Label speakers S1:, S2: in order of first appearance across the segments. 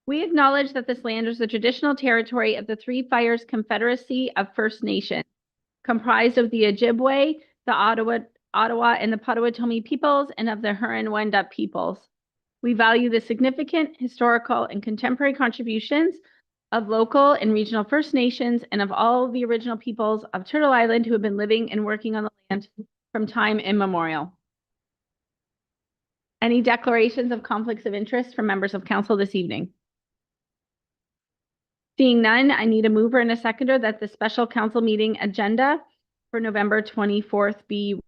S1: We acknowledge that this land is the traditional territory of the Three Fires Confederacy of First Nations, comprised of the Ojibwe, the Ottawa, and the Potawatomi peoples, and of the Huron-Wendat peoples. We value the significant historical and contemporary contributions of local and regional First Nations and of all the original peoples of Turtle Island who have been living and working on the land from time immemorial. Any declarations of conflicts of interest from members of council this evening? Seeing none, I need a mover and a seconder that the special council meeting agenda for November 24th be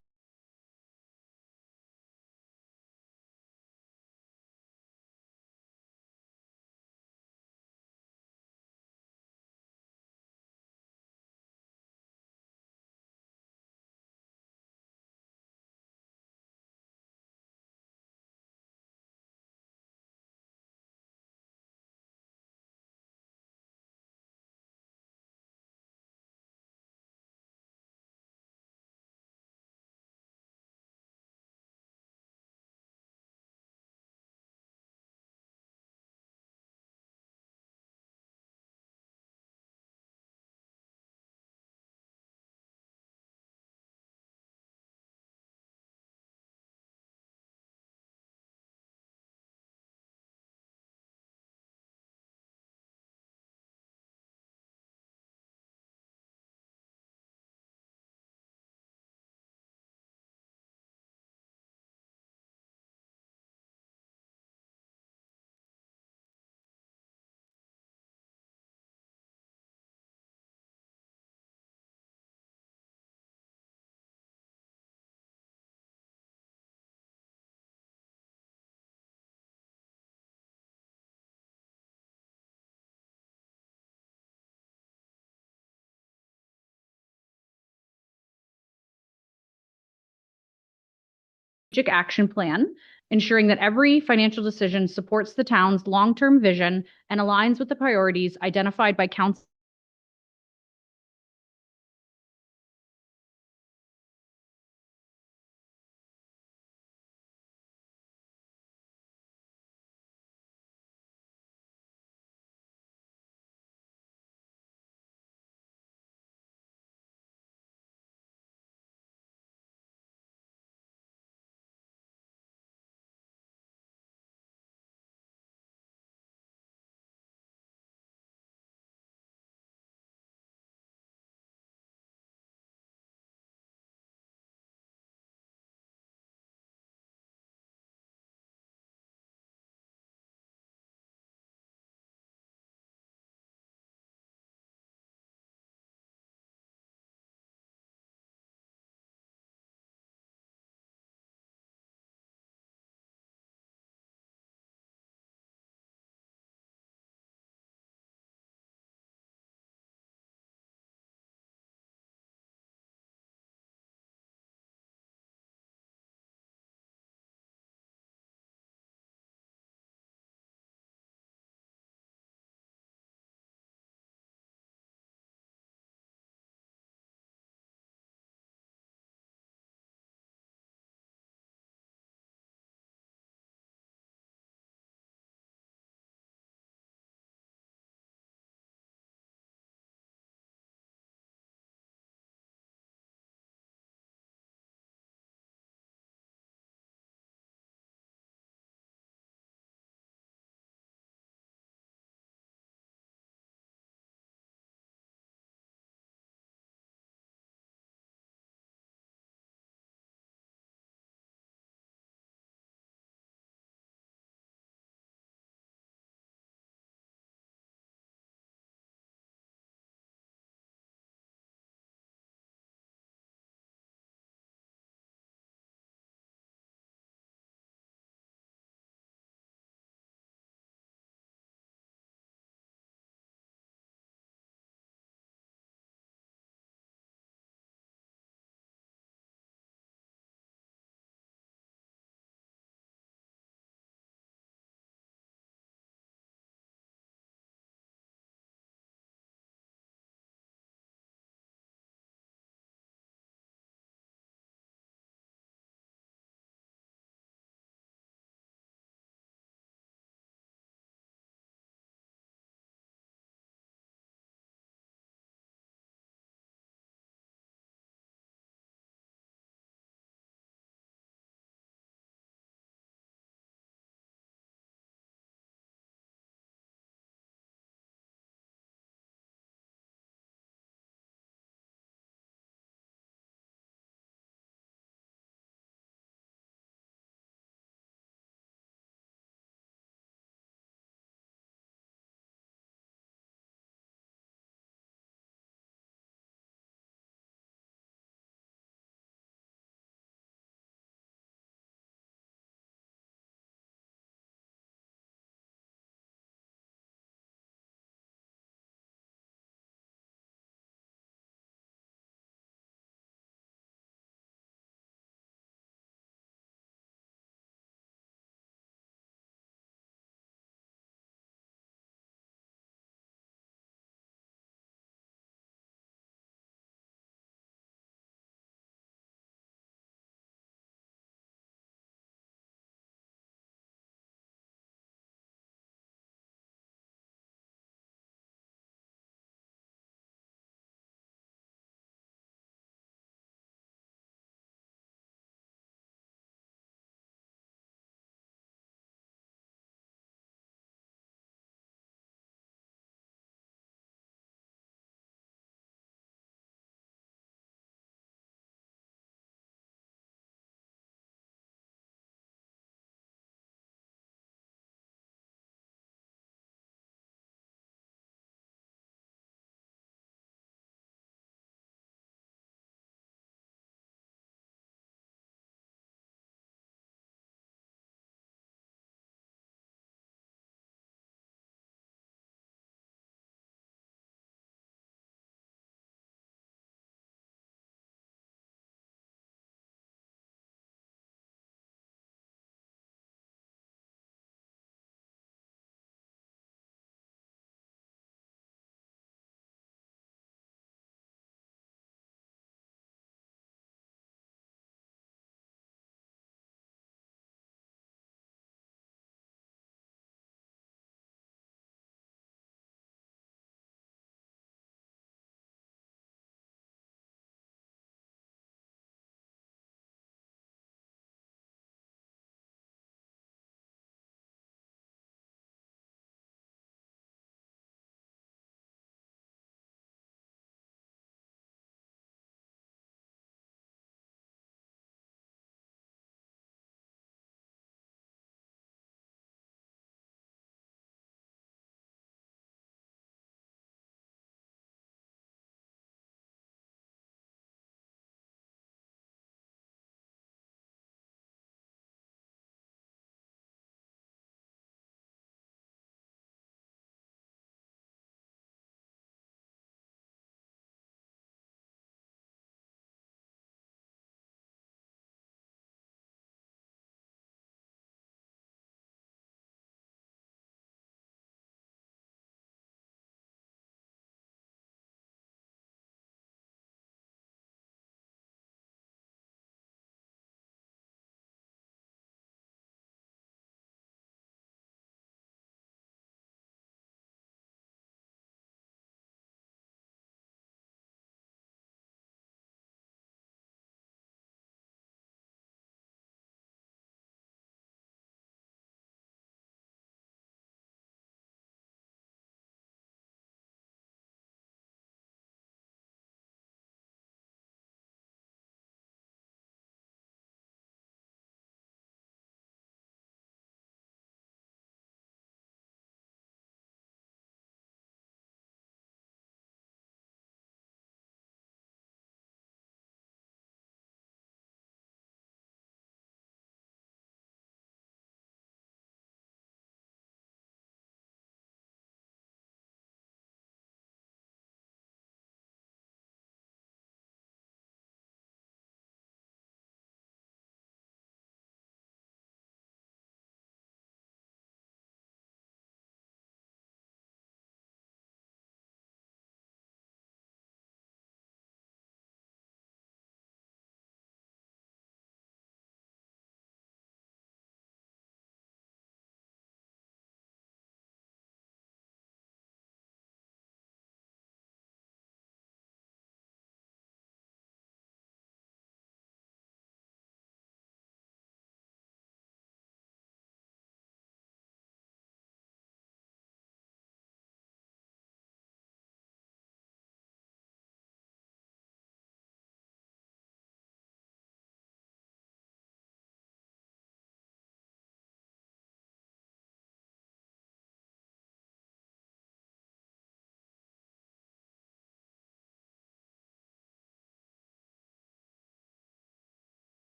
S2: strategic action plan, ensuring that every financial decision supports the town's long-term vision and aligns with the priorities identified by council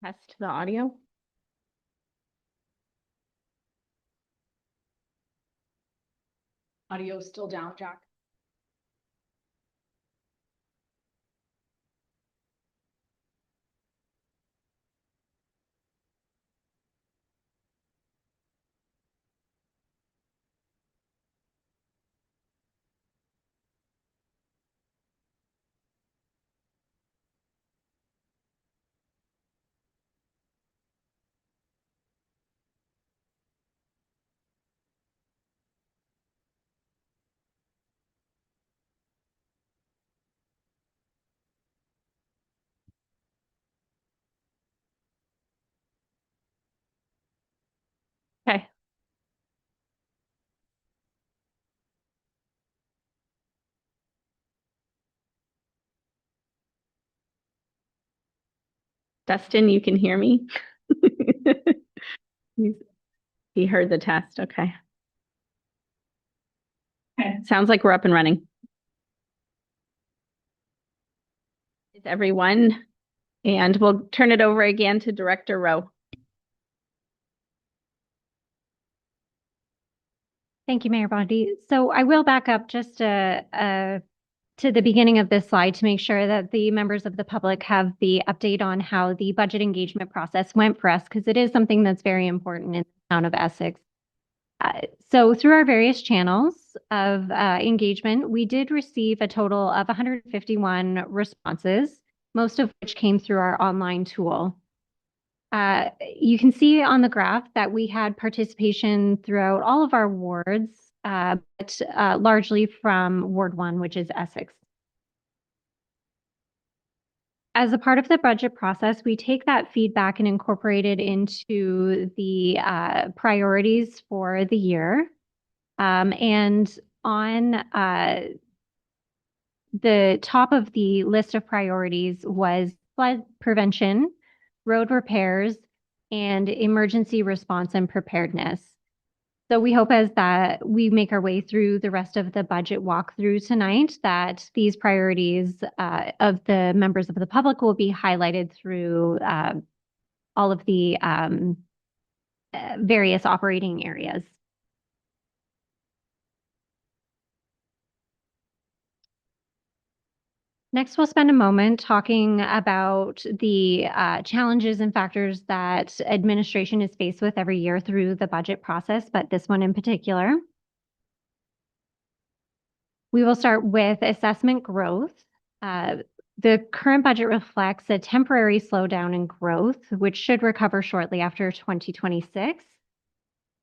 S1: Test the audio.
S2: Audio still down, Jack?
S1: Okay. Dustin, you can hear me? He heard the test. Okay. Okay. Sounds like we're up and running. Is everyone? And we'll turn it over again to Director Rowe.
S3: Thank you, Mayor Bondi. So I will back up just to the beginning of this slide to make sure that the members of the public have the update on how the budget engagement process went for us, because it is something that's very important in the town of Essex. So through our various channels of engagement, we did receive a total of 151 responses, most of which came through our online tool. You can see on the graph that we had participation throughout all of our wards, but largely from Ward 1, which is Essex. As a part of the budget process, we take that feedback and incorporate it into the priorities for the year. And on the top of the list of priorities was flood prevention, road repairs, and emergency response and preparedness. So we hope as that we make our way through the rest of the budget walkthrough tonight, that these priorities of the members of the public will be highlighted through all of the various operating areas. Next, we'll spend a moment talking about the challenges and factors that administration is faced with every year through the budget process, but this one in particular. We will start with assessment growth. The current budget reflects a temporary slowdown in growth, which should recover shortly after 2026.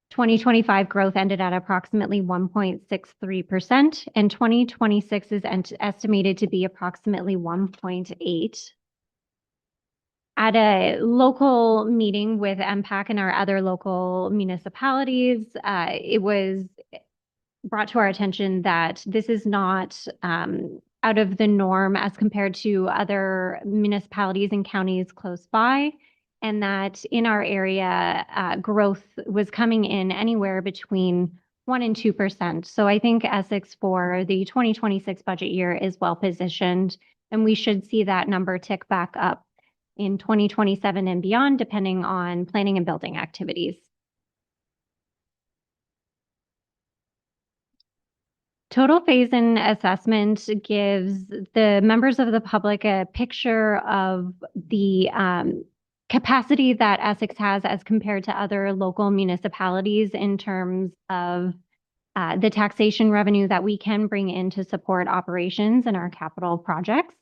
S3: 2025 growth ended at approximately 1.63%, and 2026 is estimated to be approximately 1.8%. At a local meeting with MPAC and our other local municipalities, it was brought to our attention that this is not out of the norm as compared to other municipalities and counties close by, and that in our area, growth was coming in anywhere between 1% and 2%. So I think Essex for the 2026 budget year is well positioned, and we should see that number tick back up in 2027 and beyond, depending on planning and building activities. Total phase-in assessment gives the members of the public a picture of the capacity that Essex has as compared to other local municipalities in terms of the taxation revenue that we can bring in to support operations and our capital projects.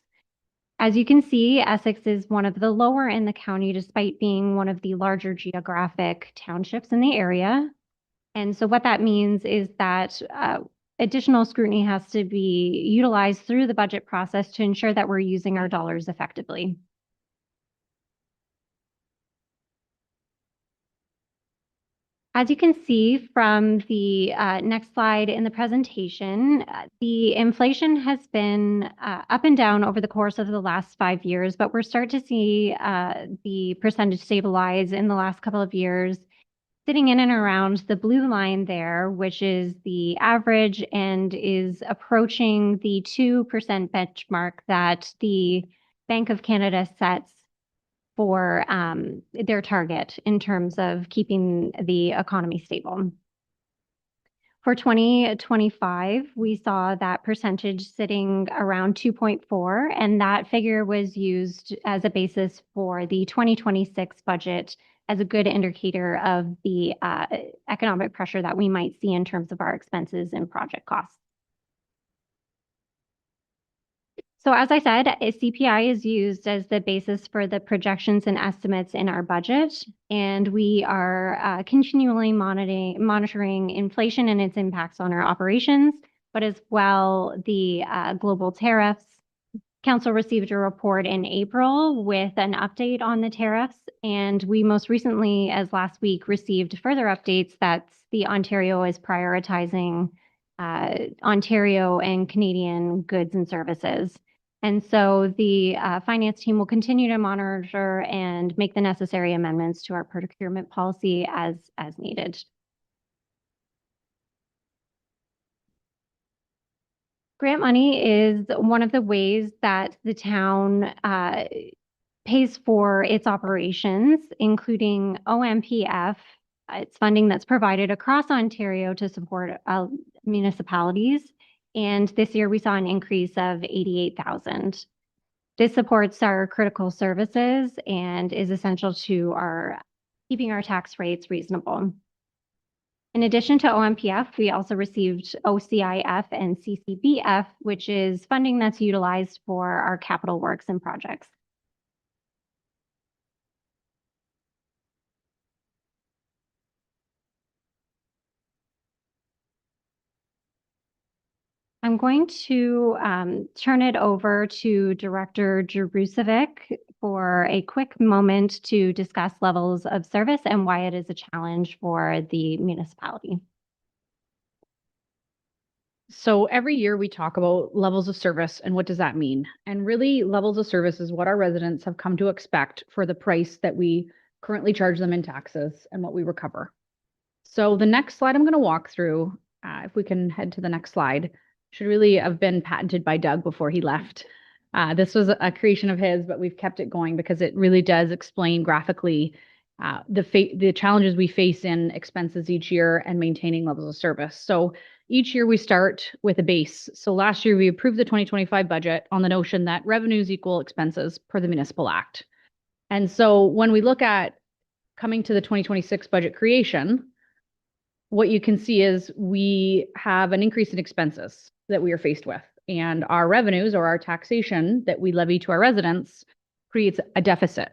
S3: As you can see, Essex is one of the lower in the county, despite being one of the larger geographic townships in the area. And so what that means is that additional scrutiny has to be utilized through the budget process to ensure that we're using our dollars effectively. As you can see from the next slide in the presentation, the inflation has been up and down over the course of the last 5 years, but we're starting to see the percentage stabilize in the last couple of years, sitting in and around the blue line there, which is the average and is approaching the 2% benchmark that the Bank of Canada sets for their target in terms of keeping the economy stable. For 2025, we saw that percentage sitting around 2.4, and that figure was used as a basis for the 2026 budget as a good indicator of the economic pressure that we might see in terms of our expenses and project costs. So as I said, a CPI is used as the basis for the projections and estimates in our budget, and we are continually monitoring inflation and its impacts on our operations, but as well the global tariffs. Council received a report in April with an update on the tariffs, and we most recently, as last week, received further updates that the Ontario is prioritizing Ontario and Canadian goods and services. And so the finance team will continue to monitor and make the necessary amendments to our procurement policy as needed. Grant money is one of the ways that the town pays for its operations, including OMPF. It's funding that's provided across Ontario to support municipalities. And this year we saw an increase of 88,000. This supports our critical services and is essential to our keeping our tax rates reasonable. In addition to OMPF, we also received OCIF and CCBF, which is funding that's utilized for our capital works and projects. I'm going to turn it over to Director Jarusovic for a quick moment to discuss levels of service and why it is a challenge for the municipality.
S2: So every year we talk about levels of service and what does that mean? And really levels of service is what our residents have come to expect for the price that we currently charge them in taxes and what we recover. So the next slide I'm going to walk through, if we can head to the next slide, should really have been patented by Doug before he left. This was a creation of his, but we've kept it going because it really does explain graphically the challenges we face in expenses each year and maintaining levels of service. So each year we start with a base. So last year we approved the 2025 budget on the notion that revenues equal expenses per the Municipal Act. And so when we look at coming to the 2026 budget creation, what you can see is we have an increase in expenses that we are faced with, and our revenues or our taxation that we levy to our residents creates a deficit.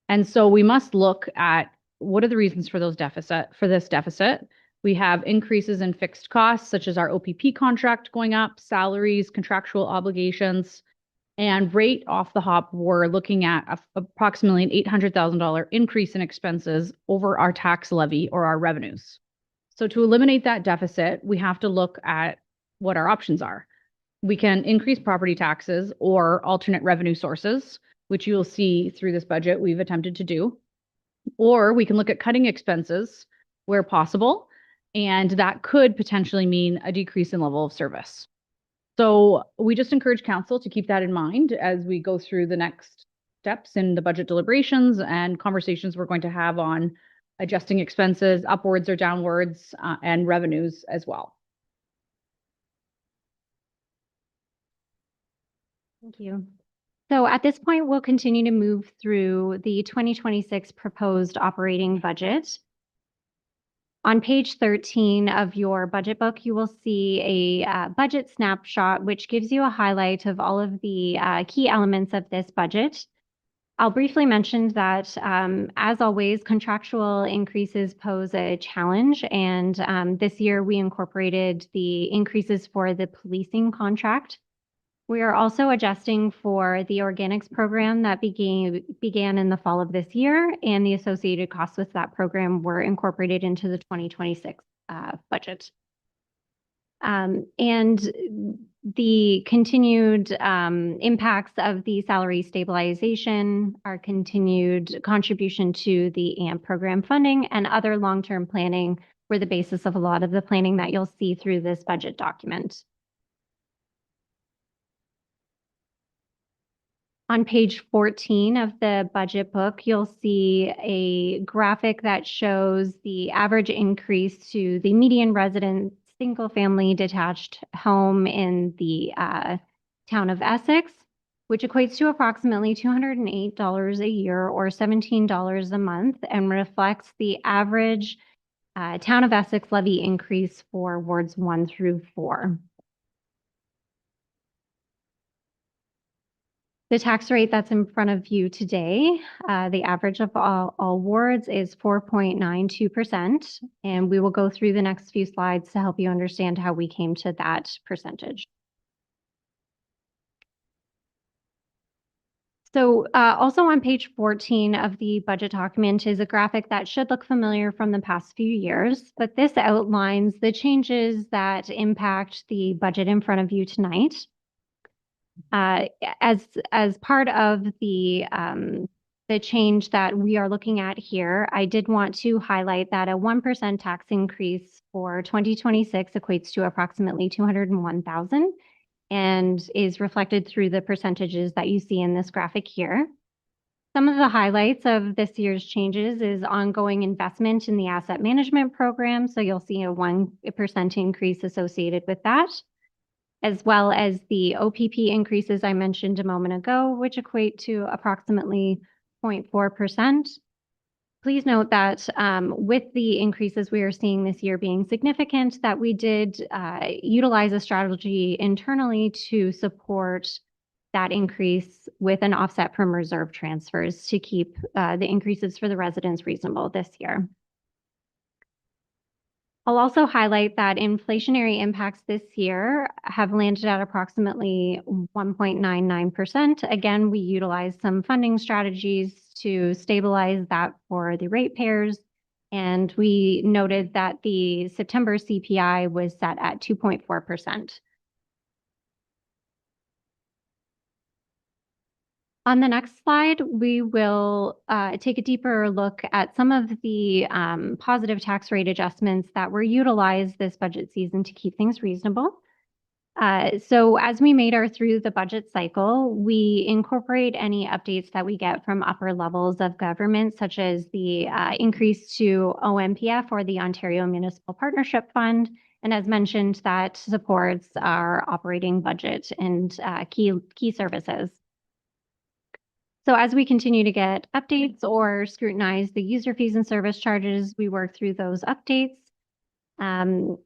S2: And so we must look at what are the reasons for this deficit. We have increases in fixed costs, such as our OPP contract going up, salaries, contractual obligations, and right off the hop, we're looking at approximately an $800,000 increase in expenses over our tax levy or our revenues. So to eliminate that deficit, we have to look at what our options are. We can increase property taxes or alternate revenue sources, which you'll see through this budget we've attempted to do. Or we can look at cutting expenses where possible, and that could potentially mean a decrease in level of service. So we just encourage council to keep that in mind as we go through the next steps in the budget deliberations and conversations we're going to have on adjusting expenses upwards or downwards and revenues as well.
S3: Thank you. So at this point, we'll continue to move through the 2026 proposed operating budget. On page 13 of your budget book, you will see a budget snapshot, which gives you a highlight of all of the key elements of this budget. I'll briefly mention that, as always, contractual increases pose a challenge, and this year we incorporated the increases for the policing contract. We are also adjusting for the organics program that began in the fall of this year, and the associated costs with that program were incorporated into the 2026 budget. And the continued impacts of the salary stabilization, our continued contribution to the AMP program funding, and other long-term planning were the basis of a lot of the planning that you'll see through this budget document. On page 14 of the budget book, you'll see a graphic that shows the average increase to the median resident single-family detached home in the town of Essex, which equates to approximately $208 a year or $17 a month and reflects the average town of Essex levy increase for wards 1 through 4. The tax rate that's in front of you today, the average of all wards is 4.92%. And we will go through the next few slides to help you understand how we came to that percentage. So also on page 14 of the budget document is a graphic that should look familiar from the past few years, but this outlines the changes that impact the budget in front of you tonight. As part of the change that we are looking at here, I did want to highlight that a 1% tax increase for 2026 equates to approximately $201,000 and is reflected through the percentages that you see in this graphic here. Some of the highlights of this year's changes is ongoing investment in the asset management program. So you'll see a 1% increase associated with that, as well as the OPP increases I mentioned a moment ago, which equate to approximately 0.4%. Please note that with the increases we are seeing this year being significant, that we did utilize a strategy internally to support that increase with an offset from reserve transfers to keep the increases for the residents reasonable this year. I'll also highlight that inflationary impacts this year have landed at approximately 1.99%. Again, we utilized some funding strategies to stabilize that for the ratepayers, and we noted that the September CPI was set at 2.4%. On the next slide, we will take a deeper look at some of the positive tax rate adjustments that were utilized this budget season to keep things reasonable. So as we made our through the budget cycle, we incorporate any updates that we get from upper levels of government, such as the increase to OMPF or the Ontario Municipal Partnership Fund. And as mentioned, that supports our operating budget and key services. So as we continue to get updates or scrutinize the user fees and service charges, we work through those updates. On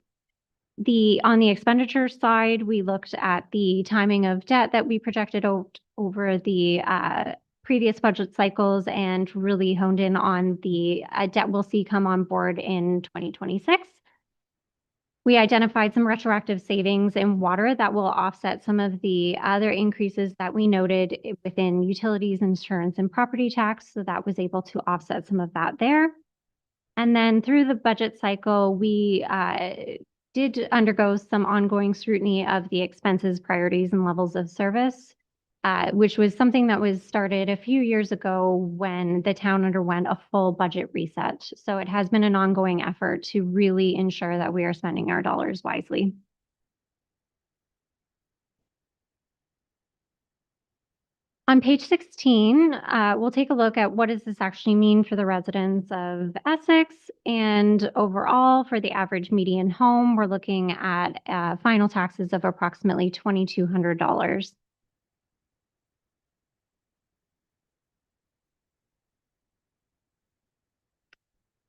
S3: the expenditure side, we looked at the timing of debt that we projected over the previous budget cycles and really honed in on the debt we'll see come on board in 2026. We identified some retroactive savings in water that will offset some of the other increases that we noted within utilities, insurance, and property tax. So that was able to offset some of that there. And then through the budget cycle, we did undergo some ongoing scrutiny of the expenses, priorities, and levels of service, which was something that was started a few years ago when the town underwent a full budget reset. So it has been an ongoing effort to really ensure that we are spending our dollars wisely. On page 16, we'll take a look at what does this actually mean for the residents of Essex, and overall for the average median home, we're looking at final taxes of approximately $2,200.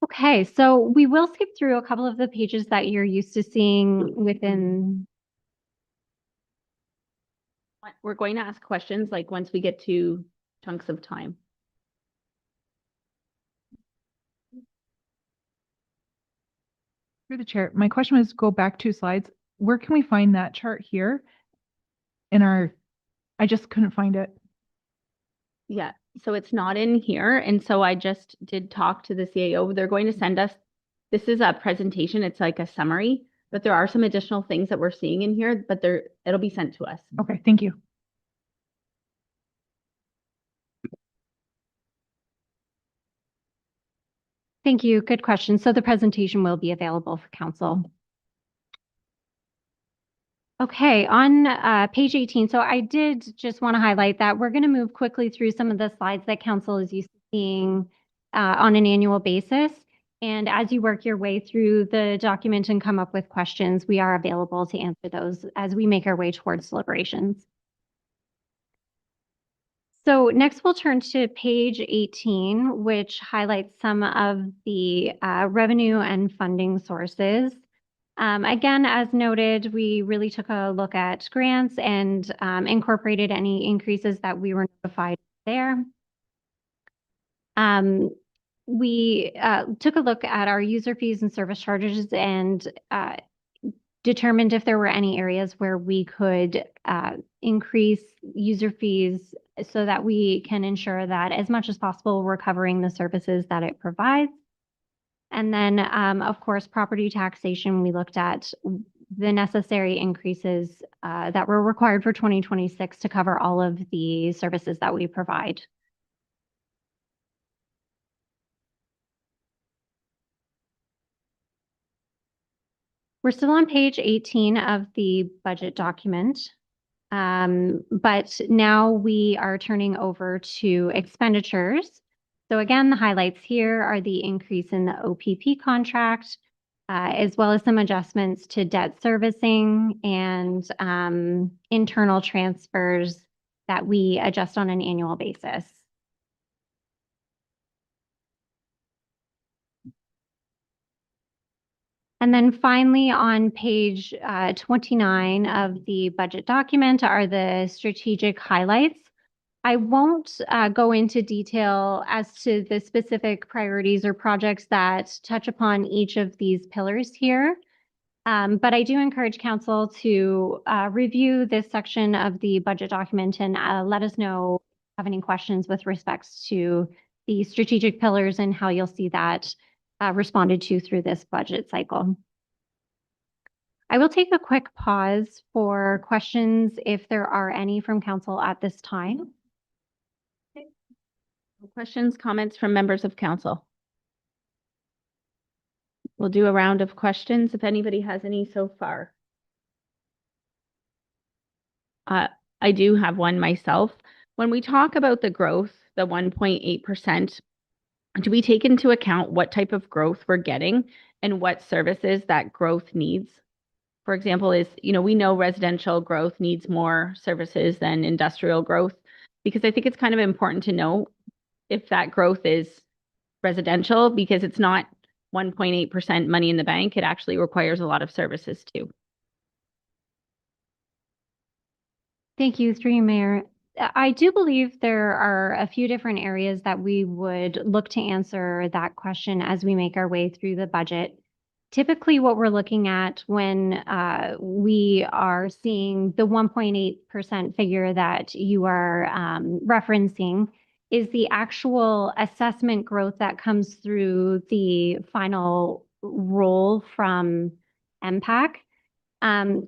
S3: Okay, so we will skip through a couple of the pages that you're used to seeing within.
S1: We're going to ask questions like once we get to chunks of time.
S4: Through the chair, my question was go back 2 slides. Where can we find that chart here in our, I just couldn't find it.
S1: Yeah, so it's not in here. And so I just did talk to the CAO. They're going to send us, this is a presentation. It's like a summary, but there are some additional things that we're seeing in here, but it'll be sent to us.
S4: Okay, thank you.
S3: Thank you. Good question. So the presentation will be available for council. Okay, on page 18, so I did just want to highlight that we're going to move quickly through some of the slides that council is used to seeing on an annual basis. And as you work your way through the document and come up with questions, we are available to answer those as we make our way towards deliberations. So next we'll turn to page 18, which highlights some of the revenue and funding sources. Again, as noted, we really took a look at grants and incorporated any increases that we were notified there. We took a look at our user fees and service charges and determined if there were any areas where we could increase user fees so that we can ensure that as much as possible, we're covering the services that it provides. And then, of course, property taxation, we looked at the necessary increases that were required for 2026 to cover all of the services that we provide. We're still on page 18 of the budget document. But now we are turning over to expenditures. So again, the highlights here are the increase in the OPP contract, as well as some adjustments to debt servicing and internal transfers that we adjust on an annual basis. And then finally, on page 29 of the budget document are the strategic highlights. I won't go into detail as to the specific priorities or projects that touch upon each of these pillars here. But I do encourage council to review this section of the budget document and let us know if you have any questions with respects to the strategic pillars and how you'll see that responded to through this budget cycle. I will take a quick pause for questions if there are any from council at this time.
S1: Questions, comments from members of council? We'll do a round of questions if anybody has any so far. I do have one myself. When we talk about the growth, the 1.8%, do we take into account what type of growth we're getting and what services that growth needs? For example, we know residential growth needs more services than industrial growth, because I think it's kind of important to know if that growth is residential, because it's not 1.8% money in the bank. It actually requires a lot of services too.
S3: Thank you, through you, Mayor. I do believe there are a few different areas that we would look to answer that question as we make our way through the budget. Typically, what we're looking at when we are seeing the 1.8% figure that you are referencing is the actual assessment growth that comes through the final roll from MPAC.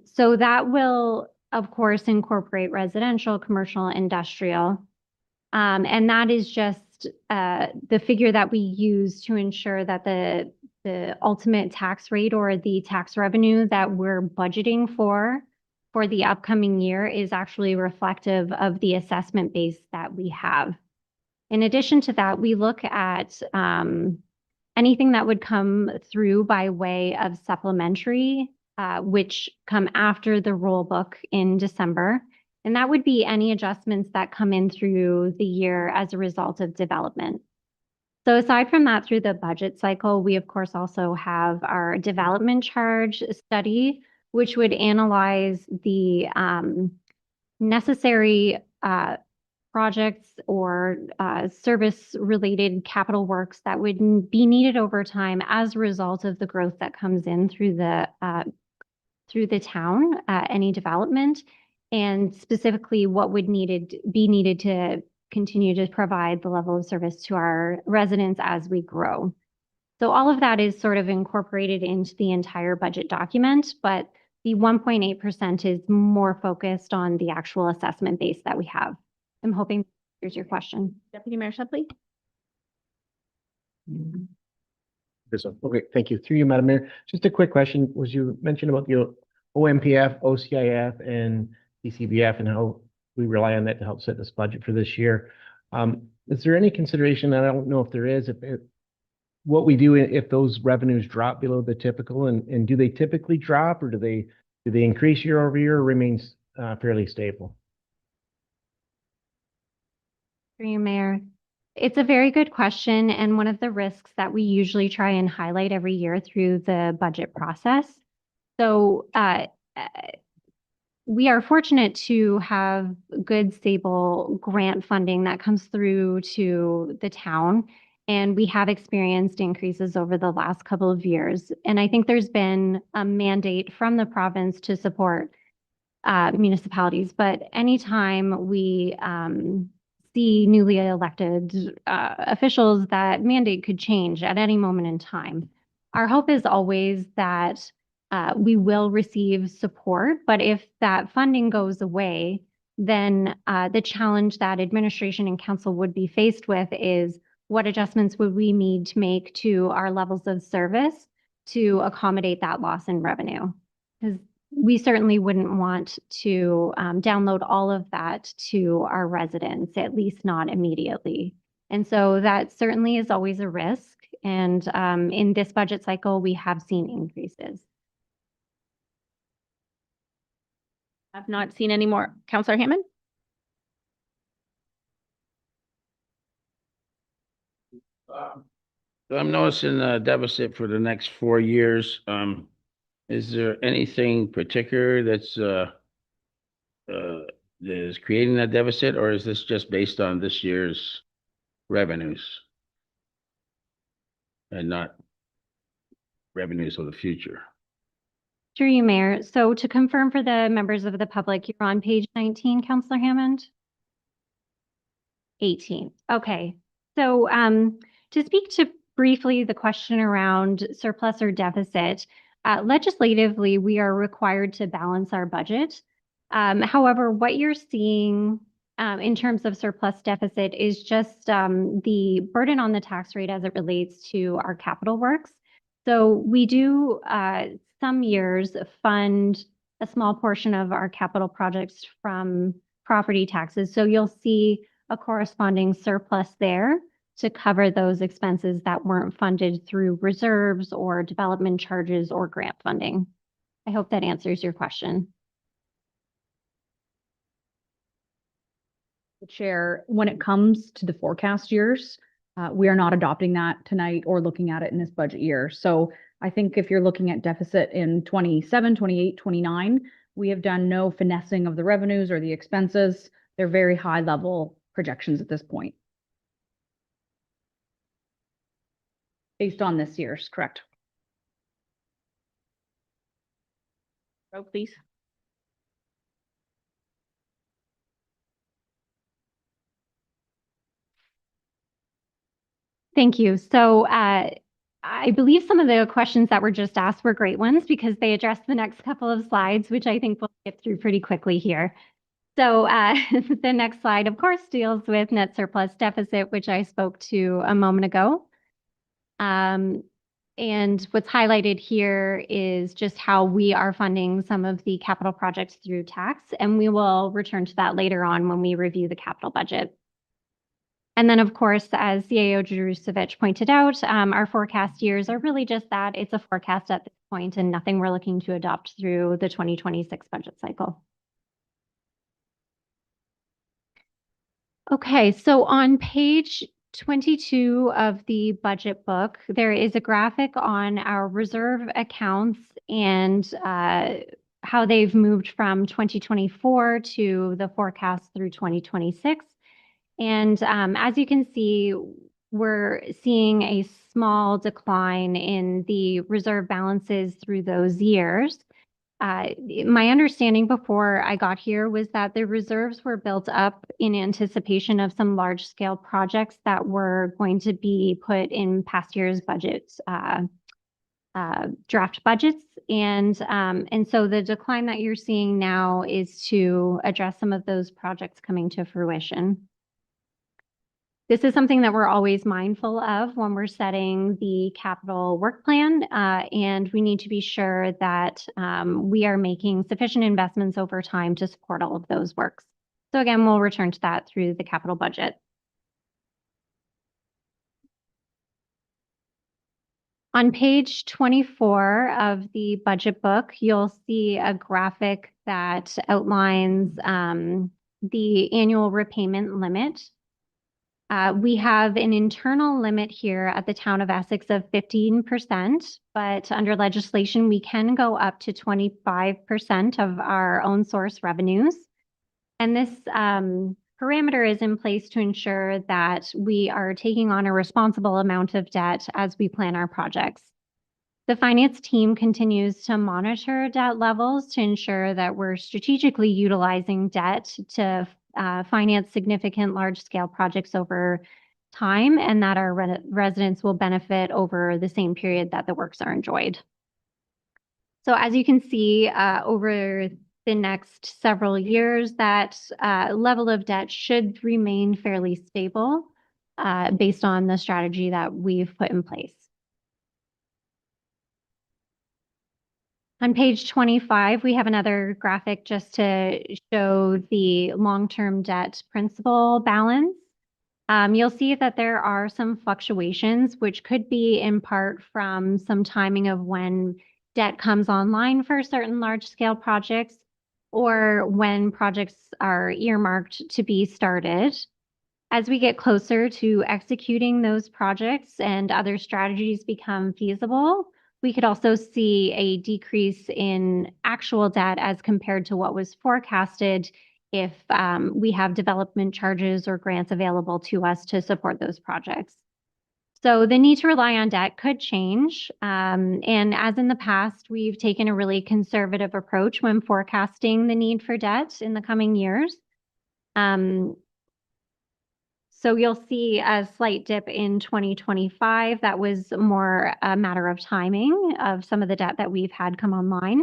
S3: So that will, of course, incorporate residential, commercial, industrial. And that is just the figure that we use to ensure that the ultimate tax rate or the tax revenue that we're budgeting for the upcoming year is actually reflective of the assessment base that we have. In addition to that, we look at anything that would come through by way of supplementary, which come after the roll book in December. And that would be any adjustments that come in through the year as a result of development. So aside from that, through the budget cycle, we of course also have our development charge study, which would analyze the necessary projects or service-related capital works that would be needed over time as a result of the growth that comes in through the town, any development, and specifically what would be needed to continue to provide the level of service to our residents as we grow. So all of that is sort of incorporated into the entire budget document, but the 1.8% is more focused on the actual assessment base that we have. I'm hoping here's your question.
S1: Deputy Mayor Shepley?
S5: This one. Okay, thank you. Through you, Madam Mayor. Just a quick question. Was you mentioned about the OMPF, OCIF, and DCBF, and how we rely on that to help set this budget for this year. Is there any consideration, and I don't know if there is, what we do if those revenues drop below the typical, and do they typically drop, or do they increase year over year, or remains fairly stable?
S3: Through you, Mayor. It's a very good question, and one of the risks that we usually try and highlight every year through the budget process. So we are fortunate to have good, stable grant funding that comes through to the town, and we have experienced increases over the last couple of years. And I think there's been a mandate from the province to support municipalities, but anytime we see newly elected officials, that mandate could change at any moment in time. Our hope is always that we will receive support, but if that funding goes away, then the challenge that administration and council would be faced with is what adjustments would we need to make to our levels of service to accommodate that loss in revenue? Because we certainly wouldn't want to download all of that to our residents, at least not immediately. And so that certainly is always a risk. And in this budget cycle, we have seen increases.
S1: I've not seen any more. Counselor Hammond?
S6: I'm noticing a deficit for the next 4 years. Is there anything particular that is creating that deficit, or is this just based on this year's revenues and not revenues of the future?
S3: Through you, Mayor. So to confirm for the members of the public, you're on page 19, Counselor Hammond? 18. Okay. So to speak to briefly the question around surplus or deficit, legislatively, we are required to balance our budget. However, what you're seeing in terms of surplus deficit is just the burden on the tax rate as it relates to our capital works. So we do some years fund a small portion of our capital projects from property taxes. So you'll see a corresponding surplus there to cover those expenses that weren't funded through reserves or development charges or grant funding. I hope that answers your question.
S2: Chair, when it comes to the forecast years, we are not adopting that tonight or looking at it in this budget year. So I think if you're looking at deficit in 27, 28, 29, we have done no finessing of the revenues or the expenses. They're very high level projections at this point. Based on this year's, correct?
S1: Oh, please.
S3: Thank you. So I believe some of the questions that were just asked were great ones because they address the next couple of slides, which I think we'll get through pretty quickly here. So the next slide, of course, deals with net surplus deficit, which I spoke to a moment ago. And what's highlighted here is just how we are funding some of the capital projects through tax, and we will return to that later on when we review the capital budget. And then, of course, as CAO Jarusevich pointed out, our forecast years are really just that. It's a forecast at this point and nothing we're looking to adopt through the 2026 budget cycle. Okay, so on page 22 of the budget book, there is a graphic on our reserve accounts and how they've moved from 2024 to the forecast through 2026. And as you can see, we're seeing a small decline in the reserve balances through those years. My understanding before I got here was that the reserves were built up in anticipation of some large scale projects that were going to be put in past year's budgets, draft budgets. And so the decline that you're seeing now is to address some of those projects coming to fruition. This is something that we're always mindful of when we're setting the capital work plan, and we need to be sure that we are making sufficient investments over time to support all of those works. So again, we'll return to that through the capital budget. On page 24 of the budget book, you'll see a graphic that outlines the annual repayment limit. We have an internal limit here at the town of Essex of 15%, but under legislation, we can go up to 25% of our own source revenues. And this parameter is in place to ensure that we are taking on a responsible amount of debt as we plan our projects. The finance team continues to monitor debt levels to ensure that we're strategically utilizing debt to finance significant large-scale projects over time, and that our residents will benefit over the same period that the works are enjoyed. So as you can see, over the next several years, that level of debt should remain fairly stable based on the strategy that we've put in place. On page 25, we have another graphic just to show the long-term debt principal balance. You'll see that there are some fluctuations, which could be in part from some timing of when debt comes online for certain large-scale projects, or when projects are earmarked to be started. As we get closer to executing those projects and other strategies become feasible, we could also see a decrease in actual debt as compared to what was forecasted if we have development charges or grants available to us to support those projects. So the need to rely on debt could change. And as in the past, we've taken a really conservative approach when forecasting the need for debt in the coming years. So you'll see a slight dip in 2025. That was more a matter of timing of some of the debt that we've had come online.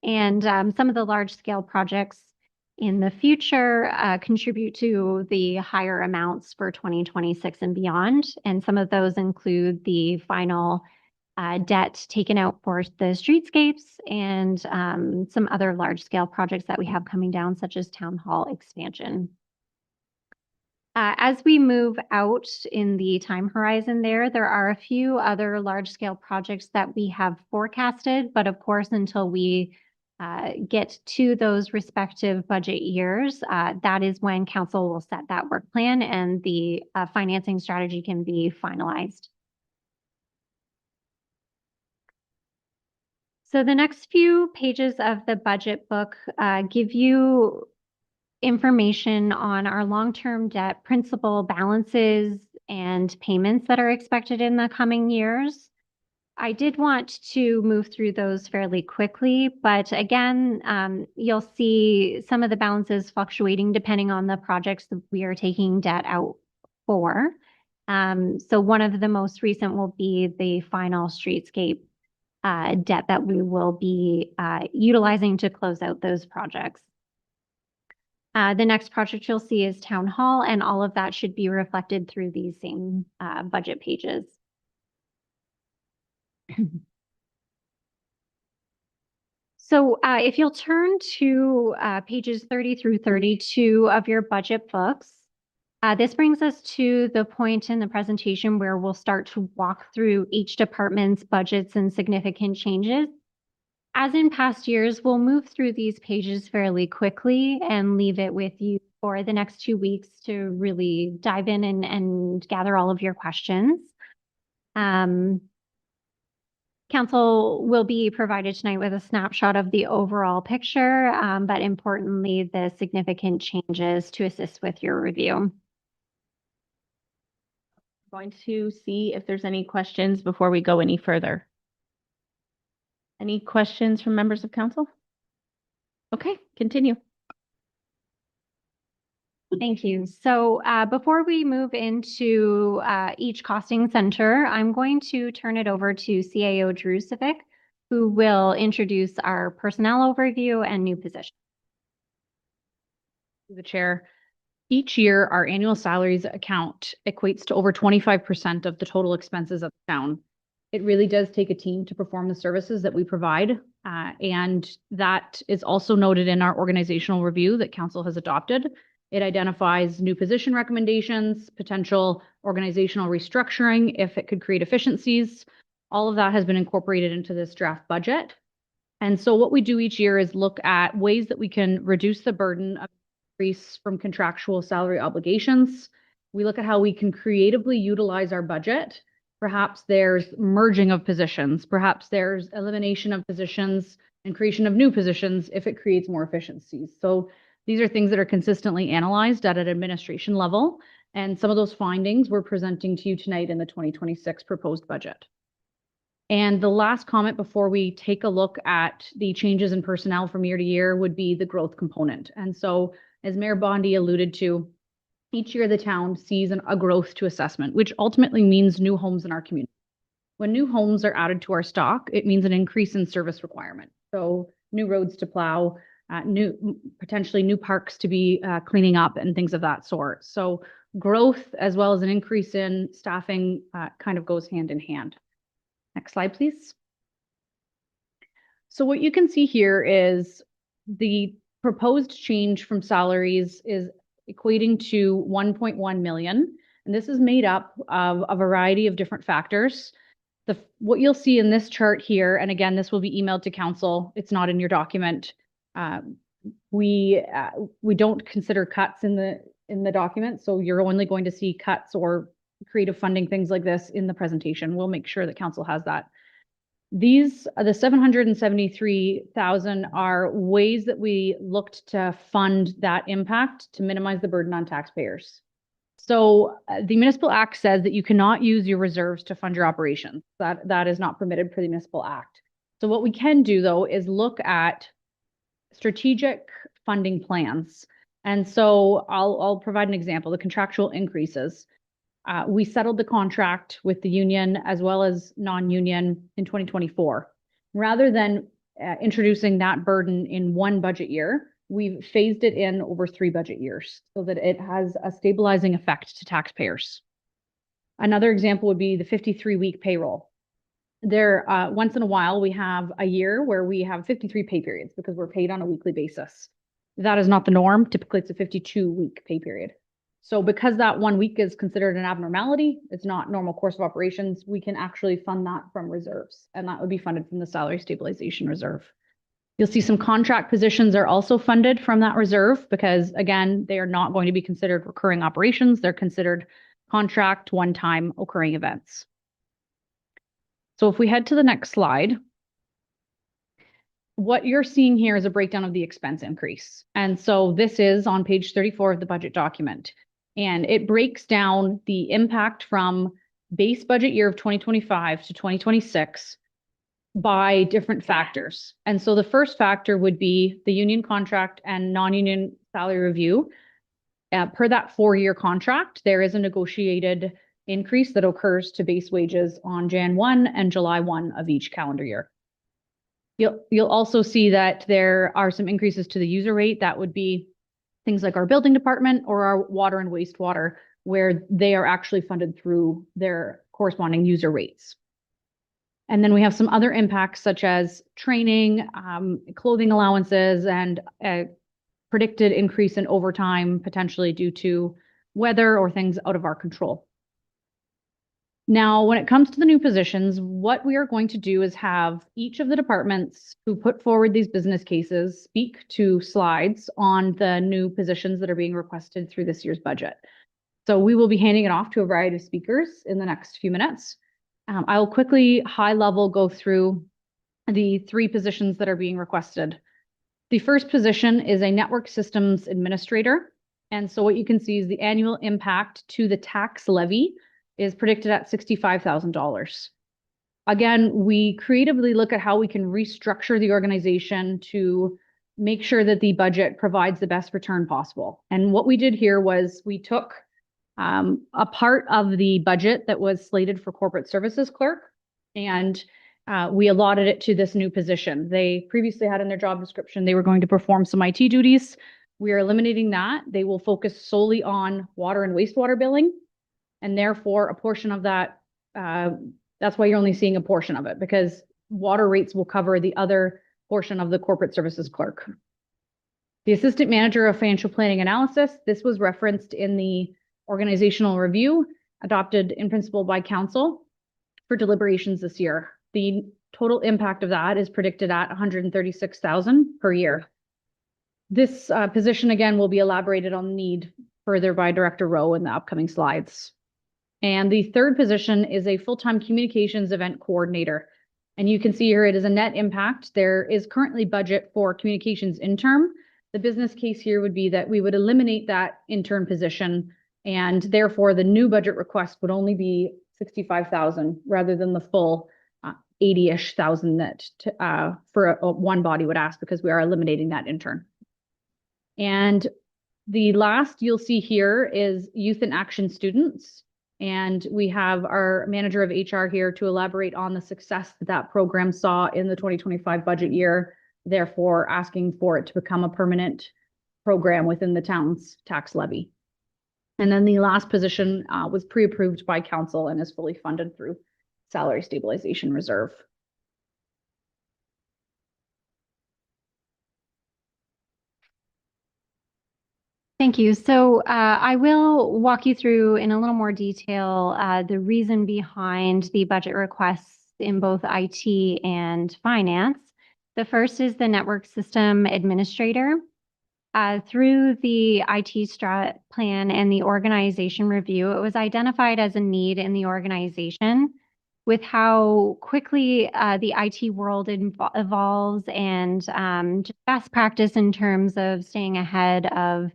S3: And some of the large scale projects in the future contribute to the higher amounts for 2026 and beyond. And some of those include the final debt taken out for the streetscapes and some other large scale projects that we have coming down, such as town hall expansion. As we move out in the time horizon there are a few other large-scale projects that we have forecasted, but of course, until we get to those respective budget years, that is when council will set that work plan and the financing strategy can be finalized. So the next few pages of the budget book give you information on our long-term debt principal balances and payments that are expected in the coming years. I did want to move through those fairly quickly, but again, you'll see some of the balances fluctuating depending on the projects that we are taking debt out for. So one of the most recent will be the final streetscape debt that we will be utilizing to close out those projects. The next project you'll see is Town Hall, and all of that should be reflected through these same budget pages. So if you'll turn to pages 30 through 32 of your budget books, this brings us to the point in the presentation where we'll start to walk through each department's budgets and significant changes. As in past years, we'll move through these pages fairly quickly and leave it with you for the next 2 weeks to really dive in and gather all of your questions. Council will be provided tonight with a snapshot of the overall picture, but importantly, the significant changes to assist with your review.
S1: Going to see if there's any questions before we go any further. Any questions from members of council? Okay, continue.
S3: Thank you. So before we move into each costing center, I'm going to turn it over to CAO Drew Civic, who will introduce our personnel overview and new positions.
S2: The chair. Each year, our annual salaries account equates to over 25% of the total expenses of the town. It really does take a team to perform the services that we provide. And that is also noted in our organizational review that council has adopted. It identifies new position recommendations, potential organizational restructuring if it could create efficiencies. All of that has been incorporated into this draft budget. And so what we do each year is look at ways that we can reduce the burden of increase from contractual salary obligations. We look at how we can creatively utilize our budget. Perhaps there's merging of positions, perhaps there's elimination of positions and creation of new positions if it creates more efficiencies. So these are things that are consistently analyzed at an administration level. And some of those findings we're presenting to you tonight in the 2026 proposed budget. And the last comment before we take a look at the changes in personnel from year to year would be the growth component. And so as Mayor Bondi alluded to, each year the town sees a growth to assessment, which ultimately means new homes in our community. When new homes are added to our stock, it means an increase in service requirement. So new roads to plow, potentially new parks to be cleaning up and things of that sort. So growth as well as an increase in staffing kind of goes hand in hand. Next slide, please. So what you can see here is the proposed change from salaries is equating to 1.1 million. And this is made up of a variety of different factors. What you'll see in this chart here, and again, this will be emailed to council. It's not in your document. We don't consider cuts in the document. So you're only going to see cuts or creative funding, things like this in the presentation. We'll make sure that council has that. These, the 773,000 are ways that we looked to fund that impact to minimize the burden on taxpayers. So the Municipal Act says that you cannot use your reserves to fund your operations. That is not permitted per the Municipal Act. So what we can do though is look at strategic funding plans. And so I'll provide an example, the contractual increases. We settled the contract with the union as well as non-union in 2024. Rather than introducing that burden in one budget year, we've phased it in over 3 budget years so that it has a stabilizing effect to taxpayers. Another example would be the 53-week payroll. There, once in a while, we have a year where we have 53 pay periods because we're paid on a weekly basis. That is not the norm. Typically, it's a 52-week pay period. So because that 1 week is considered an abnormality, it's not normal course of operations, we can actually fund that from reserves, and that would be funded from the salary stabilization reserve. You'll see some contract positions are also funded from that reserve because, again, they are not going to be considered recurring operations. They're considered contract one-time occurring events. So if we head to the next slide, what you're seeing here is a breakdown of the expense increase. And so this is on page 34 of the budget document. And it breaks down the impact from base budget year of 2025 to 2026 by different factors. And so the first factor would be the union contract and non-union salary review. Per that 4-year contract, there is a negotiated increase that occurs to base wages on Jan 1 and July 1 of each calendar year. You'll also see that there are some increases to the user rate. That would be things like our building department or our water and wastewater, where they are actually funded through their corresponding user rates. And then we have some other impacts such as training, clothing allowances, and a predicted increase in overtime, potentially due to weather or things out of our control. Now, when it comes to the new positions, what we are going to do is have each of the departments who put forward these business cases speak to slides on the new positions that are being requested through this year's budget. So we will be handing it off to a variety of speakers in the next few minutes. I will quickly high level go through the 3 positions that are being requested. The first position is a network systems administrator. And so what you can see is the annual impact to the tax levy is predicted at $65,000. Again, we creatively look at how we can restructure the organization to make sure that the budget provides the best return possible. And what we did here was we took a part of the budget that was slated for corporate services clerk, and we allotted it to this new position. They previously had in their job description, they were going to perform some IT duties. We are eliminating that. They will focus solely on water and wastewater billing. And therefore, a portion of that, that's why you're only seeing a portion of it, because water rates will cover the other portion of the corporate services clerk. The assistant manager of financial planning analysis, this was referenced in the organizational review adopted in principle by council for deliberations this year. The total impact of that is predicted at 136,000 per year. This position again will be elaborated on need further by Director Rowe in the upcoming slides. And the third position is a full-time communications event coordinator. And you can see here it is a net impact. There is currently budget for communications intern. The business case here would be that we would eliminate that intern position, and therefore the new budget request would only be 65,000 rather than the full 80-ish thousand that for one body would ask, because we are eliminating that intern. And the last you'll see here is youth in action students. And we have our manager of HR here to elaborate on the success that that program saw in the 2025 budget year, therefore asking for it to become a permanent program within the town's tax levy. And then the last position was pre-approved by council and is fully funded through salary stabilization reserve.
S3: Thank you. So I will walk you through in a little more detail the reason behind the budget requests in both IT and finance. The first is the network system administrator. Through the IT strat plan and the organization review, it was identified as a need in the organization with how quickly the IT world evolves and just best practice in terms of staying ahead of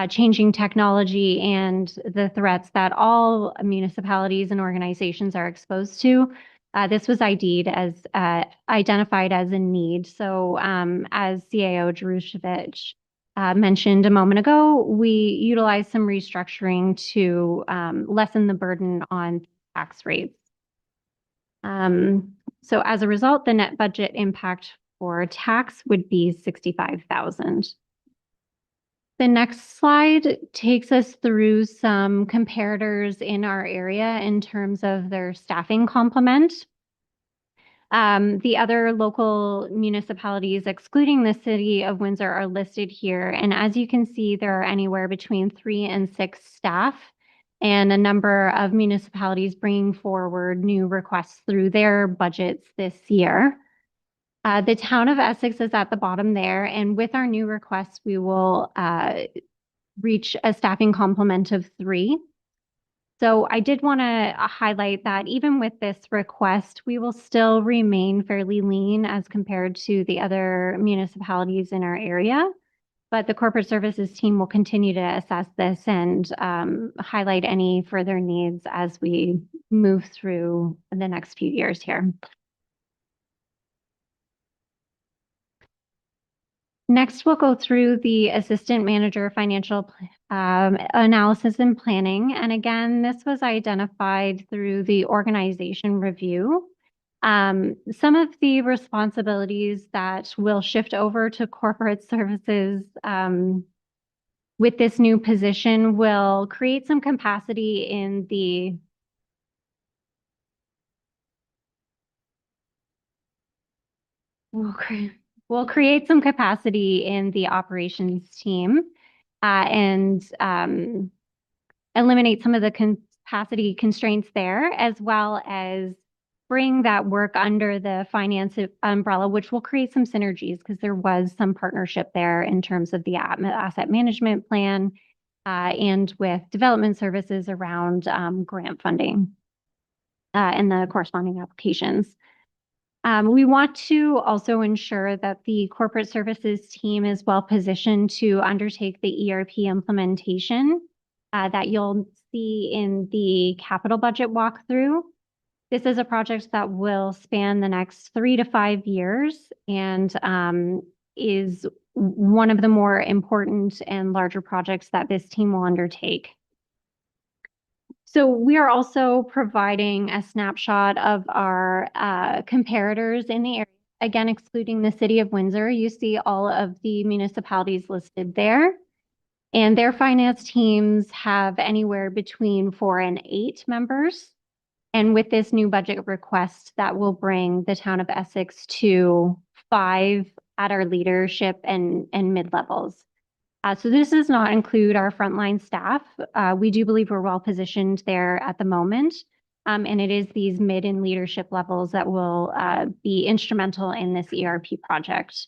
S3: changing technology and the threats that all municipalities and organizations are exposed to. This was identified as a need. So as CAO Jarushevich mentioned a moment ago, we utilized some restructuring to lessen the burden on tax rates. So as a result, the net budget impact for tax would be 65,000. The next slide takes us through some comparators in our area in terms of their staffing complement. The other local municipalities, excluding the city of Windsor, are listed here. And as you can see, there are anywhere between 3 and 6 staff, and a number of municipalities bringing forward new requests through their budgets this year. The town of Essex is at the bottom there, and with our new requests, we will reach a staffing complement of 3. So I did want to highlight that even with this request, we will still remain fairly lean as compared to the other municipalities in our area. But the corporate services team will continue to assess this and highlight any further needs as we move through the next few years here. Next, we'll go through the assistant manager financial analysis and planning. And again, this was identified through the organization review. Some of the responsibilities that will shift over to corporate services with this new position will create some capacity in the We'll create some capacity in the operations team and eliminate some of the capacity constraints there, as well as bring that work under the finance umbrella, which will create some synergies because there was some partnership there in terms of the asset management plan and with development services around grant funding and the corresponding applications. We want to also ensure that the corporate services team is well positioned to undertake the ERP implementation that you'll see in the capital budget walkthrough. This is a project that will span the next 3 to 5 years and is one of the more important and larger projects that this team will undertake. So we are also providing a snapshot of our comparators in the area again, excluding the city of Windsor, you see all of the municipalities listed there. And their finance teams have anywhere between 4 and 8 members. And with this new budget request, that will bring the town of Essex to 5 at our leadership and mid-levels. So this does not include our frontline staff. We do believe we're well positioned there at the moment. And it is these mid and leadership levels that will be instrumental in this ERP project.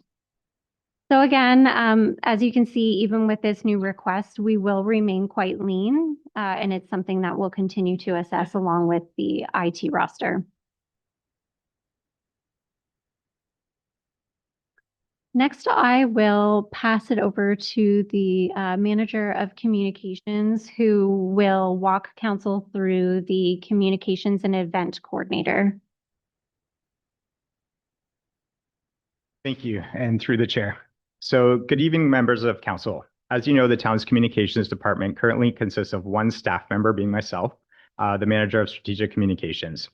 S3: So again, as you can see, even with this new request, we will remain quite lean, and it's something that we'll continue to assess along with the IT roster. Next, I will pass it over to the Manager of Communications, who will walk council through the Communications and Event Coordinator.
S7: Thank you, and through the chair. So good evening, members of council. As you know, the town's communications department currently consists of 1 staff member, being myself, the manager of strategic communications.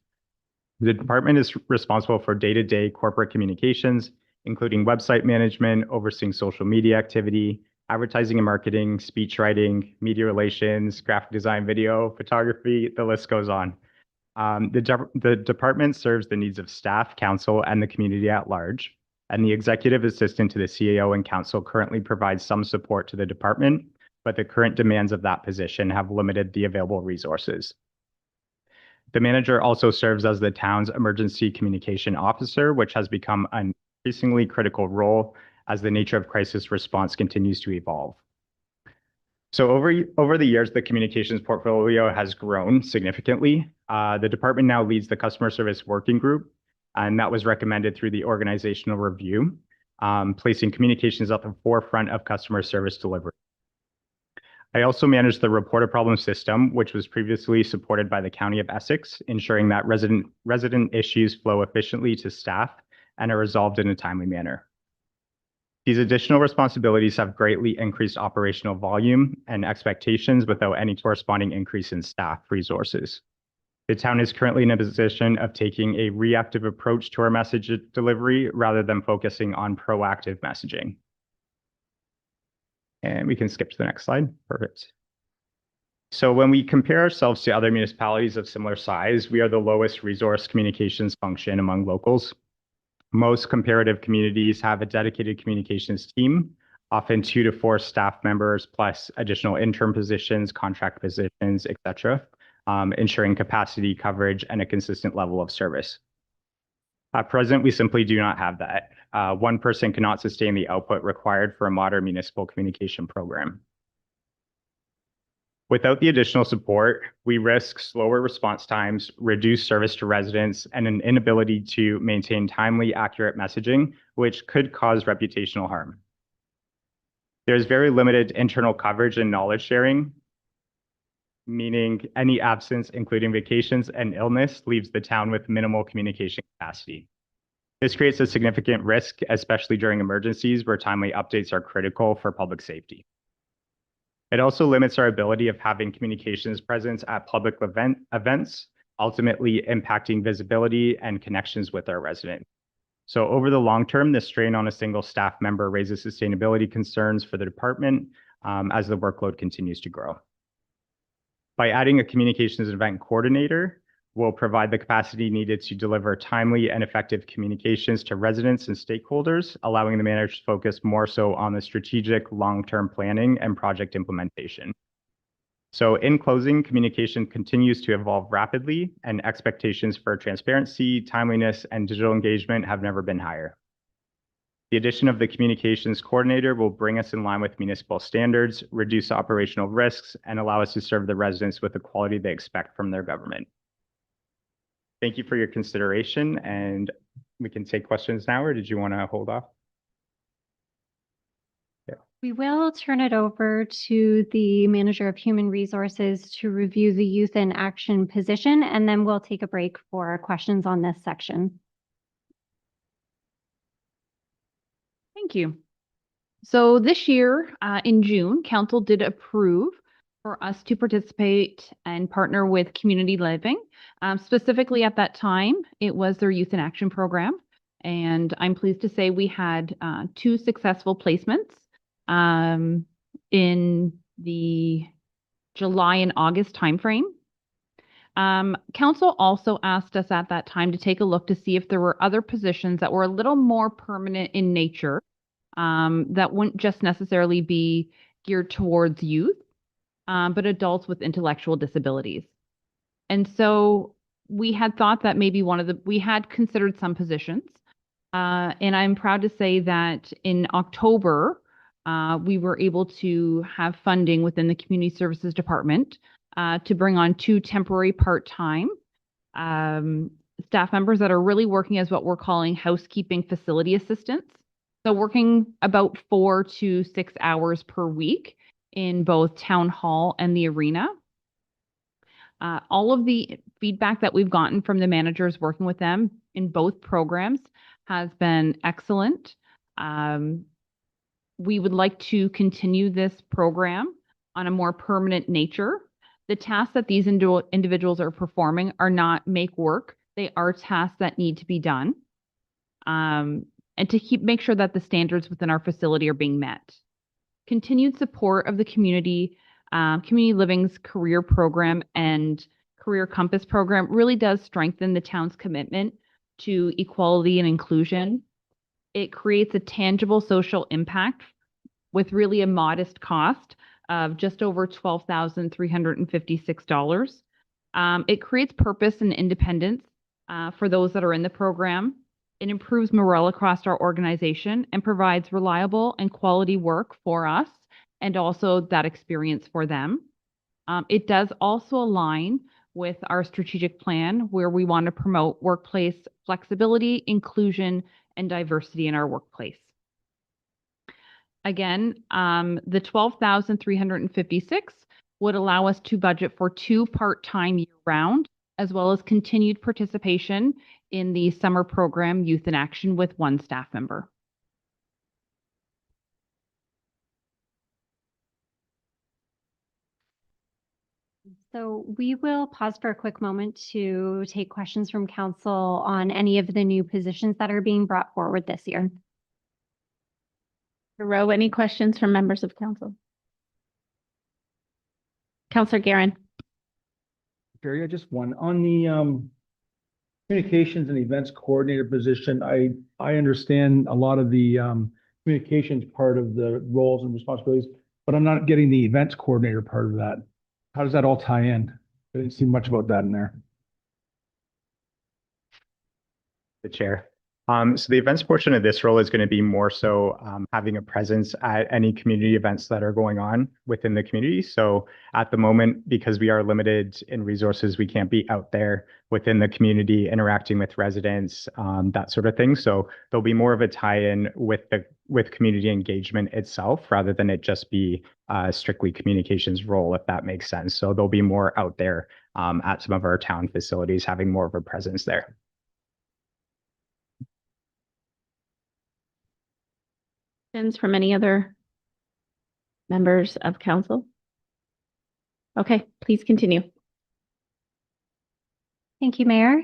S7: The department is responsible for day-to-day corporate communications, including website management, overseeing social media activity, advertising and marketing, speech writing, media relations, graphic design, video, photography, the list goes on. The department serves the needs of staff, council, and the community at large. And the executive assistant to the CAO and council currently provides some support to the department, but the current demands of that position have limited the available resources. The manager also serves as the town's emergency communication officer, which has become an increasingly critical role as the nature of crisis response continues to evolve. So over the years, the communications portfolio has grown significantly. The department now leads the customer service working group, and that was recommended through the organizational review, placing communications at the forefront of customer service delivery. I also manage the report a problem system, which was previously supported by the County of Essex, ensuring that resident issues flow efficiently to staff and are resolved in a timely manner. These additional responsibilities have greatly increased operational volume and expectations without any corresponding increase in staff resources. The town is currently in a position of taking a reactive approach to our message delivery rather than focusing on proactive messaging. And we can skip to the next slide. Perfect. So when we compare ourselves to other municipalities of similar size, we are the lowest resource communications function among locals. Most comparative communities have a dedicated communications team, often 2 to 4 staff members, plus additional intern positions, contract positions, etc., ensuring capacity, coverage, and a consistent level of service. At present, we simply do not have that. One person cannot sustain the output required for a modern municipal communication program. Without the additional support, we risk slower response times, reduced service to residents, and an inability to maintain timely, accurate messaging, which could cause reputational harm. There's very limited internal coverage and knowledge sharing, meaning any absence, including vacations and illness, leaves the town with minimal communication capacity. This creates a significant risk, especially during emergencies where timely updates are critical for public safety. It also limits our ability of having communications presence at public events, ultimately impacting visibility and connections with our residents. So over the long term, the strain on a single staff member raises sustainability concerns for the department as the workload continues to grow. By adding a communications event coordinator, we'll provide the capacity needed to deliver timely and effective communications to residents and stakeholders, allowing the manager to focus more so on the strategic long-term planning and project implementation. So in closing, communication continues to evolve rapidly, and expectations for transparency, timeliness, and digital engagement have never been higher. The addition of the communications coordinator will bring us in line with municipal standards, reduce operational risks, and allow us to serve the residents with the quality they expect from their government. Thank you for your consideration, and we can take questions now, or did you want to hold off? Yeah.
S3: We will turn it over to the Manager of Human Resources to review the Youth in Action position, and then we'll take a break for questions on this section.
S2: Thank you. So this year, in June, council did approve for us to participate and partner with Community Living. Specifically at that time, it was their Youth in Action program. And I'm pleased to say we had 2 successful placements in the July and August timeframe. Council also asked us at that time to take a look to see if there were other positions that were a little more permanent in nature, that wouldn't just necessarily be geared towards youth, but adults with intellectual disabilities. And so we had thought that maybe we had considered some positions. And I'm proud to say that in October, we were able to have funding within the Community Services Department to bring on 2 temporary part-time staff members that are really working as what we're calling housekeeping facility assistants. So working about 4 to 6 hours per week in both Town Hall and the Arena. All of the feedback that we've gotten from the managers working with them in both programs has been excellent. We would like to continue this program on a more permanent nature. The tasks that these individuals are performing are not make work. They are tasks that need to be done. And to make sure that the standards within our facility are being met. Continued support of the Community Living's career program and Career Compass program really does strengthen the town's commitment to equality and inclusion. It creates a tangible social impact with really a modest cost of just over $12,356. It creates purpose and independence for those that are in the program. It improves morale across our organization and provides reliable and quality work for us and also that experience for them. It does also align with our strategic plan where we want to promote workplace flexibility, inclusion, and diversity in our workplace. Again, the $12,356 would allow us to budget for 2 part-time year-round, as well as continued participation in the summer program Youth in Action with 1 staff member.
S3: So we will pause for a quick moment to take questions from council on any of the new positions that are being brought forward this year.
S1: Rowe, any questions from members of council? Councillor Guerin.
S8: Barry, I just one on the communications and events coordinator position. I understand a lot of the communications part of the roles and responsibilities, but I'm not getting the events coordinator part of that. How does that all tie in? I didn't see much about that in there.
S7: The chair. So the events portion of this role is going to be more so having a presence at any community events that are going on within the community. So at the moment, because we are limited in resources, we can't be out there within the community interacting with residents, that sort of thing. So there'll be more of a tie-in with community engagement itself, rather than it just be strictly communications role, if that makes sense. So there'll be more out there at some of our town facilities, having more of a presence there.
S1: From any other members of council? Okay, please continue.
S3: Thank you, Mayor.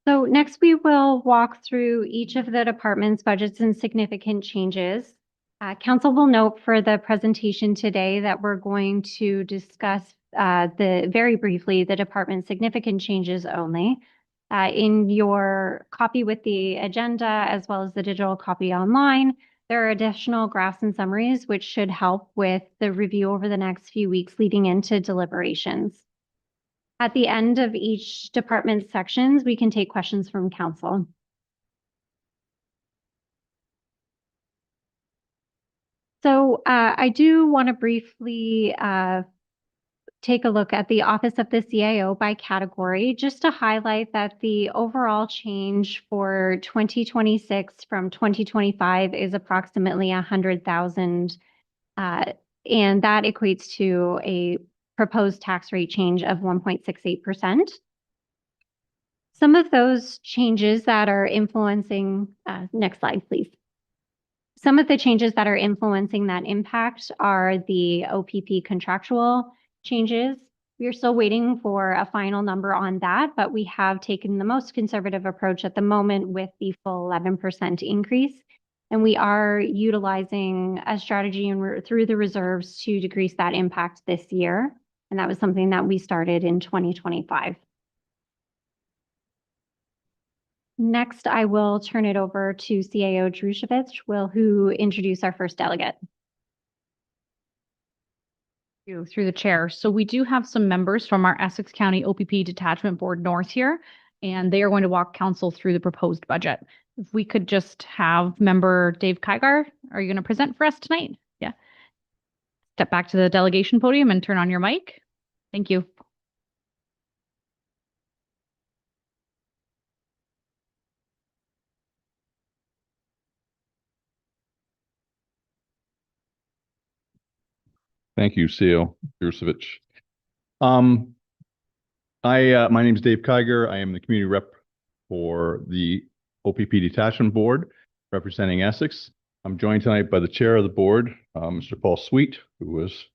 S3: So next we will walk through each of the department's budgets and significant changes. Council will note for the presentation today that we're going to discuss very briefly the department's significant changes only. In your copy with the agenda, as well as the digital copy online, there are additional graphs and summaries which should help with the review over the next few weeks leading into deliberations. At the end of each department's sections, we can take questions from council. So I do want to briefly take a look at the Office of the CIO by category, just to highlight that the overall change for 2026 from 2025 is approximately 100,000, and that equates to a proposed tax rate change of 1.68%. Some of those changes that are influencing, next slide, please. Some of the changes that are influencing that impact are the OPP contractual changes, We are still waiting for a final number on that, but we have taken the most conservative approach at the moment with the full 11% increase. And we are utilizing a strategy through the reserves to decrease that impact this year. And that was something that we started in 2025. Next, I will turn it over to CAO Drushevich, who introduce our first delegate.
S2: You through the chair. So we do have some members from our Essex County OPP Detachment Board North here, and they are going to walk council through the proposed budget. If we could just have member Dave Kygar, are you going to present for us tonight? Yeah. Step back to the delegation podium and turn on your mic. Thank you.
S9: Thank you, CEO Jurcevic. My name is Dave Kyger. I am the community rep for the OPP Detachment Board representing Essex. I'm joined tonight by the chair of the board, Mr. Paul Sweet, who has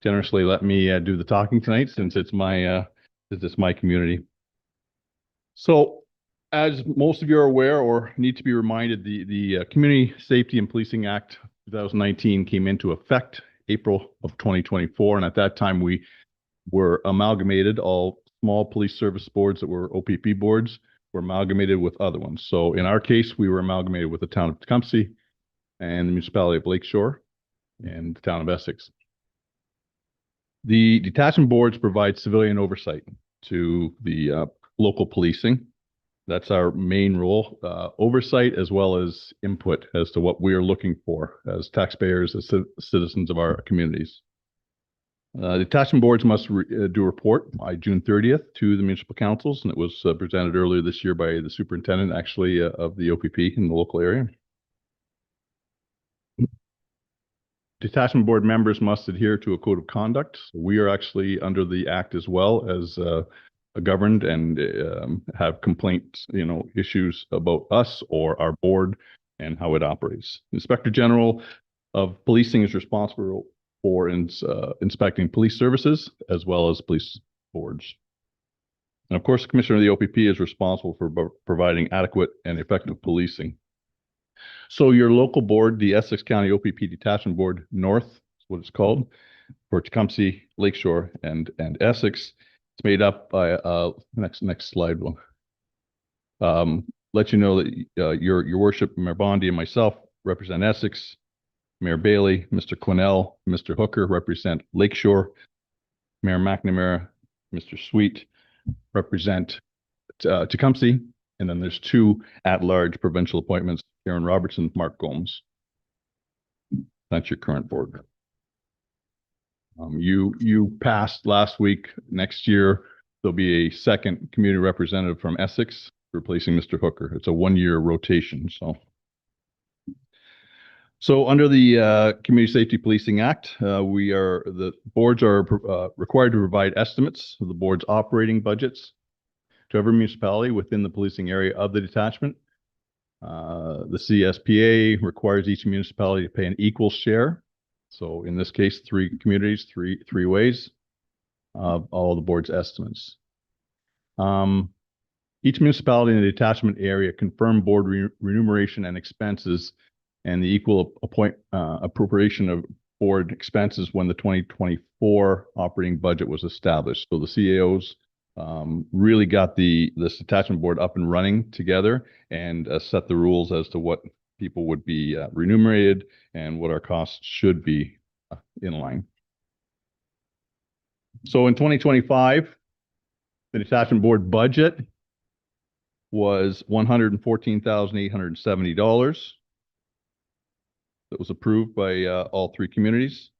S9: generously let me do the talking tonight since it's my community. So, as most of you are aware or need to be reminded, the Community Safety and Policing Act 2019 came into effect April of 2024, and at that time we were amalgamated. All small police service boards that were OPP boards were amalgamated with other ones. So in our case, we were amalgamated with the town of Tecumseh and the municipality of Lakeshore and the town of Essex. The detachment boards provide civilian oversight to the local policing. That's our main role, oversight as well as input as to what we are looking for as taxpayers, as citizens of our communities. Detachment boards must do a report by June 30th to the municipal councils, and it was presented earlier this year by the superintendent, actually, of the OPP in the local area. Detachment board members must adhere to a code of conduct. We are actually under the act as well as governed and have complaints, issues about us or our board and how it operates. Inspector General of Policing is responsible for inspecting police services as well as police boards. And of course, the Commissioner of the OPP is responsible for providing adequate and effective policing. So your local board, the Essex County OPP Detachment Board North, is what it's called, for Tecumseh, Lakeshore, and Essex. It's made up by next slide will let you know that your worship, Mayor Bondi, and myself represent Essex. Mayor Bailey, Mr. Quinnell, Mr. Hooker represent Lakeshore. Mayor McNamara, Mr. Sweet represent Tecumseh. And then there's two at-large provincial appointments, Karen Robertson, Mark Gomes. That's your current board. You passed last week. Next year, there'll be a second community representative from Essex replacing Mr. Hooker. It's a one-year rotation. So under the Community Safety Policing Act, the boards are required to provide estimates of the board's operating budgets to every municipality within the policing area of the detachment. The CSPA requires each municipality to pay an equal share. So in this case, 3 communities, three ways of all the board's estimates. Each municipality in the detachment area confirm board remuneration and expenses and the equal appropriation of board expenses when the 2024 operating budget was established. So the CAOs really got this detachment board up and running together and set the rules as to what people would be remunerated and what our costs should be in line. So in 2025, the detachment board budget was $114,870. That was approved by all 3 communities.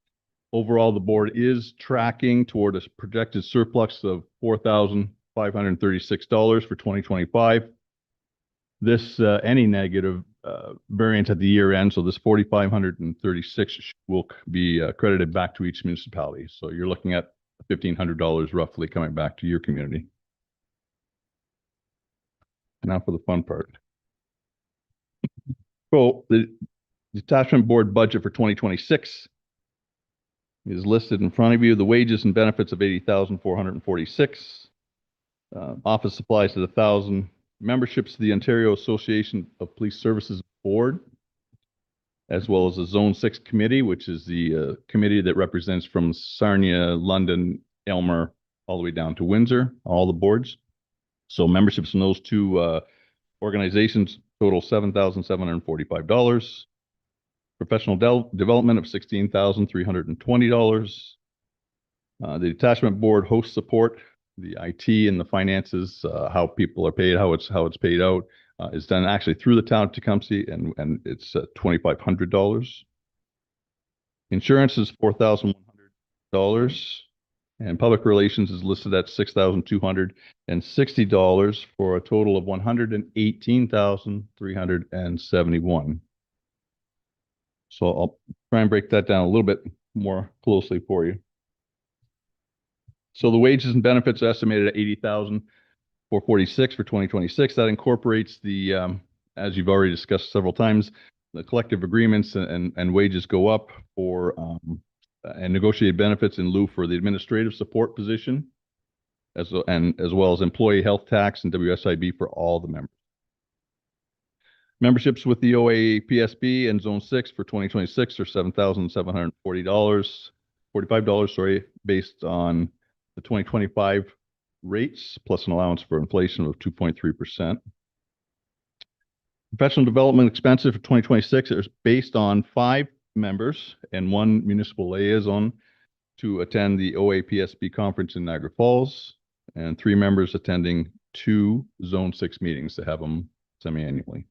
S9: Overall, the board is tracking toward a projected surplus of $4,536 for 2025. This any negative variance at the year end, so this 4,536 will be credited back to each municipality. So you're looking at $1,500 roughly coming back to your community. Now for the fun part. So the detachment board budget for 2026 is listed in front of you. The wages and benefits of 80,446. Office supplies at 1,000. Memberships to the Ontario Association of Police Services Board, as well as the Zone 6 Committee, which is the committee that represents from Sarnia, London, Aylmer, all the way down to Windsor, all the boards. So memberships in those two organizations total $7,745. Professional development of $16,320. The detachment board host support, the IT and the finances, how people are paid, how it's paid out, is done actually through the town of Tecumseh, and it's $2,500. Insurance is $4,100, and public relations is listed at $6,260 for a total of $118,371. So I'll try and break that down a little bit more closely for you. So the wages and benefits are estimated at $80,446 for 2026. That incorporates the, as you've already discussed several times, the collective agreements and wages go up for and negotiated benefits in lieu for the administrative support position, as well as employee health tax and WSIB for all the members. Memberships with the OAPSB and Zone 6 for 2026 are $7,745, based on the 2025 rates plus an allowance for inflation of 2.3%. Professional development expenses for 2026 is based on 5 members and 1 municipal liaison to attend the OAPSB conference in Niagara Falls, and 3 members attending 2 Zone 6 meetings to have them semi-annually.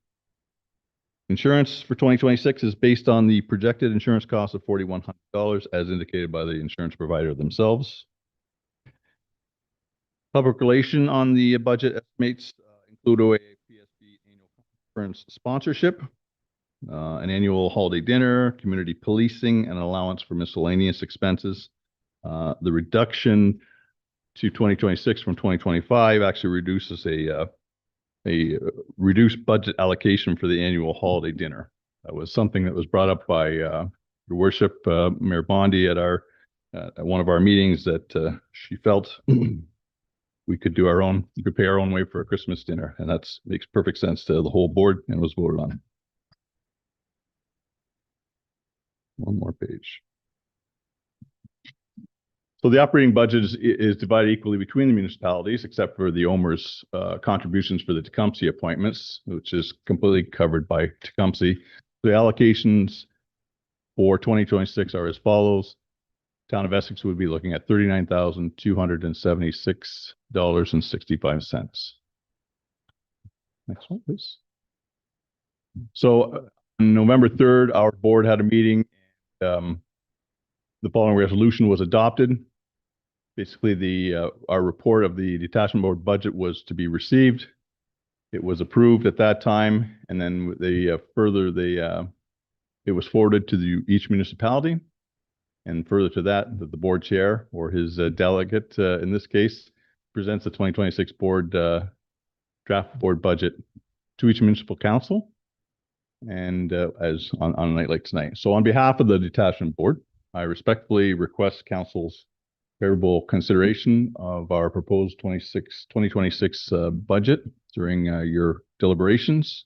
S9: Insurance for 2026 is based on the projected insurance cost of $4,100 as indicated by the insurance provider themselves. Public relation on the budget estimates include OAPSB annual conference sponsorship, an annual holiday dinner, community policing, and an allowance for miscellaneous expenses. The reduction to 2026 from 2025 actually reduces a reduced budget allocation for the annual holiday dinner. That was something that was brought up by Your Worship, Mayor Bondi at one of our meetings, that she felt we could pay our own way for a Christmas dinner, and that makes perfect sense to the whole board and was voted on. One more page. So the operating budget is divided equally between the municipalities, except for the OMER's contributions for the Tecumseh appointments, which is completely covered by Tecumseh. The allocations for 2026 are as follows. Town of Essex would be looking at $39,276.65. Next one, please. So on November 3rd, our board had a meeting. The following resolution was adopted. Basically, our report of the detachment board budget was to be received. It was approved at that time, and then it was forwarded to each municipality. And further to that, the board chair or his delegate, in this case, presents the 2026 draft board budget to each municipal council, and as on a night like tonight. So on behalf of the detachment board, I respectfully request council's favorable consideration of our proposed 2026 budget during your deliberations.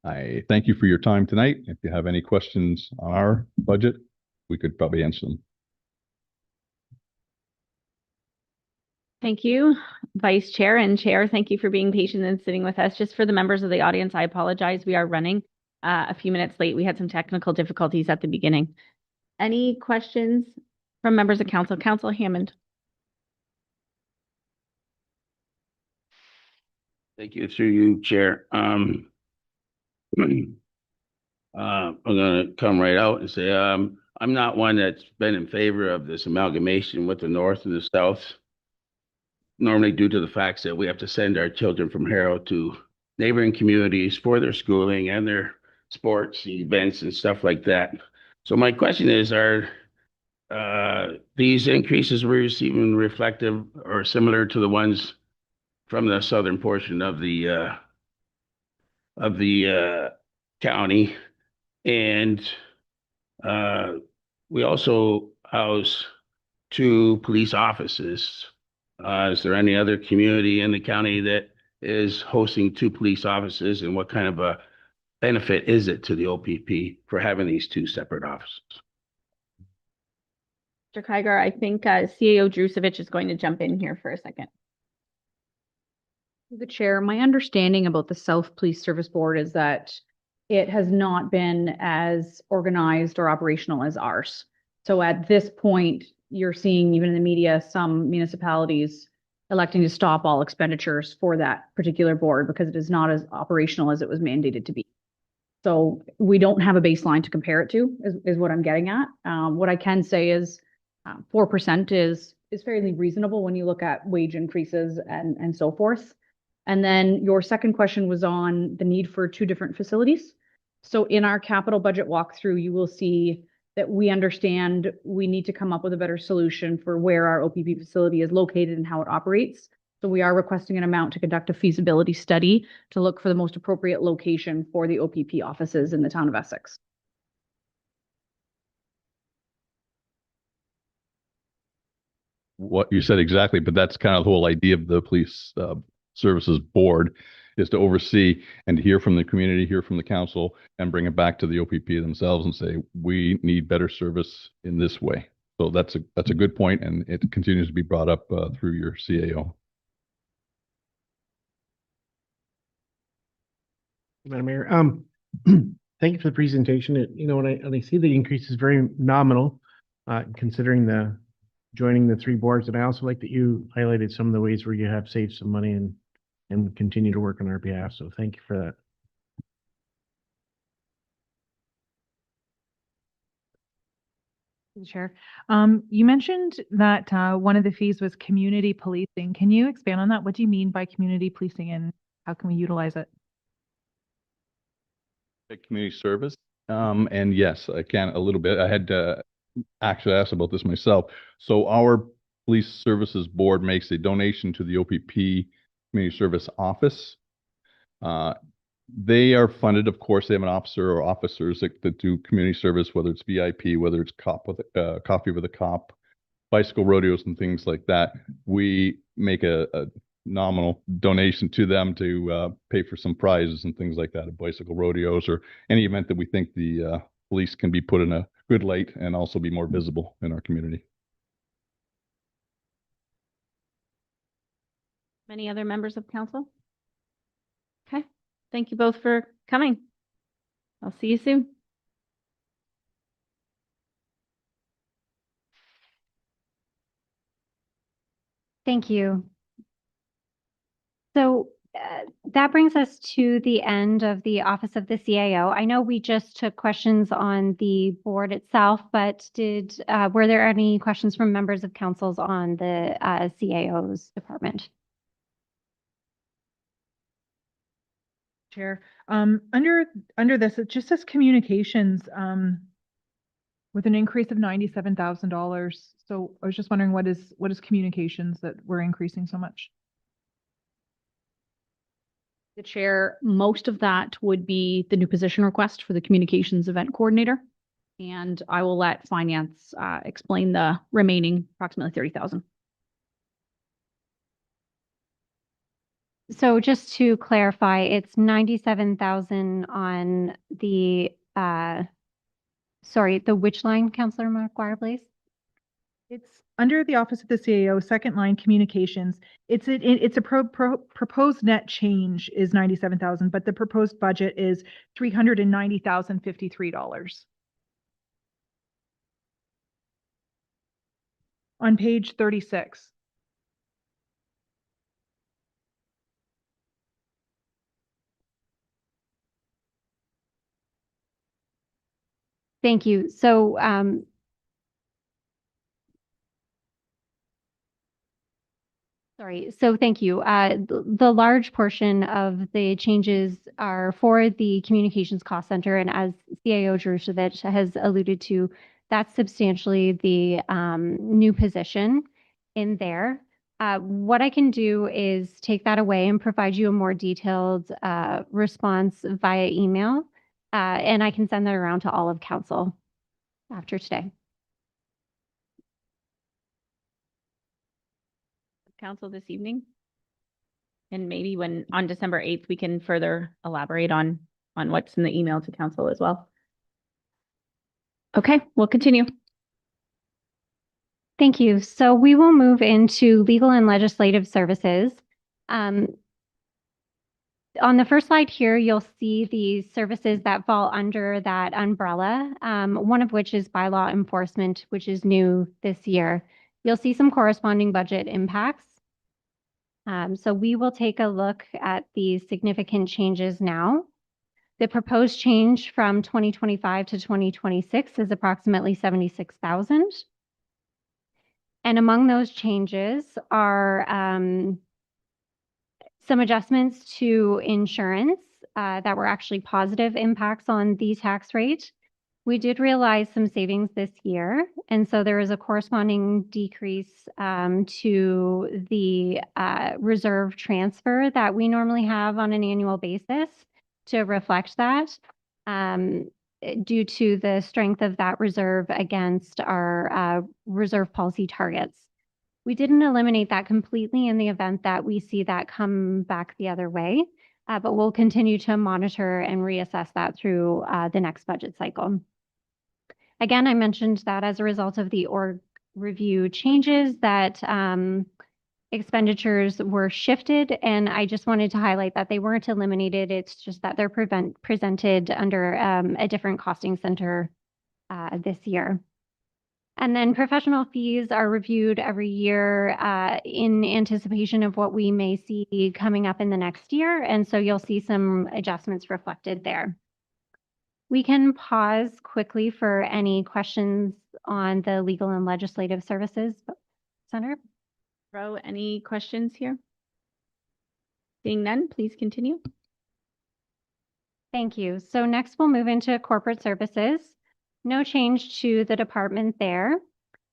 S9: I thank you for your time tonight. If you have any questions on our budget, we could probably answer them.
S1: Thank you, Vice Chair and Chair. Thank you for being patient and sitting with us. Just for the members of the audience, I apologize. We are running a few minutes late. We had some technical difficulties at the beginning. Any questions from members of council? Councilor Hammond.
S6: Thank you, through you, Chair. I'm going to come right out and say I'm not one that's been in favor of this amalgamation with the North and the South, normally due to the fact that we have to send our children from Harrow to neighboring communities for their schooling and their sports events and stuff like that. So my question is, are these increases we're receiving reflective or similar to the ones from the southern portion of the county? And we also house 2 police offices. Is there any other community in the county that is hosting 2 police offices, and what kind of a benefit is it to the OPP for having these 2 separate offices?
S1: Mr. Kiger, I think CAO Drusevich is going to jump in here for a second.
S2: The chair, my understanding about the South Police Service Board is that it has not been as organized or operational as ours. So at this point, you're seeing even in the media, some municipalities electing to stop all expenditures for that particular board because it is not as operational as it was mandated to be. So we don't have a baseline to compare it to, is what I'm getting at. What I can say is 4% is fairly reasonable when you look at wage increases and so forth. And then your second question was on the need for 2 different facilities. So in our capital budget walkthrough, you will see that we understand we need to come up with a better solution for where our OPP facility is located and how it operates. So we are requesting an amount to conduct a feasibility study to look for the most appropriate location for the OPP offices in the town of Essex.
S9: What you said exactly, but that's kind of the whole idea of the police services board, is to oversee and to hear from the community, hear from the council, and bring it back to the OPP themselves and say, we need better service in this way. So that's a good point, and it continues to be brought up through your CAO.
S5: Madam Mayor, thank you for the presentation. When I see the increase is very nominal, considering the joining the 3 boards, and I also like that you highlighted some of the ways where you have saved some money and continue to work on our behalf. So thank you for that.
S4: Chair. You mentioned that one of the fees was community policing. Can you expand on that? What do you mean by community policing and how can we utilize it?
S9: Community service. And yes, I can a little bit. I had actually asked about this myself. So our police services board makes a donation to the OPP community service office. They are funded, of course, they have an officer or officers that do community service, whether it's VIP, whether it's cop with coffee with a cop, bicycle rodeos and things like that. We make a nominal donation to them to pay for some prizes and things like that at bicycle rodeos or any event that we think the police can be put in a good light and also be more visible in our community.
S1: Many other members of council? Okay, thank you both for coming. I'll see you soon.
S3: Thank you. So that brings us to the end of the Office of the CAO. I know we just took questions on the board itself, but were there any questions from members of councils on the CAO's department?
S4: Chair, under this, it just says communications with an increase of $97,000. So I was just wondering what is communications that we're increasing so much?
S2: The chair, most of that would be the new position request for the communications event coordinator. And I will let finance explain the remaining approximately 30,000.
S3: So just to clarify, it's 97,000 on the, sorry, the which line, Councillor McGuire, please?
S4: It's under the Office of the CAO, second line communications. It's a proposed net change is 97,000, but the proposed budget is $390,053. On page 36.
S3: Thank you. So sorry. So thank you. The large portion of the changes are for the communications cost center. And as CAO Drusevich has alluded to, that's substantially the new position in there. What I can do is take that away and provide you a more detailed response via email. And I can send that around to all of council after today.
S1: council this evening? And maybe when, on December 8th, we can further elaborate on what's in the email to council as well. Okay, we'll continue.
S3: Thank you. So we will move into legal and legislative services. On the first slide here, you'll see the services that fall under that umbrella, one of which is bylaw enforcement, which is new this year. You'll see some corresponding budget impacts. So we will take a look at the significant changes now. The proposed change from 2025 to 2026 is approximately 76,000. And among those changes are some adjustments to insurance that were actually positive impacts on the tax rate. We did realize some savings this year, and so there is a corresponding decrease to the reserve transfer that we normally have on an annual basis to reflect that due to the strength of that reserve against our reserve policy targets. We didn't eliminate that completely in the event that we see that come back the other way, but we'll continue to monitor and reassess that through the next budget cycle. Again, I mentioned that as a result of the org review changes that expenditures were shifted, and I just wanted to highlight that they weren't eliminated. It's just that they're presented under a different costing center this year. And then professional fees are reviewed every year in anticipation of what we may see coming up in the next year. And so you'll see some adjustments reflected there. We can pause quickly for any questions on the legal and legislative services. Senator?
S1: Any questions here? Seeing none, please continue.
S3: Thank you. So next we'll move into corporate services. No change to the department there.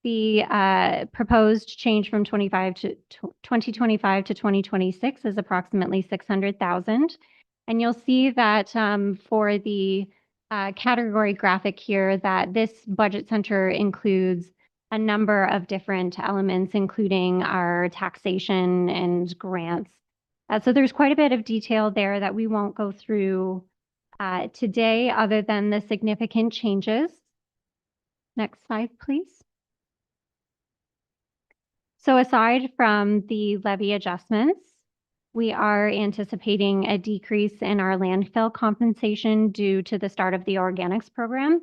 S3: The proposed change from 2025 to 2026 is approximately 600,000. And you'll see that for the category graphic here, that this budget center includes a number of different elements, including our taxation and grants. So there's quite a bit of detail there that we won't go through today, other than the significant changes. Next slide, please. So aside from the levy adjustments, we are anticipating a decrease in our landfill compensation due to the start of the organics program.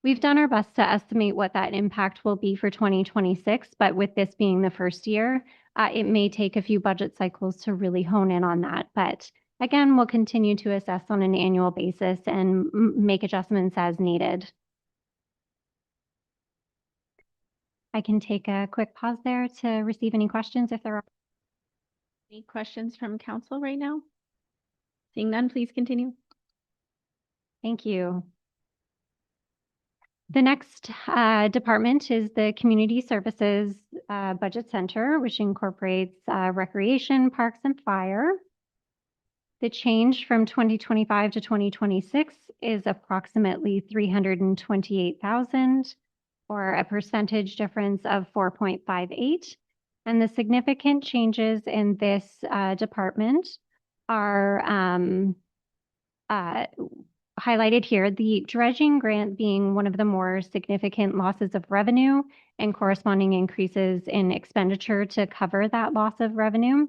S3: We've done our best to estimate what that impact will be for 2026, but with this being the first year, it may take a few budget cycles to really hone in on that. But again, we'll continue to assess on an annual basis and make adjustments as needed. I can take a quick pause there to receive any questions if there are.
S1: Any questions from council right now? Seeing none, please continue.
S3: Thank you. The next department is the Community Services Budget Center, which incorporates recreation, parks, and fire. The change from 2025 to 2026 is approximately 328,000, or a percentage difference of 4.58. And the significant changes in this department are highlighted here, the dredging grant being one of the more significant losses of revenue and corresponding increases in expenditure to cover that loss of revenue.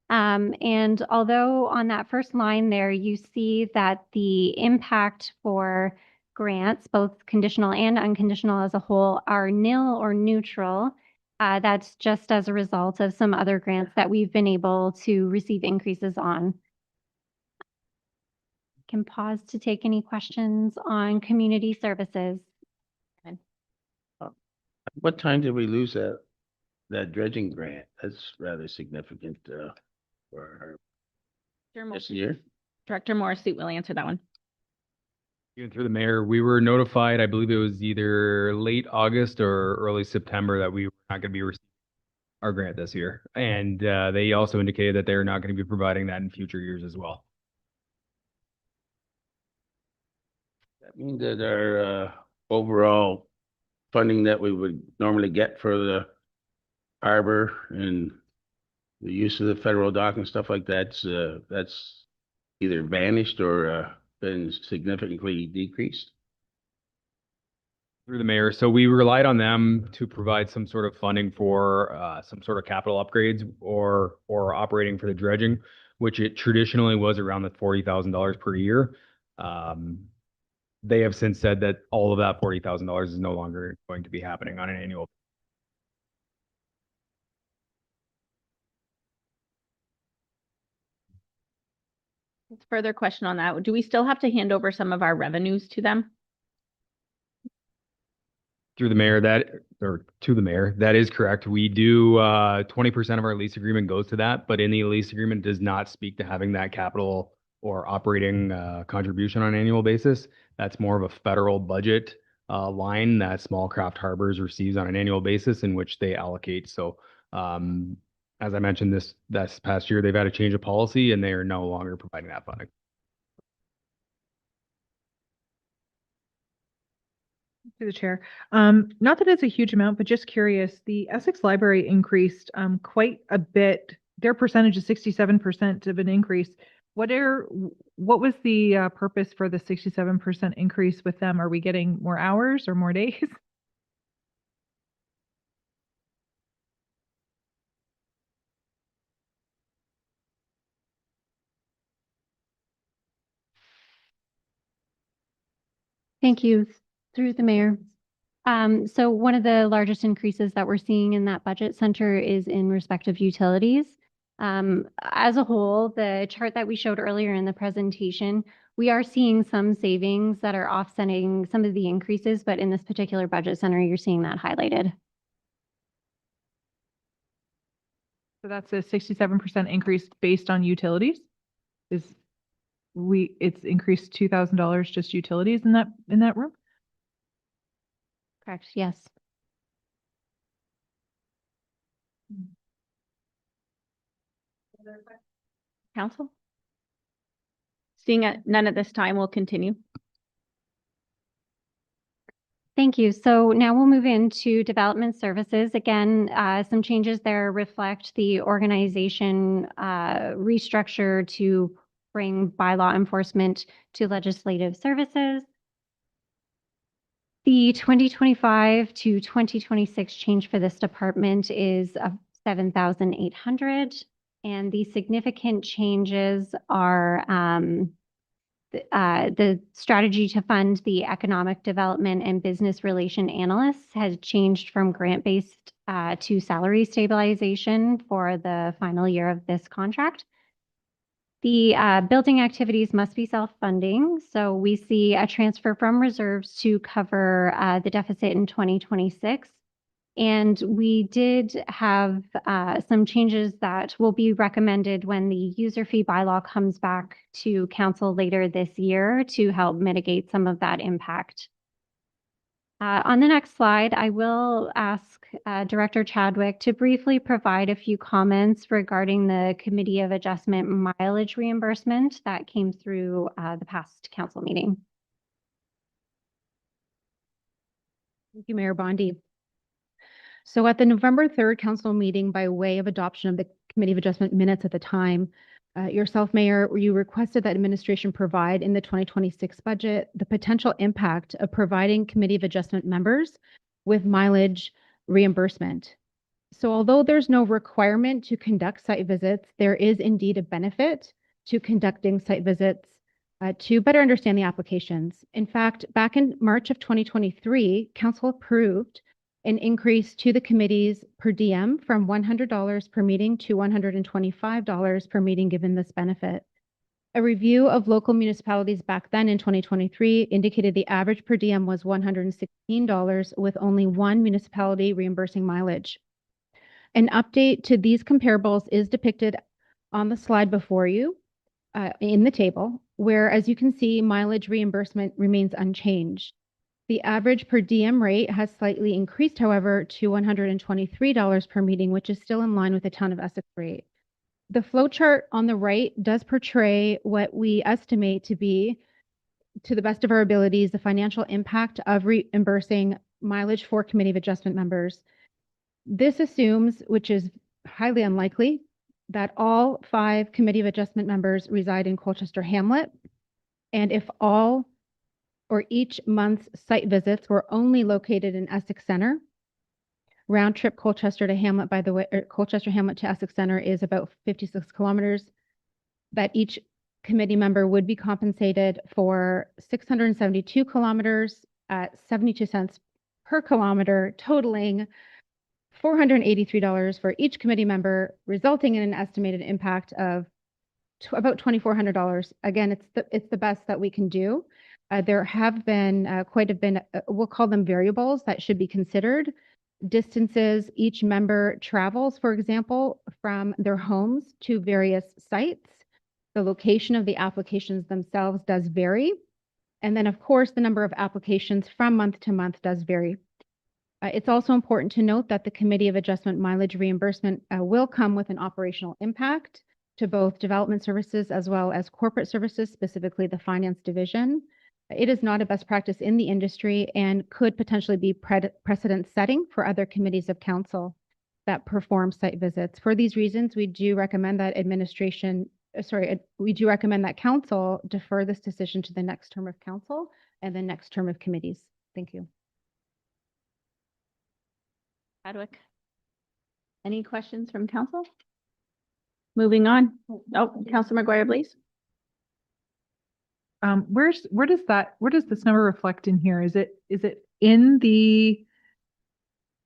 S3: And although on that first line there, you see that the impact for grants, both conditional and unconditional as a whole, are nil or neutral, that's just as a result of some other grants that we've been able to receive increases on. Can pause to take any questions on community services.
S6: What time did we lose that dredging grant? That's rather significant for this year.
S1: Director Morris-Sweet will answer that one.
S10: Even through the mayor, we were notified, I believe it was either late August or early September, that we were not going to be receiving our grant this year. And they also indicated that they're not going to be providing that in future years as well.
S6: That means that our overall funding that we would normally get for harbor and the use of the federal dock and stuff like that's either vanished or been significantly decreased?
S10: Through the mayor. So we relied on them to provide some sort of funding for some sort of capital upgrades or operating for the dredging, which it traditionally was around the $40,000 per year. They have since said that all of that $40,000 is no longer going to be happening on an annual.
S1: Further question on that. Do we still have to hand over some of our revenues to them?
S10: Through the mayor, to the mayor, that is correct. We do 20% of our lease agreement goes to that, but in the lease agreement does not speak to having that capital or operating contribution on an annual basis. That's more of a federal budget line that Small Craft Harbors receives on an annual basis in which they allocate. So as I mentioned, this past year, they've had a change of policy and they are no longer providing that funding.
S4: Through the chair. Not that it's a huge amount, but just curious, the Essex Library increased quite a bit. Their percentage is 67% of an increase. What was the purpose for the 67% increase with them? Are we getting more hours or more days?
S3: Thank you. Through the mayor. So one of the largest increases that we're seeing in that budget center is in respect of utilities. As a whole, the chart that we showed earlier in the presentation, we are seeing some savings that are offsetting some of the increases, but in this particular budget center, you're seeing that highlighted.
S4: So that's a 67% increase based on utilities? It's increased $2,000 just utilities in that room?
S3: Correct, yes.
S1: Council? Seeing none at this time, we'll continue.
S3: Thank you. So now we'll move into development services. Again, some changes there reflect the organization restructure to bring bylaw enforcement to legislative services. The 2025 to 2026 change for this department is $7,800, and the significant changes are the strategy to fund the economic development and business relation analysts has changed from grant-based to salary stabilization for the final year of this contract. The building activities must be self-funding, so we see a transfer from reserves to cover the deficit in 2026. And we did have some changes that will be recommended when the user fee bylaw comes back to council later this year to help mitigate some of that impact. On the next slide, I will ask Director Chadwick to briefly provide a few comments regarding the Committee of Adjustment mileage reimbursement that came through the past council meeting.
S2: Thank you, Mayor Bondi. So at the November 3rd council meeting, by way of adoption of the Committee of Adjustment minutes at the time, yourself, Mayor, you requested that administration provide in the 2026 budget the potential impact of providing Committee of Adjustment members with mileage reimbursement. So although there's no requirement to conduct site visits, there is indeed a benefit to conducting site visits to better understand the applications. In fact, back in March of 2023, council approved an increase to the committee's per diem from $100 per meeting to $125 per meeting given this benefit. A review of local municipalities back then in 2023 indicated the average per diem was $116 with only one municipality reimbursing mileage. An update to these comparables is depicted on the slide before you in the table, where, as you can see, mileage reimbursement remains unchanged. The average per diem rate has slightly increased, however, to $123 per meeting, which is still in line with the town of Essex rate. The flow chart on the right does portray what we estimate to be, to the best of our abilities, the financial impact of reimbursing mileage for Committee of Adjustment members. This assumes, which is highly unlikely, that all 5 Committee of Adjustment members reside in Colchester Hamlet. And if all or each month's site visits were only located in Essex Center, round trip Colchester to Hamlet, by the way, or Colchester Hamlet to Essex Center is about 56 kilometers, that each committee member would be compensated for 672 kilometers at 72 cents per kilometer, totaling $483 for each committee member, resulting in an estimated impact of about $2,400. Again, it's the best that we can do. There have been quite a bit, we'll call them variables that should be considered. Distances each member travels, for example, from their homes to various sites. The location of the applications themselves does vary. And then, of course, the number of applications from month to month does vary. It's also important to note that the Committee of Adjustment mileage reimbursement will come with an operational impact to both development services as well as corporate services, specifically the finance division. It is not a best practice in the industry and could potentially be precedent setting for other committees of council that perform site visits. For these reasons, we do recommend that council defer this decision to the next term of council and the next term of committees. Thank you.
S1: Chadwick. Any questions from council? Moving on. Oh, Councilor McGuire, please.
S4: Where does this number reflect in here? Is it in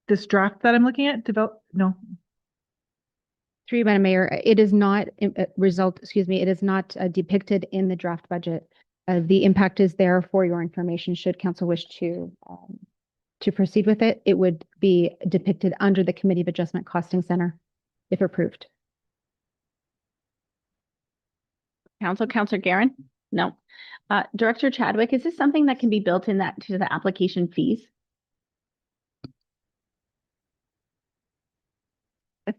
S4: this draft that I'm looking at? No.
S2: Through you, Madam Mayor, it is not it is not depicted in the draft budget. The impact is there for your information. Should council wish to proceed with it, it would be depicted under the Committee of Adjustment Costing Center, if approved.
S1: Councilor Guerin? No. Director Chadwick, is this something that can be built in to the application fees?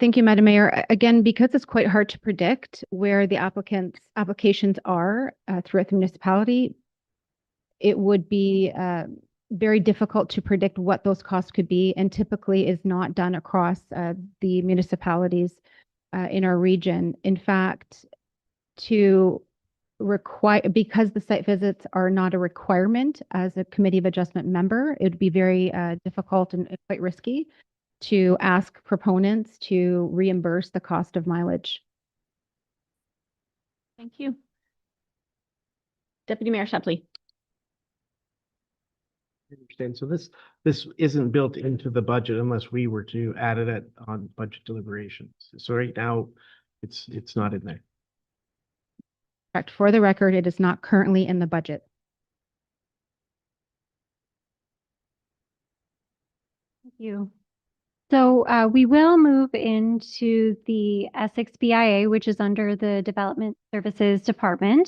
S2: Thank you, Madam Mayor. Again, because it's quite hard to predict where the applications are throughout the municipality, it would be very difficult to predict what those costs could be, and typically is not done across the municipalities in our region. In fact, because the site visits are not a requirement as a Committee of Adjustment member, it would be very difficult and quite risky to ask proponents to reimburse the cost of mileage.
S1: Thank you. Deputy Mayor Shepley.
S5: I understand. So this isn't built into the budget unless we were to add it on budget deliberations. So right now, it's not in there.
S2: Correct. For the record, it is not currently in the budget.
S3: Thank you. So we will move into the Essex BIA, which is under the Development Services Department.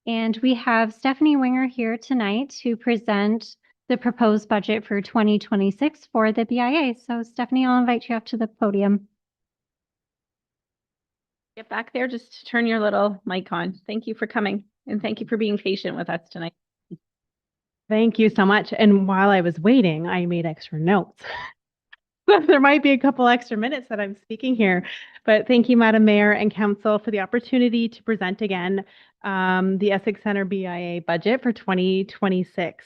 S3: And we have Stephanie Winger here tonight to present the proposed budget for 2026 for the BIA. So Stephanie, I'll invite you up to the podium.
S1: Get back there, just turn your little mic on. Thank you for coming and thank you for being patient with us tonight.
S11: Thank you so much. And while I was waiting, I made extra notes. There might be a couple extra minutes that I'm speaking here, but thank you, Madam Mayor and Council, for the opportunity to present again the Essex Center BIA budget for 2026.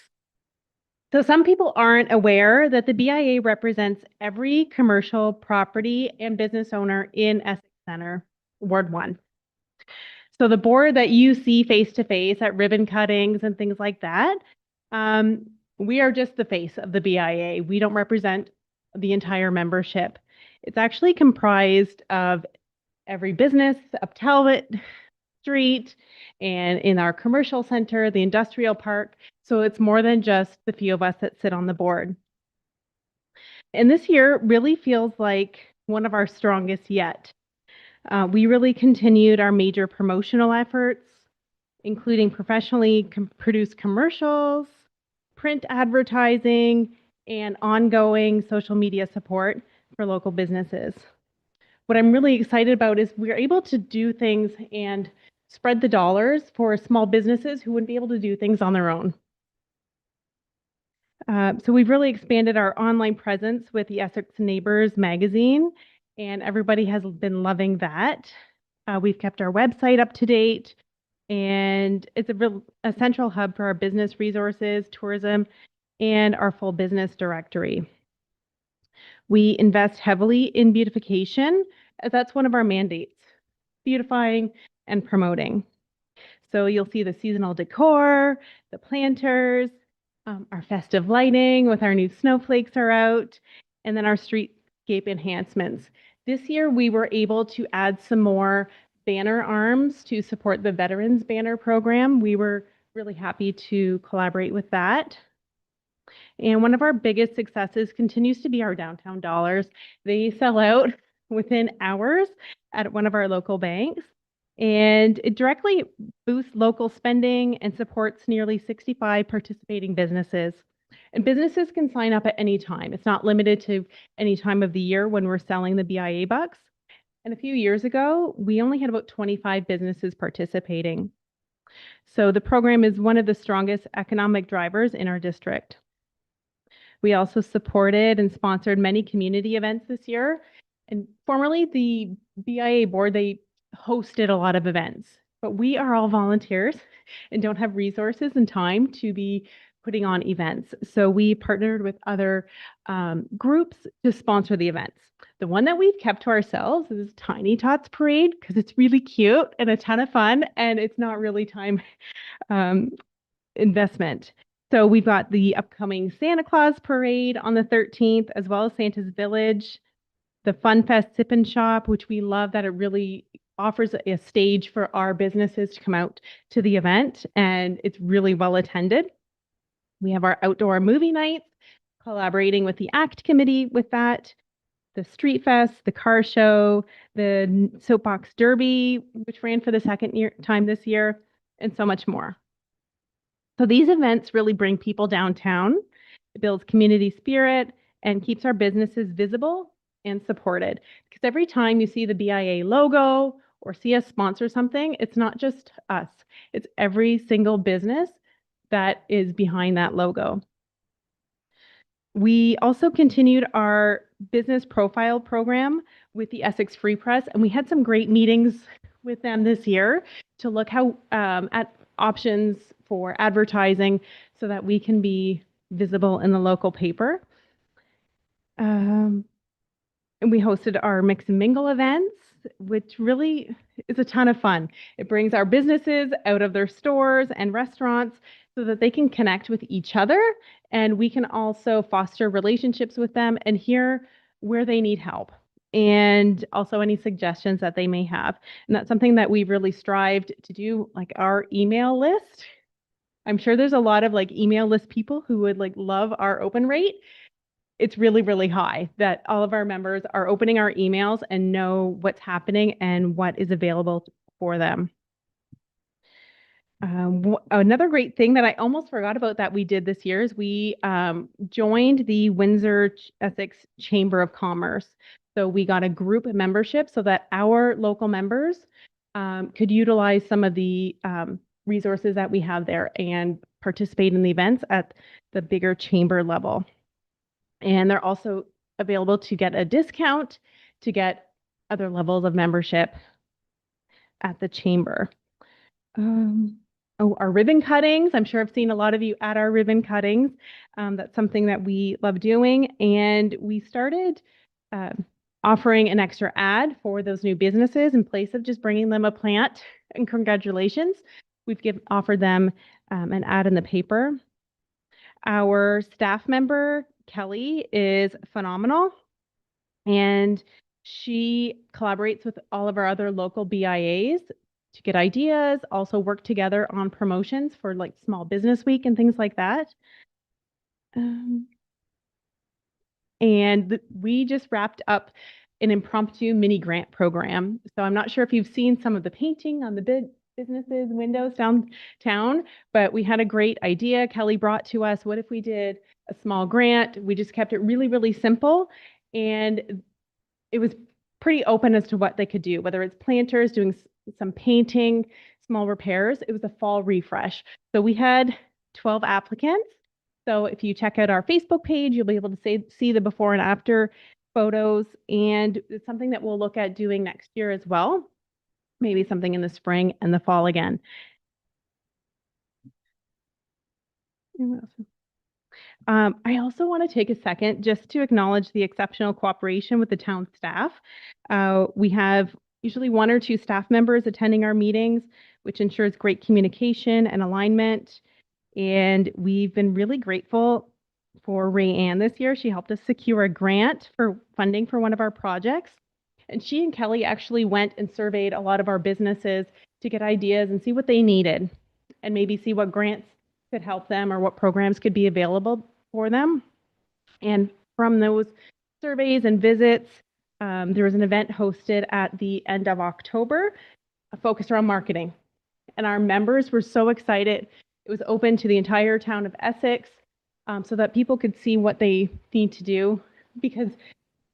S11: So some people aren't aware that the BIA represents every commercial property and business owner in Essex Center, Ward 1. So the board that you see face-to-face at ribbon cuttings and things like that, we are just the face of the BIA. We don't represent the entire membership. It's actually comprised of every business up Talbot Street and in our commercial center, the industrial park. So it's more than just the few of us that sit on the board. And this year really feels like one of our strongest yet. We really continued our major promotional efforts, including professionally produced commercials, print advertising, and ongoing social media support for local businesses. What I'm really excited about is we're able to do things and spread the dollars for small businesses who wouldn't be able to do things on their own. So we've really expanded our online presence with the Essex Neighbors magazine, and everybody has been loving that. We've kept our website up to date, and it's a central hub for our business resources, tourism, and our full business directory. We invest heavily in beautification, as that's one of our mandates, beautifying and promoting. So you'll see the seasonal decor, the planters, our festive lighting with our new snowflakes are out, and then our streetscape enhancements. This year, we were able to add some more banner arms to support the Veterans Banner Program. We were really happy to collaborate with that. And one of our biggest successes continues to be our downtown dollars. They sell out within hours at one of our local banks. And it directly boosts local spending and supports nearly 65 participating businesses. And businesses can sign up at any time. It's not limited to any time of the year when we're selling the BIA bucks. And a few years ago, we only had about 25 businesses participating. So the program is one of the strongest economic drivers in our district. We also supported and sponsored many community events this year. And formerly, the BIA board, they hosted a lot of events, but we are all volunteers and don't have resources and time to be putting on events. So we partnered with other groups to sponsor the events. The one that we've kept to ourselves is Tiny Tots Parade because it's really cute and a ton of fun, and it's not really time investment. So we've got the upcoming Santa Claus Parade on the 13th, as well as Santa's Village, the Fun Fest Sip and Shop, which we love that it really offers a stage for our businesses to come out to the event, and it's really well attended. We have our outdoor movie nights, collaborating with the ACT committee with that, the Street Fest, the car show, the Soapbox Derby, which ran for the second time this year, and so much more. So these events really bring people downtown. It builds community spirit and keeps our businesses visible and supported. Because every time you see the BIA logo or see us sponsor something, it's not just us. It's every single business that is behind that logo. We also continued our business profile program with the Essex Free Press, and we had some great meetings with them this year to look how at options for advertising so that we can be visible in the local paper. And we hosted our Mix and Mingle events, which really is a ton of fun. It brings our businesses out of their stores and restaurants so that they can connect with each other, and we can also foster relationships with them and hear where they need help and also any suggestions that they may have. And that's something that we've really strived to do, like our email list. I'm sure there's a lot of like email list people who would like love our open rate. It's really, really high that all of our members are opening our emails and know what's happening and what is available for them. Another great thing that I almost forgot about that we did this year is we joined the Windsor Essex Chamber of Commerce. So we got a group membership so that our local members could utilize some of the resources that we have there and participate in the events at the bigger chamber level. And they're also available to get a discount to get other levels of membership at the chamber. Our ribbon cuttings. I'm sure I've seen a lot of you at our ribbon cuttings. That's something that we love doing. And we started offering an extra ad for those new businesses in place of just bringing them a plant and congratulations. We've offered them an ad in the paper. Our staff member, Kelly, is phenomenal. And she collaborates with all of our other local BIAs to get ideas, also work together on promotions for like Small Business Week and things like that. And we just wrapped up an impromptu mini grant program. So I'm not sure if you've seen some of the painting on the businesses' windows downtown, but we had a great idea. Kelly brought to us, what if we did a small grant? We just kept it really, really simple. And it was pretty open as to what they could do, whether it's planters, doing some painting, small repairs. It was a fall refresh. So we had 12 applicants So if you check out our Facebook page, you'll be able to see the before and after photos. And it's something that we'll look at doing next year as well. Maybe something in the spring and the fall again. I also want to take a second just to acknowledge the exceptional cooperation with the town staff. We have usually 1 or 2 staff members attending our meetings, which ensures great communication and alignment. And we've been really grateful for Rayanne this year. She helped us secure a grant for funding for one of our projects. And she and Kelly actually went and surveyed a lot of our businesses to get ideas and see what they needed and maybe see what grants could help them or what programs could be available for them. And from those surveys and visits, there was an event hosted at the end of October focused around marketing. And our members were so excited. It was open to the entire town of Essex so that people could see what they need to do, because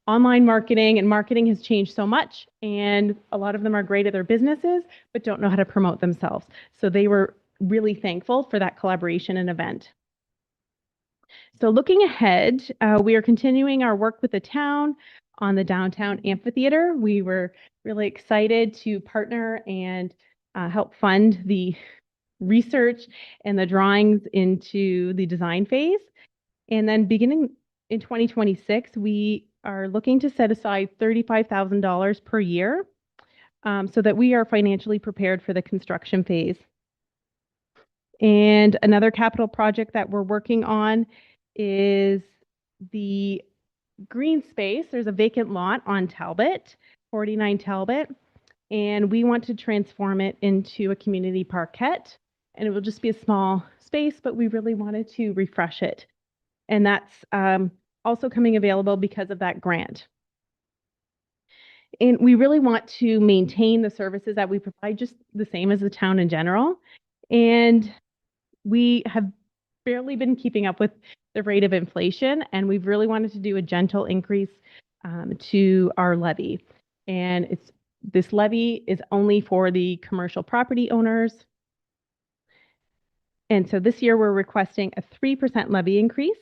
S11: online marketing and marketing has changed so much, and a lot of them are great at their businesses but don't know how to promote themselves. So they were really thankful for that collaboration and event. So looking ahead, we are continuing our work with the town on the downtown amphitheater. We were really excited to partner and help fund the research and the drawings into the design phase. And then beginning in 2026, we are looking to set aside $35,000 per year so that we are financially prepared for the construction phase. And another capital project that we're working on is the green space. There's a vacant lot on Talbot, 49 Talbot, and we want to transform it into a community parkette. And it will just be a small space, but we really wanted to refresh it. And that's also coming available because of that grant. And we really want to maintain the services that we provide just the same as the town in general. And we have barely been keeping up with the rate of inflation, and we've really wanted to do a gentle increase to our levy. And this levy is only for the commercial property owners. And so this year we're requesting a 3% levy increase.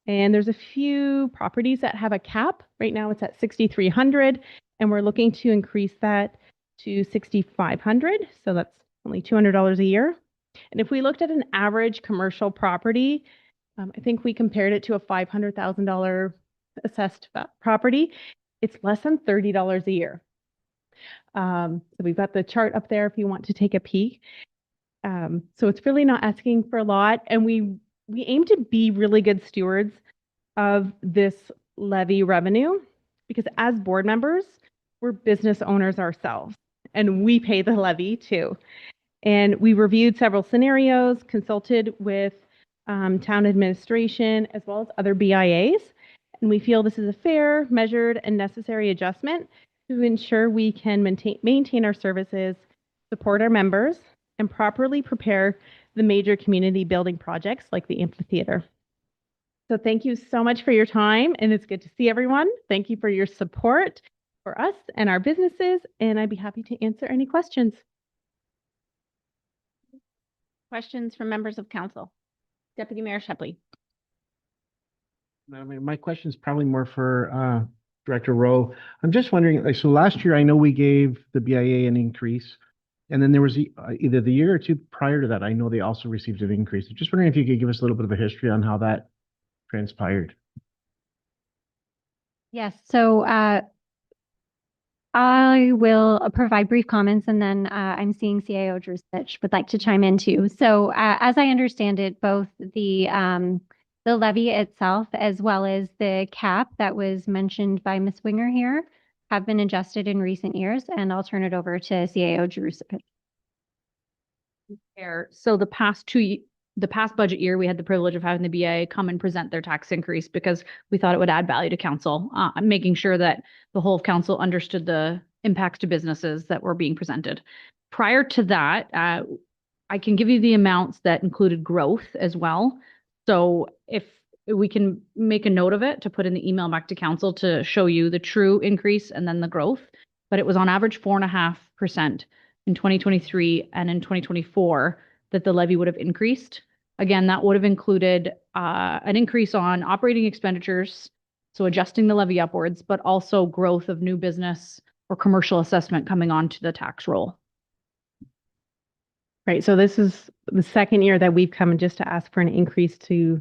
S11: And there's a few properties that have a cap. Right now it's at $6,300, and we're looking to increase that to $6,500. So that's only $200 a year. And if we looked at an average commercial property, I think we compared it to a $500,000 assessed property. It's less than $30 a year. So we've got the chart up there if you want to take a peek. So it's really not asking for a lot. And we aim to be really good stewards of this levy revenue, because as board members, we're business owners ourselves, and we pay the levy too. And we reviewed several scenarios, consulted with town administration, as well as other BIAs. And we feel this is a fair, measured, and necessary adjustment to ensure we can maintain our services, support our members, and properly prepare the major community building projects like the amphitheater. So thank you so much for your time, and it's good to see everyone. Thank you for your support for us and our businesses, and I'd be happy to answer any questions.
S1: Questions from members of council? Deputy Mayor Shepley.
S5: My question is probably more for Director Rowe. I'm just wondering, like, so last year I know we gave the BIA an increase, and then there was either the year or two prior to that, I know they also received an increase. I'm just wondering if you could give us a little bit of a history on how that transpired.
S3: Yes, so I will provide brief comments, and then I'm seeing CAO Drusich would like to chime in too. So as I understand it, both the levy itself as well as the cap that was mentioned by Ms. Winger here have been adjusted in recent years, and I'll turn it over to CAO Drusich.
S2: So the past budget year, we had the privilege of having the BIA come and present their tax increase because we thought it would add value to council, making sure that the whole of council understood the impacts to businesses that were being presented. Prior to that, I can give you the amounts that included growth as well. So if we can make a note of it to put in the email back to council to show you the true increase and then the growth, but it was on average 4.5% in 2023, and in 2024 that the levy would have increased. Again, that would have included an increase on operating expenditures, so adjusting the levy upwards, but also growth of new business or commercial assessment coming onto the tax roll.
S11: Right, so this is the second year that we've come just to ask for an increase to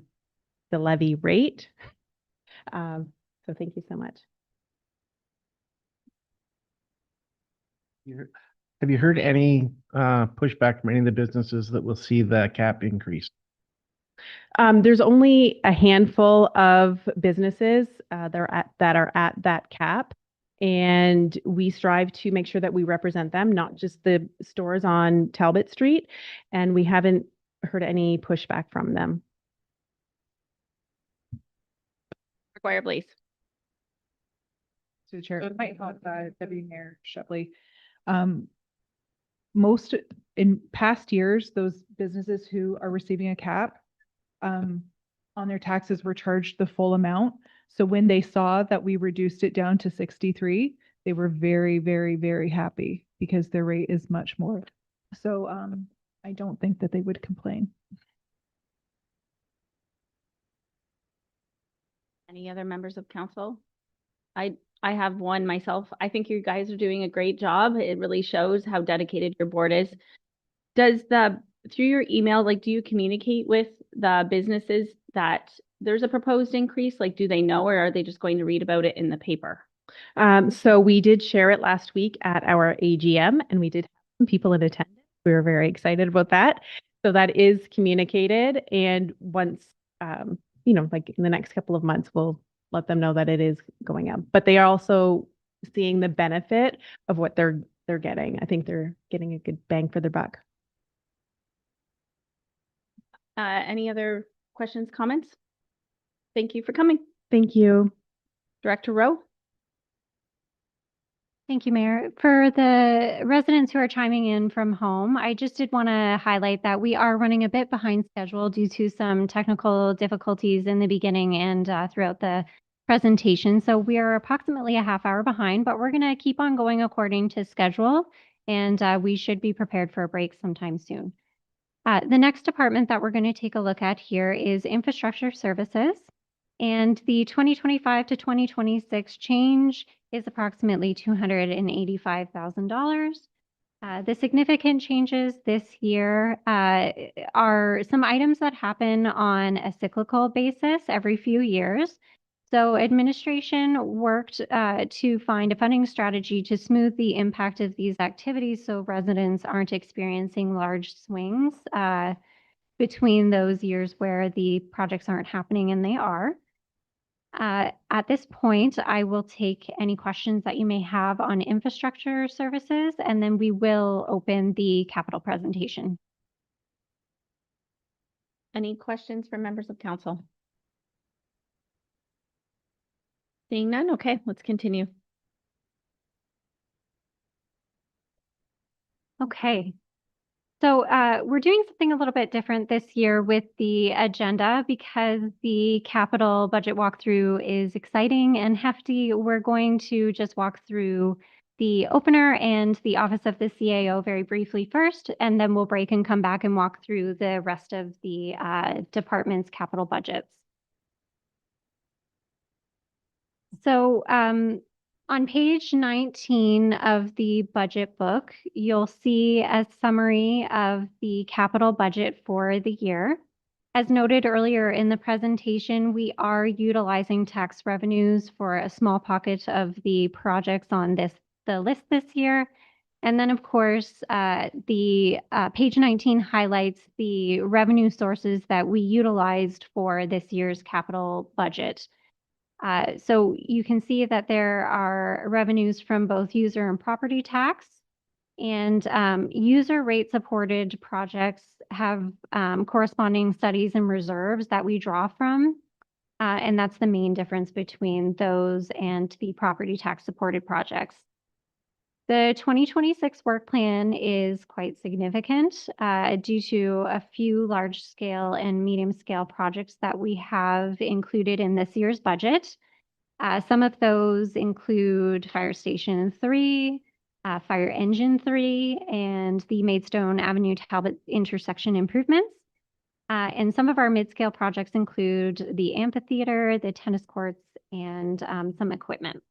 S11: the levy rate. So thank you so much.
S5: Have you heard any pushback from any of the businesses that will see the cap increase?
S11: There's only a handful of businesses that are at that cap. And we strive to make sure that we represent them, not just the stores on Talbot Street. And we haven't heard any pushback from them.
S1: McGuire, please.
S4: To the chair, Deputy Mayor Shepley. Most in past years, those businesses who are receiving a cap on their taxes were charged the full amount. So when they saw that we reduced it down to 63, they were very, very, very happy because their rate is much more. So I don't think that they would complain.
S1: Any other members of council? I have one myself. I think you guys are doing a great job. It really shows how dedicated your board is. Through your email, like, do you communicate with the businesses that there's a proposed increase? Like, do they know, or are they just going to read about it in the paper?
S11: So we did share it last week at our AGM, and we did have some people in attendance. We were very excited about that. So that is communicated, and once, like in the next couple of months, we'll let them know that it is going up. But they are also seeing the benefit of what they're getting. I think they're getting a good bang for their buck.
S1: Any other questions, comments? Thank you for coming.
S11: Thank you.
S1: Director Rowe?
S3: Thank you, Mayor. For the residents who are chiming in from home, I just did want to highlight that we are running a bit behind schedule due to some technical difficulties in the beginning and throughout the presentation. So we are approximately a half hour behind, but we're going to keep on going according to schedule, and we should be prepared for a break sometime soon. The next department that we're going to take a look at here is infrastructure services. And the 2025 to 2026 change is approximately $285,000. The significant changes this year are some items that happen on a cyclical basis every few years. So administration worked to find a funding strategy to smooth the impact of these activities so residents aren't experiencing large swings between those years where the projects aren't happening and they are. At this point, I will take any questions that you may have on infrastructure services, and then we will open the capital presentation.
S1: Any questions from members of council? Seeing none, okay, let's continue.
S3: Okay. So we're doing something a little bit different this year with the agenda because the capital budget walkthrough is exciting and hefty. We're going to just walk through the opener and the office of the CAO very briefly first, and then we'll break and come back and walk through the rest of the department's capital budgets. So on page 19 of the budget book, you'll see a summary of the capital budget for the year. As noted earlier in the presentation, we are utilizing tax revenues for a small pocket of the projects on the list this year. And then, of course, the page 19 highlights the revenue sources that we utilized for this year's capital budget. So you can see that there are revenues from both user and property tax, and user rate supported projects have corresponding studies and reserves that we draw from. And that's the main difference between those and the property tax supported projects. The 2026 work plan is quite significant due to a few large scale and medium scale projects that we have included in this year's budget. Some of those include Fire Station 3, Fire Engine 3, and the Maidstone Avenue Talbot intersection improvements. And some of our mid-scale projects include the amphitheater, the tennis courts, and some equipment.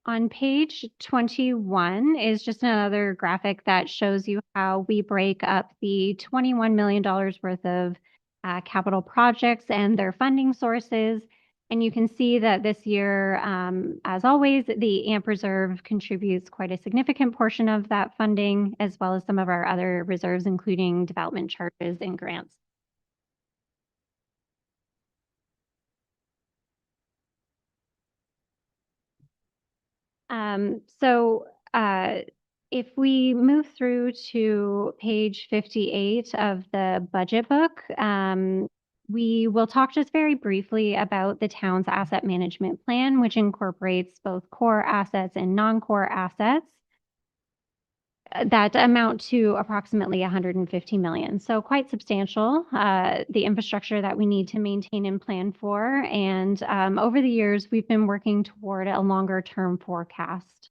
S3: On page 21 is just another graphic that shows you how we break up the $21 million worth of capital projects and their funding sources. And you can see that this year, as always, the AMP reserve contributes quite a significant portion of that funding, as well as some of our other reserves, including development charges and grants. If we move through to page 58 of the budget book, we will talk just very briefly about the town's asset management plan, which incorporates both core assets and non-core assets that amount to approximately 150 million. So quite substantial, the infrastructure that we need to maintain and plan for. And over the years, we've been working toward a longer term forecast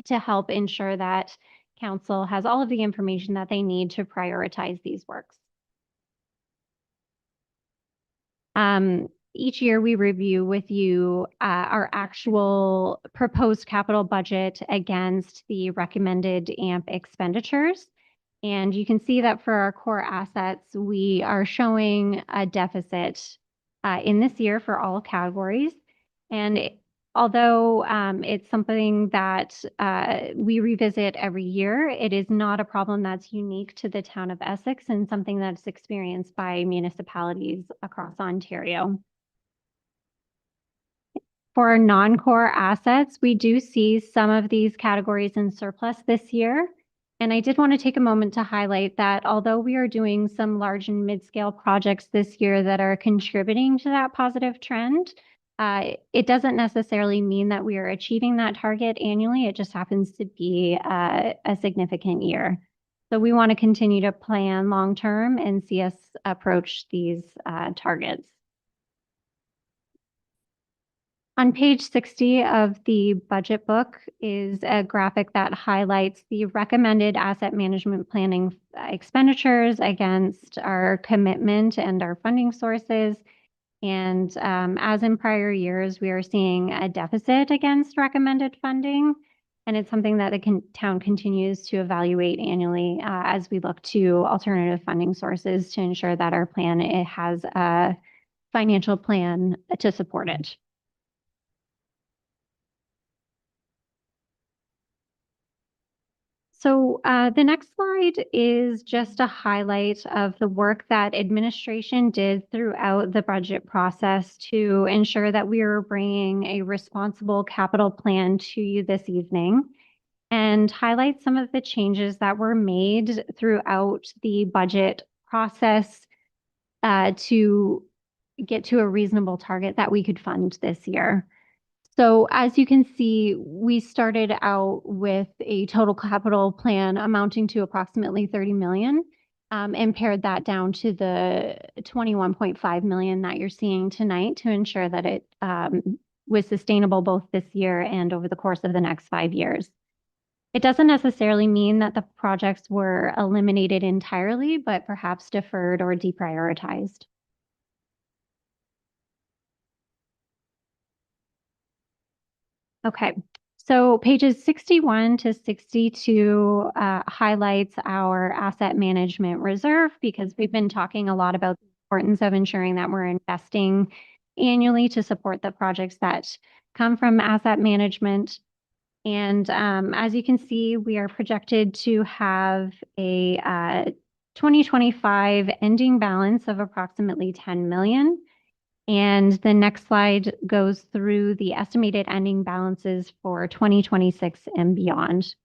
S3: to help ensure that council has all of the information that they need to prioritize these works. Each year we review with you our actual proposed capital budget against the recommended AMP expenditures. And you can see that for our core assets, we are showing a deficit in this year for all categories. And although it's something that we revisit every year, it is not a problem that's unique to the town of Essex and something that's experienced by municipalities across Ontario. For our non-core assets, we do see some of these categories in surplus this year. And I did want to take a moment to highlight that although we are doing some large and mid-scale projects this year that are contributing to that positive trend, it doesn't necessarily mean that we are achieving that target annually. It just happens to be a significant year. So we want to continue to plan long-term and see us approach these targets. On page 60 of the budget book is a graphic that highlights the recommended asset management planning expenditures against our commitment and our funding sources. And as in prior years, we are seeing a deficit against recommended funding. And it's something that the town continues to evaluate annually as we look to alternative funding sources to ensure that our plan has a financial plan to support it. So the next slide is just a highlight of the work that administration did throughout the budget process to ensure that we are bringing a responsible capital plan to you this evening, and highlight some of the changes that were made throughout the budget process to get to a reasonable target that we could fund this year. So as you can see, we started out with a total capital plan amounting to approximately 30 million, and pared that down to the 21.5 million that you're seeing tonight to ensure that it was sustainable both this year and over the course of the next 5 years. It doesn't necessarily mean that the projects were eliminated entirely, but perhaps deferred or deprioritized. Okay, so pages 61 to 62 highlights our asset management reserve, because we've been talking a lot about the importance of ensuring that we're investing annually to support the projects that come from asset management. And as you can see, we are projected to have a 2025 ending balance of approximately 10 million. And the next slide goes through the estimated ending balances for 2026 and beyond.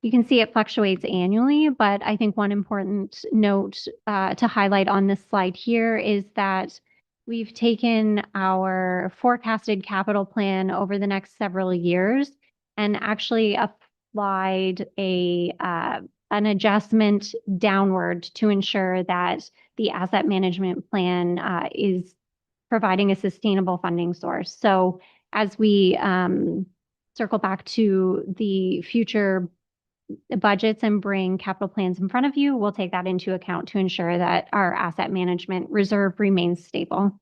S3: You can see it fluctuates annually, but I think one important note to highlight on this slide here is that we've taken our forecasted capital plan over the next several years and actually applied an adjustment downward to ensure that the asset management plan is providing a sustainable funding source. So as we circle back to the future budgets and bring capital plans in front of you, we'll take that into account to ensure that our asset management reserve remains stable.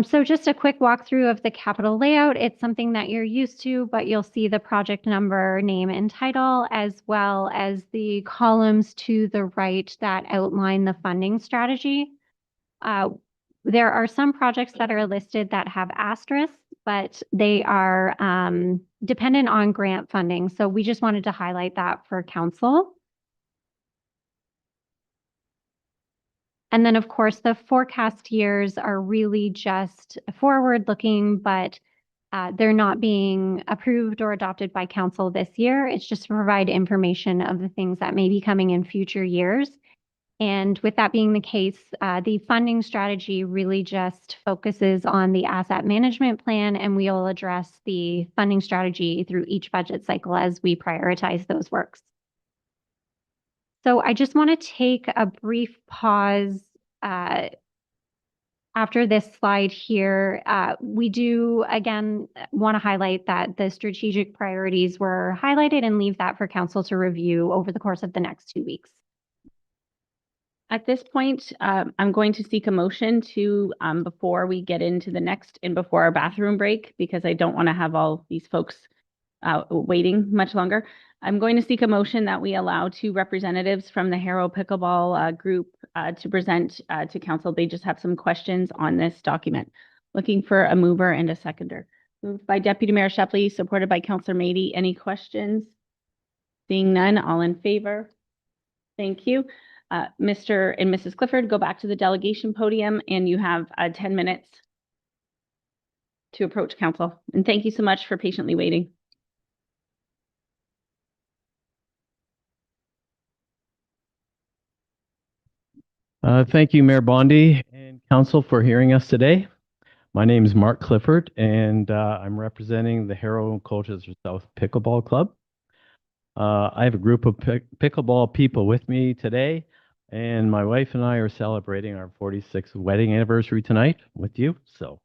S3: So just a quick walkthrough of the capital layout. It's something that you're used to, but you'll see the project number, name, and title, as well as the columns to the right that outline the funding strategy. There are some projects that are listed that have asterisks, but they are dependent on grant funding. So we just wanted to highlight that for council. And then, of course, the forecast years are really just forward-looking, but they're not being approved or adopted by council this year. It's just to provide information of the things that may be coming in future years. And with that being the case, the funding strategy really just focuses on the asset management plan, and we'll address the funding strategy through each budget cycle as we prioritize those works. So I just want to take a brief pause after this slide here. We do, again, want to highlight that the strategic priorities were highlighted and leave that for council to review over the course of the next 2 weeks.
S1: At this point, I'm going to seek a motion to, before we get into the next and before our bathroom break, because I don't want to have all these folks waiting much longer. I'm going to seek a motion that we allow 2 representatives from the Harrow Pickleball group to present to council. They just have some questions on this document. Looking for a mover and a seconder. Moved by Deputy Mayor Shepley, supported by Councillor Mady. Any questions? Seeing none, all in favor? Thank you. Mr. and Mrs. Clifford, go back to the delegation podium, and you have 10 minutes to approach council. And thank you so much for patiently waiting.
S5: Thank you, Mayor Bondi and council, for hearing us today. My name is Mark Clifford, and I'm representing the Harrow and Colchester South Pickleball Club. I have a group of pickleball people with me today, and my wife and I are celebrating our 46th wedding anniversary tonight with you. So,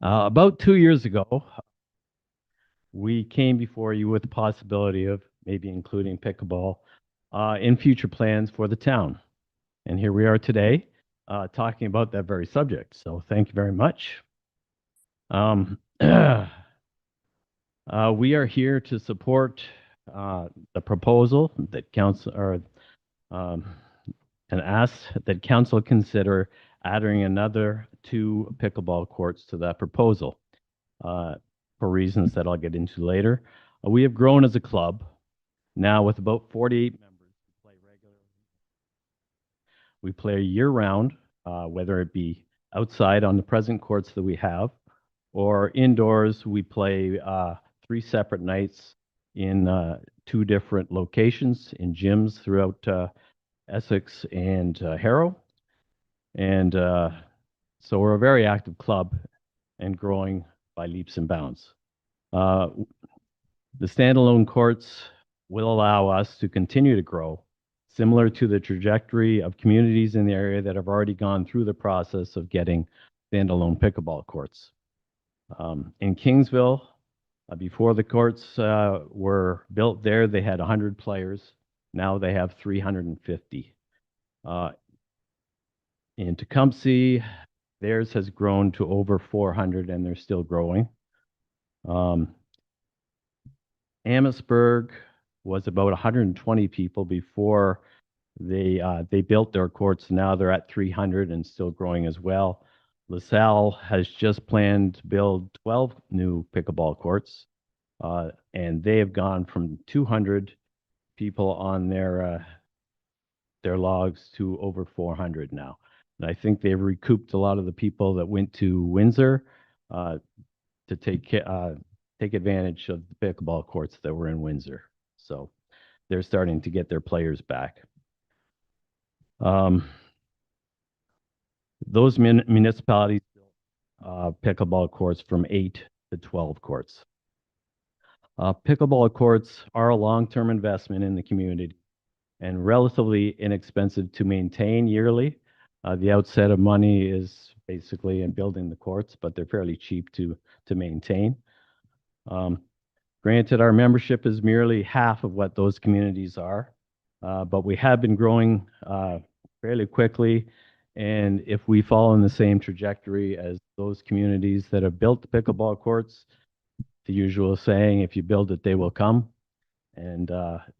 S5: about 2 years ago, we came before you with the possibility of maybe including pickleball in future plans for the town. And here we are today talking about that very subject. So thank you very much. We are here to support the proposal that council and ask that council consider adding another 2 pickleball courts to that proposal for reasons that I'll get into later. We have grown as a club now with about 48 members who play regularly. We play year-round, whether it be outside on the present courts that we have, or indoors. We play 3 separate nights in 2 different locations in gyms throughout Essex and Harrow. And so we're a very active club and growing by leaps and bounds. The standalone courts will allow us to continue to grow, similar to the trajectory of communities in the area that have already gone through the process of getting standalone pickleball courts. In Kingsville, before the courts were built there, they had 100 players. Now they have 350. In Tecumseh, theirs has grown to over 400, and they're still growing. Amherstburg was about 120 people before they built their courts. Now they're at 300 and still growing as well. LaSalle has just planned to build 12 new pickleball courts, and they have gone from 200 people on their logs to over 400 now. And I think they've recouped a lot of the people that went to Windsor to take advantage of the pickleball courts that were in Windsor. So they're starting to get their players back. Those municipalities built pickleball courts from 8 to 12 courts. Pickleball courts are a long-term investment in the community and relatively inexpensive to maintain yearly.
S12: The outset of money is basically in building the courts, but they're fairly cheap to maintain. Granted, our membership is merely half of what those communities are, but we have been growing fairly quickly. And if we follow in the same trajectory as those communities that have built the pickleball courts, the usual saying, if you build it, they will come. And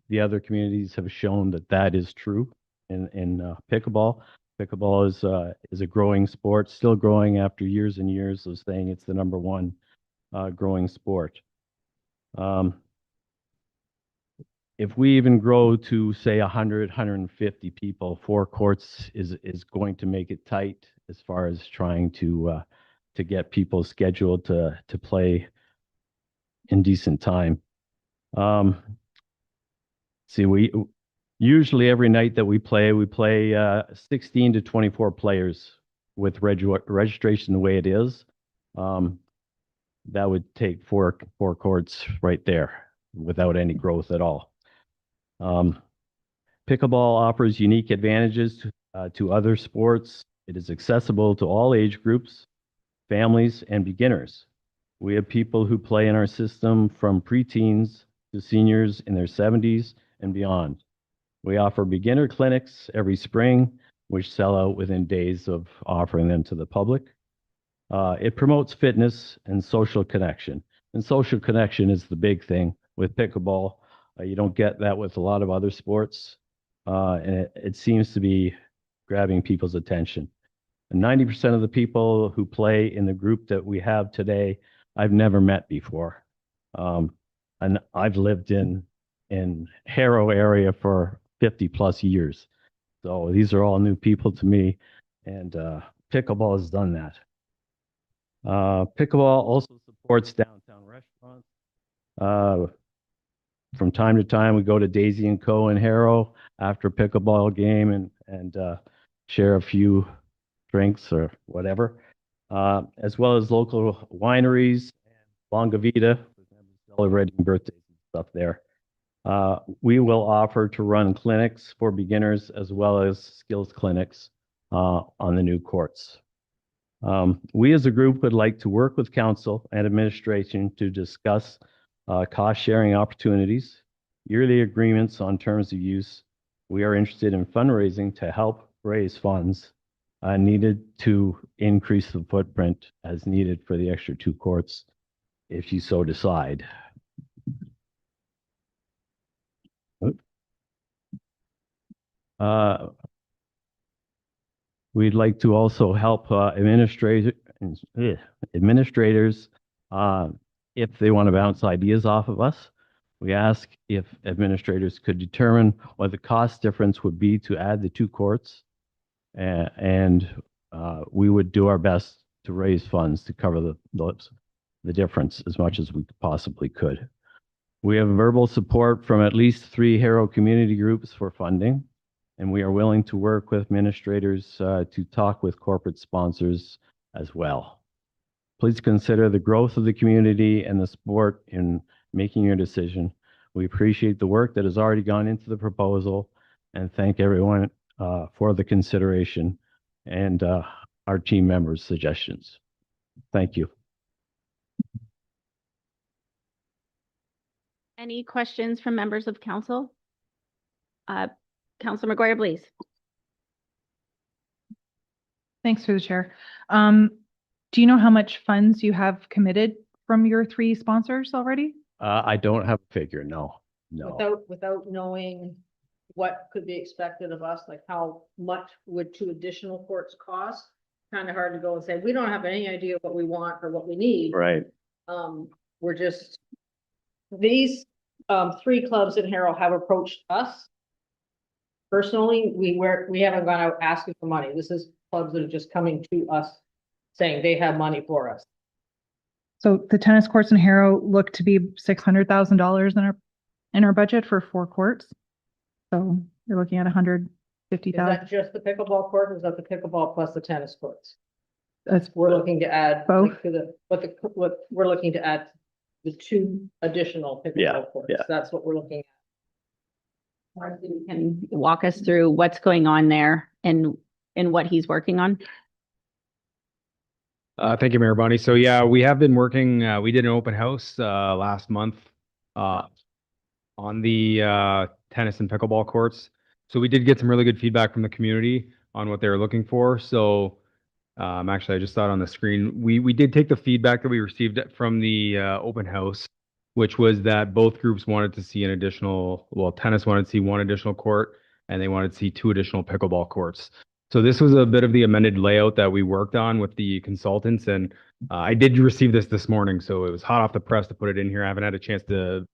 S12: the other communities have shown that that is true in pickleball. Pickleball is a growing sport, still growing after years and years of saying it's the number one growing sport. If we even grow to say 100, 150 people, 4 courts is going to make it tight as far as trying to get people scheduled to play in decent time. See, we usually every night that we play 16 to 24 players with registration the way it is. That would take four courts right there without any growth at all. Pickleball offers unique advantages to other sports. It is accessible to all age groups, families, and beginners. We have people who play in our system from preteens to seniors in their 70s and beyond. We offer beginner clinics every spring, which sell out within days of offering them to the public. It promotes fitness and social connection. And social connection is the big thing with pickleball. You don't get that with a lot of other sports. And it seems to be grabbing people's attention. And 90% of the people who play in the group that we have today, I've never met before. And I've lived in Harrow area for 50 plus years. So these are all new people to me, and pickleball has done that. Pickleball also supports downtown restaurants. From time to time, we go to Daisy and Co. in Harrow after a pickleball game and share a few drinks or whatever, as well as local wineries, Longa Vita, celebrating birthdays and stuff there. We will offer to run clinics for beginners as well as skills clinics on the new courts. We as a group would like to work with council and administration to discuss cost-sharing opportunities, yearly agreements on terms of use. We are interested in fundraising to help raise funds needed to increase the footprint as needed for the extra 2 courts, if you so decide. We'd like to also help administrators if they want to bounce ideas off of us. We ask if administrators could determine what the cost difference would be to add the 2 courts, and we would do our best to raise funds to cover the difference as much as we possibly could. We have verbal support from at least 3 Harrow community groups for funding, and we are willing to work with administrators to talk with corporate sponsors as well. Please consider the growth of the community and the sport in making your decision. We appreciate the work that has already gone into the proposal and thank everyone for the consideration and our team members' suggestions. Thank you.
S1: Any questions from members of council? Councilor McGuire, please.
S4: Thanks through the chair. Do you know how much funds you have committed from your 3 sponsors already?
S12: I don't have a figure, no.
S13: Without knowing what could be expected of us, like how much would 2 additional courts cost? Kind of hard to go and say, we don't have any idea what we want or what we need.
S12: Right.
S13: We're just, these 3 clubs in Harrow have approached us. Personally, we haven't gone out asking for money. This is clubs that are just coming to us saying they have money for us.
S4: So the tennis courts in Harrow look to be $600,000 in our budget for 4 courts. So you're looking at
S13: Is
S4: $150,000.
S13: that just the pickleball court, or is that the pickleball plus the tennis courts?
S4: That's
S13: We're looking to add.
S4: Both.
S13: like, to what we're looking to add, the 2 additional
S12: Yeah,
S13: pickleball courts.
S12: yeah.
S13: That's what we're looking at.
S1: Marcy, you can walk us through what's going on there and in what he's working on?
S10: Thank you, Mayor Bonnie. So yeah, we have been working, we did an open house, last month, on the, tennis and pickleball courts. So we did get some really good feedback from the community on what they were looking for. So, actually, I just saw it on the screen. We did take the feedback that we received from the, open house, which was that both groups wanted to see an additional, well, tennis wanted to see one additional court and they wanted to see two additional pickleball courts. So this was a bit of the amended layout that we worked on with the consultants, and I did receive this morning, so it was hot off the press to put it in here. I haven't had a chance to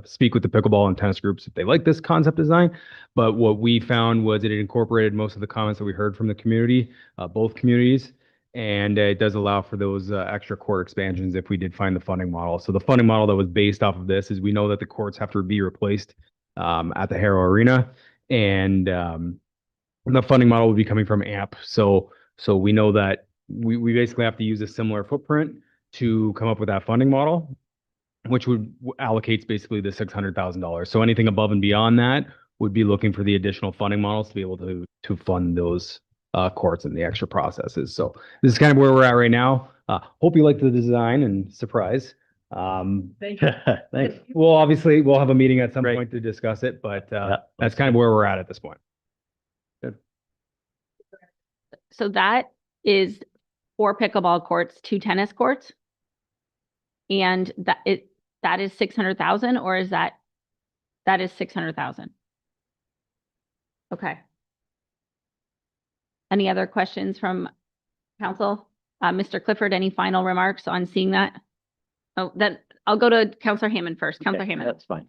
S10: speak with the pickleball and tennis groups if they like this concept design, but what we found was it incorporated most of the comments that we heard from the community, both communities, and it does allow for those extra court expansions if we did find the funding model. So the funding model that was based off of this is we know that the courts have to be replaced at the Harrow Arena, and the funding model would be coming from AMP. So we know that we basically have to use a similar footprint to come up with that funding model, which would allocates basically the $600,000. So anything above and beyond that would be looking for the additional funding models to be able to fund those courts and the extra processes. So this is kind of where we're at right now. Hope you like the design and surprise.
S13: Thank you.
S12: Thanks.
S10: Well, obviously we'll have a meeting at some
S12: Great.
S10: point to discuss it, but
S12: Yeah.
S10: that's kind of where we're at this point.
S1: So that is 4 pickleball courts, 2 tennis courts? And that is 600,000, or is that is 600,000? Okay. Any other questions from council? Mr. Clifford, any final remarks on seeing that? Oh, then I'll go to Counselor Hammond first. Counselor
S12: Okay,
S1: Hammond.
S12: That's fine.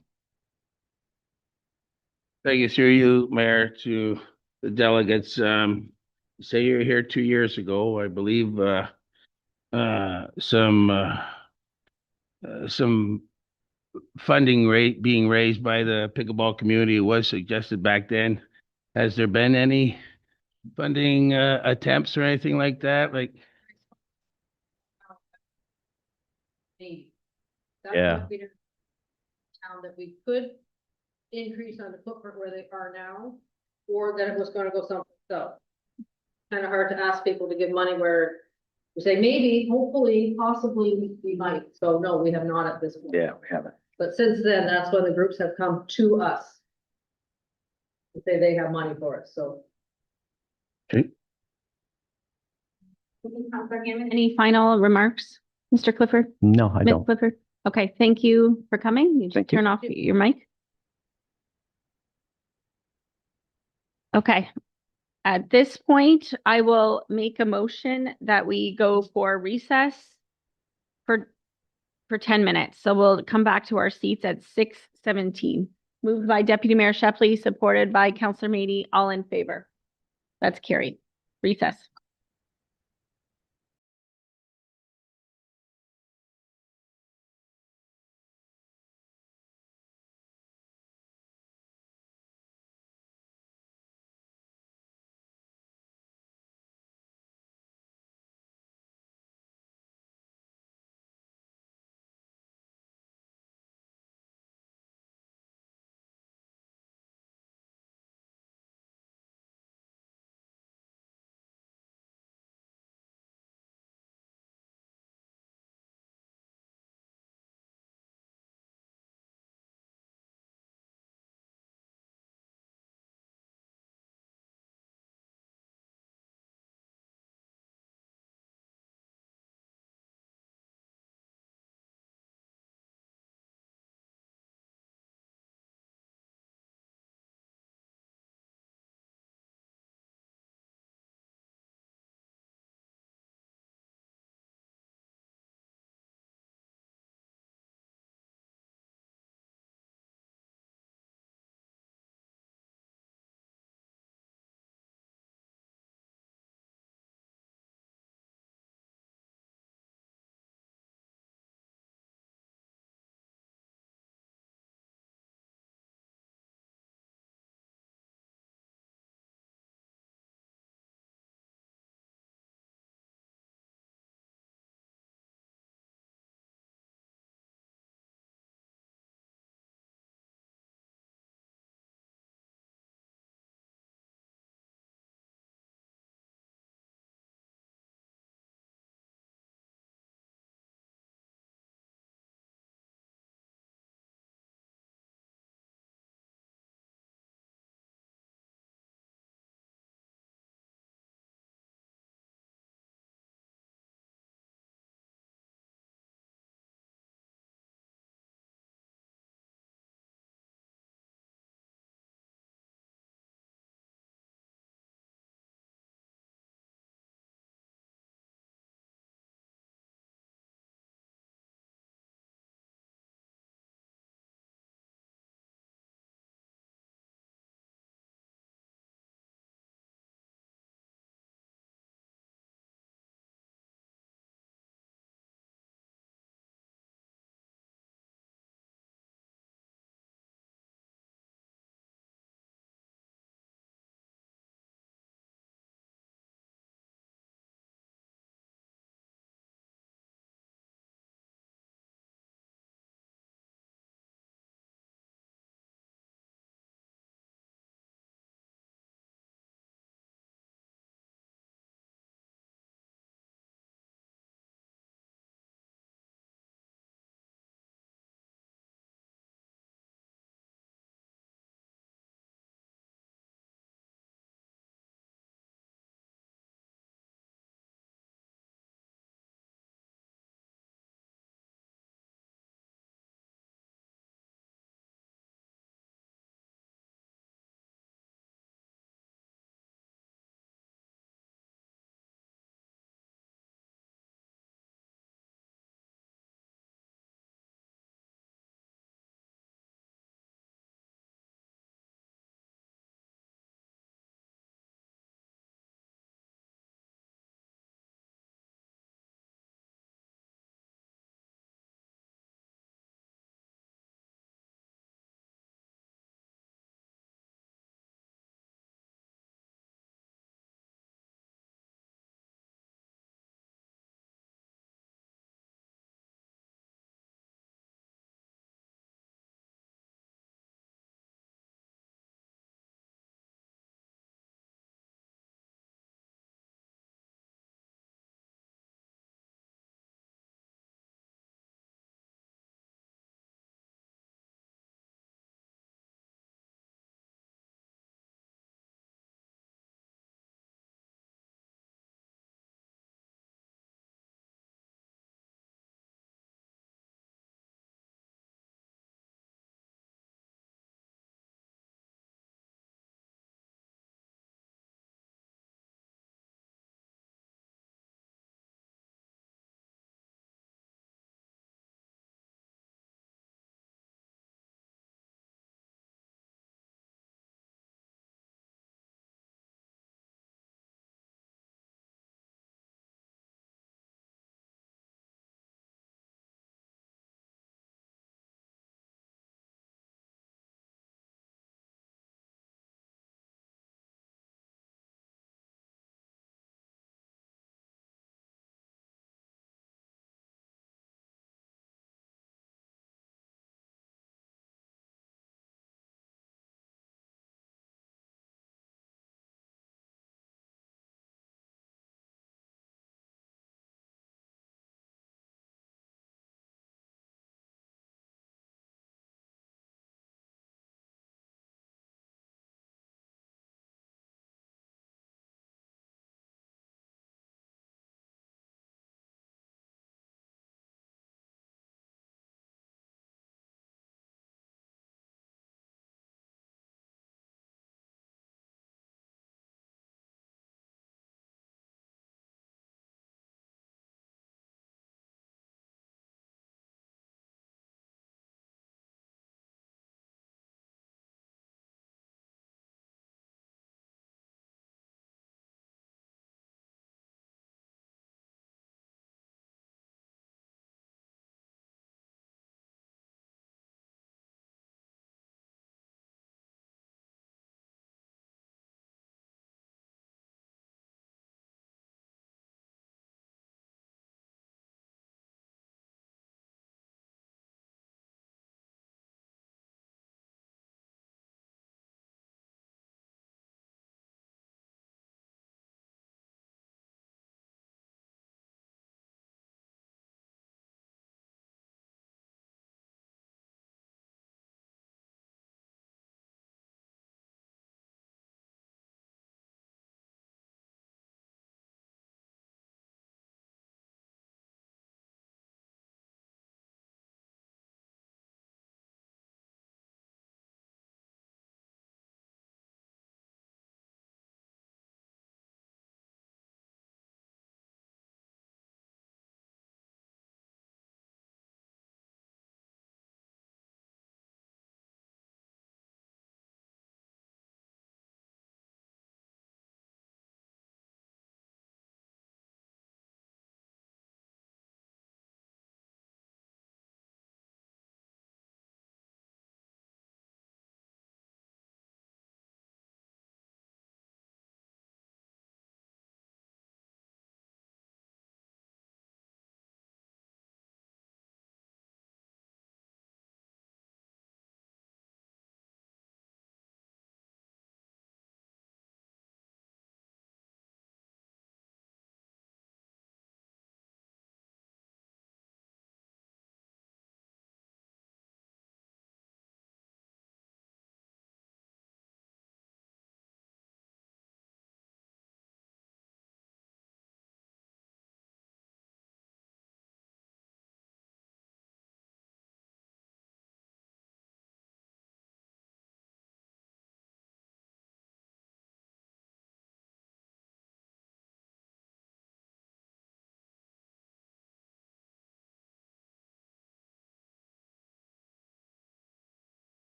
S6: Thank you, through you, Mayor, to the delegates. Say you were here 2 years ago, I believe, some funding rate being raised by the pickleball community was suggested back then. Has there been any funding attempts or anything like that? Like,
S13: Maybe. That's
S12: Yeah.
S13: what we did. That we could increase on the footprint where they are now, or that it was gonna go someplace else. Kind of hard to ask people to give money where we say maybe, hopefully, possibly, we might. So no, we have not at this point.
S12: Yeah, we haven't.
S13: But since then, that's when the groups have come to us. To say they have money for it, so.
S1: Counselor Hammond, any final remarks? Mr. Clifford?
S12: No, I
S1: Ms.
S12: don't.
S1: Clifford? Okay, thank you for coming. You
S12: Thank
S1: just turn
S12: you.
S1: off your mic. Okay. At this point, I will make a motion that we go for recess for 10 minutes. So we'll come back to our seats at 6:17. Moved by Deputy Mayor Shepley, supported by Counselor Mady. All in favor? That's carried. Recess.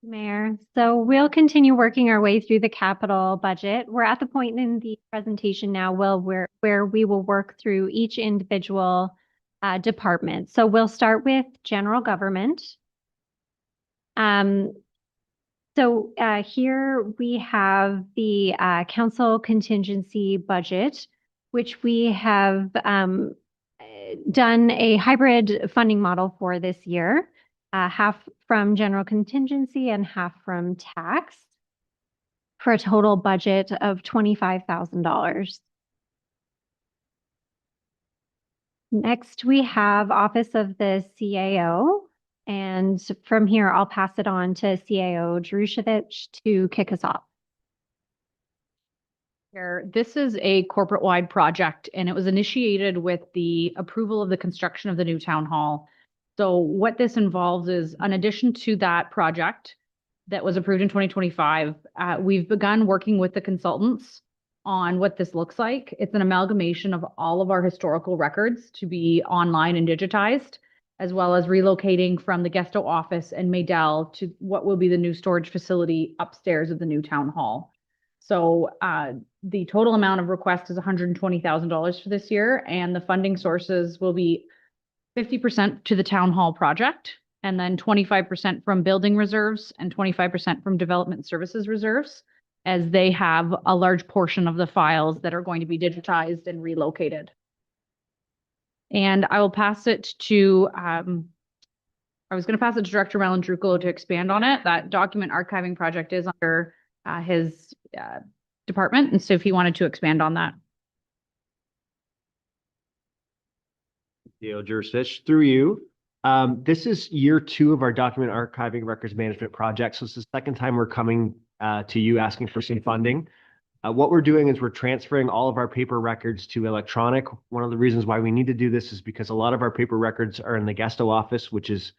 S3: Mayor, so we'll continue working our way through the capital budget. We're at the point in the presentation now where we will work through each individual department. So we'll start with general government. Here we have the council contingency budget, which we have done a hybrid funding model for this year. Half from general contingency and half from tax for a total budget of $25,000. Next, we have Office of the CAO. And from here, I'll pass it on to CAO Drushevich to kick us off.
S2: This is a corporate-wide project, and it was initiated with the approval of the construction of the new town hall. So what this involves is, in addition to that project that was approved in 2025, we've begun working with the consultants on what this looks like. It's an amalgamation of all of our historical records to be online and digitized, as well as relocating from the Gesto office and Maydell to what will be the new storage facility upstairs of the new town hall. So the total amount of request is $120,000 for this year, and the funding sources will be 50% to the town hall project, and then 25% from building reserves and 25% from development services reserves, as they have a large portion of the files that are going to be digitized and relocated. And I will pass it to, I was going to pass it to Director Malandrucolo to expand on it. That document archiving project is under his department, and so if he wanted to expand on that.
S14: Theo Jurisdiction, through you. This is year 2 of our document archiving records management project. So it's the second time we're coming to you asking for some funding. What we're doing is we're transferring all of our paper records to electronic. One of the reasons why we need to do this is because a lot of our paper records are in the Gesto office, which is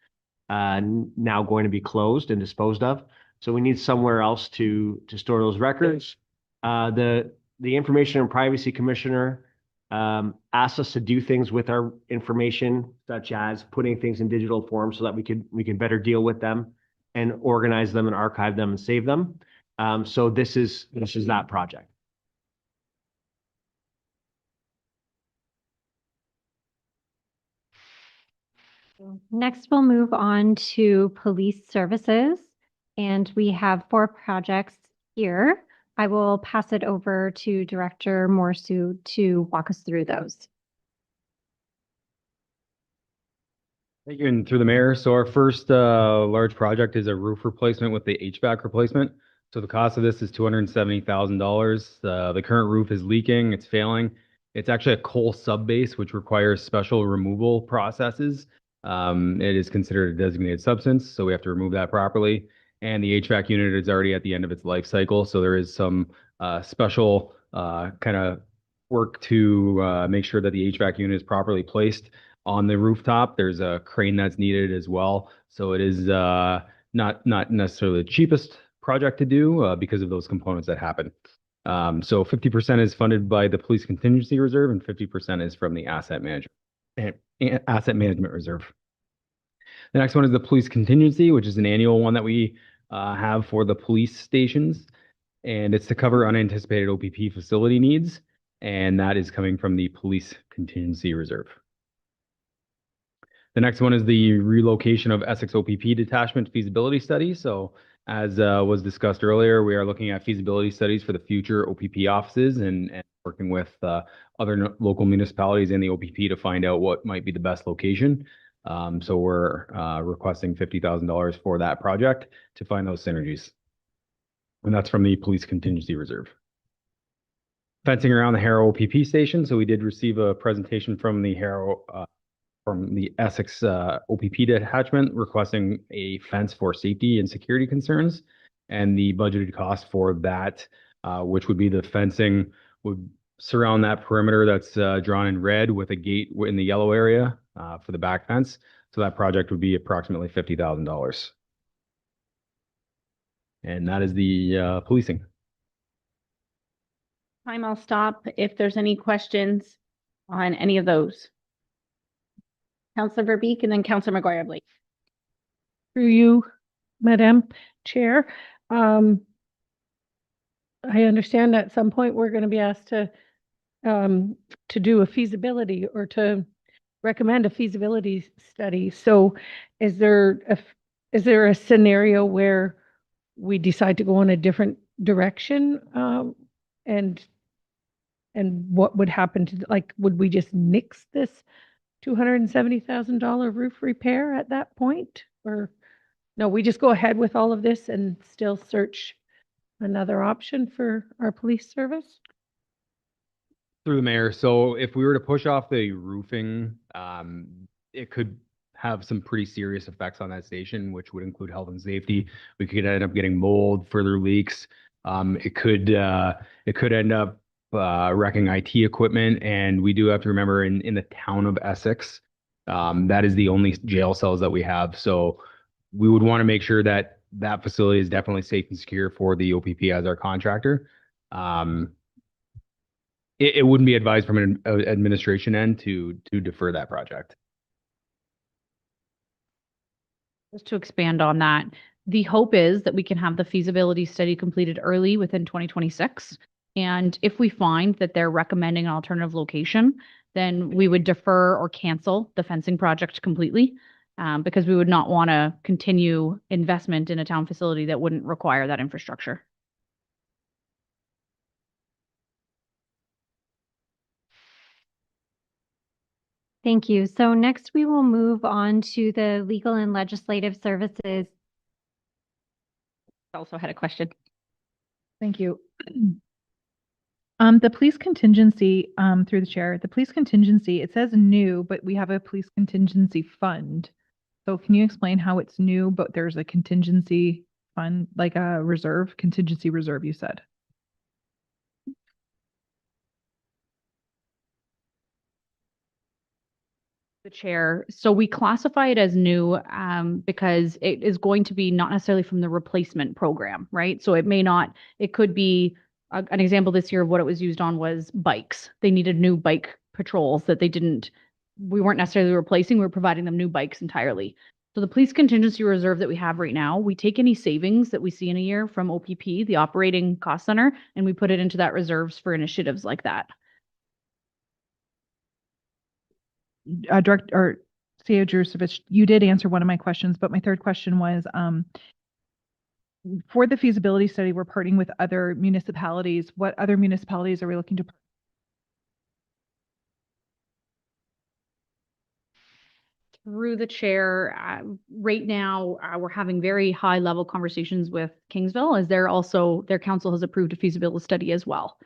S14: now going to be closed and disposed of. So we need somewhere else to store those records. The Information and Privacy Commissioner asked us to do things with our information, such as putting things in digital form so that we can better deal with them and organize them and archive them and save them. So this is that project.
S3: Next, we'll move on to police services, and we have 4 projects here. I will pass it over to Director Morsu to walk us through those.
S10: Thank you, and through the mayor. So our first large project is a roof replacement with the HVAC replacement. So the cost of this is $270,000. The current roof is leaking, it's failing. It's actually a coal subbase, which requires special removal processes. It is considered a designated substance, so we have to remove that properly. And the HVAC unit is already at the end of its life cycle, so there is some special kind of work to make sure that the HVAC unit is properly placed on the rooftop. There's a crane that's needed as well, so it is not necessarily the cheapest project to do because of those components that happen. So 50% is funded by the police contingency reserve, and 50% is from the asset management reserve. The next one is the police contingency, which is an annual one that we have for the police stations, and it's to cover unanticipated OPP facility needs, and that is coming from the police contingency reserve. The next one is the relocation of Essex OPP detachment feasibility study. So as was discussed earlier, we are looking at feasibility studies for the future OPP offices and working with other local municipalities in the OPP to find out what might be the best location. So we're requesting $50,000 for that project to find those synergies. And that's from the police contingency reserve. Fencing around the Harrow OPP station. So we did receive a presentation from the Harrow, from the Essex OPP detachment requesting a fence for safety and security concerns. And the budgeted cost for that, which would be the fencing, would surround that perimeter that's drawn in red with a gate in the yellow area for the back fence. So that project would be approximately $50,000. And that is the policing.
S1: Time, I'll stop if there's any questions on any of those. Councilor Verbeek and then Councilor McGuire Blake.
S11: Through you, Madam.
S15: Chair. I understand at some point we're going to be asked to do a feasibility or to recommend a feasibility study. So is there a scenario where we decide to go in a different direction? And what would happen to, like, would we just nix this $270,000 roof repair at that point? Or no, we just go ahead with all of this and still search another option for our police service?
S10: Through the mayor. So if we were to push off the roofing, it could have some pretty serious effects on that station, which would include health and safety. We could end up getting mold, further leaks. It could end up wrecking IT equipment. And we do have to remember in the town of Essex, that is the only jail cells that we have. So we would want to make sure that that facility is definitely safe and secure for the OPP as our contractor. It wouldn't be advised from an administration end to defer that project.
S2: Just to expand on that, the hope is that we can have the feasibility study completed early within 2026. And if we find that they're recommending an alternative location, then we would defer or cancel the fencing project completely, because we would not want to continue investment in a town facility that wouldn't require that infrastructure.
S3: Thank you. So next we will move on to the Legal and Legislative Services.
S1: Also had a question.
S4: Thank you. The police contingency, through the chair, the police contingency, it says new, but we have a police contingency fund. So can you explain how it's new, but there's a contingency fund, like a reserve, contingency reserve, you said?
S2: The chair. So we classify it as new because it is going to be not necessarily from the replacement program, right? So it may not, it could be an example this year of what it was used on was bikes. They needed new bike patrols that we weren't necessarily replacing, we were providing them new bikes entirely. So the police contingency reserve that we have right now, we take any savings that we see in a year from OPP, the operating cost center, and we put it into that reserves for initiatives like that.
S4: Director CEO Jurcevic, you did answer one of my questions, but my third question was, for the feasibility study, we're partnering with other municipalities. What other municipalities are we looking to?
S2: Through the chair, right now, we're having very high level conversations with Kingsville, as their council has approved a feasibility study as well.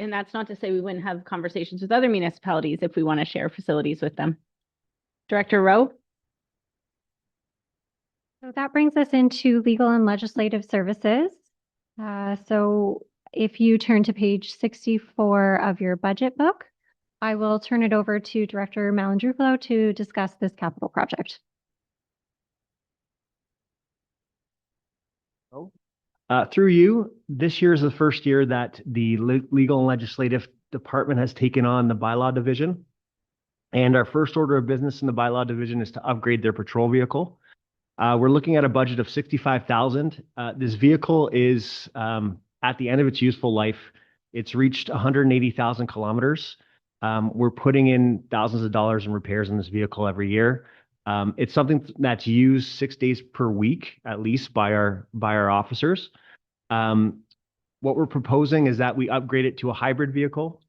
S1: And that's not to say we wouldn't have conversations with other municipalities if we want to share facilities with them. Director Rowe?
S3: So that brings us into Legal and Legislative Services. So if you turn to page 64 of your budget book, I will turn it over to Director Malandruflo to discuss this capital project.
S14: Through you, this year is the first year that the Legal and Legislative Department has taken on the bylaw division. And our first order of business in the bylaw division is to upgrade their patrol vehicle. We're looking at a budget of $65,000. This vehicle is at the end of its useful life. It's reached 180,000 kilometers. We're putting in thousands of dollars in repairs in this vehicle every year. It's something that's used 6 days per week, at least by our officers. What we're proposing is that we upgrade it to a hybrid vehicle.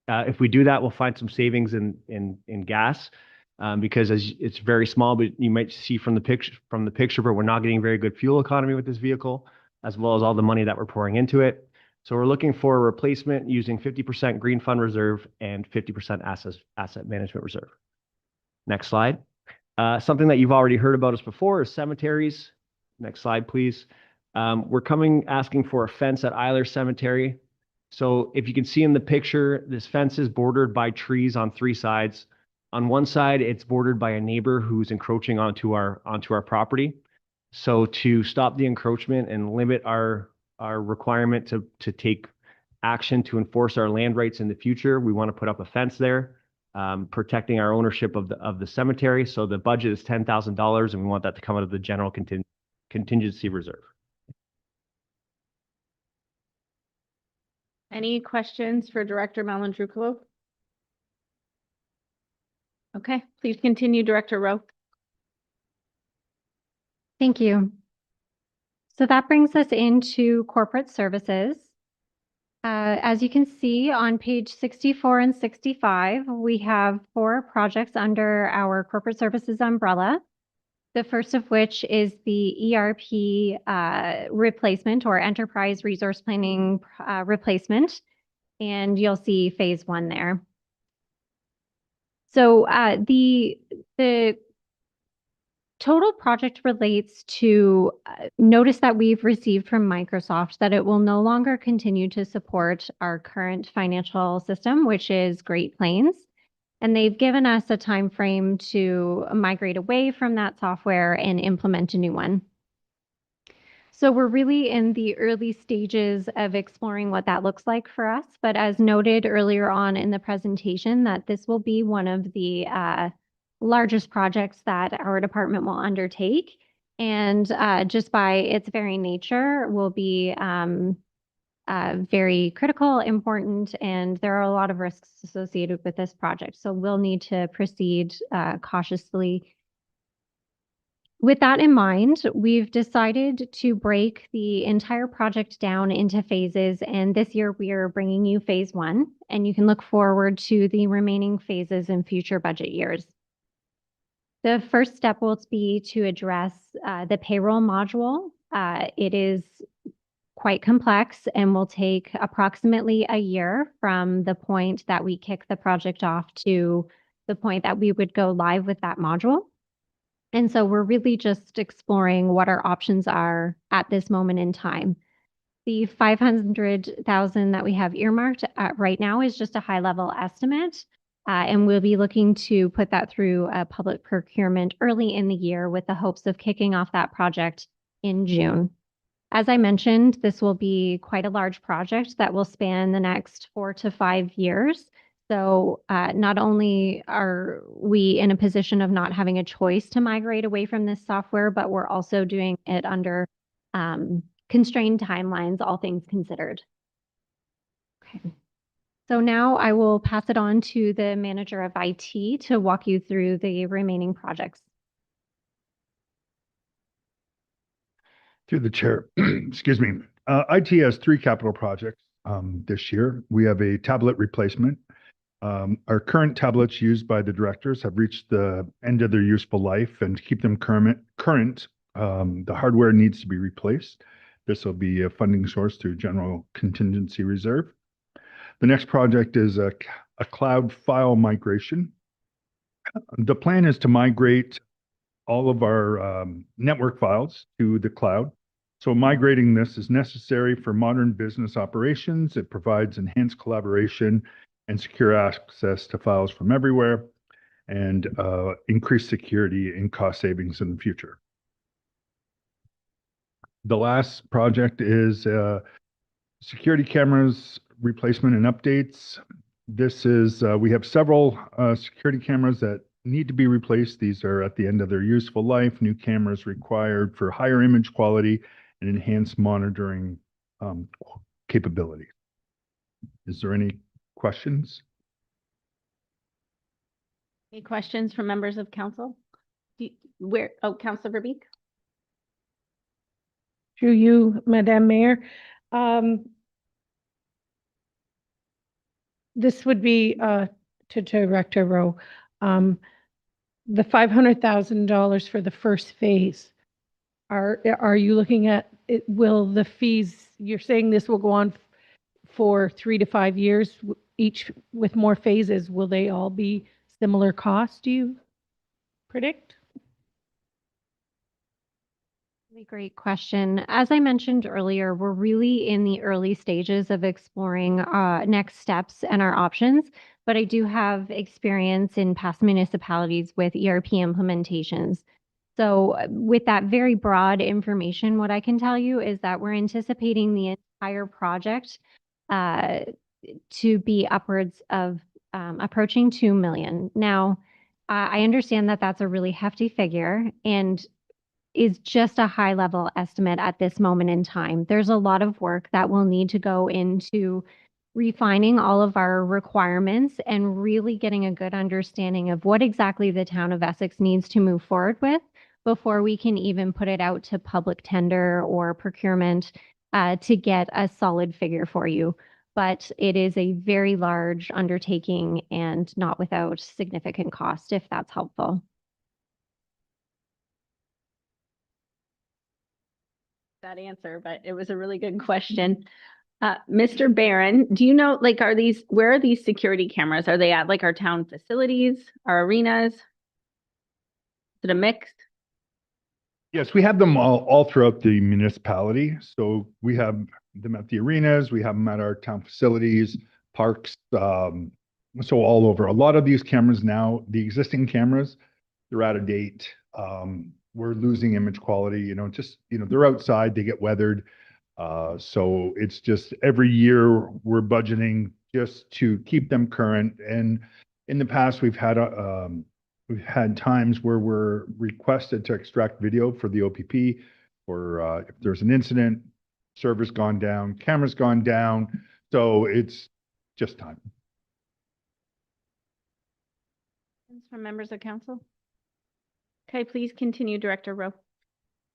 S14: If we do that, we'll find some savings in gas, because it's very small, but you might see from the picture, but we're not getting very good fuel economy with this vehicle, as well as all the money that we're pouring into it. So we're looking for a replacement using 50% green fund reserve and 50% asset management reserve. Next slide. Something that you've already heard about us before is cemeteries. Next slide, please. We're asking for a fence at Eiler Cemetery. So if you can see in the picture, this fence is bordered by trees on 3 sides. On one side, it's bordered by a neighbor who's encroaching onto our property. So to stop the encroachment and limit our requirement to take action to enforce our land rights in the future, we want to put up a fence there. protecting our ownership of the cemetery. So the budget is $10,000 and we want that to come out of the general contingency reserve.
S1: Any questions for Director Malandroukolo? Okay, please continue, Director Rowe.
S3: Thank you. So that brings us into corporate services. As you can see on page 64 and 65, we have 4 projects under our corporate services umbrella. The first of which is the ERP replacement or enterprise resource planning replacement. And you'll see phase 1 there. So the total project relates to notice that we've received from Microsoft that it will no longer continue to support our current financial system, which is Great Plains. And they've given us a time frame to migrate away from that software and implement a new one. So we're really in the early stages of exploring what that looks like for us. But as noted earlier on in the presentation, that this will be one of the largest projects that our department will undertake. And just by its very nature will be very critical, important, and there are a lot of risks associated with this project. So we'll need to proceed cautiously. With that in mind, we've decided to break the entire project down into phases, and this year we are bringing you phase 1, and you can look forward to the remaining phases in future budget years. The first step will be to address the payroll module. It is quite complex and will take approximately a year from the point that we kick the project off to the point that we would go live with that module. And so we're really just exploring what our options are at this moment in time. The $500,000 that we have earmarked right now is just a high level estimate. And we'll be looking to put that through a public procurement early in the year with the hopes of kicking off that project in June. As I mentioned, this will be quite a large project that will span the next 4 to 5 years. So not only are we in a position of not having a choice to migrate away from this software, but we're also doing it under constrained timelines, all things considered. Okay. So now I will pass it on to the manager of IT to walk you through the remaining projects.
S16: Through the chair, excuse me. IT has 3 capital projects this year. We have a tablet replacement. Our current tablets used by the directors have reached the end of their useful life, and to keep them current, the hardware needs to be replaced. This will be a funding source through general contingency reserve. The next project is a cloud file migration. The plan is to migrate all of our network files to the cloud. So migrating this is necessary for modern business operations. It provides enhanced collaboration and secure access to files from everywhere, and increased security and cost savings in the future. The last project is security cameras replacement and updates. This is, we have several security cameras that need to be replaced. These are at the end of their useful life. New cameras required for higher image quality and enhanced monitoring capability. Is there any questions?
S1: Any questions from members of council? Councilor Verbeek?
S15: Through you, Madam Mayor. This would be to Director Rowe. The $500,000 for the first phase. Are you looking at it? Will the fees, you're saying this will go on for 3 to 5 years, each with more phases? Will they all be similar cost, do you predict?
S3: Really great question. As I mentioned earlier, we're really in the early stages of exploring next steps and our options, but I do have experience in past municipalities with ERP implementations. So with that very broad information, what I can tell you is that we're anticipating the entire project to be upwards of approaching 2 million. Now, I understand that that's a really hefty figure and is just a high level estimate at this moment in time. There's a lot of work that will need to go into refining all of our requirements and really getting a good understanding of what exactly the town of Essex needs to move forward with before we can even put it out to public tender or procurement to get a solid figure for you. But it is a very large undertaking and not without significant cost, if that's helpful.
S1: That answer, but it was a really good question. Mr. Barron, do you know, like, where are these security cameras? Are they at like our town facilities, our arenas? Is it a mix?
S16: Yes, we have them all throughout the municipality. So we have them at the arenas, we have them at our town facilities, parks, so all over. A lot of these cameras now, the existing cameras, they're out of date. We're losing image quality, they're outside, they get weathered. So it's just every year we're budgeting just to keep them current. And in the past, we've had times where we're requested to extract video for the OPP, or if there's an incident, server's gone down, camera's gone down. So it's just time.
S1: From members of council? Okay, please continue, Director Rowe.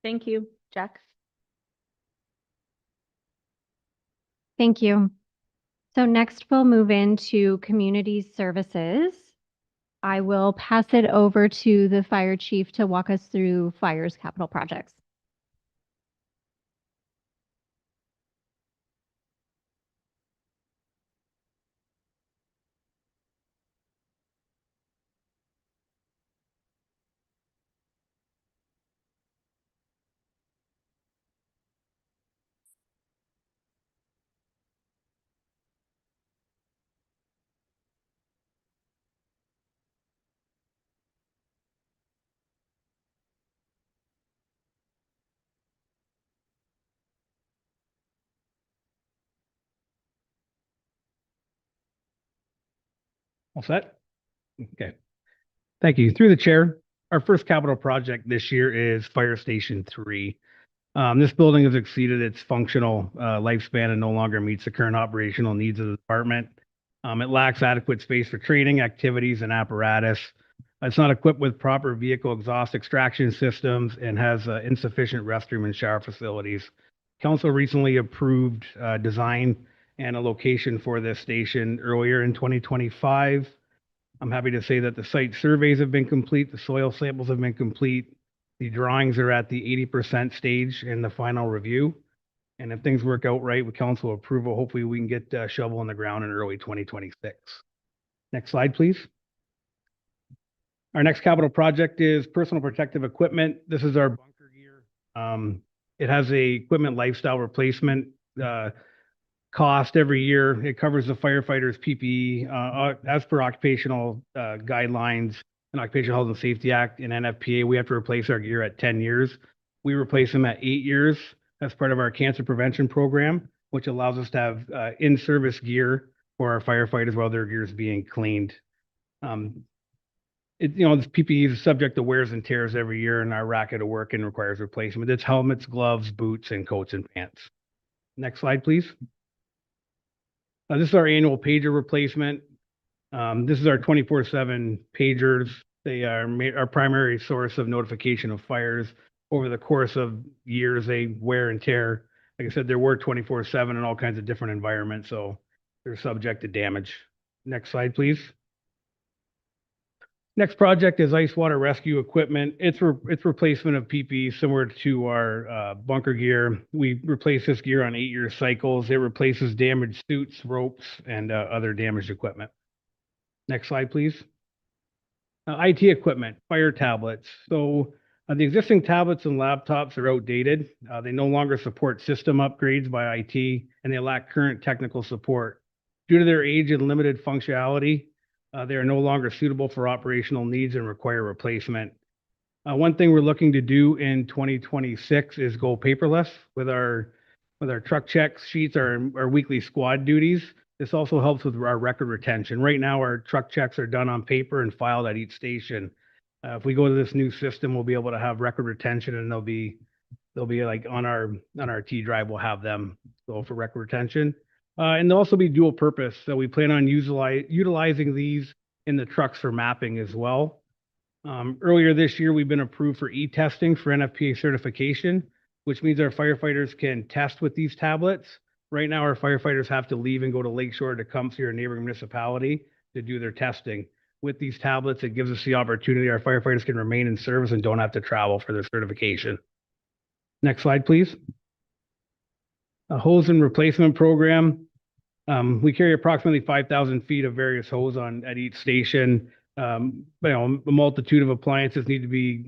S1: Thank you, Jack.
S3: Thank you. So next we'll move into community services. I will pass it over to the fire chief to walk us through fire's capital projects.
S8: All set? Okay. Thank you. Through the chair, our first capital project this year is Fire Station 3. This building has exceeded its functional lifespan and no longer meets the current operational needs of the department. It lacks adequate space for training, activities, and apparatus. It's not equipped with proper vehicle exhaust extraction systems and has insufficient restroom and shower facilities. Council recently approved design and a location for this station earlier in 2025. I'm happy to say that the site surveys have been complete, the soil samples have been complete, the drawings are at the 80% stage in the final review. And if things work out right with council approval, hopefully we can get a shovel in the ground in early 2026. Next slide, please. Our next capital project is personal protective equipment. This is our bunker gear. It has a equipment lifestyle replacement cost every year. It covers the firefighters' PPE as per occupational guidelines and Occupational Health and Safety Act and NFPA. We have to replace our gear at 10 years. We replace them at 8 years as part of our cancer prevention program, which allows us to have in-service gear for our firefighters while their gear is being cleaned. This PPE is subject to wears and tears every year, and our racket of work and requires replacement. It's helmets, gloves, boots, and coats and pants. Next slide, please. This is our annual pager replacement. This is our 24/7 pagers. They are our primary source of notification of fires. Over the course of years, they wear and tear. Like I said, they work 24/7 in all kinds of different environments, so they're subject to damage. Next slide, please. Next project is ice water rescue equipment. It's replacement of PPE similar to our bunker gear. We replace this gear on 8-year cycles. It replaces damaged suits, ropes, and other damaged equipment. Next slide, please. IT equipment, fire tablets. So the existing tablets and laptops are outdated. They no longer support system upgrades by IT, and they lack current technical support. Due to their age and limited functionality, they are no longer suitable for operational needs and require replacement. One thing we're looking to do in 2026 is go paperless with our truck checks sheets, our weekly squad duties. This also helps with our record retention. Right now, our truck checks are done on paper and filed at each station. If we go to this new system, we'll be able to have record retention, and they'll be like on our T drive, we'll have them go for record retention. And they'll also be dual purpose. So we plan on utilizing these in the trucks for mapping as well. Earlier this year, we've been approved for e-testing for NFPA certification, which means our firefighters can test with these tablets. Right now, our firefighters have to leave and go to Lakeshore to come to your neighboring municipality to do their testing. With these tablets, it gives us the opportunity, our firefighters can remain in service and don't have to travel for their certification. Next slide, please. A hose and replacement program. We carry approximately 5,000 feet of various hose at each station. A multitude of appliances need to be,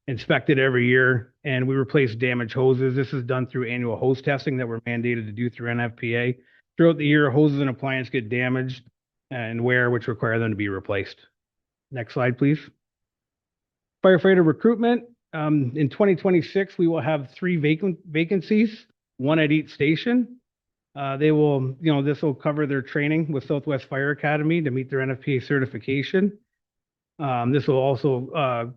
S8: inspected every year, and we replace damaged hoses. This is done through annual hose testing that we're mandated to do through NFPA. Throughout the year, hoses and appliances get damaged and wear, which require them to be replaced. Next slide, please. Firefighter recruitment. In 2026, we will have 3 vacancies, 1 at each station. They will, this will cover their training with Southwest Fire Academy to meet their NFPA certification. This will also,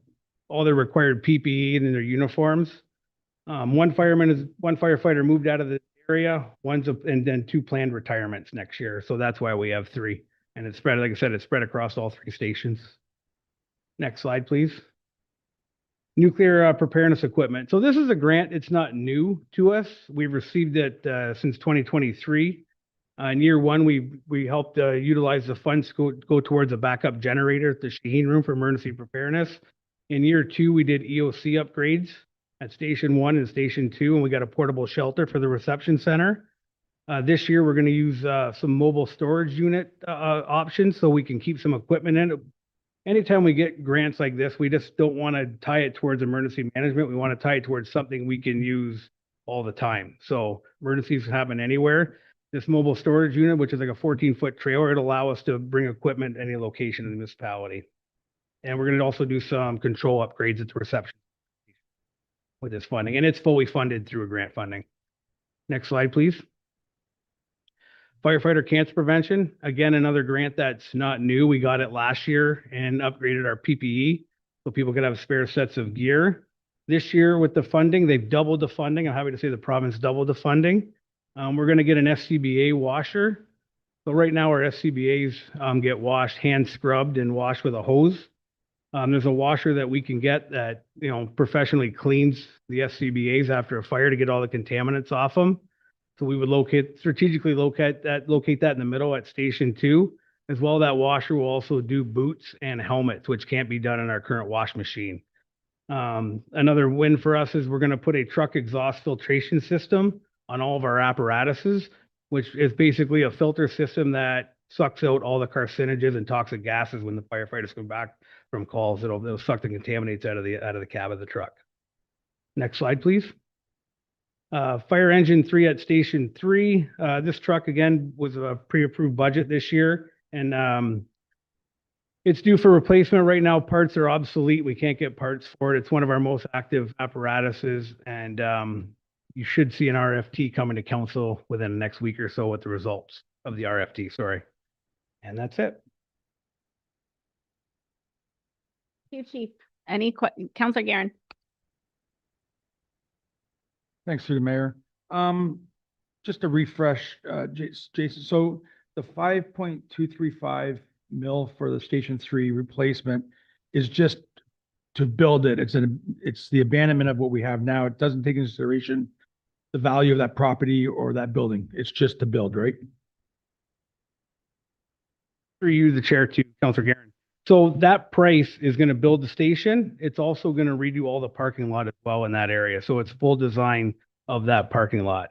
S8: all their required PPE and their uniforms. One firefighter moved out of the area, and then 2 planned retirements next year. So that's why we have 3. And it's spread, like I said, it's spread across all 3 stations. Next slide, please. Nuclear preparedness equipment. So this is a grant. It's not new to us. We've received it since 2023. In year 1, we helped utilize the funds go towards a backup generator at the Shaheen Room for emergency preparedness. In year 2, we did EOC upgrades at Station 1 and Station 2, and we got a portable shelter for the reception center. This year, we're going to use some mobile storage unit options so we can keep some equipment in it. Anytime we get grants like this, we just don't want to tie it towards emergency management. We want to tie it towards something we can use all the time. So emergencies happen anywhere. This mobile storage unit, which is like a 14-foot trailer, it'll allow us to bring equipment to any location in the municipality. And we're going to also do some control upgrades at the reception with this funding. And it's fully funded through a grant funding. Next slide, please. Firefighter cancer prevention. Again, another grant that's not new. We got it last year and upgraded our PPE so people could have spare sets of gear. This year with the funding, they've doubled the funding. I'm happy to say the province doubled the funding. We're going to get an SCBA washer. So right now our SCBAs get washed, hand scrubbed and washed with a hose. There's a washer that we can get that, professionally cleans the SCBAs after a fire to get all the contaminants off them. So we would strategically locate that in the middle at Station 2. As well, that washer will also do boots and helmets, which can't be done in our current wash machine. Another win for us is we're going to put a truck exhaust filtration system on all of our apparatuses, which is basically a filter system that sucks out all the carcinogens and toxic gases when the firefighters come back from calls. It'll suck the contaminants out of the cab of the truck. Next slide, please. Fire engine 3 at Station 3. This truck, again, was a pre-approved budget this year, and it's due for replacement. Right now, parts are obsolete. We can't get parts for it. It's one of our most active apparatuses, and you should see an RFT coming to council within the next week or so with the results of the RFT, sorry. And that's it.
S1: Thank you, Chief. Councilor Garen.
S8: Thanks through the mayor. Just to refresh, Jason, so the 5.235 mil for the Station 3 replacement is just to build it. It's the abandonment of what we have now. It doesn't take into consideration the value of that property or that building. It's just to build, right? For you, the chair, to Councilor Garen. So that price is going to build the station. It's also going to redo all the parking lot as well in that area. So it's full design of that parking lot.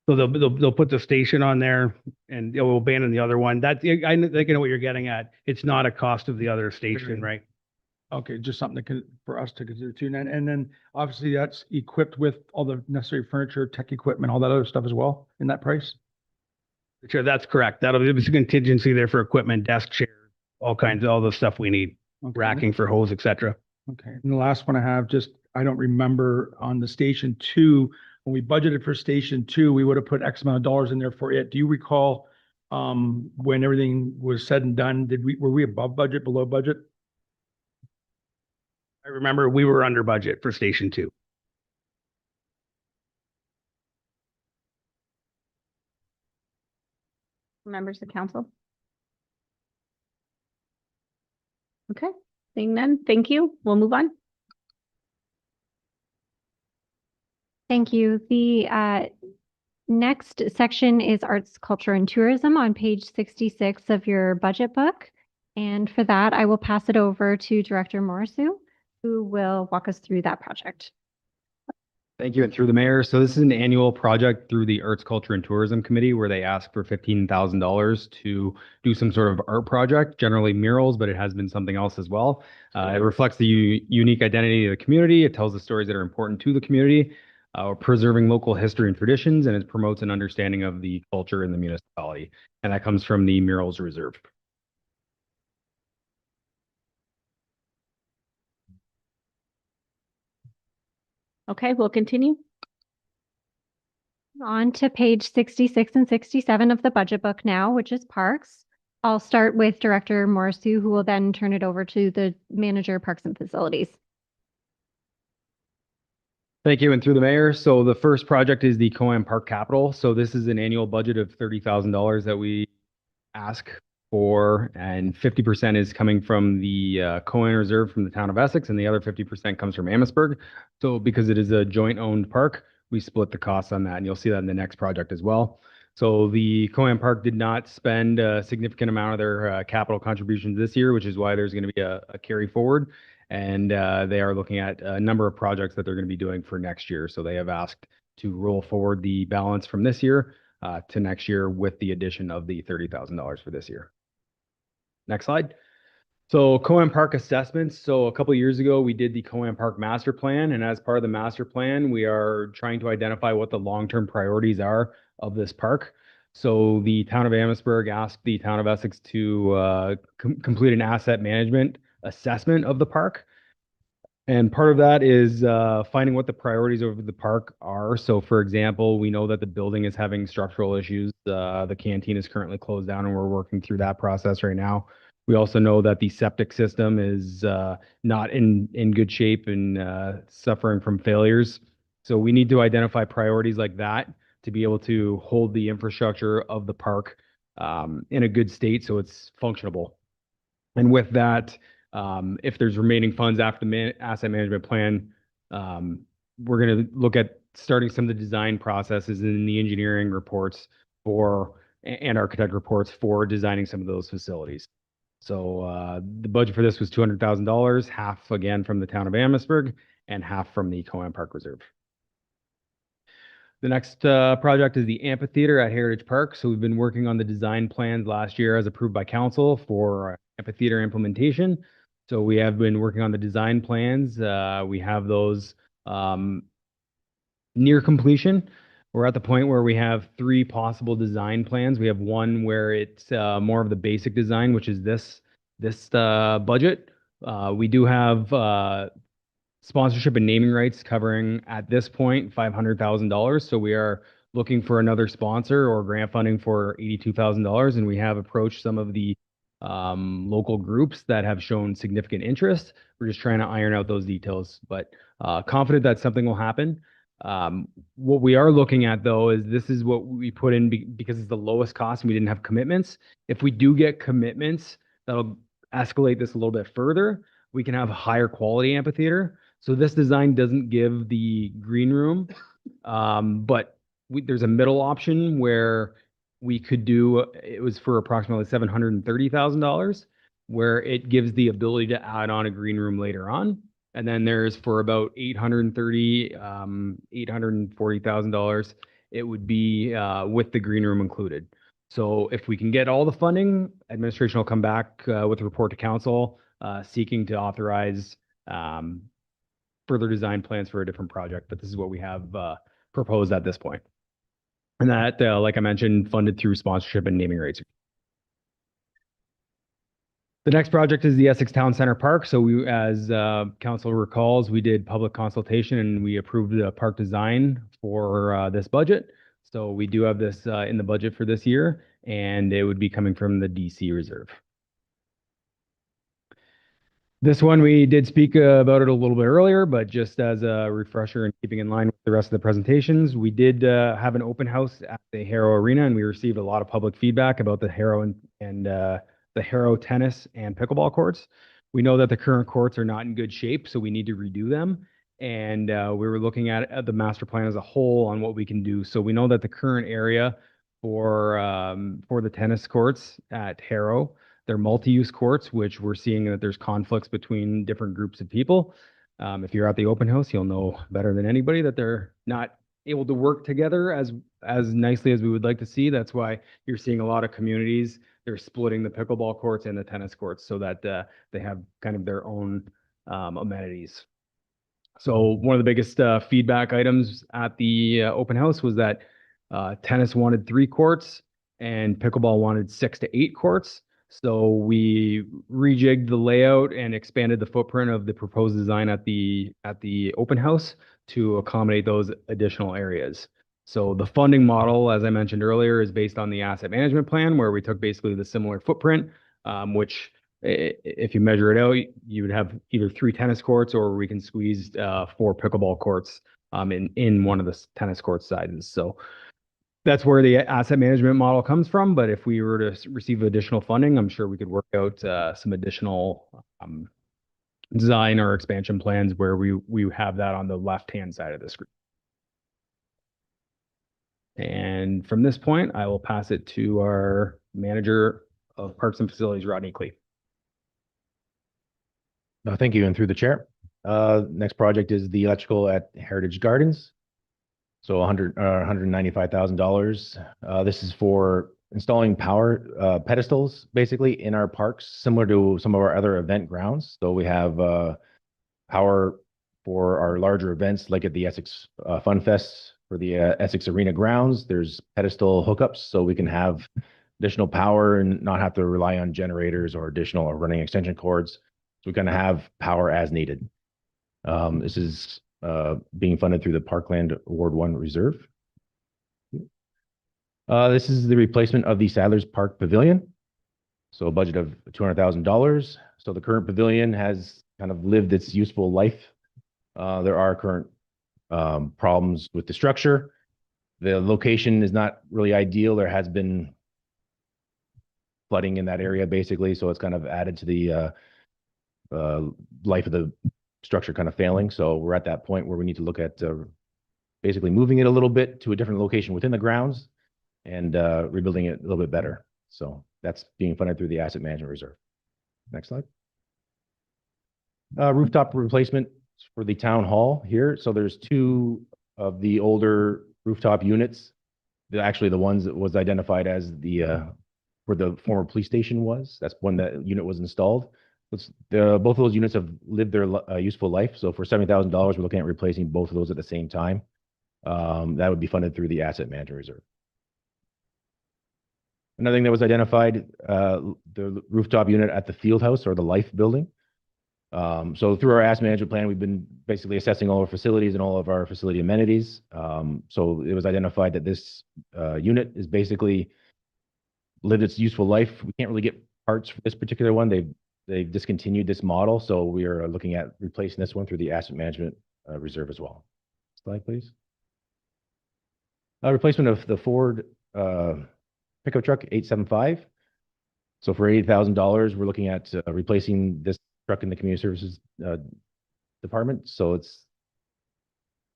S8: So they'll put the station on there and it will abandon the other one. I think I know what you're getting at. It's not a cost of the other station, right? Okay, just something for us to consider too. And then obviously that's equipped with all the necessary furniture, tech equipment, all that other stuff as well in that price? Sure, that's correct. That'll be a contingency there for equipment, desk, chairs, all the stuff we need, racking for hose, etc. Okay, and the last one I have, I don't remember on the Station 2, when we budgeted for Station 2, we would have put X amount of dollars in there for it. Do you recall when everything was said and done, were we above budget, below budget?
S17: I remember we were under budget for Station 2.
S1: Members of council? Okay, seeing none, thank you. We'll move on.
S3: Thank you. The next section is Arts, Culture, and Tourism on page 66 of your budget book. And for that, I will pass it over to Director Morrisou, who will walk us through that project.
S10: Thank you, and through the mayor. So this is an annual project through the Arts, Culture, and Tourism Committee where they ask for $15,000 to do some sort of art project, generally murals, but it has been something else as well. It reflects the unique identity of the community. It tells the stories that are important to the community, preserving local history and traditions, and it promotes an understanding of the culture in the municipality. And that comes from the Murals Reserve.
S1: Okay, we'll continue.
S3: On to page 66 and 67 of the budget book now, which is Parks. I'll start with Director Morrisou, who will then turn it over to the Manager, Parks and Facilities.
S10: Thank you, and through the mayor. So the first project is the Coan Park Capital. So this is an annual budget of $30,000 that we ask for, and 50% is coming from the Coan Reserve from the town of Essex, and the other 50% comes from Amherstburg. So because it is a joint owned park, we split the costs on that, and you'll see that in the next project as well. So the Coan Park did not spend a significant amount of their capital contributions this year, which is why there's going to be a carry forward. And they are looking at a number of projects that they're going to be doing for next year. So they have asked to roll forward the balance from this year to next year with the addition of the $30,000 for this year. Next slide. So Coan Park assessments. So a couple of years ago, we did the Coan Park master plan. And as part of the master plan, we are trying to identify what the long-term priorities are of this park. So the town of Amherstburg asked the town of Essex to complete an asset management assessment of the park. And part of that is finding what the priorities of the park are. So for example, we know that the building is having structural issues. The canteen is currently closed down and we're working through that process right now. We also know that the septic system is not in good shape and suffering from failures. So we need to identify priorities like that to be able to hold the infrastructure of the park in a good state so it's functionable. And with that, if there's remaining funds after the asset management plan, we're going to look at starting some of the design processes and the engineering reports and architect reports for designing some of those facilities. So the budget for this was $200,000, half again from the town of Amherstburg and half from the Coan Park Reserve. The next project is the amphitheater at Heritage Park. So we've been working on the design plans last year as approved by council for amphitheater implementation. So we have been working on the design plans. We have those near completion. We're at the point where we have 3 possible design plans. We have one where it's more of the basic design, which is this budget. We do have sponsorship and naming rights covering at this point $500,000. So we are looking for another sponsor or grant funding for $82,000, and we have approached some of the local groups that have shown significant interest. We're just trying to iron out those details, but confident that something will happen. What we are looking at though is this is what we put in because it's the lowest cost and we didn't have commitments. If we do get commitments, that'll escalate this a little bit further. We can have a higher quality amphitheater. So this design doesn't give the green room, but there's a middle option where we could do, it was for approximately $730,000, where it gives the ability to add on a green room later on. And then there's for about $840,000, it would be with the green room included. So if we can get all the funding, administration will come back with a report to council seeking to authorize further design plans for a different project. But this is what we have proposed at this point. And that, like I mentioned, funded through sponsorship and naming rights. The next project is the Essex Town Center Park. So we, as council recalls, we did public consultation and we approved the park design for this budget. So we do have this in the budget for this year. and it would be coming from the DC reserve. This one, we did speak about it a little bit earlier, but just as a refresher and keeping in line with the rest of the presentations, we did have an open house at the Harrow Arena, and we received a lot of public feedback about the Harrow and the Harrow tennis and pickleball courts. We know that the current courts are not in good shape, so we need to redo them. And we were looking at the master plan as a whole on what we can do. So we know that the current area for the tennis courts at Harrow, they're multi-use courts, which we're seeing that there's conflicts between different groups of people. If you're at the open house, you'll know better than anybody that they're not able to work together as nicely as we would like to see. That's why you're seeing a lot of communities, they're splitting the pickleball courts and the tennis courts so that they have kind of their own amenities. So one of the biggest feedback items at the open house was that tennis wanted 3 courts and pickleball wanted 6 to 8 courts. So we rejigged the layout and expanded the footprint of the proposed design at the open house to accommodate those additional areas. So the funding model, as I mentioned earlier, is based on the asset management plan, where we took basically the similar footprint, which if you measure it out, you would have either 3 tennis courts, or we can squeeze 4 pickleball courts in one of the tennis court sizes. So that's where the asset management model comes from. But if we were to receive additional funding, I'm sure we could work out some additional design or expansion plans where we have that on the left-hand side of the screen. And from this point, I will pass it to our manager of Parks and Facilities, Rodney Clee.
S18: Thank you, and through the chair. Next project is the electrical at Heritage Gardens. So $195,000. This is for installing power pedestals, basically, in our parks, similar to some of our other event grounds. So we have power for our larger events, like at the Essex Fun Fest for the Essex Arena grounds. There's pedestal hookups, so we can have additional power and not have to rely on generators or additional or running extension cords. So we kind of have power as needed. This is being funded through the Parkland Award 1 Reserve. This is the replacement of the Sadler's Park Pavilion. So a budget of $200,000. So the current pavilion has kind of lived its useful life. There are current problems with the structure. The location is not really ideal. There has been flooding in that area, basically. So it's kind of added to the life of the structure kind of failing. So we're at that point where we need to look at basically moving it a little bit to a different location within the grounds and rebuilding it a little bit better. So that's being funded through the Asset Management Reserve. Next slide. Rooftop replacement for the town hall here. So there's 2 of the older rooftop units. Actually, the ones that was identified as the where the former police station was. That's when that unit was installed. Both of those units have lived their useful life. So for $70,000, we're looking at replacing both of those at the same time. That would be funded through the Asset Management Reserve. Another thing that was identified, the rooftop unit at the field house or the Life building. So through our asset management plan, we've been basically assessing all our facilities and all of our facility amenities. So it was identified that this unit is basically lived its useful life. We can't really get parts for this particular one. They've discontinued this model, so we are looking at replacing this one through the Asset Management Reserve as well. Slide, please. Replacement of the Ford pickup truck 875. So for $80,000, we're looking at replacing this truck in the Community Services Department. So it's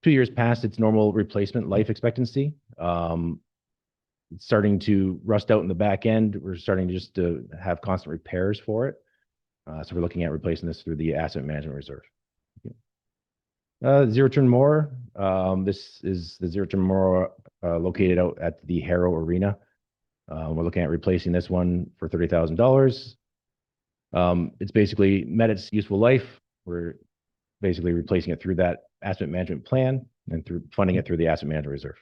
S18: 2 years past its normal replacement life expectancy. It's starting to rust out in the back end. We're starting just to have constant repairs for it. So we're looking at replacing this through the Asset Management Reserve. Zero turn mower. This is the zero turn mower located out at the Harrow Arena. We're looking at replacing this one for $30,000. It's basically met its useful life. We're basically replacing it through that asset management plan and through funding it through the Asset Management Reserve.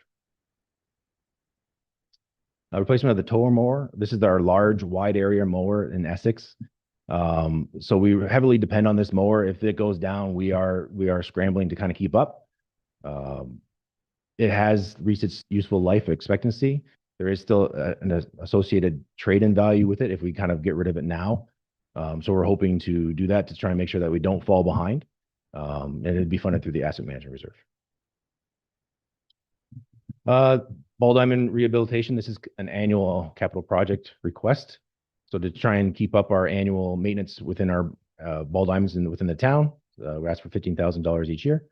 S18: Replacement of the tower mower. This is our large wide area mower in Essex. So we heavily depend on this mower. If it goes down, we are scrambling to kind of keep up. It has reached its useful life expectancy. There is still an associated trade-in value with it if we kind of get rid of it now. So we're hoping to do that to try and make sure that we don't fall behind. And it'd be funded through the asset management reserve. Ball diamond rehabilitation, this is an annual capital project request. So to try and keep up our annual maintenance within our ball diamonds within the town, we ask for $15,000 each year.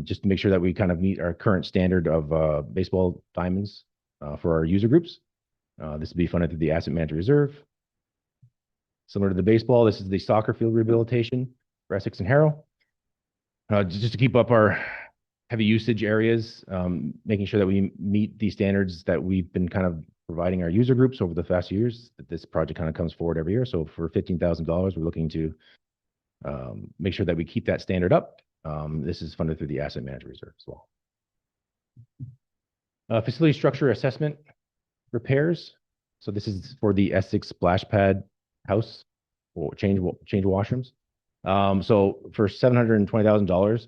S18: Just to make sure that we kind of meet our current standard of baseball diamonds for our user groups. This will be funded through the asset management reserve. Similar to the baseball, this is the soccer field rehabilitation for Essex and Harrow. Just to keep up our heavy usage areas, making sure that we meet the standards that we've been kind of providing our user groups over the past years, that this project kind of comes forward every year. So for $15,000, we're looking to make sure that we keep that standard up. This is funded through the asset management reserve as well. Facility structure assessment repairs. So this is for the Essex splash pad house or change washrooms. So for $720,000.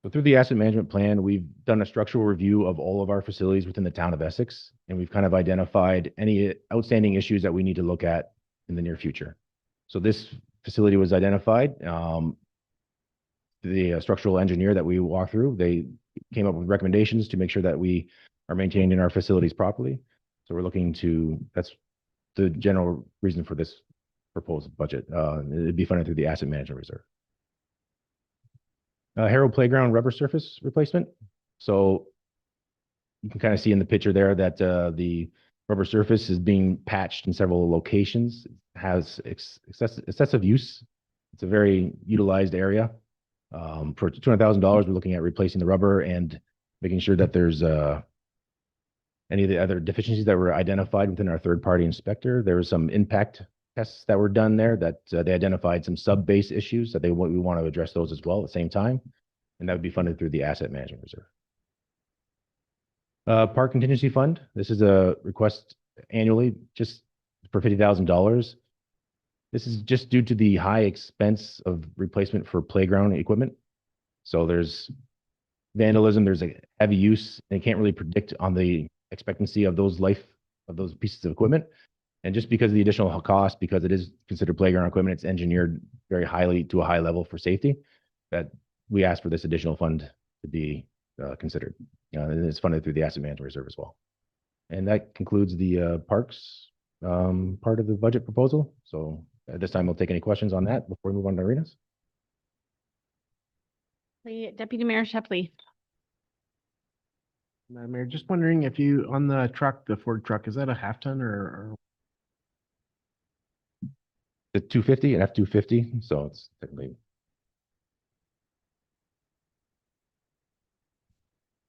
S18: So through the asset management plan, we've done a structural review of all of our facilities within the town of Essex, and we've kind of identified any outstanding issues that we need to look at in the near future. So this facility was identified. The structural engineer that we walked through, they came up with recommendations to make sure that we are maintaining our facilities properly. So we're looking to, that's the general reason for this proposed budget. It'd be funded through the asset management reserve. Harrow Playground rubber surface replacement. So you can kind of see in the picture there that the rubber surface is being patched in several locations. It has excessive use. It's a very utilized area. For $200,000, we're looking at replacing the rubber and making sure that there's any of the other deficiencies that were identified within our third-party inspector. There was some impact tests that were done there that they identified some sub-base issues that we want to address those as well at the same time. And that would be funded through the asset management reserve. Park contingency fund. This is a request annually just for $50,000. This is just due to the high expense of replacement for playground equipment. So there's vandalism, there's a heavy use, and you can't really predict on the expectancy of those pieces of equipment. And just because of the additional cost, because it is considered playground equipment, it's engineered very highly to a high level for safety, that we asked for this additional fund to be considered. And it's funded through the asset management reserve as well. And that concludes the parks part of the budget proposal. So at this time, we'll take any questions on that before we move on to arenas.
S1: Deputy Mayor Shepley.
S5: Madam Mayor, just wondering if you, on the truck, the Ford truck, is that a half ton or?
S18: The 250 and F-250, so it's technically.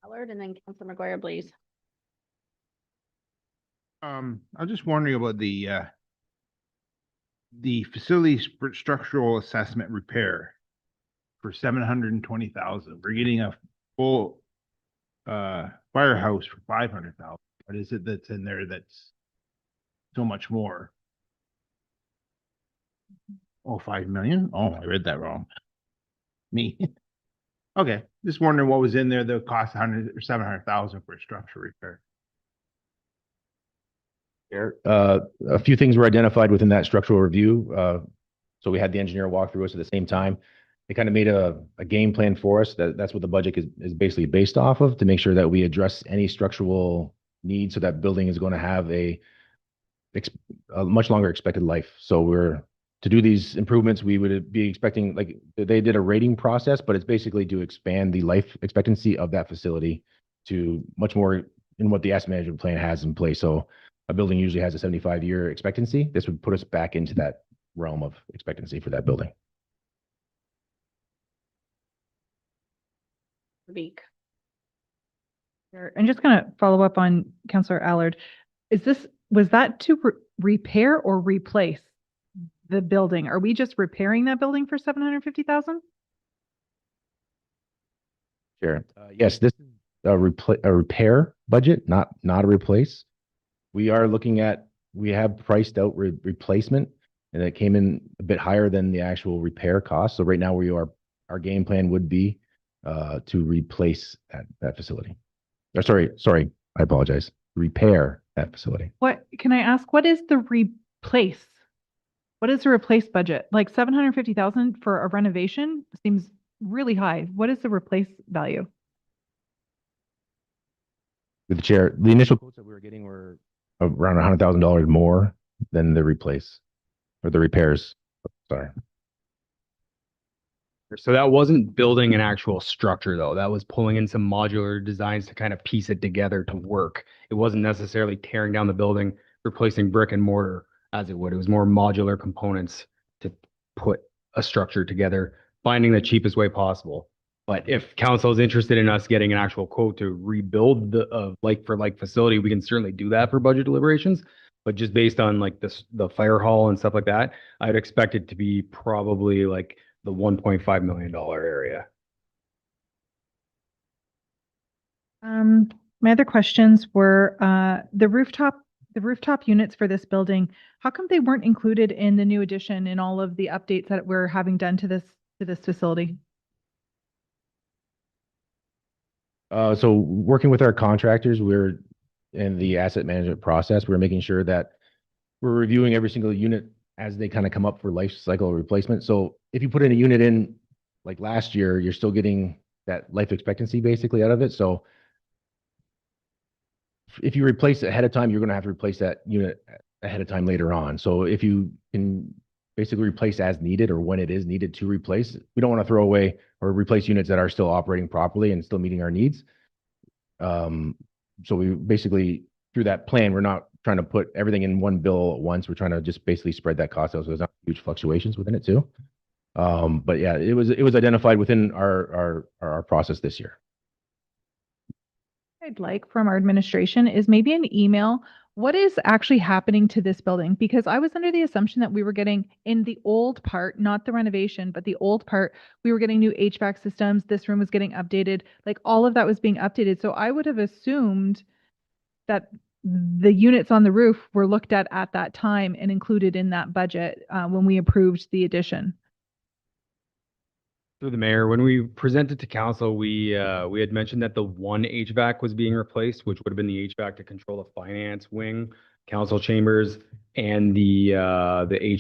S1: Allard and then Councilor McGuire, please.
S17: I was just wondering about the facility structural assessment repair for $720,000. We're getting a full firehouse for $500,000. What is it that's in there that's so much more? Oh, 5 million? Oh, I read that wrong. Me. Okay, just wondering what was in there that cost 100 or 700,000 for a structural repair.
S18: A few things were identified within that structural review. So we had the engineer walk through us at the same time. They kind of made a game plan for us. That's what the budget is basically based off of, to make sure that we address any structural needs so that building is going to have a much longer expected life. So to do these improvements, we would be expecting, like they did a rating process, but it's basically to expand the life expectancy of that facility to much more in what the asset management plan has in place. So a building usually has a 75-year expectancy. This would put us back into that realm of expectancy for that building.
S1: Veek.
S4: And just going to follow up on Councillor Allard. Was that to repair or replace the building? Are we just repairing that building for $750,000?
S18: Sure. Yes, this is a repair budget, not a replace. We have priced out replacement, and it came in a bit higher than the actual repair cost. So right now our game plan would be to replace that facility. Sorry, I apologize. repair that facility.
S4: What, can I ask, what is the replace? What is the replace budget? Like 750,000 for a renovation seems really high. What is the replace value?
S18: With the chair, the initial quotes that we were getting were around $100,000 more than the replace or the repairs. Sorry.
S10: So that wasn't building an actual structure though. That was pulling in some modular designs to kind of piece it together to work. It wasn't necessarily tearing down the building, replacing brick and mortar as it would. It was more modular components to put a structure together, finding the cheapest way possible. But if council is interested in us getting an actual quote to rebuild the like for like facility, we can certainly do that for budget deliberations. But just based on like the fire hall and stuff like that, I'd expect it to be probably like the $1.5 million area.
S4: My other questions were, the rooftop units for this building, how come they weren't included in the new addition in all of the updates that we're having done to this facility?
S18: So working with our contractors, we're in the asset management process. We're making sure that we're reviewing every single unit as they kind of come up for life cycle replacement. So if you put in a unit in like last year, you're still getting that life expectancy basically out of it. So if you replace it ahead of time, you're going to have to replace that unit ahead of time later on. So if you can basically replace as needed or when it is needed to replace, we don't want to throw away or replace units that are still operating properly and still meeting our needs. So we basically, through that plan, we're not trying to put everything in one bill at once. We're trying to just basically spread that cost out so there's not huge fluctuations within it too. But yeah, it was identified within our process this year.
S4: I'd like from our administration is maybe an email. What is actually happening to this building? Because I was under the assumption that we were getting in the old part, not the renovation, but the old part, we were getting new HVAC systems. This room was getting updated. Like all of that was being updated. So I would have assumed that the units on the roof were looked at that time and included in that budget when we approved the addition.
S10: Through the mayor, when we presented to council, we had mentioned that the one HVAC was being replaced, which would have been the HVAC to control the finance wing, council chambers, and the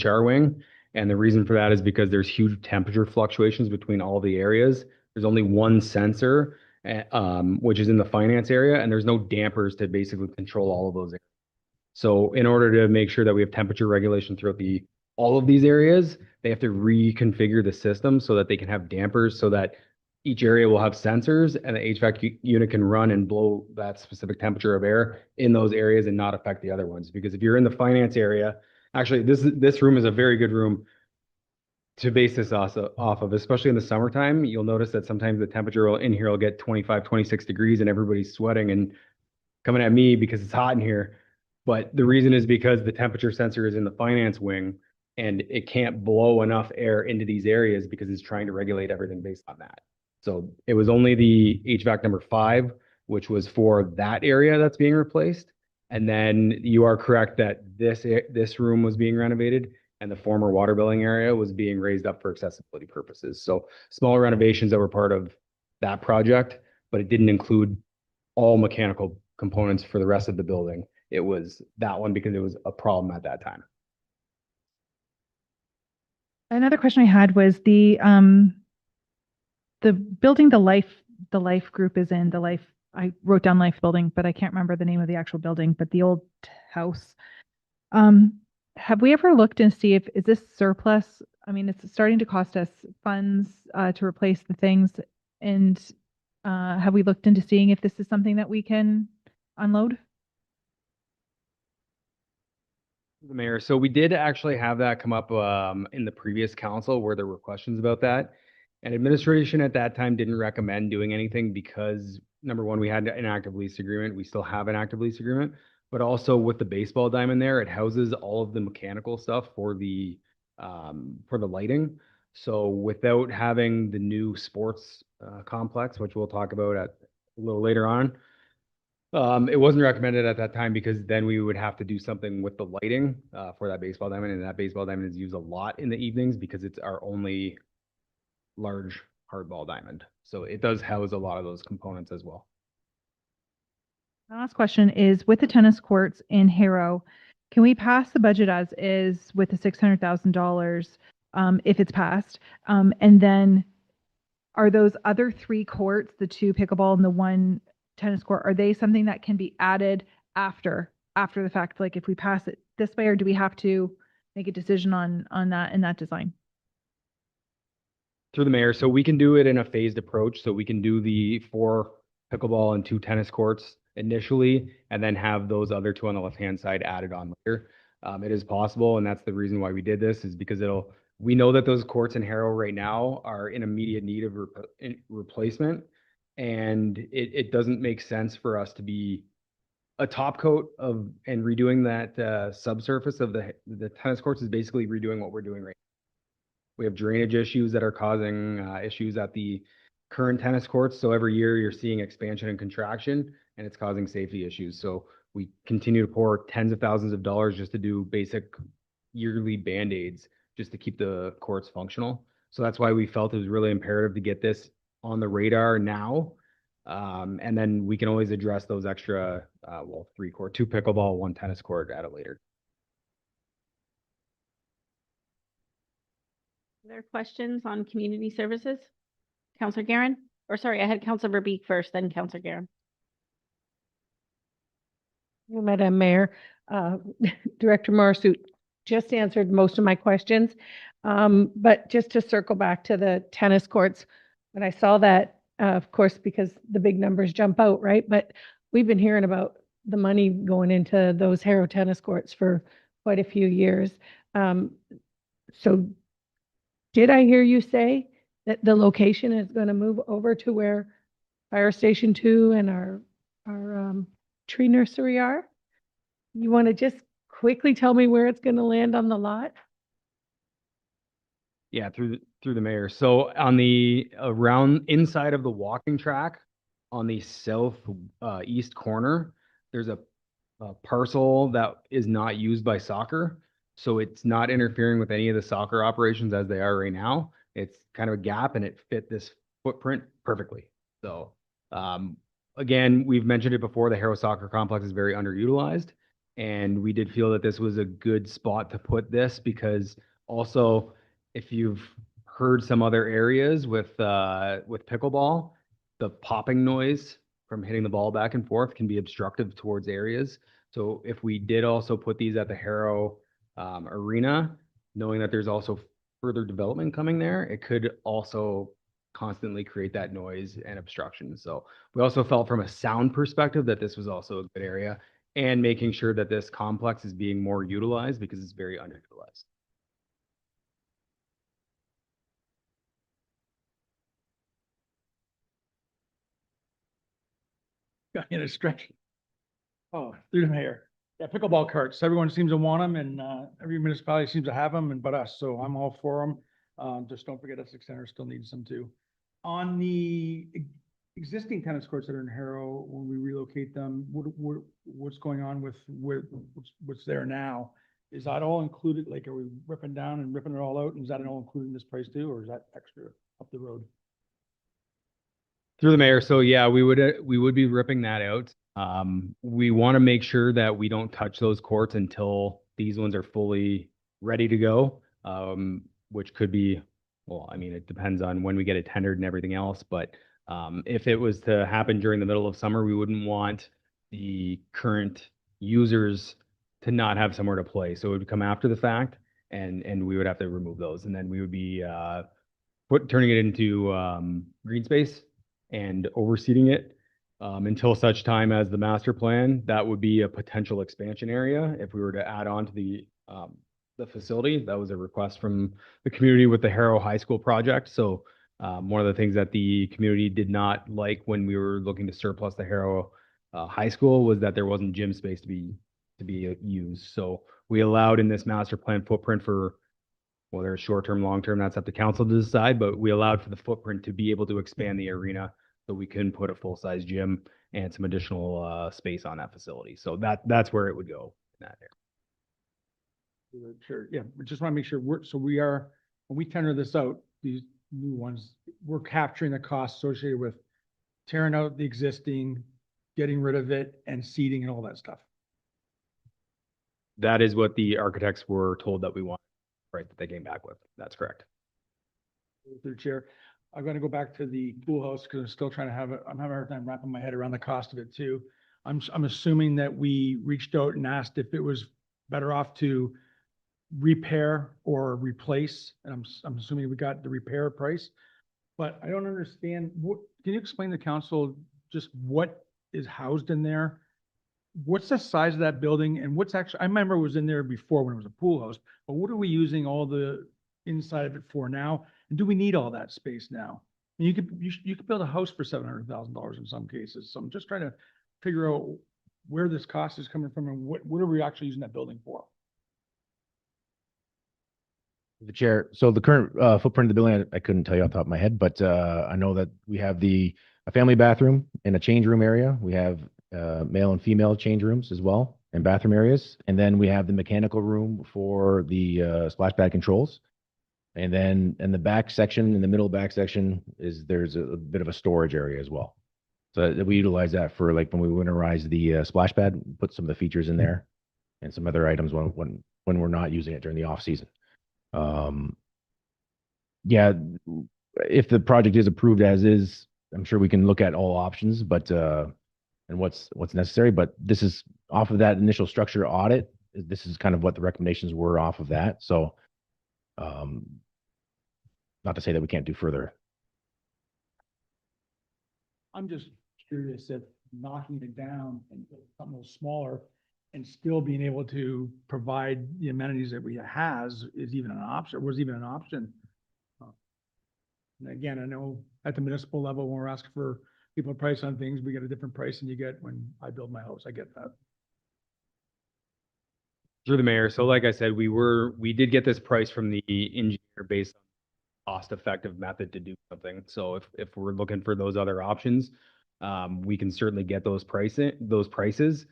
S10: HR wing. And the reason for that is because there's huge temperature fluctuations between all the areas. There's only one sensor, which is in the finance area, and there's no dampers to basically control all of those areas. So in order to make sure that we have temperature regulation throughout all of these areas, they have to reconfigure the system so that they can have dampers so that each area will have sensors and the HVAC unit can run and blow that specific temperature of air in those areas and not affect the other ones. Because if you're in the finance area, actually this room is a very good room to base this off of, especially in the summertime. You'll notice that sometimes the temperature in here will get 25, 26 degrees and everybody's sweating and coming at me because it's hot in here. But the reason is because the temperature sensor is in the finance wing and it can't blow enough air into these areas because it's trying to regulate everything based on that. So it was only the HVAC number 5, which was for that area that's being replaced. And then you are correct that this room was being renovated and the former water billing area was being raised up for accessibility purposes. So smaller renovations that were part of that project, but it didn't include all mechanical components for the rest of the building. It was that one because it was a problem at that time.
S4: Another question I had was the building the life group is in the life. I wrote down life building, but I can't remember the name of the actual building, but the old house. Have we ever looked and see is this surplus? I mean, it's starting to cost us funds to replace the things. And have we looked into seeing if this is something that we can unload?
S10: The mayor. So we did actually have that come up in the previous council where there were questions about that. And administration at that time didn't recommend doing anything because number one, we had an active lease agreement. We still have an active lease agreement, but also with the baseball diamond there, it houses all of the mechanical stuff for the lighting. So without having the new sports complex, which we'll talk about a little later on, it wasn't recommended at that time because then we would have to do something with the lighting for that baseball diamond, and that baseball diamond is used a lot in the evenings because it's our only large hardball diamond. So it does house a lot of those components as well.
S4: My last question is, with the tennis courts in Harrow, can we pass the budget as is with the $600,000, if it's passed? And then are those other 3 courts, the 2 pickleball and the 1 tennis court, are they something that can be added after the fact? Like if we pass it this way, or do we have to make a decision on that in that design?
S10: Through the mayor, so we can do it in a phased approach. So we can do the 4 pickleball and 2 tennis courts initially, and then have those other 2 on the left-hand side added on later. It is possible, and that's the reason why we did this, is because we know that those courts in Harrow right now are in immediate need of replacement. And it doesn't make sense for us to be a top coat of and redoing that subsurface of the tennis courts is basically redoing what we're doing right now. We have drainage issues that are causing issues at the current tennis courts. So every year you're seeing expansion and contraction, and it's causing safety issues. So we continue to pour tens of thousands of dollars just to do basic yearly Band-Aids just to keep the courts functional. So that's why we felt it was really imperative to get this on the radar now. And then we can always address those extra, 3 court, 2 pickleball, 1 tennis court at a later.
S1: Other questions on community services? Counselor Garen, or sorry, I had Counselor Verbeek first, then Counselor Garen.
S15: Madam Mayor, Director Marsu just answered most of my questions. But just to circle back to the tennis courts, when I saw that, of course, because the big numbers jump out, right? But we've been hearing about the money going into those Harrow tennis courts for quite a few years. So did I hear you say that the location is going to move over to where Fire Station 2 and our tree nursery are? You want to just quickly tell me where it's going to land on the lot?
S10: Yeah, through the mayor. So on the inside of the walking track on the south east corner, there's a parcel that is not used by soccer. So it's not interfering with any of the soccer operations as they are right now. It's kind of a gap, and it fit this footprint perfectly. So again, we've mentioned it before, the Harrow Soccer Complex is very underutilized. And we did feel that this was a good spot to put this, because also, if you've heard some other areas with pickleball, the popping noise from hitting the ball back and forth can be obstructive towards areas. So if we did also put these at the Harrow arena, knowing that there's also further development coming there, it could also constantly create that noise and obstruction. So we also felt from a sound perspective that this was also a good area, and making sure that this complex is being more utilized because it's very underutilized.
S8: Got in a stretch. Oh, through the mayor. Yeah, pickleball carts. Everyone seems to want them, and every municipality seems to have them, and but us. So I'm all for them. Just don't forget Essex Center still needs some too. On the existing tennis courts that are in Harrow, when we relocate them, what's going on with what's there now? Is that all included? Like, are we ripping down and ripping it all out? And is that all included in this price too, or is that extra up the road?
S10: Through the mayor. So yeah, we would be ripping that out. We want to make sure that we don't touch those courts until these ones are fully ready to go, which could be, well, I mean, it depends on when we get it tendered and everything else. But if it was to happen during the middle of summer, we wouldn't want the current users to not have somewhere to play. So it would come after the fact, and we would have to remove those. And then we would be turning it into green space and overseeding it until such time as the master plan. That would be a potential expansion area if we were to add on to the facility. That was a request from the community with the Harrow High School project. So one of the things that the community did not like when we were looking to surplus the Harrow High School was that there wasn't gym space to be used. So we allowed in this master plan footprint for, well, there's short-term, long-term, that's up to council to decide, but we allowed for the footprint to be able to expand the arena so we can put a full-size gym and some additional space on that facility. So that's where it would go in that area.
S8: Sure. Yeah, we just want to make sure when we tender this out, these new ones, we're capturing the costs associated with tearing out the existing, getting rid of it and seating and all that stuff.
S10: That is what the architects were told that we want, right, that they came back with. That's correct.
S8: Through the chair, I'm gonna go back to the pool house because I'm still trying to I'm having a hard time wrapping my head around the cost of it too. I'm assuming that we reached out and asked if it was better off to repair or replace, and I'm assuming we got the repair price. But I don't understand, can you explain to council just what is housed in there? What's the size of that building and what's actually, I remember it was in there before when it was a pool house, but what are we using all the inside of it for now? And do we need all that space now? You could build a house for $700,000 in some cases. So I'm just trying to figure out where this cost is coming from and what are we actually using that building for?
S18: The chair, so the current footprint of the building, I couldn't tell you off the top of my head, but I know that we have a family bathroom and a change room area. We have male and female change rooms as well and bathroom areas. And then we have the mechanical room for the splashpad controls. And then in the back section, in the middle back section, there's a bit of a storage area as well. So we utilize that for like when we winterize the splashpad, put some of the features in there and some other items when we're not using it during the off season. Yeah, if the project is approved as is, I'm sure we can look at all options, but and what's necessary. But this is off of that initial structure audit. This is kind of what the recommendations were off of that. So, not to say that we can't do further.
S8: I'm just curious if knocking it down and something a little smaller and still being able to provide the amenities that we has is even an option, was even an option. And again, I know at the municipal level, when we're asking for people to price on things, we get a different price than you get when I build my house. I get that.
S10: Through the mayor. So like I said, we did get this price from the engineer based on cost-effective method to do something. So if we're looking for those other options, we can certainly get those prices.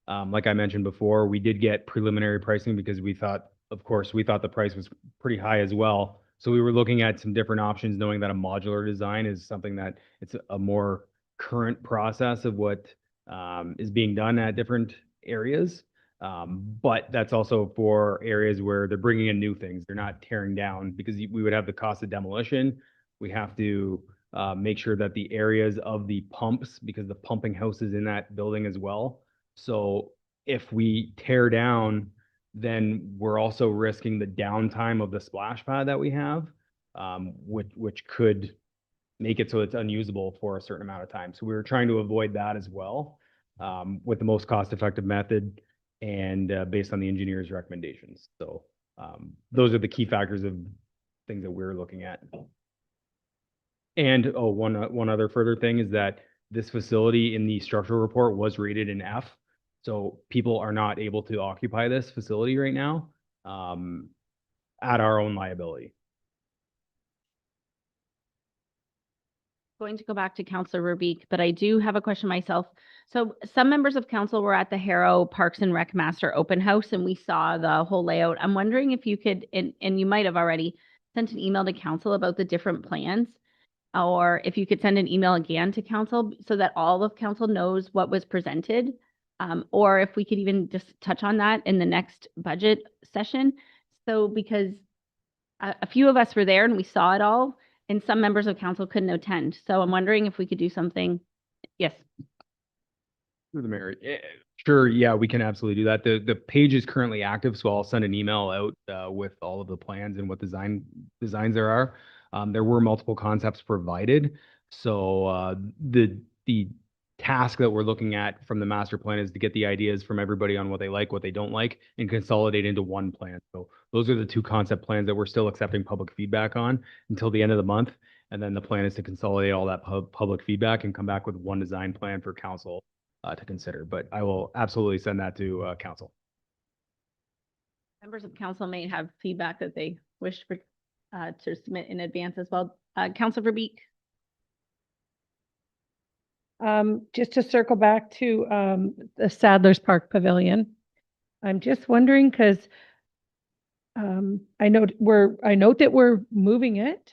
S10: Like I mentioned before, we did get preliminary pricing because we thought the price was pretty high as well. So we were looking at some different options, knowing that a modular design is something that it's a more current process of what is being done at different areas. But that's also for areas where they're bringing in new things. They're not tearing down because we would have the cost of demolition. We have to make sure that the areas of the pumps, because the pumping house is in that building as well. So if we tear down, then we're also risking the downtime of the splash pad that we have, which could make it so it's unusable for a certain amount of time. So we were trying to avoid that as well, with the most cost-effective method and based on the engineer's recommendations. So those are the key factors of things that we're looking at. And one other further thing is that this facility in the structural report was rated an F. So people are not able to occupy this facility right now at our own liability.
S1: Going to go back to Councilor Verbeek, but I do have a question myself. So some members of council were at the Harrow Parks and Rec Master Open House and we saw the whole layout. I'm wondering if you could, and you might have already sent an email to council about the different plans, or if you could send an email again to council so that all of council knows what was presented. Or if we could even just touch on that in the next budget session. So because a few of us were there and we saw it all, and some members of council couldn't attend. So I'm wondering if we could do something. Yes.
S10: Through the mayor. Sure, yeah, we can absolutely do that. The page is currently active, so I'll send an email out with all of the plans and what designs there are. There were multiple concepts provided. So the task that we're looking at from the master plan is to get the ideas from everybody on what they like, what they don't like, and consolidate into one plan. So those are the two concept plans that we're still accepting public feedback on until the end of the month. And then the plan is to consolidate all that public feedback and come back with one design plan for council to consider. But I will absolutely send that to council.
S1: Members of council may have feedback that they wish for to submit in advance as well. Councilor Verbeek.
S15: Just to circle back to the Sadler's Park Pavilion, I'm just wondering because I note that we're moving it.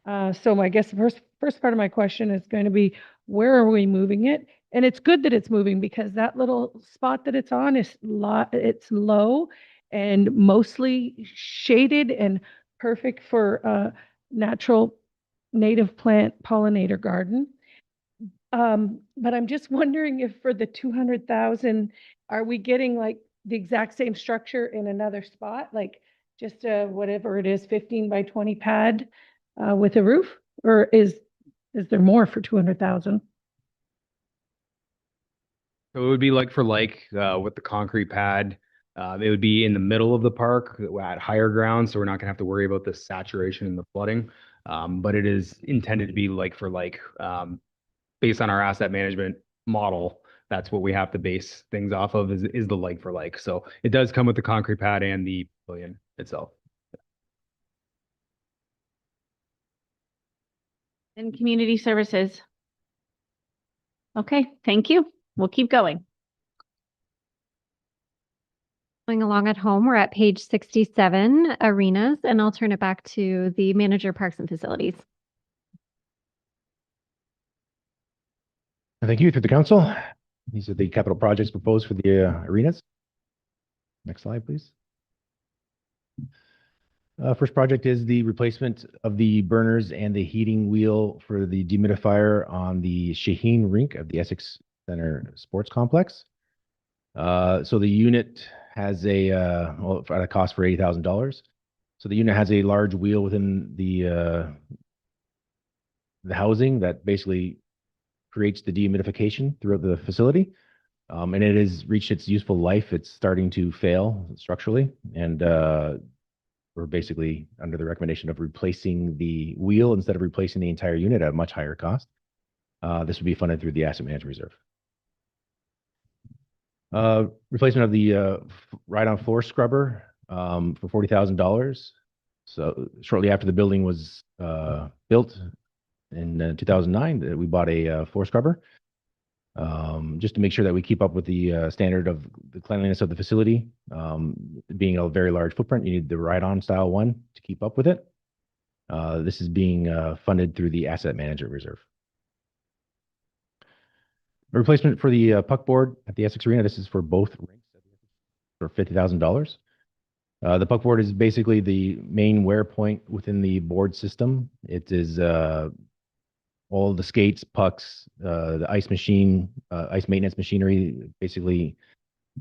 S15: So I guess the first part of my question is going to be, where are we moving it? And it's good that it's moving because that little spot that it's on is it's low and mostly shaded and perfect for a natural native plant pollinator garden. But I'm just wondering if for the 200,000, are we getting like the exact same structure in another spot? Like just whatever it is, 15 by 20 pad with a roof? Or is there more for 200,000?
S10: So it would be like for like, with the concrete pad. It would be in the middle of the park at higher ground, so we're not gonna have to worry about the saturation and the flooding. But it is intended to be like for like, based on our asset management model. That's what we have to base things off of is the like for like. So it does come with the concrete pad and the pavilion itself.
S1: And community services. Okay, thank you. We'll keep going.
S3: Going along at home, we're at page 67, arenas, and I'll turn it back to the manager, parks and facilities.
S18: Thank you through the council. These are the capital projects proposed for the arenas. Next slide, please. First project is the replacement of the burners and the heating wheel for the dehumidifier on the Shaheen Rink of the Essex Center Sports Complex. So the unit has a, well, at a cost for $80,000. So the unit has a large wheel within the housing that basically creates the dehumidification throughout the facility. And it has reached its useful life. It's starting to fail structurally. And we're basically under the recommendation of replacing the wheel instead of replacing the entire unit at a much higher cost. This would be funded through the asset management reserve. Replacement of the ride-on floor scrubber for $40,000. So shortly after the building was built in 2009, we bought a floor scrubber just to make sure that we keep up with the standard of the cleanliness of the facility. Being a very large footprint, you need the ride-on style one to keep up with it. This is being funded through the asset management reserve. A replacement for the puck board at the Essex Arena. This is for both rinks for $50,000. The puck board is basically the main wear point within the board system. It is all the skates, pucks, the ice machine, ice maintenance machinery basically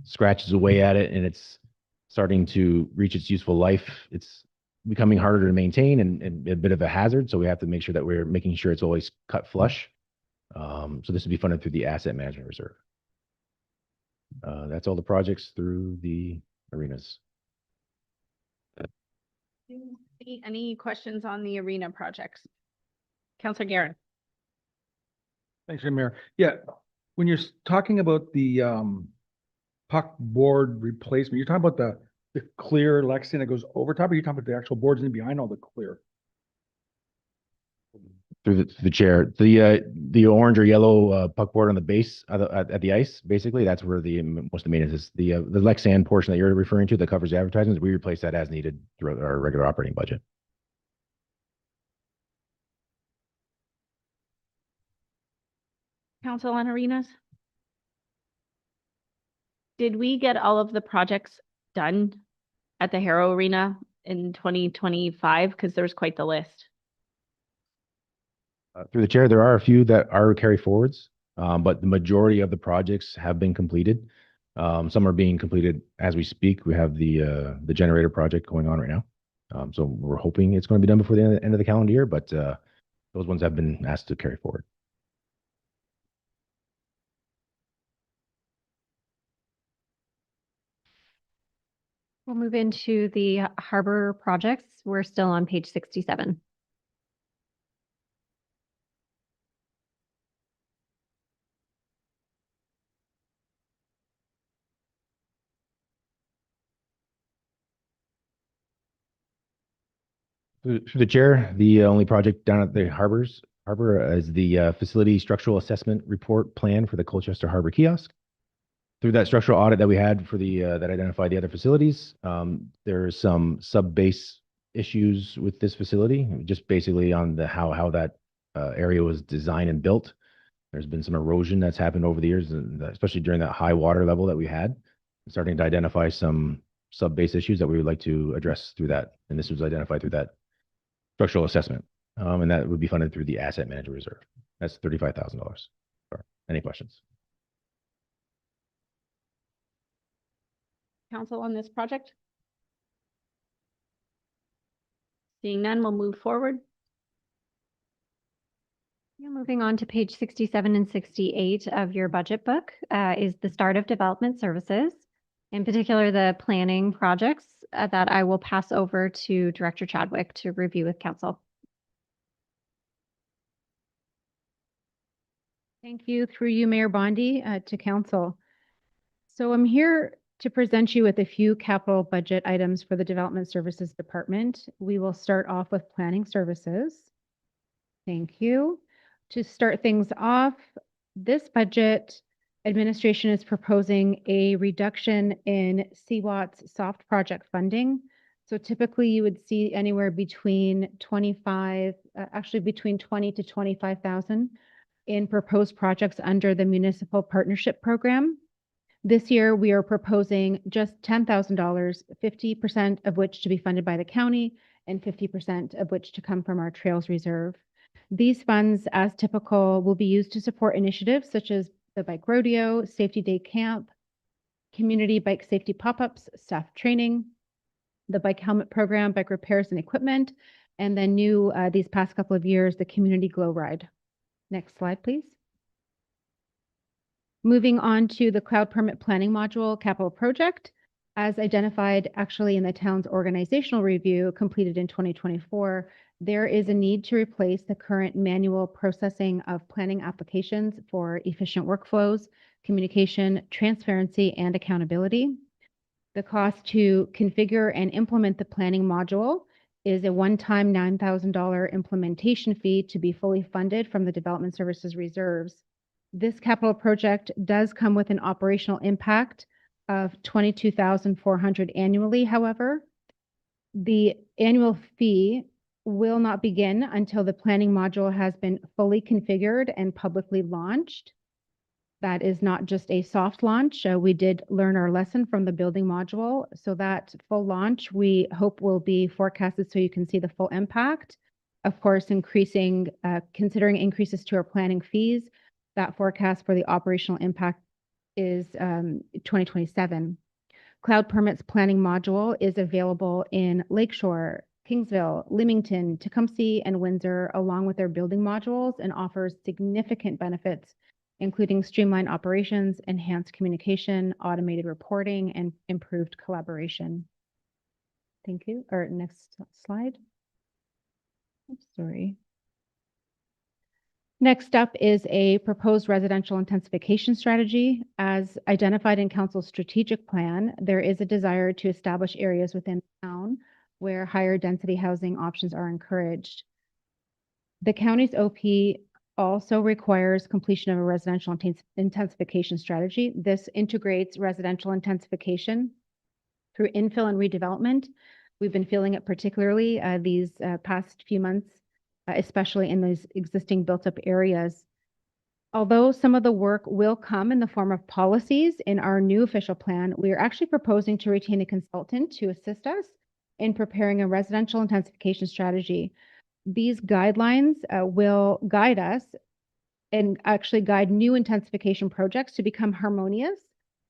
S18: scratches away at it, and it's starting to reach its useful life. It's becoming harder to maintain and a bit of a hazard, so we have to make sure that we're making sure it's always cut flush. So this would be funded through the asset management reserve. That's all the projects through the arenas.
S1: Any questions on the arena projects? Councilor Garrett.
S8: Thanks, Mayor. Yeah, when you're talking about the puck board replacement, you're talking about the clear Lexington that goes over top, or you're talking about the actual boards in behind all the clear?
S18: Through the chair, the orange or yellow puck board on the base at the ice, basically that's where the most of the maintenance is. The Lexan portion that you're referring to that covers the advertisements, we replace that as needed throughout our regular operating budget.
S1: Council on arenas? Did we get all of the projects done at the Harrow Arena in 2025? Because there was quite the list.
S18: Through the chair, there are a few that are carry forwards, but the majority of the projects have been completed. Some are being completed as we speak. We have the generator project going on right now. So we're hoping it's going to be done before the end of the calendar year, but those ones have been asked to carry forward.
S3: We'll move into the harbor projects. We're still on page 67.
S18: Through the chair, the only project down at the harbor is the facility structural assessment report plan for the Colchester Harbor kiosk. Through that structural audit that we had for the that identified the other facilities, there are some sub-base issues with this facility, just basically on the how that area was designed and built. There's been some erosion that's happened over the years, and especially during that high water level that we had, starting to identify some sub-base issues that we would like to address through that. And this was identified through that structural assessment. And that would be funded through the asset manager reserve. That's $35,000. Any questions?
S1: Council on this project? Seeing none, we'll move forward.
S3: Yeah, moving on to page 67 and 68 of your budget book is the start of development services, in particular the planning projects that I will pass over to Director Chadwick to review with council.
S2: Thank you, through you, Mayor Bondi, to council. So I'm here to present you with a few capital budget items for the Development Services Department. We will start off with planning services. Thank you. To start things off, this budget administration is proposing a reduction in CWAT's soft project funding. So typically you would see anywhere between between 20 to 25,000 in proposed projects under the Municipal Partnership Program. This year, we are proposing just $10,000, 50% of which to be funded by the county and 50% of which to come from our Trails Reserve. These funds, as typical, will be used to support initiatives such as the Bike Rodeo, Safety Day Camp, Community Bike Safety Pop-ups, staff training, the Bike Helmet Program, bike repairs and equipment, and then new these past couple of years, the Community Glow Ride. Next slide, please. Moving on to the Cloud Permit Planning Module capital project, as identified actually in the town's organizational review completed in 2024, there is a need to replace the current manual processing of planning applications for efficient workflows, communication, transparency, and accountability. The cost to configure and implement the planning module is a one-time $9,000 implementation fee to be fully funded from the Development Services Reserves. This capital project does come with an operational impact of $22,400 annually. However, the annual fee will not begin until the planning module has been fully configured and publicly launched. That is not just a soft launch. We did learn our lesson from the building module. So that full launch, we hope will be forecasted so you can see the full impact. Of course, considering increases to our planning fees, that forecast for the operational impact is 2027. Cloud Permits Planning Module is available in Lakeshore, Kingsville, Leamington, Tecumseh, and Windsor, along with their building modules, and offers significant benefits, including streamlined operations, enhanced communication, automated reporting, and improved collaboration. Thank you. Or next slide. Oops, sorry. Next up is a proposed residential intensification strategy. As identified in Council's strategic plan, there is a desire to establish areas within town where higher density housing options are encouraged. The county's OP also requires completion of a residential intensification strategy. This integrates residential intensification through infill and redevelopment. We've been feeling it particularly these past few months, especially in those existing built-up areas. Although some of the work will come in the form of policies in our new official plan, we are actually proposing to retain a consultant to assist us in preparing a residential intensification strategy. These guidelines will guide us and actually guide new intensification projects to become harmonious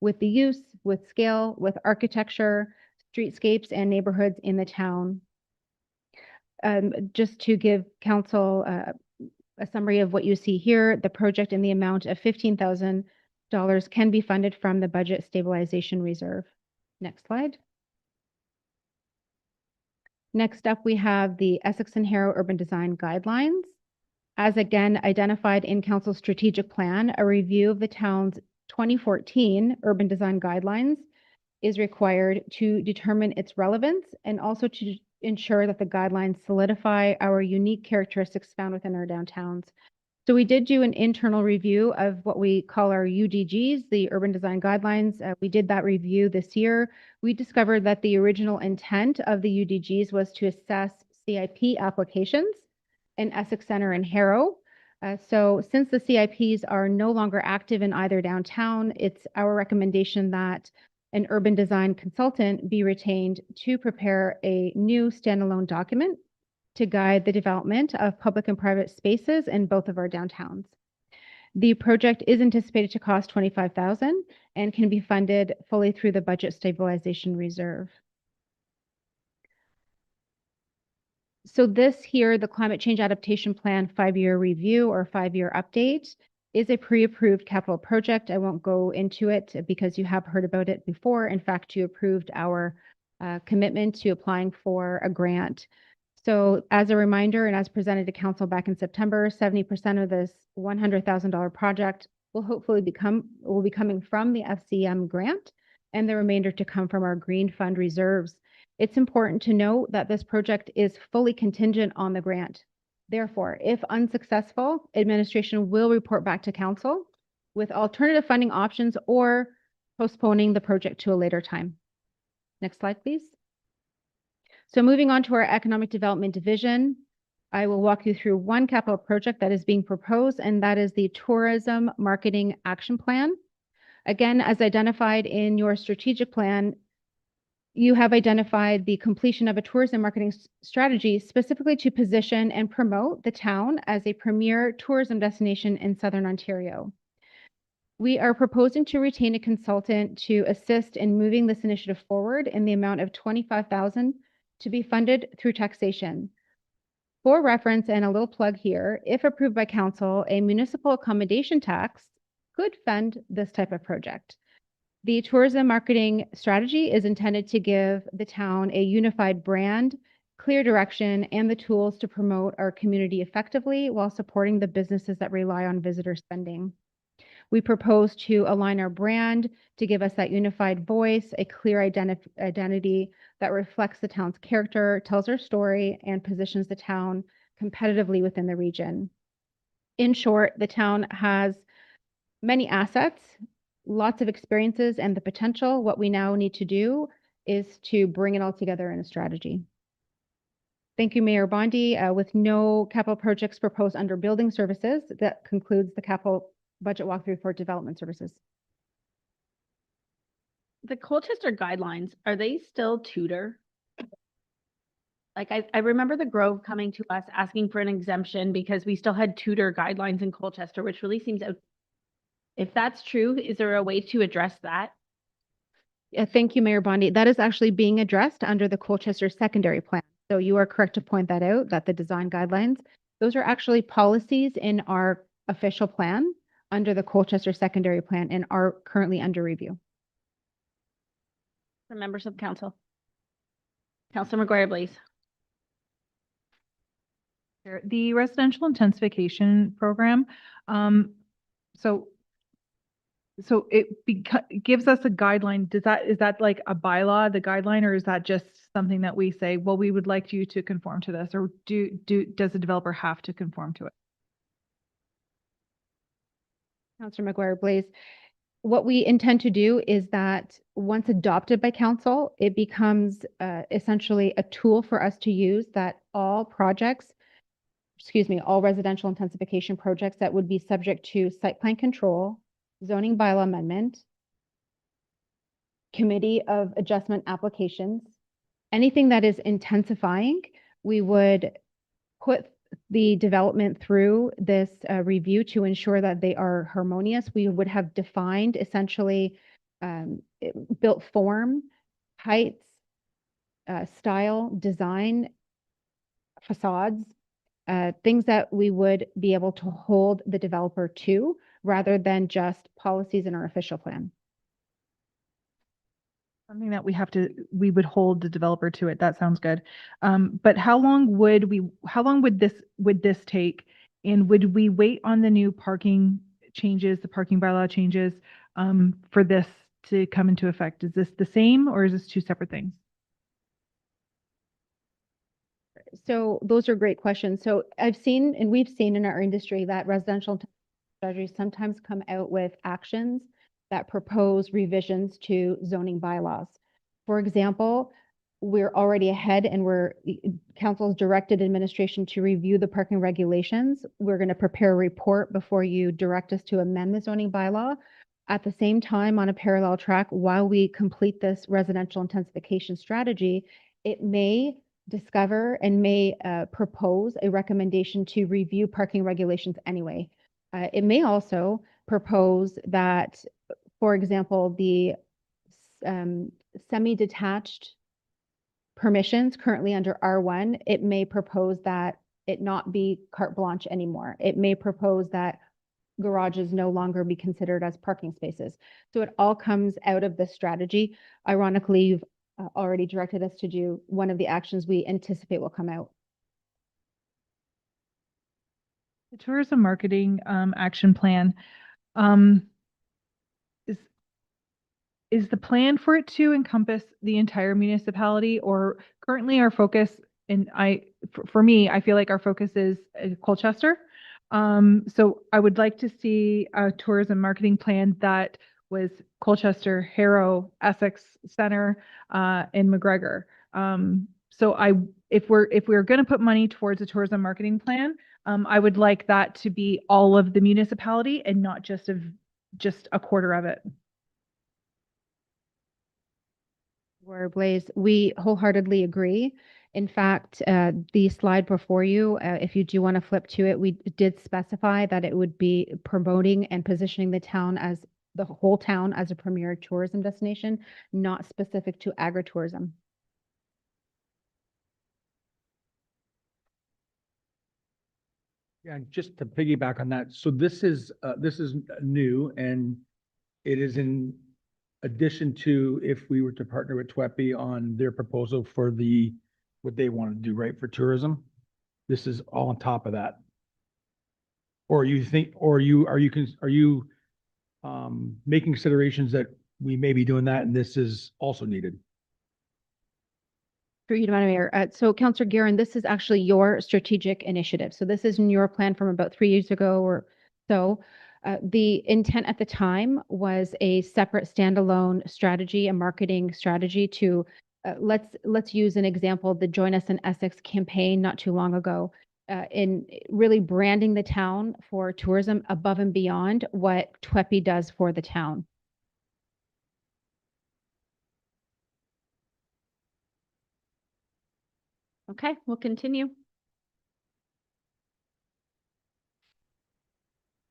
S2: with the use, with scale, with architecture, streetscapes, and neighborhoods in the town. Just to give council a summary of what you see here, the project in the amount of $15,000 can be funded from the Budget Stabilization Reserve. Next slide. Next up, we have the Essex and Harrow Urban Design Guidelines. As again identified in Council's strategic plan, a review of the town's 2014 Urban Design Guidelines is required to determine its relevance and also to ensure that the guidelines solidify our unique characteristics found within our downtowns. So we did do an internal review of what we call our UDGs, the Urban Design Guidelines. We did that review this year. We discovered that the original intent of the UDGs was to assess CIP applications in Essex Center and Harrow. So since the CIPs are no longer active in either downtown, it's our recommendation that an urban design consultant be retained to prepare a new standalone document to guide the development of public and private spaces in both of our downtowns. The project is anticipated to cost $25,000 and can be funded fully through the Budget Stabilization Reserve. So this here, the Climate Change Adaptation Plan 5-year review or 5-year update, is a pre-approved capital project. I won't go into it because you have heard about it before. In fact, you approved our commitment to applying for a grant. So as a reminder, and as presented to council back in September, 70% of this $100,000 project will hopefully be coming from the FCM grant, and the remainder to come from our Green Fund reserves. It's important to note that this project is fully contingent on the grant. Therefore, if unsuccessful, administration will report back to council with alternative funding options or postponing the project to a later time. Next slide, please. So moving on to our Economic Development Division, I will walk you through one capital project that is being proposed, and that is the Tourism Marketing Action Plan. Again, as identified in your strategic plan, you have identified the completion of a tourism marketing strategy specifically to position and promote the town as a premier tourism destination in Southern Ontario. We are proposing to retain a consultant to assist in moving this initiative forward in the amount of $25,000 to be funded through taxation. For reference and a little plug here, if approved by council, a municipal accommodation tax could fund this type of project. The tourism marketing strategy is intended to give the town a unified brand, clear direction, and the tools to promote our community effectively while supporting the businesses that rely on visitor spending. We propose to align our brand to give us that unified voice, a clear identity that reflects the town's character, tells our story, and positions the town competitively within the region. In short, the town has many assets, lots of experiences, and the potential. What we now need to do is to bring it all together in a strategy. Thank you, Mayor Bondi. With no capital projects proposed under building services, that concludes the capital budget walkthrough for development services.
S1: The Colchester guidelines, are they still tutor? Like I remember the Grove coming to us asking for an exemption because we still had tutor guidelines in Colchester, which really seems out. If that's true, is there a way to address that?
S2: Thank you, Mayor Bondi. That is actually being addressed under the Colchester secondary plan. So you are correct to point that out, that the design guidelines, those are actually policies in our official plan under the Colchester secondary plan and are currently under review.
S1: For members of council. Councilor McGuire, please.
S4: The residential intensification program, so it gives us a guideline. Is that like a bylaw, the guideline, or is that just something that we say, well, we would like you to conform to this, or does the developer have to conform to it?
S2: Councilor McGuire Blaze, what we intend to do is that once adopted by council, it becomes essentially a tool for us to use that all residential intensification projects that would be subject to site plan control, zoning bylaw amendment, committee of adjustment applications, anything that is intensifying, we would put the development through this review to ensure that they are harmonious. We would have defined essentially built form, heights, style, design, facades, things that we would be able to hold the developer to rather than just policies in our official plan.
S4: Something that we would hold the developer to it. That sounds good. But how long would this take? And would we wait on the new parking changes, the parking bylaw changes, for this to come into effect? Is this the same or is this two separate things?
S2: So those are great questions. So I've seen, and we've seen in our industry that residential strategies sometimes come out with actions that propose revisions to zoning bylaws. For example, we're already ahead and council's directed administration to review the parking regulations. We're going to prepare a report before you direct us to amend the zoning bylaw. At the same time, on a parallel track, while we complete this residential intensification strategy, it may discover and may propose a recommendation to review parking regulations anyway. It may also propose that, for example, the semi-detached permissions currently under R1, it may propose that it not be carte blanche anymore. It may propose that garages no longer be considered as parking spaces. So it all comes out of this strategy. Ironically, you've already directed us to do one of the actions we anticipate will come out.
S4: The tourism marketing action plan, is the plan for it to encompass the entire municipality, or currently our focus, and for me, I feel like our focus is Colchester. So I would like to see a tourism marketing plan that was Colchester, Harrow, Essex Center, and McGregor. So if we're going to put money towards a tourism marketing plan, I would like that to be all of the municipality and not just a quarter of it.
S2: Blaze, we wholeheartedly agree. In fact, the slide before you, if you do want to flip to it, we did specify that it would be promoting and positioning the whole town as a premier tourism destination, not specific to agritourism.
S8: Yeah, and just to piggyback on that, so this is new, and it is in addition to if we were to partner with TWEPI on their proposal for what they want to do, right, for tourism. This is all on top of that. Or are you making considerations that we may be doing that and this is also needed?
S2: Through you, Madam Mayor. So Councillor Guerin, this is actually your strategic initiative. So this is in your plan from about 3 years ago or so. The intent at the time was a separate standalone strategy, a marketing strategy to, let's use an example, the Join Us in Essex campaign not too long ago, in really branding the town for tourism above and beyond what TWEPI does for the town.
S1: Okay, we'll continue.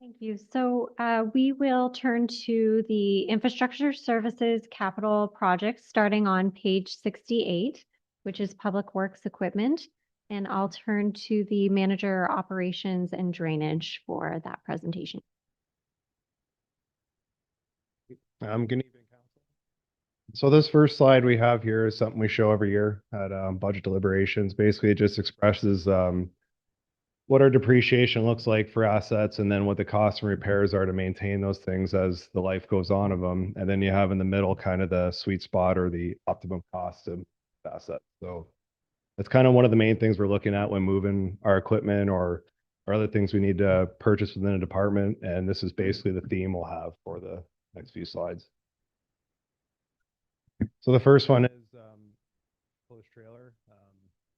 S3: Thank you. So we will turn to the infrastructure services capital projects starting on page 68, which is public works equipment. And I'll turn to the manager operations and drainage for that presentation.
S19: Good evening, Council. So this first slide we have here is something we show every year at budget deliberations. Basically, it just expresses what our depreciation looks like for assets and then what the costs and repairs are to maintain those things as the life goes on of them. And then you have in the middle kind of the sweet spot or the optimum cost of assets. So that's kind of one of the main things we're looking at when moving our equipment or other things we need to purchase within a department. And this is basically the theme we'll have for the next few slides. So the first one is closed trailer.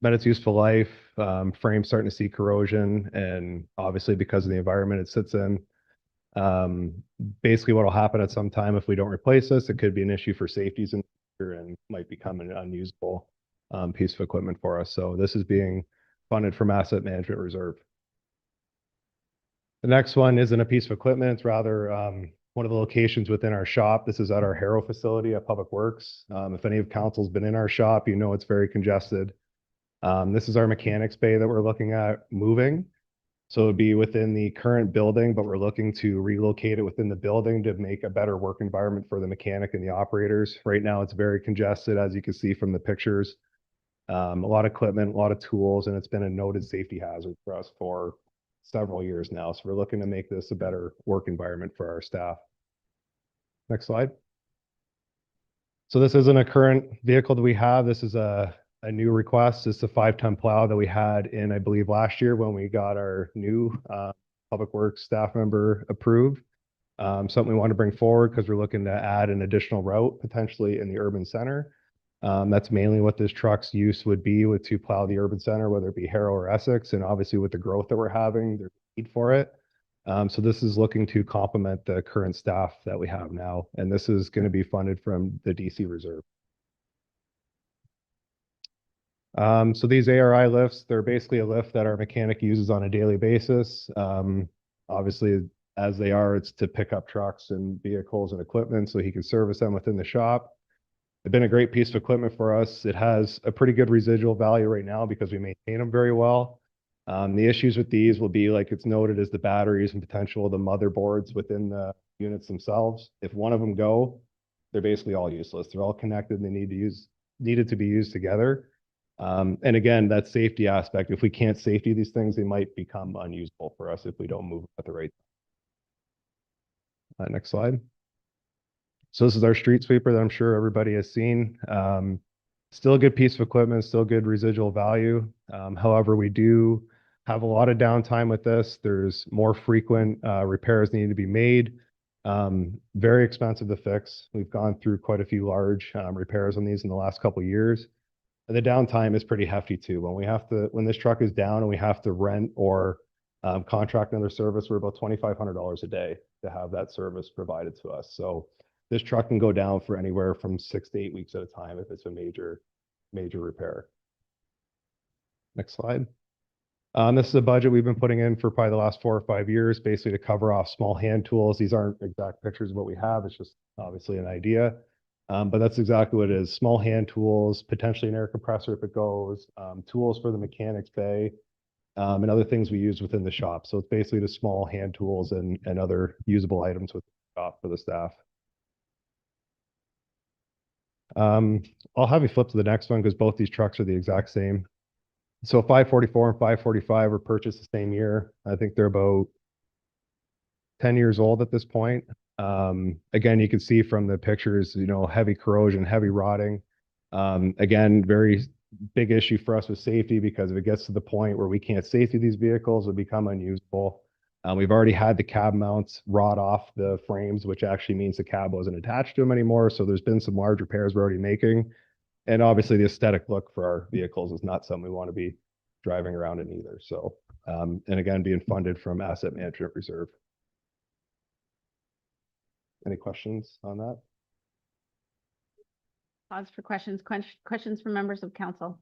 S19: Met its useful life, frame starting to see corrosion, and obviously because of the environment it sits in. Basically what will happen at some time if we don't replace this, it could be an issue for safeties in the future and might become an unusable piece of equipment for us. So this is being funded from asset management reserve. The next one isn't a piece of equipment, it's rather one of the locations within our shop. This is at our Harrow facility at Public Works. If any of council's been in our shop, you know it's very congested. This is our mechanics bay that we're looking at moving. So it'd be within the current building, but we're looking to relocate it within the building to make a better work environment for the mechanic and the operators. Right now, it's very congested, as you can see from the pictures. A lot of equipment, a lot of tools, and it's been a noted safety hazard for us for several years now. So we're looking to make this a better work environment for our staff. Next slide. So this isn't a current vehicle that we have. This is a new request. It's a 5-ton plow that we had in, I believe, last year when we got our new Public Works staff member approved. Something we want to bring forward because we're looking to add an additional route potentially in the urban center. That's mainly what this truck's use would be to plow the urban center, whether it be Harrow or Essex. And obviously with the growth that we're having, there's a need for it. So this is looking to complement the current staff that we have now. And this is going to be funded from the DC Reserve. So these ARI lifts, they're basically a lift that our mechanic uses on a daily basis. Obviously, as they are, it's to pick up trucks and vehicles and equipment so he can service them within the shop. They've been a great piece of equipment for us. It has a pretty good residual value right now because we maintain them very well. The issues with these will be, like it's noted, as the batteries and potential of the motherboards within the units themselves. If one of them go, they're basically all useless. They're all connected and they needed to be used together. And again, that safety aspect, if we can't safety these things, they might become unusable for us if we don't move at the right time. Next slide. So this is our street sweeper that I'm sure everybody has seen. Still a good piece of equipment, still good residual value. However, we do have a lot of downtime with this. There's more frequent repairs needing to be made. Very expensive to fix. We've gone through quite a few large repairs on these in the last couple of years. And the downtime is pretty hefty too. When this truck is down and we have to rent or contract another service, we're about $2,500 a day to have that service provided to us. So this truck can go down for anywhere from 6 to 8 weeks at a time if it's a major repair. Next slide. This is a budget we've been putting in for probably the last 4 or 5 years, basically to cover off small hand tools. These aren't exact pictures of what we have. It's just obviously an idea. But that's exactly what it is. Small hand tools, potentially an air compressor if it goes, tools for the mechanics bay, and other things we use within the shop. So it's basically the small hand tools and other usable items within the shop for the staff. I'll have you flip to the next one because both these trucks are the exact same. So 544 and 545 were purchased the same year. I think they're about 10 years old at this point. Again, you can see from the pictures, heavy corrosion, heavy rotting. Again, very big issue for us with safety because if it gets to the point where we can't safety these vehicles, it'll become unusable. We've already had the cab mounts rot off the frames, which actually means the cab wasn't attached to them anymore. So there's been some large repairs we're already making. And obviously the aesthetic look for our vehicles is not something we want to be driving around in either. So, and again, being funded from Asset Management Reserve. Any questions on that?
S1: Pause for questions. Questions from members of council.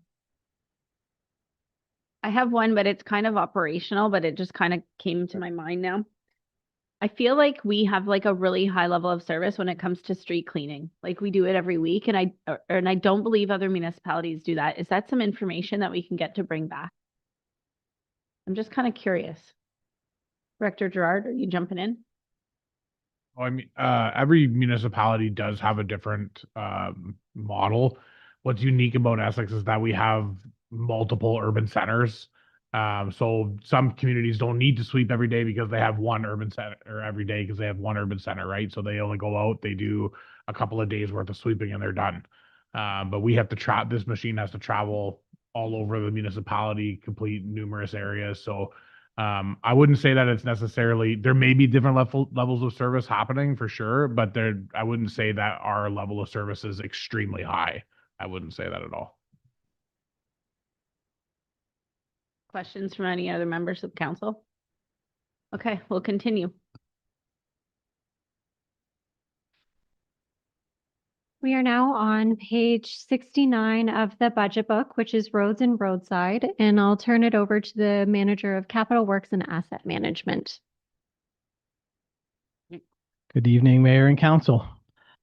S1: I have one, but it's kind of operational, but it just kind of came to my mind now. I feel like we have like a really high level of service when it comes to street cleaning. Like we do it every week and I don't believe other municipalities do that. Is that some information that we can get to bring back? I'm just kind of curious. Director Gerard, are you jumping in?
S17: I mean, every municipality does have a different model. What's unique about Essex is that we have multiple urban centers. So some communities don't need to sweep every day because they have one urban center, or every day because they have one urban center, right? So they only go out, they do a couple of days worth of sweeping and they're done. But we have to this machine has to travel all over the municipality, complete numerous areas. So I wouldn't say that it's necessarily, there may be different levels of service happening for sure, but I wouldn't say that our level of service is extremely high. I wouldn't say that at all.
S1: Questions from any other members of council? Okay, we'll continue.
S3: We are now on page 69 of the budget book, which is roads and roadside, and I'll turn it over to the manager of capital works and asset management.
S8: Good evening, Mayor and Council.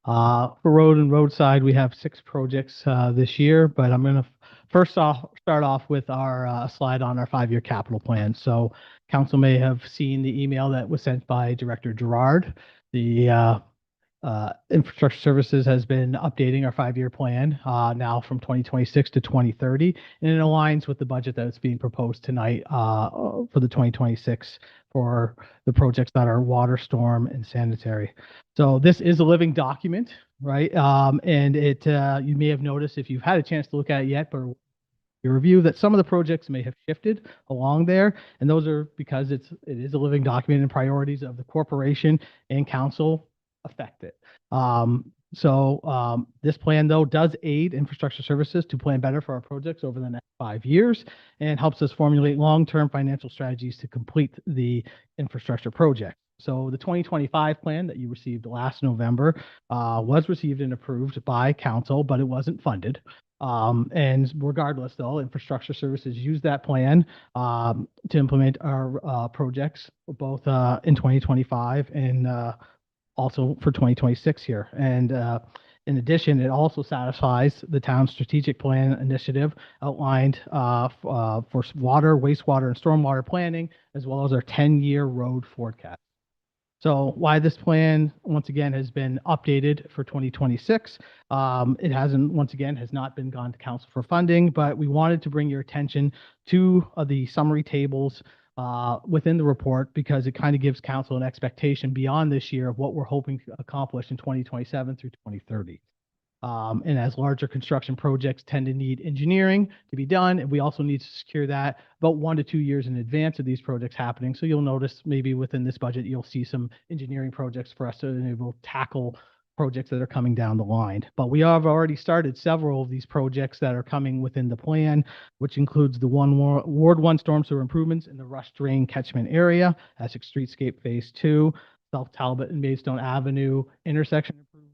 S8: For road and roadside, we have 6 projects this year, but I'm going to first off start off with our slide on our 5-year capital plan. So Council may have seen the email that was sent by Director Gerard. The Infrastructure Services has been updating our 5-year plan now from 2026 to 2030, and it aligns with the budget that's being proposed tonight for the 2026 for the projects that are water, storm, and sanitary. So this is a living document, right? And it you may have noticed if you've had a chance to look at it yet, but your review that some of the projects may have shifted along there, and those are because it is a living document and priorities of the corporation and council affect it.
S20: So this plan, though, does aid infrastructure services to plan better for our projects over the next 5 years and helps us formulate long-term financial strategies to complete the infrastructure project. So the 2025 plan that you received last November was received and approved by council, but it wasn't funded. And regardless, though, infrastructure services use that plan to implement our projects both in 2025 and also for 2026 here. And in addition, it also satisfies the town's strategic plan initiative outlined for water, wastewater, and stormwater planning, as well as our 10-year road forecast. So why this plan, once again, has been updated for 2026. It hasn't, once again, has not been gone to council for funding, but we wanted to bring your attention to the summary tables within the report because it kind of gives council an expectation beyond this year of what we're hoping to accomplish in 2027 through 2030. And as larger construction projects tend to need engineering to be done, and we also need to secure that about 1 to 2 years in advance of these projects happening. So you'll notice maybe within this budget, you'll see some engineering projects for us to enable tackle projects that are coming down the line. But we have already started several of these projects that are coming within the plan, which includes the Ward 1 storm sewer improvements in the Rush Drain catchment area, Essex Streetscape Phase 2, South Talbot and Maidstone Avenue intersection improvements,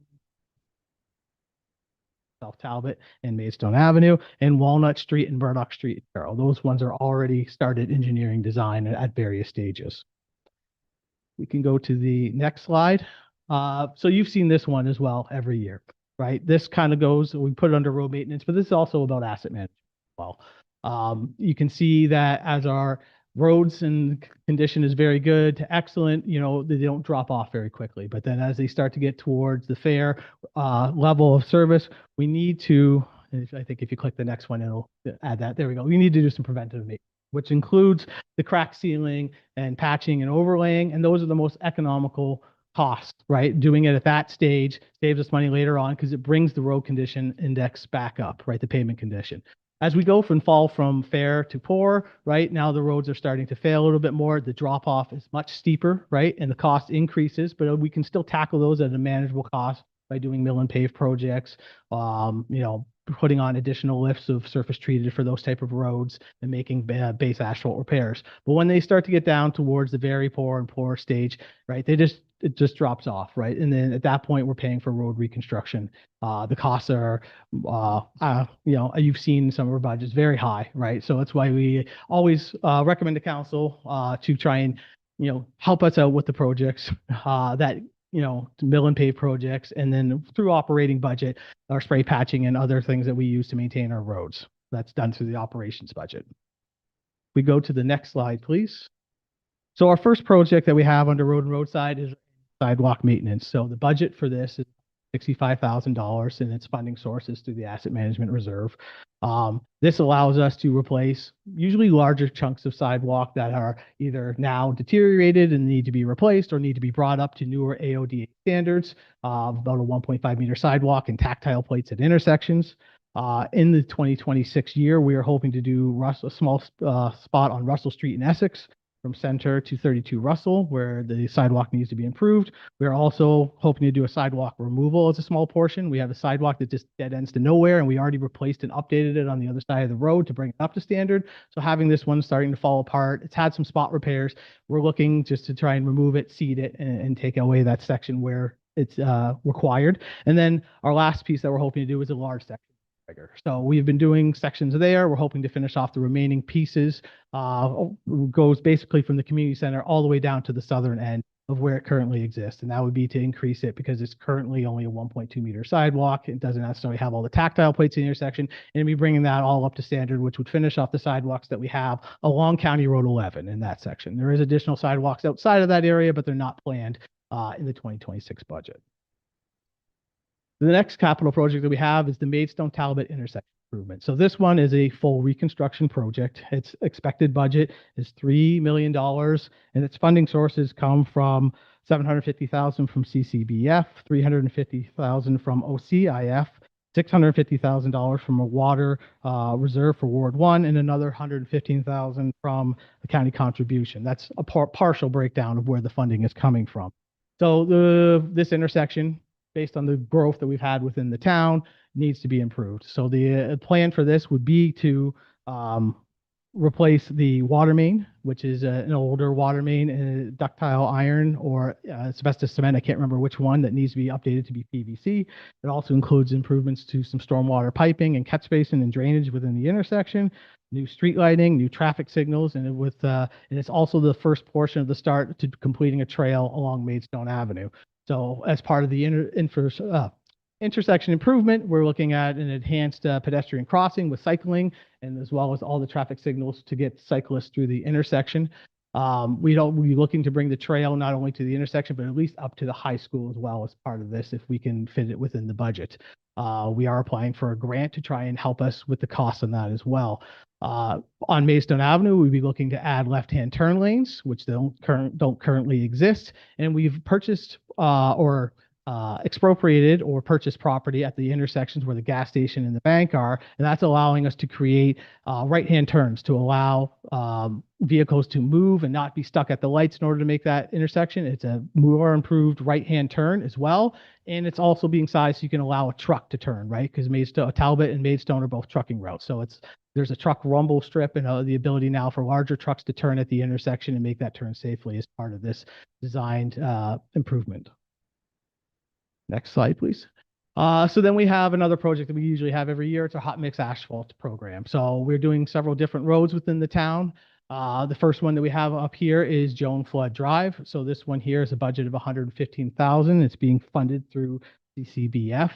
S20: South Talbot and Maidstone Avenue, and Walnut Street and Murdoch Street in Carroll. Those ones are already started engineering design at various stages. We can go to the next slide. So you've seen this one as well every year, right? This kind of goes, we put it under road maintenance, but this is also about asset management as well. You can see that as our roads and condition is very good to excellent, you know, they don't drop off very quickly. But then as they start to get towards the fair level of service, we need to, I think if you click the next one, it'll add that. There we go. We need to do some preventative maintenance, which includes the crack sealing and patching and overlaying. And those are the most economical costs, right? Doing it at that stage saves us money later on because it brings the road condition index back up, right? The pavement condition. As we go from fall from fair to poor, right? Now the roads are starting to fail a little bit more. The drop off is much steeper, right? And the cost increases, but we can still tackle those at a manageable cost by doing mill and pave projects, you know, putting on additional lifts of surface treated for those type of roads and making base asphalt repairs. But when they start to get down towards the very poor and poor stage, right? It just drops off, right? And then at that point, we're paying for road reconstruction. The costs are, you know, you've seen some of our budgets very high, right? So that's why we always recommend to council to try and, you know, help us out with the projects that, you know, mill and pave projects, and then through operating budget, our spray patching and other things that we use to maintain our roads. That's done through the operations budget. We go to the next slide, please. So our first project that we have under road and roadside is sidewalk maintenance. So the budget for this is $65,000 and its funding sources through the asset management reserve. This allows us to replace usually larger chunks of sidewalk that are either now deteriorated and need to be replaced or need to be brought up to newer AODA standards, about a 1.5 meter sidewalk and tactile plates at intersections. In the 2026 year, we are hoping to do a small spot on Russell Street in Essex, from Center to 32 Russell, where the sidewalk needs to be improved. We are also hoping to do a sidewalk removal as a small portion. We have a sidewalk that just dead ends to nowhere, and we already replaced and updated it on the other side of the road to bring it up to standard. So having this one starting to fall apart, it's had some spot repairs. We're looking just to try and remove it, seed it, and take away that section where it's required. And then our last piece that we're hoping to do is a large section. So we've been doing sections there. We're hoping to finish off the remaining pieces. Goes basically from the community center all the way down to the southern end of where it currently exists. And that would be to increase it because it's currently only a 1.2 meter sidewalk. It doesn't necessarily have all the tactile plates in the intersection. And be bringing that all up to standard, which would finish off the sidewalks that we have along County Road 11 in that section. There is additional sidewalks outside of that area, but they're not planned in the 2026 budget. The next capital project that we have is the Maidstone Talbot intersection improvement. So this one is a full reconstruction project. Its expected budget is $3 million, and its funding sources come from $750,000 from CCBF, $350,000 from OCIF, $650,000 from a water reserve for Ward 1, and another $115,000 from the county contribution. That's a partial breakdown of where the funding is coming from. So this intersection based on the growth that we've had within the town, needs to be improved. So the plan for this would be to replace the water main, which is an older water main, ductile iron or asbestos cement. I can't remember which one that needs to be updated to be PVC. It also includes improvements to some stormwater piping and catch basin and drainage within the intersection, new street lighting, new traffic signals, and and it's also the first portion of the start to completing a trail along Maidstone Avenue. So as part of the intersection improvement, we're looking at an enhanced pedestrian crossing with cycling, and as well as all the traffic signals to get cyclists through the intersection. We'll be looking to bring the trail not only to the intersection, but at least up to the high school as well as part of this, if we can fit it within the budget. We are applying for a grant to try and help us with the cost on that as well. On Maidstone Avenue, we'll be looking to add left-hand turn lanes, which don't currently exist, and we've purchased expropriated or purchased property at the intersections where the gas station and the bank are, and that's allowing us to create right-hand turns to allow vehicles to move and not be stuck at the lights in order to make that intersection. It's a more improved right-hand turn as well, and it's also being sized so you can allow a truck to turn, right? Because Talbot and Maidstone are both trucking routes, so there's a truck rumble strip and the ability now for larger trucks to turn at the intersection and make that turn safely as part of this designed improvement. Next slide, please. So then we have another project that we usually have every year. It's a hot mix asphalt program. So we're doing several different roads within the town. The first one that we have up here is Joan Flood Drive. So this one here is a budget of $115,000. It's being funded through CCBF.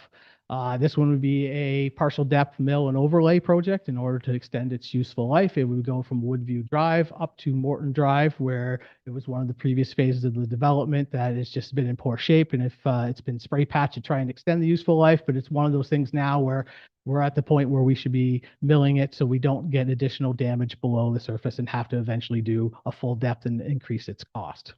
S20: This one would be a partial depth mill and overlay project. In order to extend its useful life, it would go from Woodview Drive up to Morton Drive, where it was one of the previous phases of the development that has just been in poor shape. And if it's been spray patched to try and extend the useful life, but it's one of those things now where we're at the point where we should be milling it so we don't get additional damage below the surface and have to eventually do a full depth and increase its cost.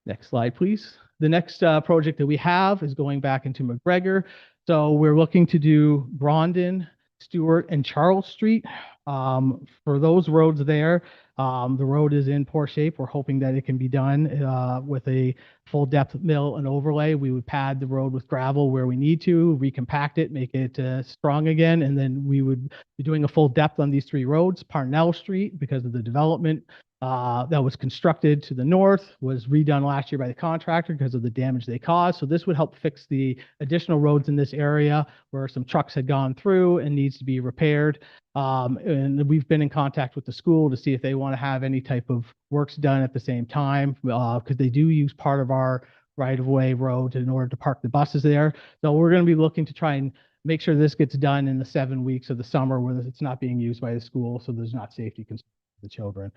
S20: Next slide, please. The next project that we have is going back into McGregor. So we're looking to do Brondon, Stewart, and Charles Street. For those roads there, the road is in poor shape. We're hoping that it can be done with a full depth mill and overlay. We would pad the road with gravel where we need to, recompact it, make it strong again, and then we would be doing a full depth on these three roads. Parnell Street, because of the development that was constructed to the north, was redone last year by the contractor because of the damage they caused. So this would help fix the additional roads in this area where some trucks had gone through and needs to be repaired. And we've been in contact with the school to see if they want to have any type of works done at the same time, because they do use part of our right-of-way road in order to park the buses there. So we're going to be looking to try and make sure this gets done in the 7 weeks of the summer where it's not being used by the school, so there's not safety concerns for the children.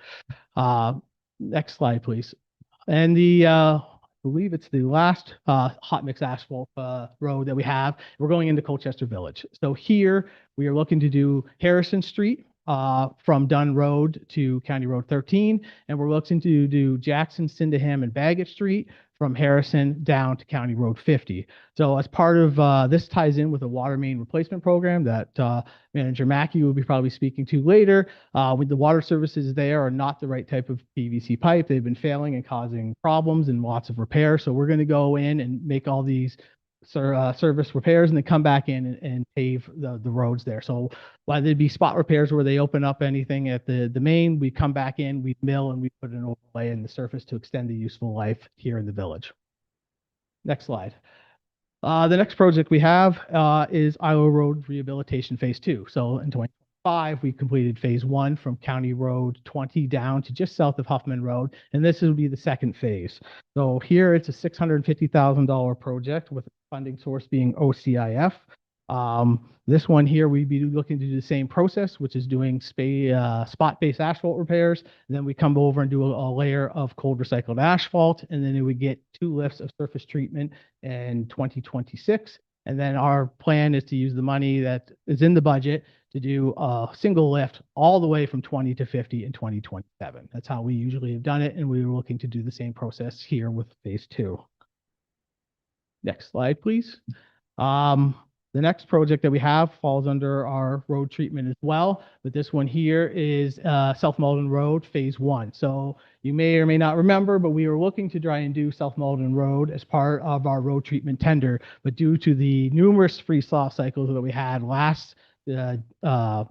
S20: Next slide, please. And I believe it's the last hot mix asphalt road that we have. We're going into Colchester Village. So here we are looking to do Harrison Street from Dunn Road to County Road 13, and we're looking to do Jackson, Sydenham, and Baggett Street from Harrison down to County Road 50. So as part of this ties in with a water main replacement program that Manager Mackey will be probably speaking to later. With the water services there are not the right type of PVC pipe. They've been failing and causing problems and lots of repair. So we're going to go in and make all these service repairs and then come back in and pave the roads there. So while there'd be spot repairs where they open up anything at the main, we come back in, we mill, and we put an overlay in the surface to extend the useful life here in the village. Next slide. The next project we have is Iowa Road Rehabilitation Phase 2. So in 2025, we completed Phase 1 from County Road 20 down to just south of Huffman Road, and this will be the second phase. So here it's a $650,000 project with funding source being OCIF. This one here, we'd be looking to do the same process, which is doing spot-based asphalt repairs. And then we come over and do a layer of cold recycled asphalt, and then we get 2 lifts of surface treatment in 2026. And then our plan is to use the money that is in the budget to do a single lift all the way from 20 to 50 in 2027. That's how we usually have done it, and we were looking to do the same process here with Phase 2. Next slide, please. The next project that we have falls under our road treatment as well, but this one here is South Malden Road Phase 1. So you may or may not remember, but we were looking to try and do South Malden Road as part of our road treatment tender, but due to the numerous freeze-thaw cycles that we had last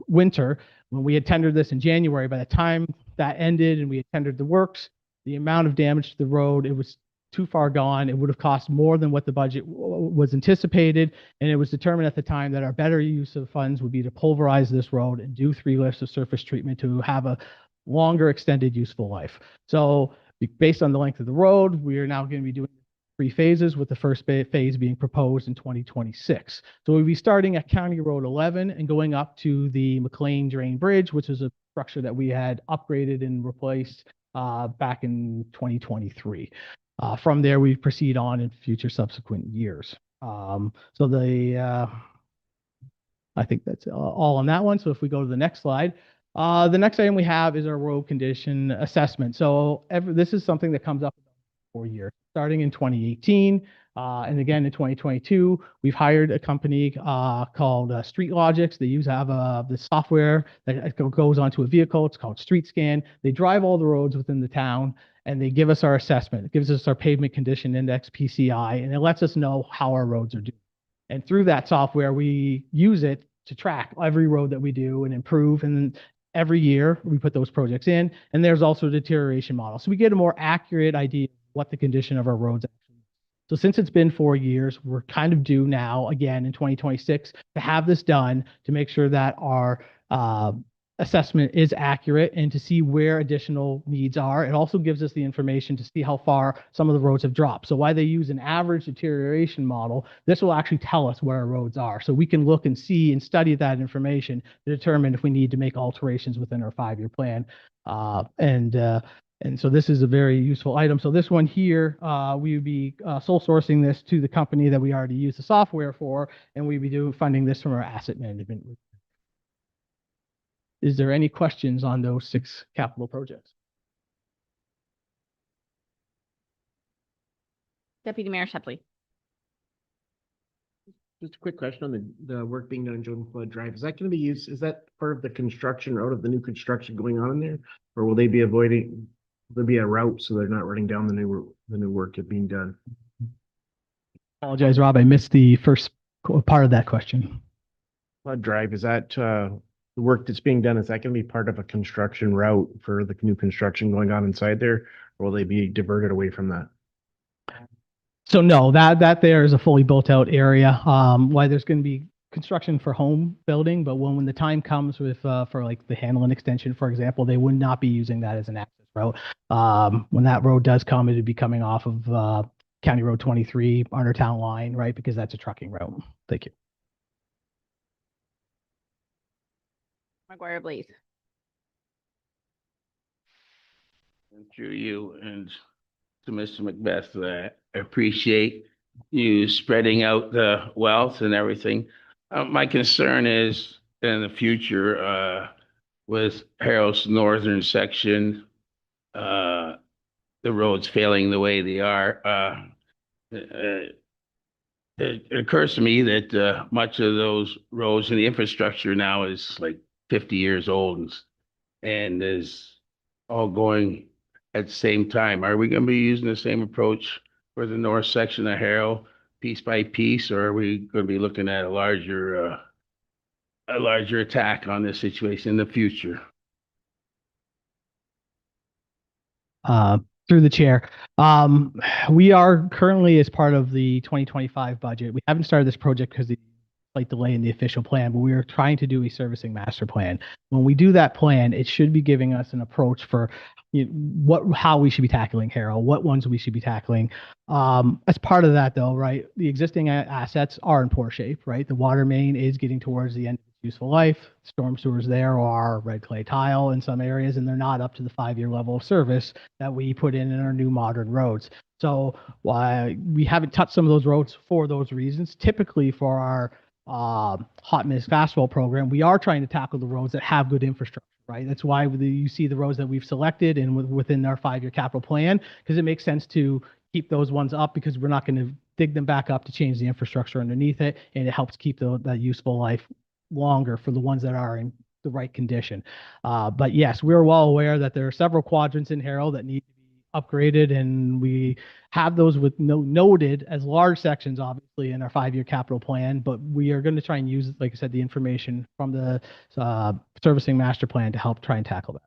S20: winter, when we had tendered this in January, by the time that ended and we had tendered the works, the amount of damage to the road, it was too far gone. It would have cost more than what the budget was anticipated. And it was determined at the time that our better use of funds would be to pulverize this road and do 3 lifts of surface treatment to have a longer extended useful life. So based on the length of the road, we are now going to be doing 3 phases, with the first phase being proposed in 2026. So we'll be starting at County Road 11 and going up to the McLean Drain Bridge, which is a structure that we had upgraded and replaced back in 2023. From there, we proceed on in future subsequent years. I think that's all on that one. So if we go to the next slide, the next item we have is our road condition assessment. So this is something that comes up 4 years, starting in 2018. And again, in 2022, we've hired a company called StreetLogix. They have the software that goes onto a vehicle. It's called StreetScan. They drive all the roads within the town, and they give us our assessment. It gives us our pavement condition index, PCI, and it lets us know how our roads are doing. And through that software, we use it to track every road that we do and improve. And then every year, we put those projects in. And there's also a deterioration model. So we get a more accurate idea of what the condition of our roads are. So since it's been 4 years, we're kind of due now, again, in 2026, to have this done to make sure that our assessment is accurate and to see where additional needs are. It also gives us the information to see how far some of the roads have dropped. So while they use an average deterioration model, this will actually tell us where our roads are. So we can look and see and study that information to determine if we need to make alterations within our 5-year plan. And so this is a very useful item. So this one here, we would be sole sourcing this to the company that we already use the software for, and we'd be funding this from our asset management. Is there any questions on those 6 capital projects?
S1: Deputy Mayor Shepley.
S14: Just a quick question on the work being done in Jordan Flood Drive. Is that going to be used, is that part of the construction, out of the new construction going on in there? Or will they be avoiding, will there be a route so they're not running down the new work that's being done?
S20: Apologize, Rob, I missed the first part of that question.
S14: Flood Drive, is that the work that's being done, is that going to be part of a construction route for the new construction going on inside there? Or will they be diverted away from that?
S20: So no, that there is a fully built out area. Why there's going to be construction for home building, but when the time comes with for like the Hanlon extension, for example, they would not be using that as an access route. When that road does come, it would be coming off of County Road 23 on our town line, right? Because that's a trucking route. Thank you.
S1: McGuire, please.
S6: Through you and to Mr. Macbeth, I appreciate you spreading out the wealth and everything. My concern is in the future with Harrow's northern section, the roads failing the way they are. It occurs to me that much of those roads and the infrastructure now is like 50 years old and is all going at the same time. Are we going to be using the same approach for the north section of Harrow, piece by piece, or are we going to be looking at a larger attack on this situation in the future?
S20: Through the chair, we are currently, as part of the 2025 budget, we haven't started this project because the slight delay in the official plan, but we are trying to do a servicing master plan. When we do that plan, it should be giving us an approach for how we should be tackling Harrow, what ones we should be tackling. As part of that, though, right, the existing assets are in poor shape, right? The water main is getting towards the end of its useful life. Storm sewers there are red clay tile in some areas, and they're not up to the 5-year level of service that we put in our new modern roads. So we haven't touched some of those roads for those reasons. Typically for our hot mix asphalt program, we are trying to tackle the roads that have good infrastructure, right? That's why you see the roads that we've selected and within our 5-year capital plan, because it makes sense to keep those ones up, because we're not going to dig them back up to change the infrastructure underneath it, and it helps keep that useful life longer for the ones that are in the right condition. But yes, we're well aware that there are several quadrants in Harrow that need to be upgraded, and we have those with noted as large sections, obviously, in our 5-year capital plan. But we are going to try and use, like I said, the information from the servicing master plan to help try and tackle that.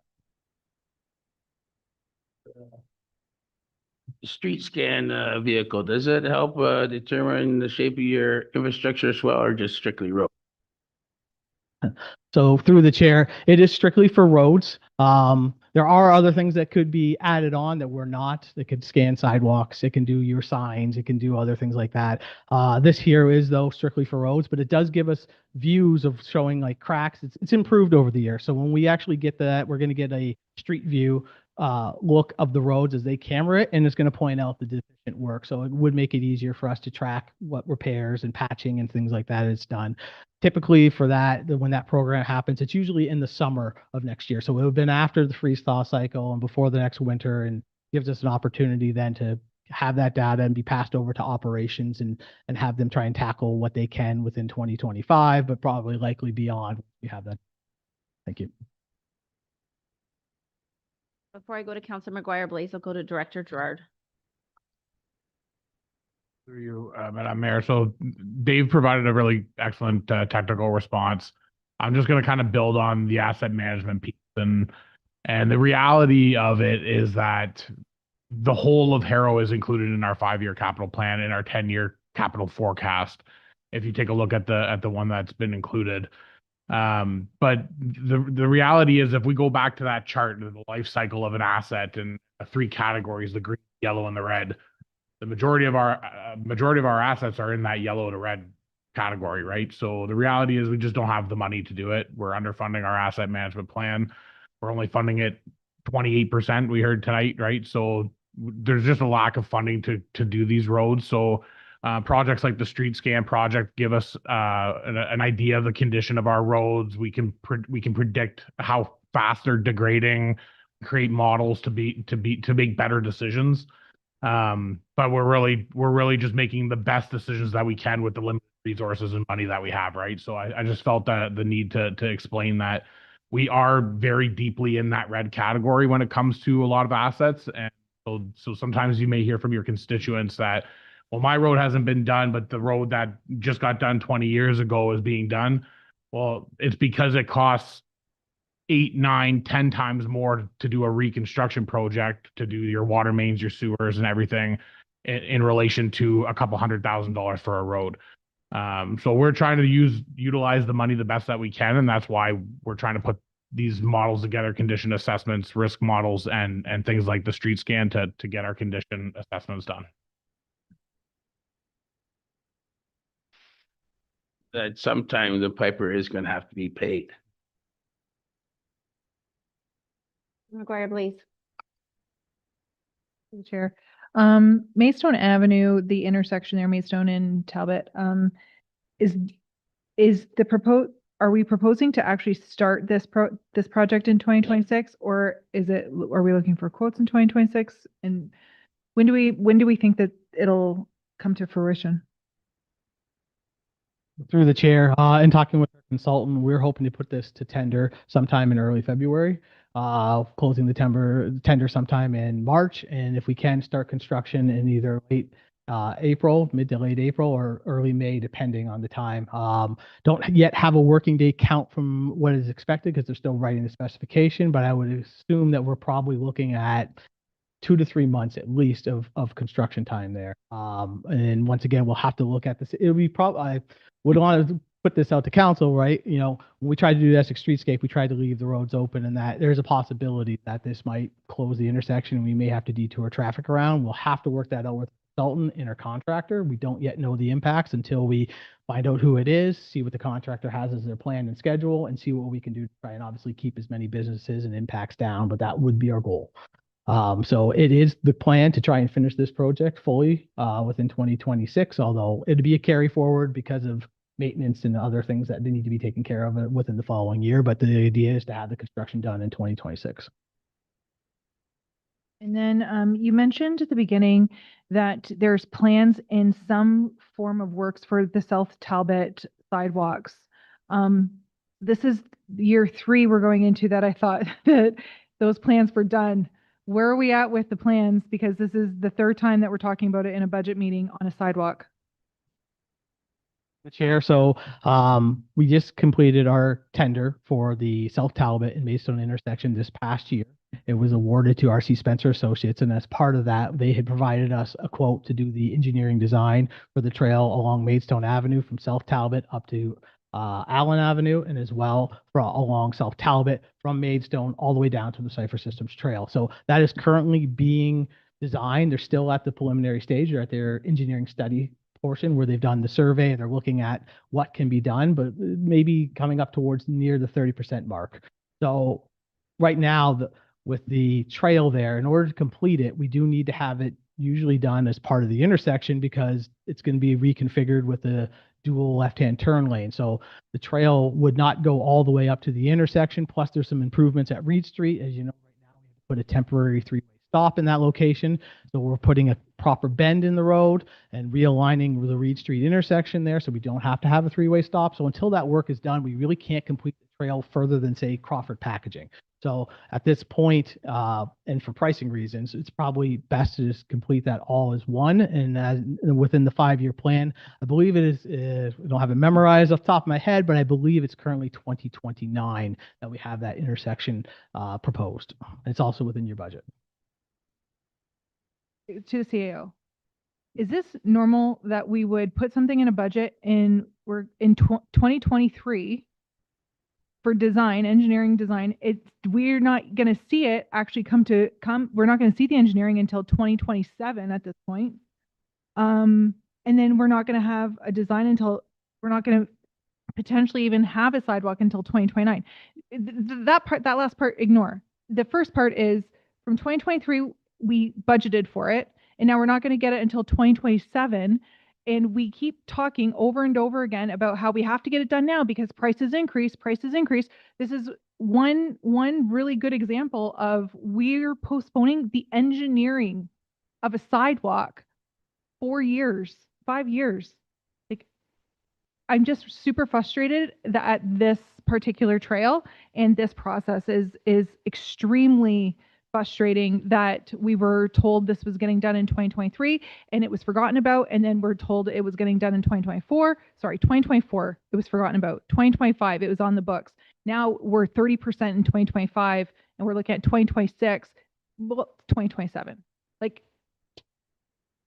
S6: Street scan vehicle, does it help determine the shape of your infrastructure as well, or just strictly road?
S20: So through the chair, it is strictly for roads. There are other things that could be added on that we're not. It could scan sidewalks. It can do your signs. It can do other things like that. This here is though strictly for roads, but it does give us views of showing like cracks. It's improved over the years. So when we actually get that, we're going to get a street view look of the roads as they camera it, and it's going to point out the deficient work. So it would make it easier for us to track what repairs and patching and things like that is done. Typically for that, when that program happens, it's usually in the summer of next year. So it would have been after the freeze thaw cycle and before the next winter, and gives us an opportunity then to have that data and be passed over to operations and have them try and tackle what they can within 2025, but probably likely beyond. We have that. Thank you.
S1: Before I go to Councilor McGuire Blaze, I'll go to Director Gerard.
S17: Through you, Madam Mayor. So Dave provided a really excellent technical response. I'm just going to kind of build on the asset management piece, and the reality of it is that the whole of Harrow is included in our 5-year capital plan and our 10-year capital forecast. If you take a look at the one that's been included. But the reality is, if we go back to that chart, the life cycle of an asset and the 3 categories, the green, yellow, and the red, the majority of our assets are in that yellow to red category, right? So the reality is we just don't have the money to do it. We're underfunding our asset management plan. We're only funding it 28%, we heard tonight, right? So there's just a lack of funding to do these roads. So projects like the street scan project give us an idea of the condition of our roads. We can predict how fast they're degrading, create models to make better decisions. But we're really just making the best decisions that we can with the limited resources and money that we have, right? So I just felt the need to explain that we are very deeply in that red category when it comes to a lot of assets. And so sometimes you may hear from your constituents that, well, my road hasn't been done, but the road that just got done 20 years ago is being done. Well, it's because it costs 8, 9, 10 times more to do a reconstruction project, to do your water mains, your sewers, and everything in relation to a couple $100,000 for a road. So we're trying to utilize the money the best that we can, and that's why we're trying to put these models together, condition assessments, risk models, and things like the street scan to get our condition assessments done.
S6: That sometime the piper is going to have to be paid.
S1: McGuire Blaze.
S4: Through the chair. Maidstone Avenue, the intersection there, Maidstone and Talbot, are we proposing to actually start this project in 2026, or are we looking for quotes in 2026? And when do we think that it'll come to fruition?
S20: Through the chair, and talking with our consultant, we're hoping to put this to tender sometime in early February, closing the tender sometime in March. And if we can start construction in either late April, mid to late April, or early May, depending on the time. Don't yet have a working day count from what is expected because they're still writing the specification, but I would assume that we're probably looking at 2 to 3 months at least of construction time there. And once again, we'll have to look at this. It'll be probably, I would want to put this out to council, right? You know, when we tried to do the Essex Streetscape, we tried to leave the roads open, and that there's a possibility that this might close the intersection and we may have to detour traffic around. We'll have to work that out with the consultant and our contractor. We don't yet know the impacts until we find out who it is, see what the contractor has as their plan and schedule, and see what we can do to try and obviously keep as many businesses and impacts down, but that would be our goal. So it is the plan to try and finish this project fully within 2026, although it'd be a carry forward because of maintenance and other things that need to be taken care of within the following year. But the idea is to have the construction done in 2026.
S4: And then you mentioned at the beginning that there's plans in some form of works for the South Talbot sidewalks. This is year 3 we're going into that I thought that those plans were done. Where are we at with the plans? Because this is the 3rd time that we're talking about it in a budget meeting on a sidewalk.
S20: The chair. So we just completed our tender for the South Talbot and Maidstone intersection this past year. It was awarded to RC Spencer Associates, and as part of that, they had provided us a quote to do the engineering design for the trail along Maidstone Avenue from South Talbot up to Allen Avenue, and as well along South Talbot from Maidstone all the way down to the Cipher Systems Trail. So that is currently being designed. They're still at the preliminary stage. They're at their engineering study portion where they've done the survey and they're looking at what can be done, but maybe coming up towards near the 30% mark. So right now, with the trail there, in order to complete it, we do need to have it usually done as part of the intersection because it's going to be reconfigured with a dual left-hand turn lane. So the trail would not go all the way up to the intersection. Plus, there's some improvements at Reed Street. As you know, right now we have to put a temporary 3-way stop in that location. So we're putting a proper bend in the road and realigning the Reed Street intersection there so we don't have to have a 3-way stop. So until that work is done, we really can't complete the trail further than, say, Crawford Packaging. So at this point, and for pricing reasons, it's probably best to just complete that all as one. And within the 5-year plan, I believe it is, I don't have it memorized off the top of my head, but I believe it's currently 2029 that we have that intersection proposed. It's also within your budget.
S4: To the CAO, is this normal that we would put something in a budget in 2023 for design, engineering design? We're not going to see it actually we're not going to see the engineering until 2027 at this point. And then we're not going to have a design until, we're not going to potentially even have a sidewalk until 2029. That last part, ignore. The first part is from 2023, we budgeted for it, and now we're not going to get it until 2027. And we keep talking over and over again about how we have to get it done now because prices increase. This is one really good example of we're postponing the engineering of a sidewalk 4 years, 5 years. Like, I'm just super frustrated that at this particular trail, and this process is extremely frustrating that we were told this was getting done in 2023 and it was forgotten about, and then we're told it was getting done in 2024. Sorry, 2024, it was forgotten about. 2025, it was on the books. Now we're 30% in 2025 and we're looking at 2026, well, 2027. Like,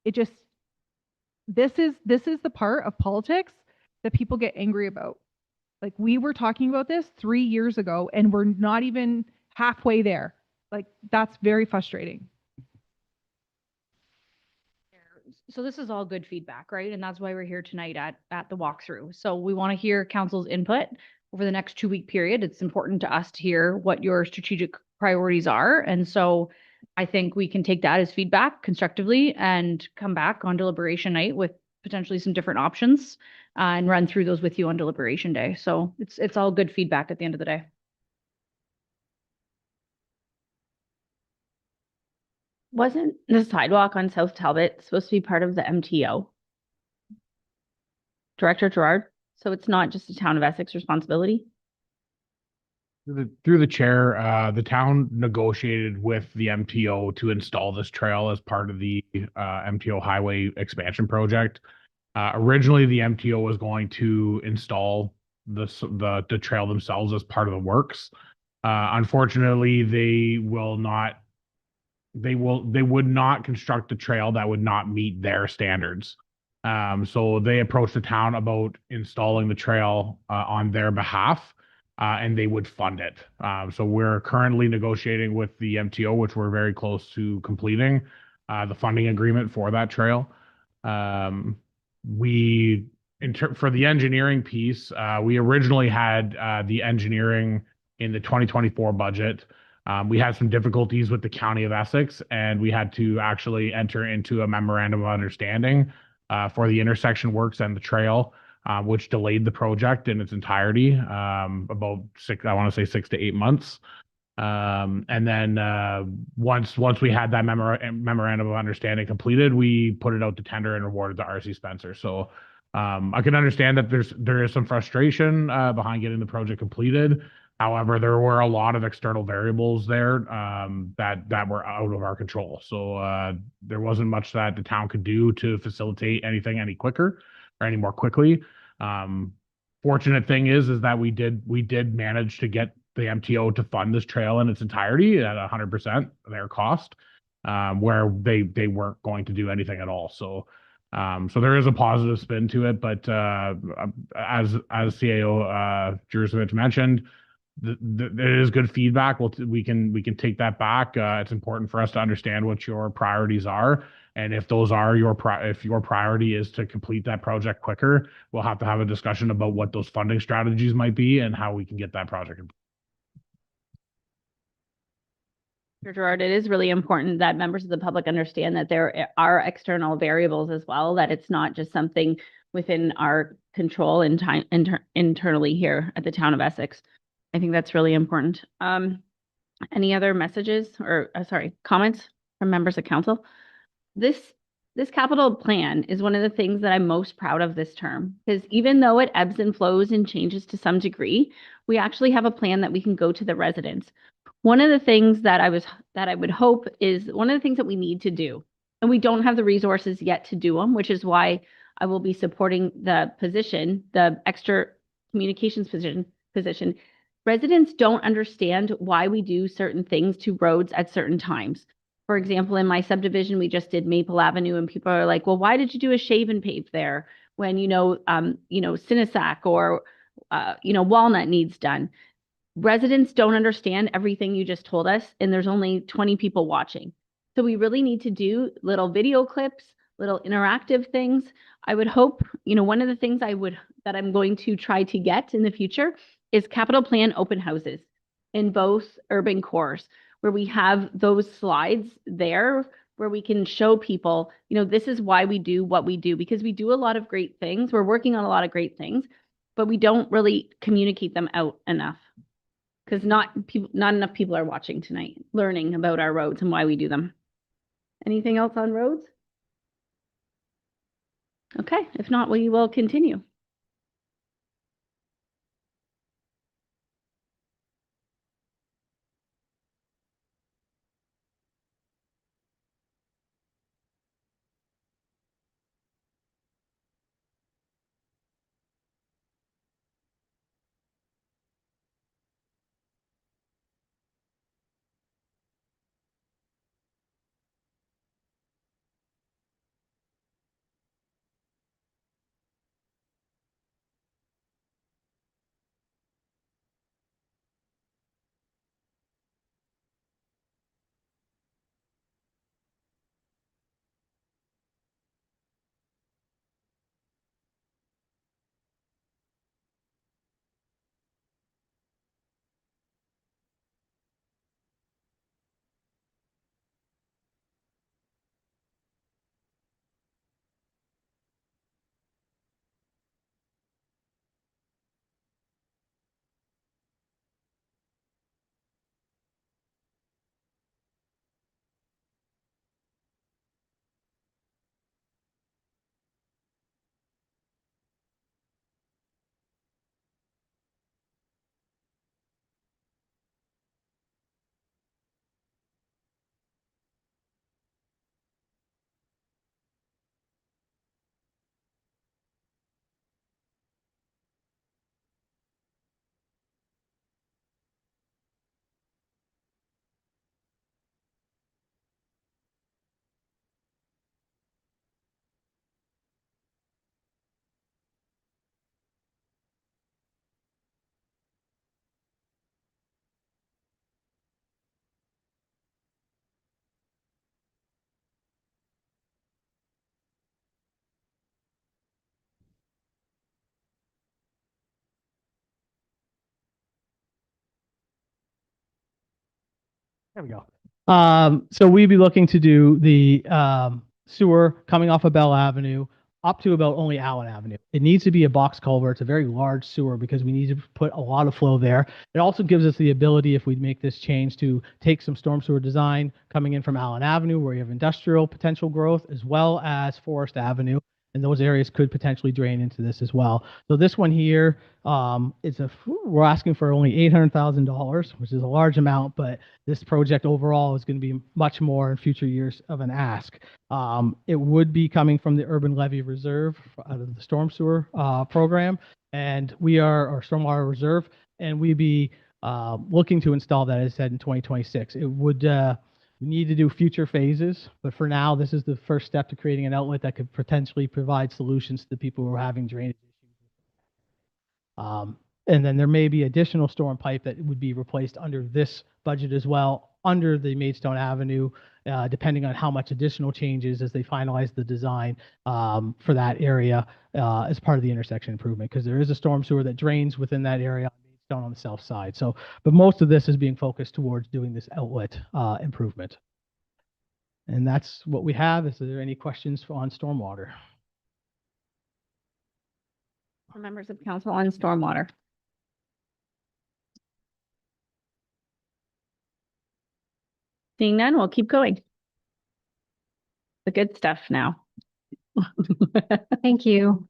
S4: it just, this is the part of politics that people get angry about. Like, we were talking about this 3 years ago and we're not even halfway there. Like, that's very frustrating.
S2: So this is all good feedback, right? And that's why we're here tonight at the walkthrough. So we want to hear council's input over the next 2-week period. It's important to us to hear what your strategic priorities are. And so I think we can take that as feedback constructively and come back on deliberation night with potentially some different options and run through those with you on deliberation day. So it's all good feedback at the end of the day. Wasn't the sidewalk on South Talbot supposed to be part of the MTO? Director Gerard? So it's not just a town of Essex responsibility?
S21: Through the chair, the town negotiated with the MTO to install this trail as part of the MTO highway expansion project. Originally, the MTO was going to install the trail themselves as part of the works. Unfortunately, they would not construct the trail that would not meet their standards. So they approached the town about installing the trail on their behalf, and they would fund it. So we're currently negotiating with the MTO, which we're very close to completing the funding agreement for that trail. For the engineering piece, we originally had the engineering in the 2024 budget. We had some difficulties with the County of Essex, and we had to actually enter into a memorandum of understanding for the intersection works and the trail, which delayed the project in its entirety about 6 to 8 months. And then once we had that memorandum of understanding completed, we put it out to tender and awarded to RC Spencer. So I can understand that there is some frustration behind getting the project completed. However, there were a lot of external variables there that were out of our control. So there wasn't much that the town could do to facilitate anything any quicker or any more quickly. Fortunate thing is that we did manage to get the MTO to fund this trail in its entirety at 100% their cost, where they weren't going to do anything at all. So there is a positive spin to it, but as CAO Jurcevic mentioned, there is good feedback. We can take that back. It's important for us to understand what your priorities are, and if those are if your priority is to complete that project quicker, we'll have to have a discussion about what those funding strategies might be and how we can get that project.
S1: Mr. Gerard, it is really important that members of the public understand that there are external variables as well, that it's not just something within our control and time internally here at the town of Essex. I think that's really important. Any other messages or comments from members of council? This capital plan is one of the things that I'm most proud of this term, because even though it ebbs and flows and changes to some degree, we actually have a plan that we can go to the residents. One of the things that I would hope is one of the things that we need to do, and we don't have the resources yet to do them, which is why I will be supporting the position, the extra communications position. Residents don't understand why we do certain things to roads at certain times. For example, in my subdivision, we just did Maple Avenue, and people are like, well, why did you do a shave and pave there when, Sinisac or, Walnut needs done? Residents don't understand everything you just told us, and there's only 20 people watching. So we really need to do little video clips, little interactive things. I would hope, one of the things that I'm going to try to get in the future is capital plan open houses in both urban cores, where we have those slides there where we can show people, this is why we do what we do, because we do a lot of great things. We're working on a lot of great things, but we don't really communicate them out enough, because not enough people are watching tonight, learning about our roads and why we do them. Anything else on roads? Okay, if not, we will continue.
S20: There we go. So we'd be looking to do the sewer coming off of Bell Avenue up to about only Allen Avenue. It needs to be a box culvert. It's a very large sewer because we need to put a lot of flow there. It also gives us the ability, if we make this change, to take some storm sewer design coming in from Allen Avenue, where you have industrial potential growth, as well as Forest Avenue. And those areas could potentially drain into this as well. So this one here, we're asking for only $800,000, which is a large amount, but this project overall is going to be much more in future years of an ask. It would be coming from the Urban Levy Reserve out of the storm sewer program, and our stormwater reserve, and we'd be looking to install that, as I said, in 2026. It would we need to do future phases, but for now, this is the first step to creating an outlet that could potentially provide solutions to the people who are having drainage issues. And then there may be additional storm pipe that would be replaced under this budget as well, under the Maidstone Avenue, depending on how much additional changes as they finalize the design for that area as part of the intersection improvement, because there is a storm sewer that drains within that area on the south side. So, but most of this is being focused towards doing this outlet improvement. And that's what we have. Is there any questions on stormwater?
S1: For members of council on stormwater. Seeing none, we'll keep going. The good stuff now.
S3: Thank you.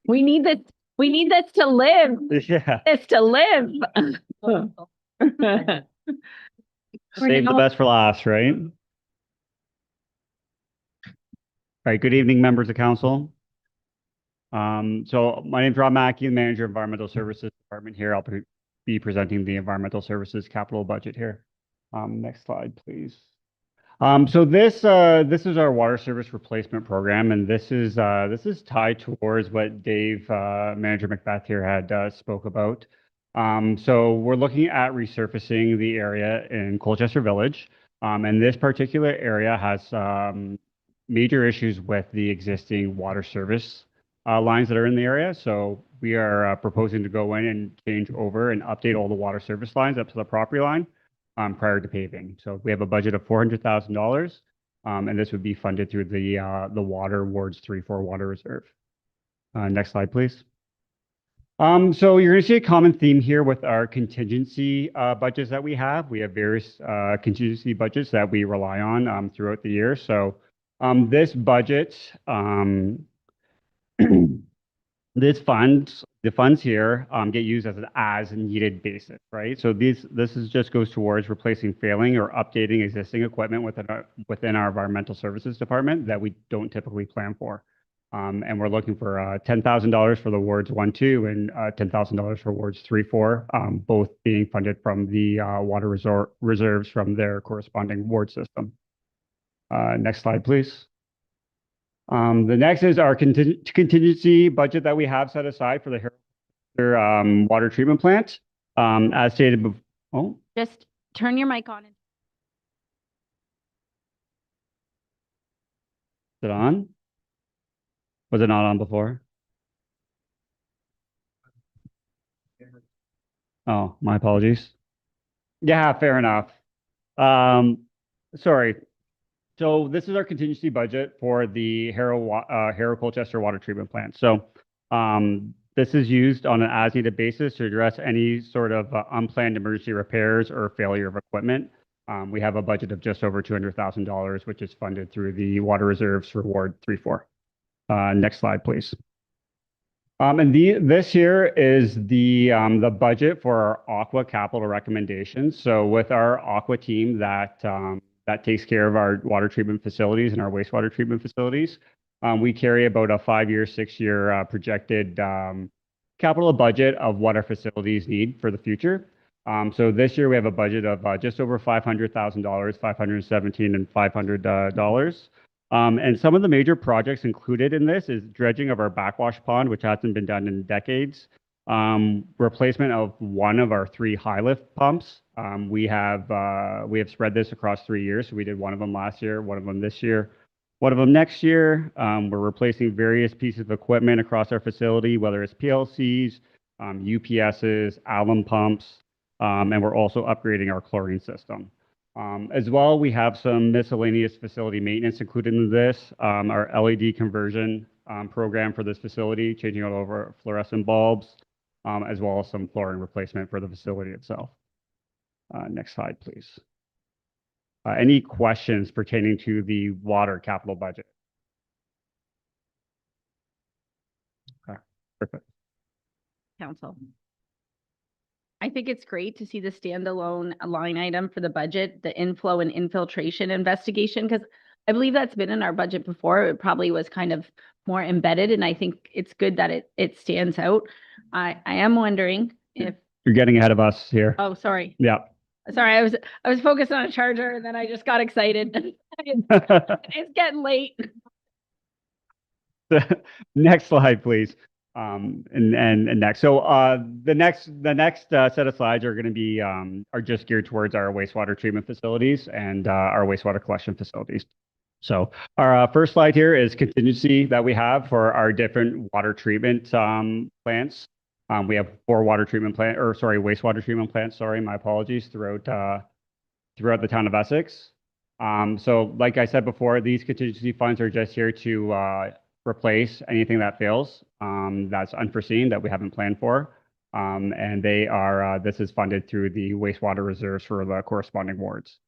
S1: We need this. We need this to live.
S7: Yeah.
S1: This to live.
S7: Save the best for last, right? All right, good evening, members of council. So my name is Rob Mackey, the manager of Environmental Services Department here. I'll be presenting the Environmental Services capital budget here. Next slide, please. So this is our water service replacement program, and this is tied towards what Dave, Manager Macbeth here had spoke about. So we're looking at resurfacing the area in Colchester Village, and this particular area has major issues with the existing water service lines that are in the area. So we are proposing to go in and change over and update all the water service lines up to the property line prior to paving. So we have a budget of $400,000, and this would be funded through the Water Wards 3-4 Water Reserve. Next slide, please. So you're going to see a common theme here with our contingency budgets that we have. We have various contingency budgets that we rely on throughout the year. So this budget, the funds here get used as an as-needed basis, right? So this just goes towards replacing failing or updating existing equipment within our environmental services department that we don't typically plan for. And we're looking for $10,000 for the wards 1-2 and $10,000 for wards 3-4, both being funded from the water reserves from their corresponding ward system. Next slide, please. The next is our contingency budget that we have set aside for the water treatment plant. As stated before. Oh,
S1: just turn your mic on.
S7: Is it on? Was it not on before? Oh, my apologies. Yeah, fair enough. Sorry. So this is our contingency budget for the Harrow Colchester water treatment plant. So this is used on an as-needed basis to address any sort of unplanned emergency repairs or failure of equipment. We have a budget of just over $200,000, which is funded through the water reserves for Ward 3-4. Next slide, please. And this here is the budget for our Aqua capital recommendations. So with our Aqua team that takes care of our water treatment facilities and our wastewater treatment facilities, we carry about a 5-year, 6-year projected capital budget of what our facilities need for the future. So this year we have a budget of just over $500,000, $517 and $500. And some of the major projects included in this is dredging of our backwash pond, which hasn't been done in decades. Replacement of one of our 3 high lift pumps. We have spread this across 3 years. So we did one of them last year, one of them this year, one of them next year. We're replacing various pieces of equipment across our facility, whether it's PLCs, UPSs, alum pumps, and we're also upgrading our chlorine system. As well, we have some miscellaneous facility maintenance included in this. Our LED conversion program for this facility, changing out over fluorescent bulbs, as well as some flooring replacement for the facility itself. Next slide, please. Any questions pertaining to the water capital budget? Okay, perfect.
S1: Council. I think it's great to see the standalone line item for the budget, the inflow and infiltration investigation, because I believe that's been in our budget before. It probably was kind of more embedded, and I think it's good that it stands out. I am wondering if,
S7: You're getting ahead of us here.
S1: oh, sorry.
S7: Yeah.
S1: Sorry, I was focused on a charger and then I just got excited. It's getting late.
S7: Next slide, please. And next. So the next set of slides are going to be are just geared towards our wastewater treatment facilities and our wastewater collection facilities. So our first slide here is contingency that we have for our different water treatment plants. We have 4 wastewater treatment plants, sorry, my apologies, throughout the town of Essex. So like I said before, these contingency funds are just here to replace anything that fails that's unforeseen that we haven't planned for. And they are, this is funded through the wastewater reserves for the corresponding wards.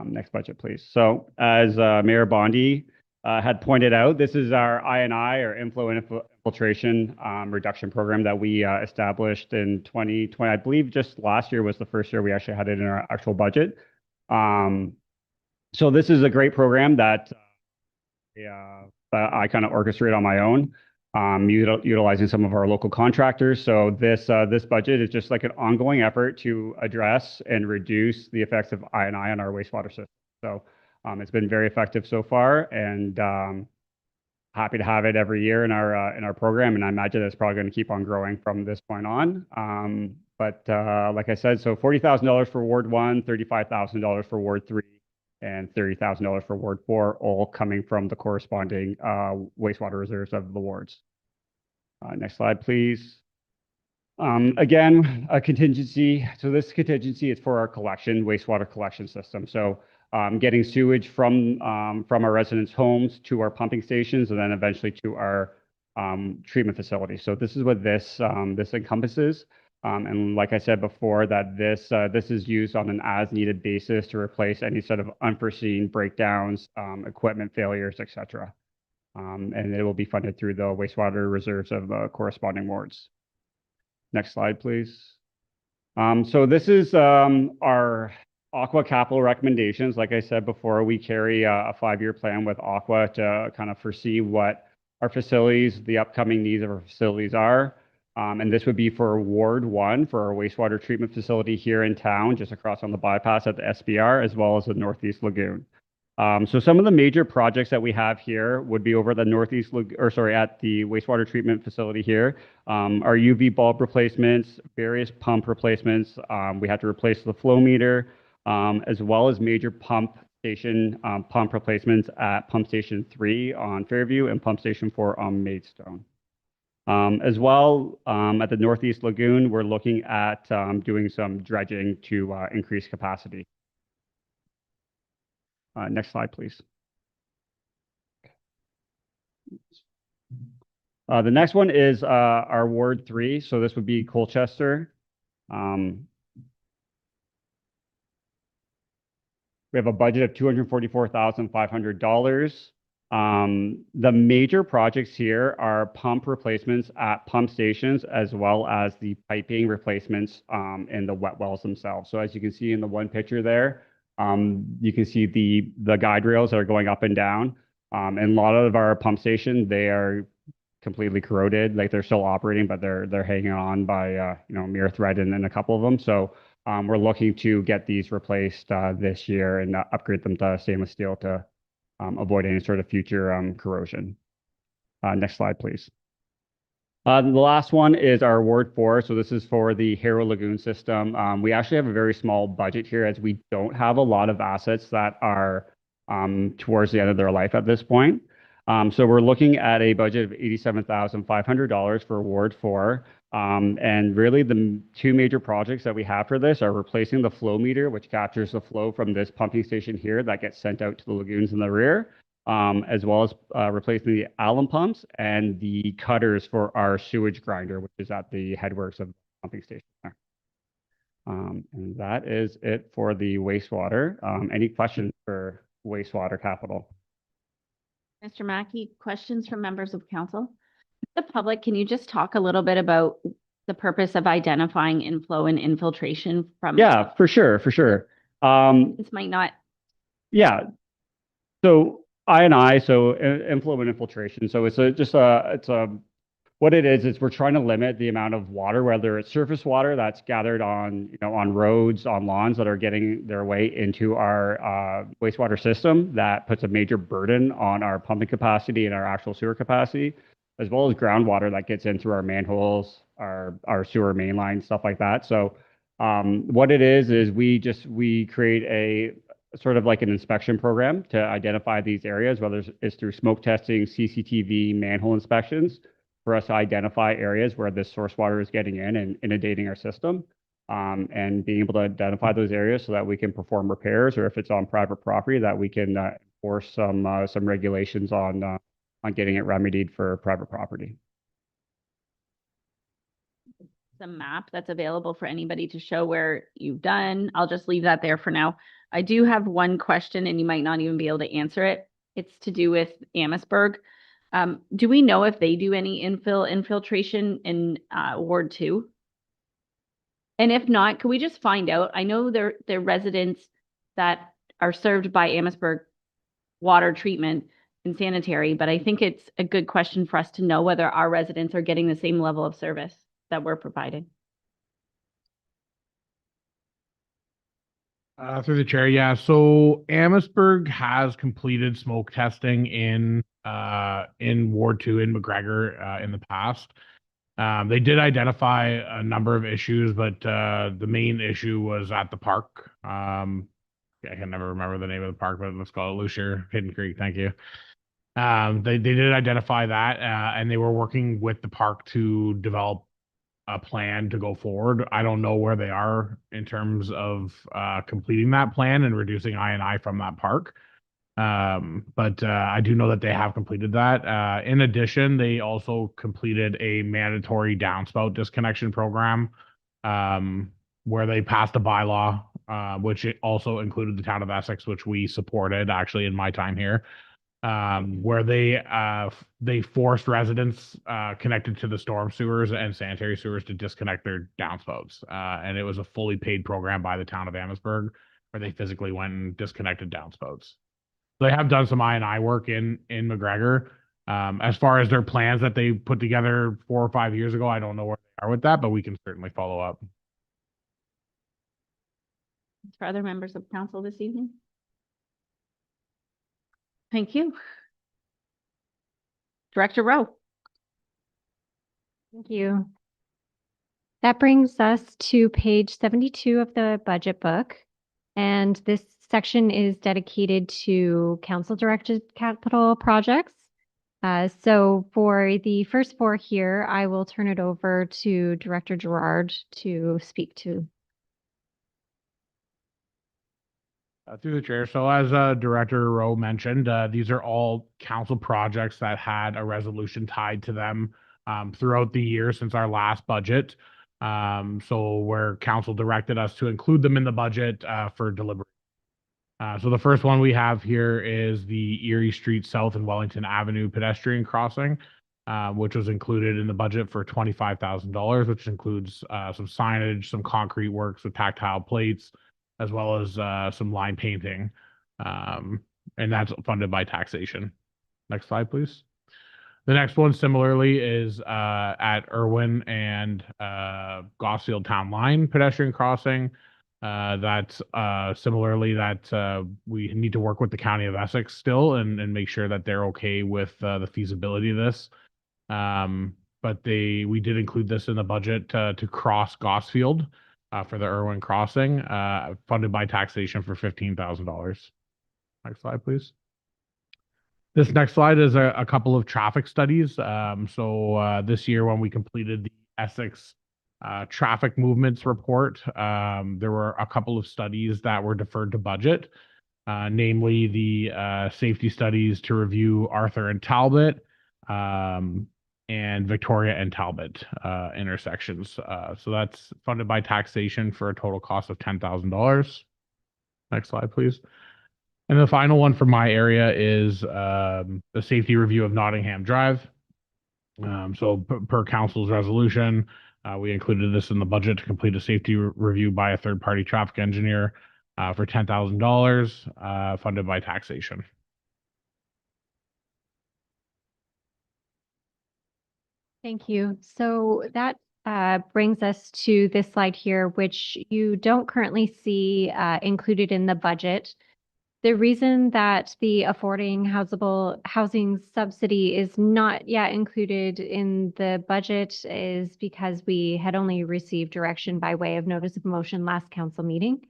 S7: Next budget, please. So as Mayor Bondi had pointed out, this is our INI, or inflow and infiltration reduction program that we established in 2020. I believe just last year was the first year we actually had it in our actual budget. So this is a great program that I kind of orchestrate on my own, utilizing some of our local contractors. So this budget is just like an ongoing effort to address and reduce the effects of INI on our wastewater system. So it's been very effective so far, and happy to have it every year in our program. And I imagine it's probably going to keep on growing from this point on. But like I said, so $40,000 for Ward 1, $35,000 for Ward 3, and $30,000 for Ward 4, all coming from the corresponding wastewater reserves of the wards. Next slide, please. Again, a contingency. So this contingency is for our wastewater collection system. So getting sewage from our residents' homes to our pumping stations, and then eventually to our treatment facility. So this is what this encompasses. And like I said before, that this is used on an as-needed basis to replace any sort of unforeseen breakdowns, equipment failures, etc. And it will be funded through the wastewater reserves of the corresponding wards. Next slide, please. So this is our Aqua capital recommendations. Like I said before, we carry a 5-year plan with Aqua to kind of foresee what our facilities, the upcoming needs of our facilities are. And this would be for Ward 1 for our wastewater treatment facility here in town, just across on the bypass at the SBR, as well as the Northeast Lagoon. So some of the major projects that we have here would be over the at the wastewater treatment facility here. Our UV bulb replacements, various pump replacements. We had to replace the flow meter, as well as major pump replacements at Pump Station 3 on Fairview and Pump Station 4 on Maidstone. As well, at the Northeast Lagoon, we're looking at doing some dredging to increase capacity. Next slide, please. The next one is our Ward 3. So this would be Colchester. We have a budget of $244,500. The major projects here are pump replacements at pump stations, as well as the piping replacements in the wet wells themselves. So as you can see in the one picture there, you can see the guide rails that are going up and down. And a lot of our pump stations, they are completely corroded, like they're still operating, but they're hanging on by mere thread in a couple of them. So we're looking to get these replaced this year and upgrade them to stainless steel to avoid any sort of future corrosion. Next slide, please. The last one is our Ward 4. So this is for the Harrow Lagoon system. We actually have a very small budget here, as we don't have a lot of assets that are towards the end of their life at this point. So we're looking at a budget of $87,500 for Ward 4. And really two major projects that we have for this are replacing the flow meter, which captures the flow from this pumping station here that gets sent out to the lagoons in the rear, as well as replacing the alum pumps and the cutters for our sewage grinder, which is at the headworks of the pumping station there. And that is it for the wastewater. Any questions for wastewater capital?
S1: Mr. Mackey, questions from members of council? The public, can you just talk a little bit about the purpose of identifying inflow and infiltration from?
S7: Yeah, for sure.
S1: This might not.
S7: Yeah. So I&I, so inflow and infiltration. So what it is we're trying to limit the amount of water, whether it's surface water that's gathered on, on roads, on lawns that are getting their way into our wastewater system. That puts a major burden on our pumping capacity and our actual sewer capacity, as well as groundwater that gets in through our manholes, our sewer main lines, stuff like that. So what it is we create a sort of like an inspection program to identify these areas, whether it's through smoke testing, CCTV, manhole inspections, for us to identify areas where this source water is getting in and inundating our system, and being able to identify those areas so that we can perform repairs, or if it's on private property, that we can enforce some regulations on getting it remedied for private property.
S1: The map that's available for anybody to show where you've done. I'll just leave that there for now. I do have one question, and you might not even be able to answer it. It's to do with Amherstburg. Do we know if they do any infiltration in Ward 2? And if not, could we just find out? I know they're residents that are served by Amherstburg water treatment and sanitary, but I think it's a good question for us to know whether our residents are getting the same level of service that we're providing.
S21: Through the chair, yeah. So Amherstburg has completed smoke testing in Ward 2 in McGregor in the past. They did identify a number of issues, but the main issue was at the park. I can never remember the name of the park, but let's call it Lucier Hidden Creek. Thank you. They did identify that, and they were working with the park to develop a plan to go forward. I don't know where they are in terms of completing that plan and reducing I&I from that park. But I do know that they have completed that. In addition, they also completed a mandatory downspout disconnection program, where they passed a bylaw, which it also included the town of Essex, which we supported actually in my time here. Where they forced residents connected to the storm sewers and sanitary sewers to disconnect their downspouts. And it was a fully paid program by the town of Amherstburg, where they physically went and disconnected downspouts. They have done some I&I work in McGregor. As far as their plans that they put together 4 or 5 years ago, I don't know where they are with that, but we can certainly follow up.
S1: For other members of council this evening? Thank you. Director Rowe.
S3: Thank you. That brings us to page 72 of the budget book. And this section is dedicated to council-directed capital projects. So for the first 4 here, I will turn it over to Director Gerard to speak to.
S21: Through the chair. So as Director Rowe mentioned, these are all council projects that had a resolution tied to them throughout the year since our last budget. So where council directed us to include them in the budget for delivery. So the first one we have here is the Erie Street South and Wellington Avenue pedestrian crossing, which was included in the budget for $25,000, which includes some signage, some concrete works with tactile plates, as well as some line painting. And that's funded by taxation. Next slide, please. The next one similarly is at Irwin and Gosfield Town Line pedestrian crossing. That's similarly that we need to work with the County of Essex still and make sure that they're okay with the feasibility of this. But we did include this in the budget to cross Gosfield for the Irwin crossing, funded by taxation for $15,000. Next slide, please. This next slide is a couple of traffic studies. This year when we completed the Essex traffic movements report, there were a couple of studies that were deferred to budget, namely the safety studies to review Arthur and Talbot, and Victoria and Talbot intersections. So that's funded by taxation for a total cost of $10,000. Next slide, please. And the final one for my area is the safety review of Nottingham Drive. Per council's resolution, we included this in the budget to complete a safety review by a third-party traffic engineer for $10,000, funded by taxation.
S3: Thank you. So that brings us to this slide here, which you don't currently see included in the budget. The reason that the affording housing subsidy is not yet included in the budget is because we had only received direction by way of notice of motion last council meeting.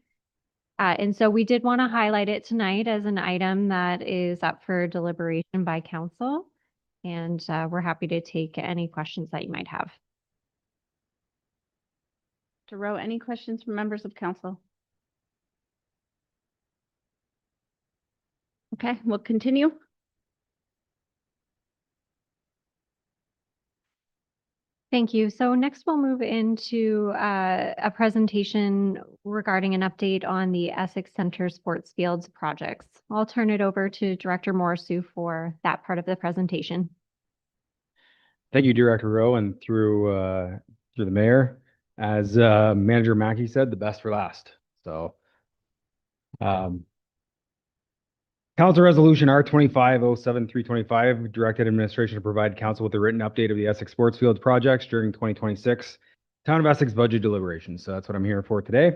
S3: And so we did want to highlight it tonight as an item that is up for deliberation by council. And we're happy to take any questions that you might have.
S1: Dr. Rowe, any questions from members of council? Okay, we'll continue.
S3: Thank you. So next we'll move into a presentation regarding an update on the Essex Center Sports Fields projects. I'll turn it over to Director Morrisseau for that part of the presentation.
S10: Thank you, Director Rowe, and through the mayor. As Manager Mackey said, the best for last. So, Council Resolution R25-07-325 directed administration to provide council with a written update of the Essex Sports Fields projects during 2026 Town of Essex budget deliberations. So that's what I'm here for today.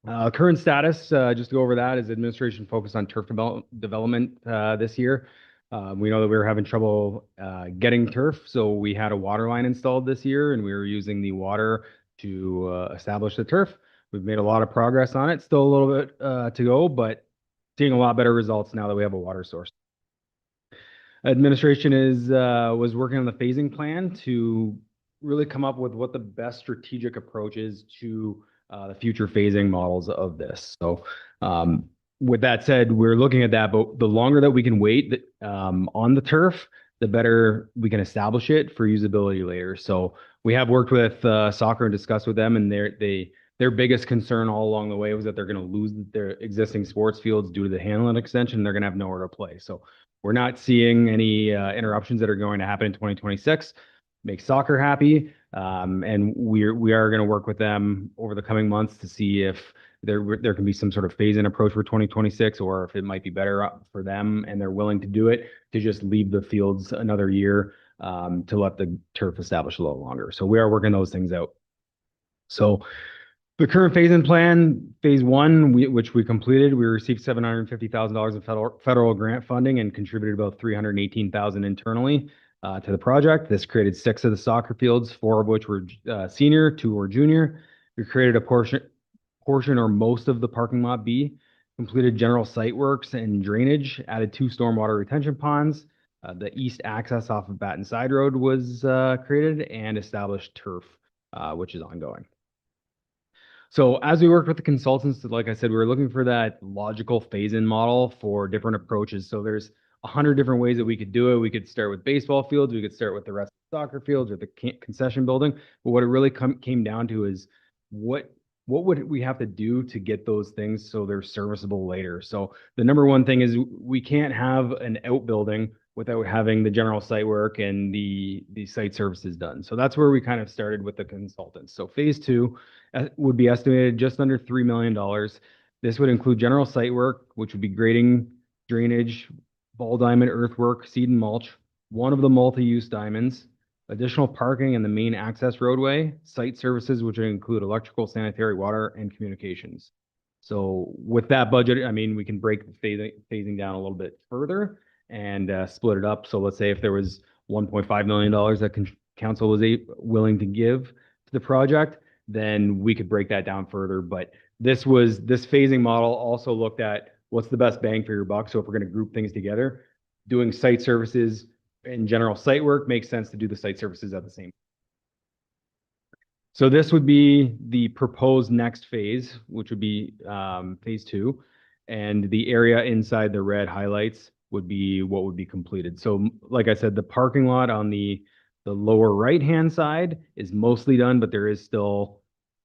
S10: Current status, just to go over that, is administration focused on turf development this year. We know that we were having trouble getting turf, so we had a water line installed this year, and we were using the water to establish the turf. We've made a lot of progress on it. Still a little bit to go, but seeing a lot better results now that we have a water source. Administration was working on the phasing plan to really come up with what the best strategic approach is to the future phasing models of this. So with that said, we're looking at that, but the longer that we can wait on the turf, the better we can establish it for usability later. So we have worked with soccer and discussed with them, and their biggest concern all along the way was that they're going to lose their existing sports fields due to the Hanlon extension. And they're going to have nowhere to play. So we're not seeing any interruptions that are going to happen in 2026. Make soccer happy. And we are going to work with them over the coming months to see if there can be some sort of phase-in approach for 2026, or if it might be better for them and they're willing to do it, to just leave the fields another year to let the turf establish a little longer. So we are working those things out. So the current phase-in plan, phase one, which we completed, we received $750,000 in federal grant funding and contributed about $318,000 internally to the project. This created 6 of the soccer fields, 4 of which were senior, 2 were junior. We created a portion or most of the parking lot B, completed general site works and drainage, added 2 stormwater retention ponds. The east access off of Batten Side Road was created, and established turf, which is ongoing. So as we worked with the consultants, like I said, we were looking for that logical phase-in model for different approaches. So there's 100 different ways that we could do it. We could start with baseball fields. We could start with the rest of the soccer fields or the concession building. But what it really came down to is what would we have to do to get those things so they're serviceable later? So the number one thing is we can't have an outbuilding without having the general site work and the site services done. So that's where we kind of started with the consultants. So phase 2 would be estimated just under $3 million. This would include general site work, which would be grading, drainage, ball diamond earthwork, seed and mulch, one of the multi-use diamonds, additional parking in the main access roadway, site services, which would include electrical, sanitary, water, and communications. So with that budget, I mean, we can break the phasing down a little bit further and split it up. So let's say if there was $1.5 million that council was willing to give to the project, then we could break that down further. But this phasing model also looked at what's the best bang for your buck. So if we're going to group things together, doing site services and general site work, makes sense to do the site services at the same. So this would be the proposed next phase, which would be phase 2. And the area inside the red highlights would be what would be completed. So like I said, the parking lot on the lower right-hand side is mostly done, but there is still,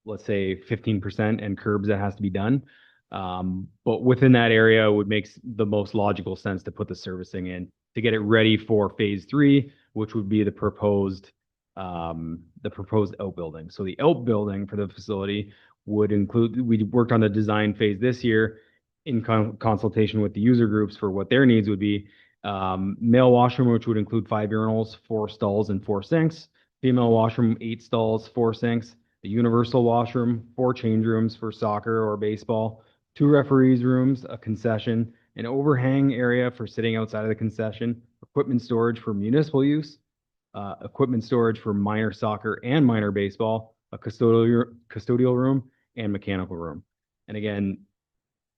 S10: let's say 15% and curbs that has to be done. But within that area would make the most logical sense to put the servicing in to get it ready for phase 3, which would be the proposed outbuilding. So the outbuilding for the facility would include, we worked on the design phase this year in consultation with the user groups for what their needs would be. Male washroom, which would include 5 urinals, 4 stalls, and 4 sinks. Female washroom, 8 stalls, 4 sinks. The universal washroom, 4 change rooms for soccer or baseball, 2 referees rooms, a concession, an overhang area for sitting outside of the concession, equipment storage for municipal use, equipment storage for minor soccer and minor baseball, a custodial room, and mechanical room. And again,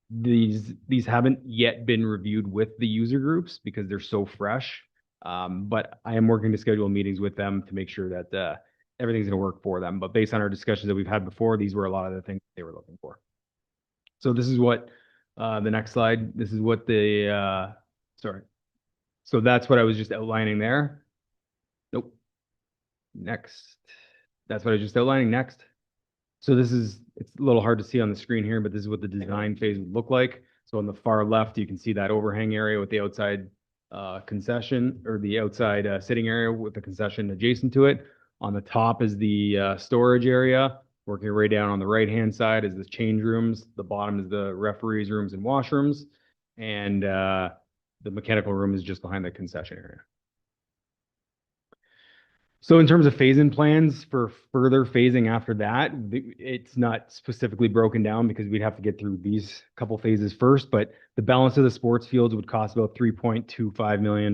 S10: these haven't yet been reviewed with the user groups because they're so fresh. But I am working to schedule meetings with them to make sure that everything's going to work for them. But based on our discussions that we've had before, these were a lot of the things they were looking for. So this is what the next slide. This is what the sorry. So that's what I was just outlining there. Nope. Next. That's what I was just outlining. Next. So this is, it's a little hard to see on the screen here, but this is what the design phase would look like. So on the far left, you can see that overhang area with the outside concession, or the outside sitting area with the concession adjacent to it. On the top is the storage area. Working right down on the right-hand side is the change rooms. The bottom is the referees rooms and washrooms. And the mechanical room is just behind the concession area. So in terms of phase-in plans for further phasing after that, it's not specifically broken down because we'd have to get through these couple phases first, but the balance of the sports fields would cost about $3.25 million.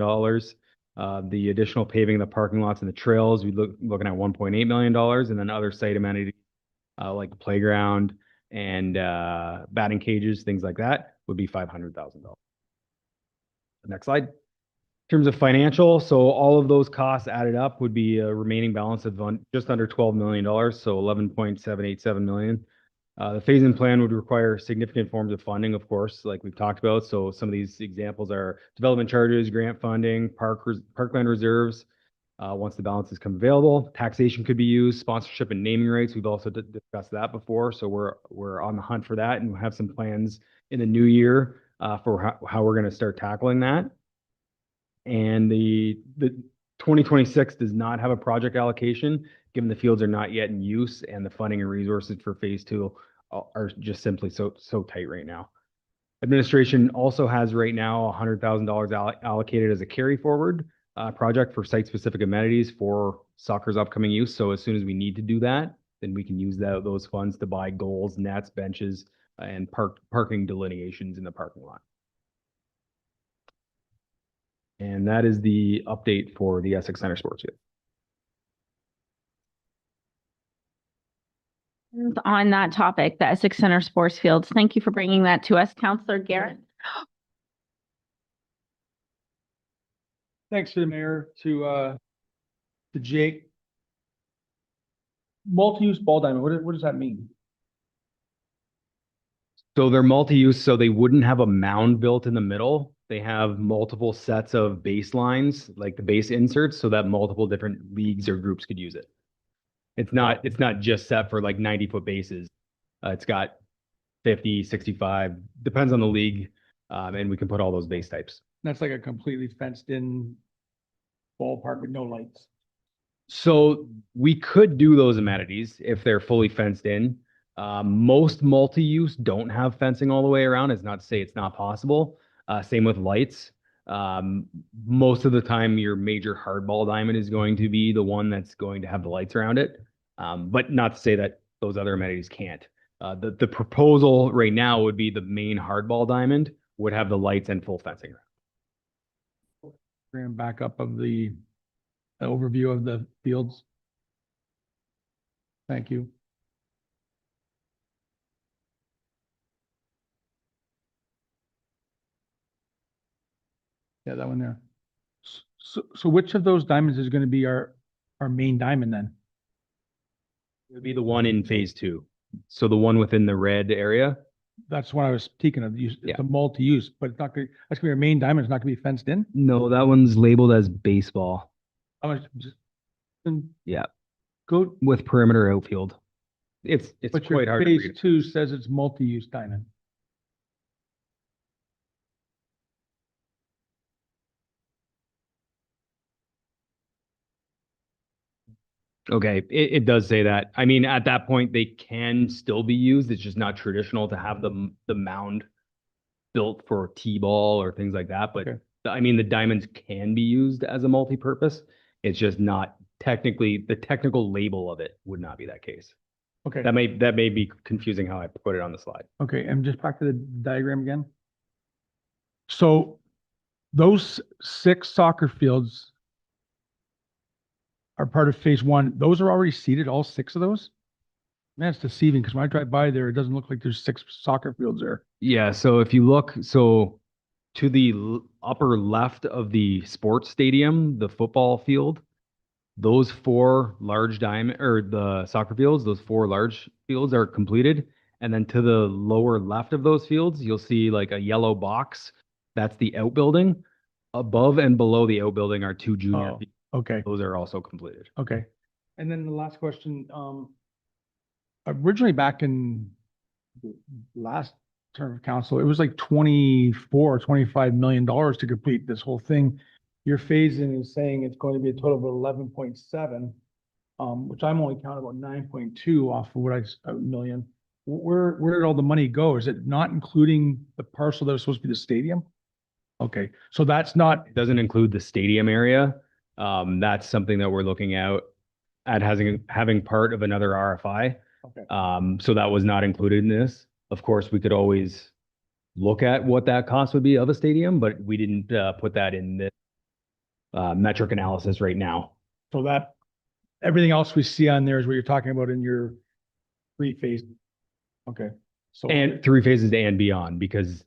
S10: The additional paving of the parking lots and the trails, we'd looking at $1.8 million, and then other site amenities like the playground and batting cages, things like that, would be $500,000. Next slide. In terms of financial, so all of those costs added up would be a remaining balance of just under $12 million, so $11.787 million. The phase-in plan would require significant forms of funding, of course, like we've talked about. So some of these examples are development charges, grant funding, parkland reserves, once the balances come available. Taxation could be used, sponsorship and naming rights. We've also discussed that before, so we're on the hunt for that, and we'll have some plans in the new year for how we're going to start tackling that. And the 2026 does not have a project allocation, given the fields are not yet in use and the funding and resources for phase 2 are just simply so tight right now. Administration also has right now $100,000 allocated as a carry forward project for site-specific amenities for soccer's upcoming use. So as soon as we need to do that, then we can use those funds to buy goals, nets, benches, and parking delineations in the parking lot. And that is the update for the Essex Center Sports Field.
S1: On that topic, the Essex Center Sports Fields, thank you for bringing that to us, Councillor Garrett.
S8: Thanks to the mayor, to Jake. Multi-use ball diamond, what does that mean?
S10: So they're multi-use, so they wouldn't have a mound built in the middle. They have multiple sets of baselines, like the base inserts, so that multiple different leagues or groups could use it. It's not just set for like 90-foot bases. It's got 50, 65, depends on the league, and we can put all those base types.
S8: That's like a completely fenced in ballpark with no lights.
S10: So we could do those amenities if they're fully fenced in. Most multi-use don't have fencing all the way around. It's not to say it's not possible. Same with lights. Most of the time, your major hardball diamond is going to be the one that's going to have the lights around it. But not to say that those other amenities can't. The proposal right now would be the main hardball diamond would have the lights and full fencing around.
S8: Bring back up of the overview of the fields. Thank you. Yeah, that one there. So which of those diamonds is gonna be our main diamond then?
S10: It would be the one in phase 2. So the one within the red area.
S8: That's what I was speaking of. It's
S10: Yeah.
S8: a multi-use, but it's not gonna, that's gonna be our main diamond. It's not gonna be fenced in.
S10: No, that one's labeled as baseball.
S8: How much?
S10: Yeah.
S8: Go,
S10: With perimeter outfield. It's
S8: but your
S10: quite hard to
S8: phase
S10: read.
S8: 2 says it's multi-use diamond.
S10: Okay, it does say that. I mean, at that point, they can still be used. It's just not traditional to have the mound built for T-ball or things like that. But
S8: Okay.
S10: I mean, the diamonds can be used as a multi-purpose. It's just not technically, the technical label of it would not be that case.
S8: Okay.
S10: That may be confusing how I put it on the slide.
S8: Okay, and just back to the diagram again. So those 6 soccer fields are part of phase 1. Those are already seeded, all 6 of those? Man, it's deceiving because when I drive by there, it doesn't look like there's 6 soccer fields there.
S10: Yeah, so if you look, so to the upper left of the sports stadium, the football field, those 4 large diamond, or the soccer fields, those 4 large fields are completed. And then to the lower left of those fields, you'll see like a yellow box. That's the outbuilding. Above and below the outbuilding are 2 junior
S8: Oh,
S10: fields.
S8: okay,
S10: Those are also completed.
S8: okay. And then the last question, originally back in the last term of council, it was like 24 or 25 million dollars to complete this whole thing. Your phasing is saying it's going to be a total of 11.7, which I'm only counting about 9.2 off of what a million. Where did all the money go? Is it not including the parcel that was supposed to be the stadium? Okay, so that's not,
S10: It doesn't include the stadium area. That's something that we're looking at having part of another RFI.
S8: okay,
S10: So that was not included in this. Of course, we could always look at what that cost would be of a stadium, but we didn't put that in the metric analysis right now.
S8: so that, everything else we see on there is what you're talking about in your 3-phase. Okay, so.
S10: And 3 phases and beyond, because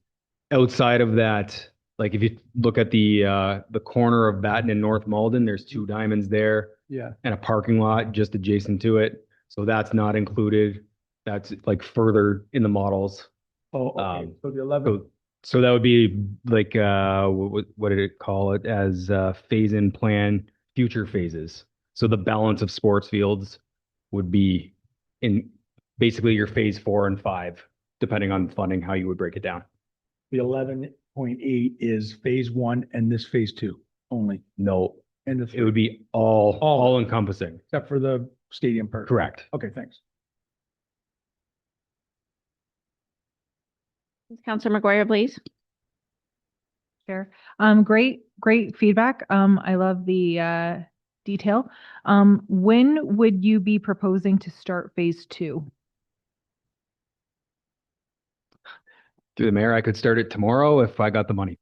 S10: outside of that, like if you look at the corner of Batten and North Malden, there's 2 diamonds there
S8: Yeah,
S10: and a parking lot just adjacent to it. So that's not included. That's like further in the models.
S8: oh, okay, so the 11,
S10: So that would be like, what did it call it, as phase in plan, future phases. So the balance of sports fields would be in basically your phase 4 and 5, depending on funding, how you would break it down.
S8: the 11.8 is phase 1 and this phase 2 only,
S10: No,
S8: and the
S10: it would be all encompassing.
S8: except for the stadium part.
S10: Correct.
S8: Okay, thanks.
S1: Counselor McGuire, please.
S4: Chair. Great feedback. I love the detail. When would you be proposing to start phase 2?
S10: Through the mayor, I could start it tomorrow if I got the money.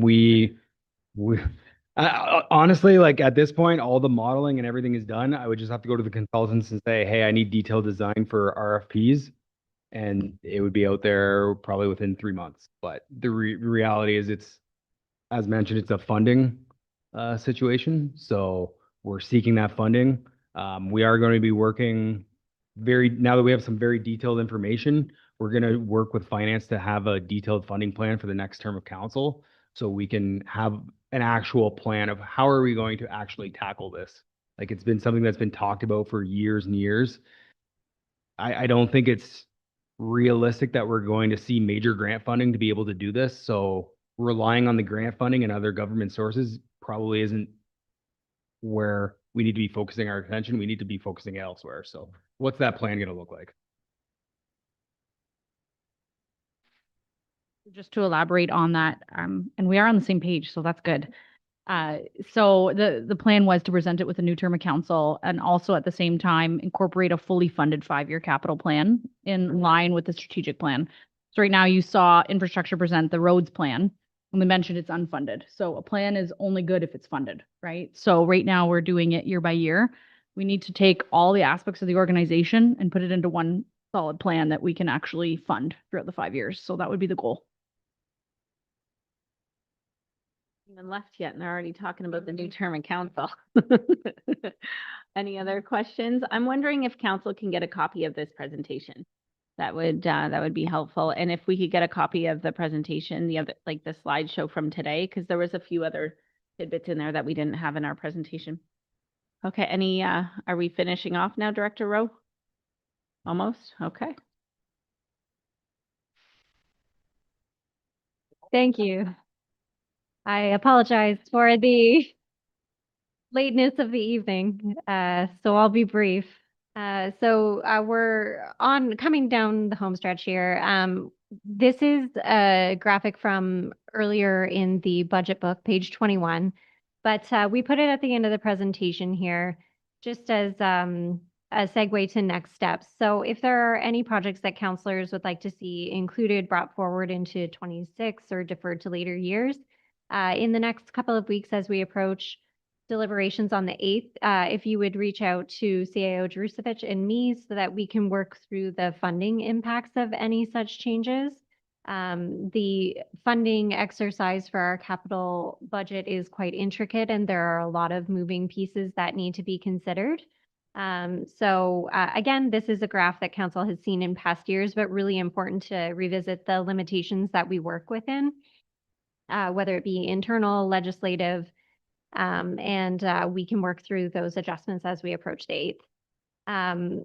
S10: We honestly, like at this point, all the modeling and everything is done. I would just have to go to the consultants and say, hey, I need detailed design for RFPs. And it would be out there probably within 3 months. But the reality is as mentioned, it's a funding situation. So we're seeking that funding. We are going to be working now that we have some very detailed information, we're going to work with finance to have a detailed funding plan for the next term of council. So we can have an actual plan of how are we going to actually tackle this? Like it's been something that's been talked about for years and years. I don't think it's realistic that we're going to see major grant funding to be able to do this. So relying on the grant funding and other government sources probably isn't where we need to be focusing our attention. We need to be focusing elsewhere. So what's that plan going to look like?
S2: Just to elaborate on that, and we are on the same page, so that's good. So the plan was to present it with a new term of council and also at the same time incorporate a fully funded 5-year capital plan in line with the strategic plan. So right now you saw infrastructure present the roads plan and they mentioned it's unfunded. So a plan is only good if it's funded, right? So right now we're doing it year by year. We need to take all the aspects of the organization and put it into one solid plan that we can actually fund throughout the 5 years. So that would be the goal.
S1: Even left yet, and they're already talking about the new term in council. Any other questions? I'm wondering if council can get a copy of this presentation. That would be helpful. And if we could get a copy of the presentation, the other, like the slideshow from today, because there was a few other tidbits in there that we didn't have in our presentation. Okay, are we finishing off now, Director Rowe? Almost? Okay.
S3: Thank you. I apologize for the lateness of the evening, so I'll be brief. We're coming down the home stretch here. This is a graphic from earlier in the budget book, page 21, but we put it at the end of the presentation here just as a segue to next steps. So if there are any projects that counselors would like to see included, brought forward into 26 or deferred to later years, in the next couple of weeks as we approach deliberations on the 8th, if you would reach out to CAO Drusevich and me so that we can work through the funding impacts of any such changes. The funding exercise for our capital budget is quite intricate and there are a lot of moving pieces that need to be considered. Again, this is a graph that council has seen in past years, but really important to revisit the limitations that we work within, whether it be internal, legislative, and we can work through those adjustments as we approach the 8th.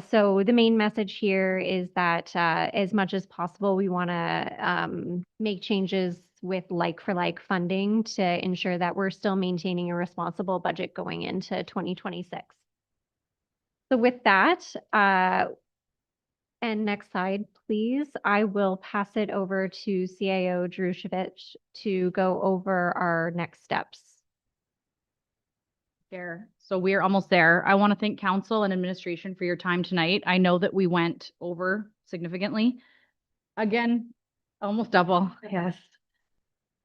S3: So the main message here is that as much as possible, we want to make changes with like-for-like funding to ensure that we're still maintaining a responsible budget going into 2026. So with that, and next slide, please, I will pass it over to CAO Drusevich to go over our next steps.
S2: There. So we're almost there. I want to thank council and administration for your time tonight. I know that we went over significantly. Again, almost double. Yes.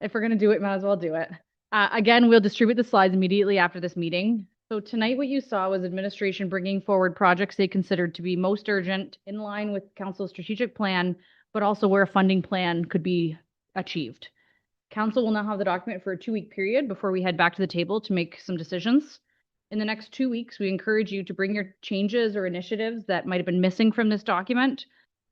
S2: If we're going to do it, might as well do it. Again, we'll distribute the slides immediately after this meeting. So tonight what you saw was administration bringing forward projects they considered to be most urgent, in line with council's strategic plan, but also where a funding plan could be achieved. Council will now have the document for a 2-week period before we head back to the table to make some decisions. In the next 2 weeks, we encourage you to bring your changes or initiatives that might have been missing from this document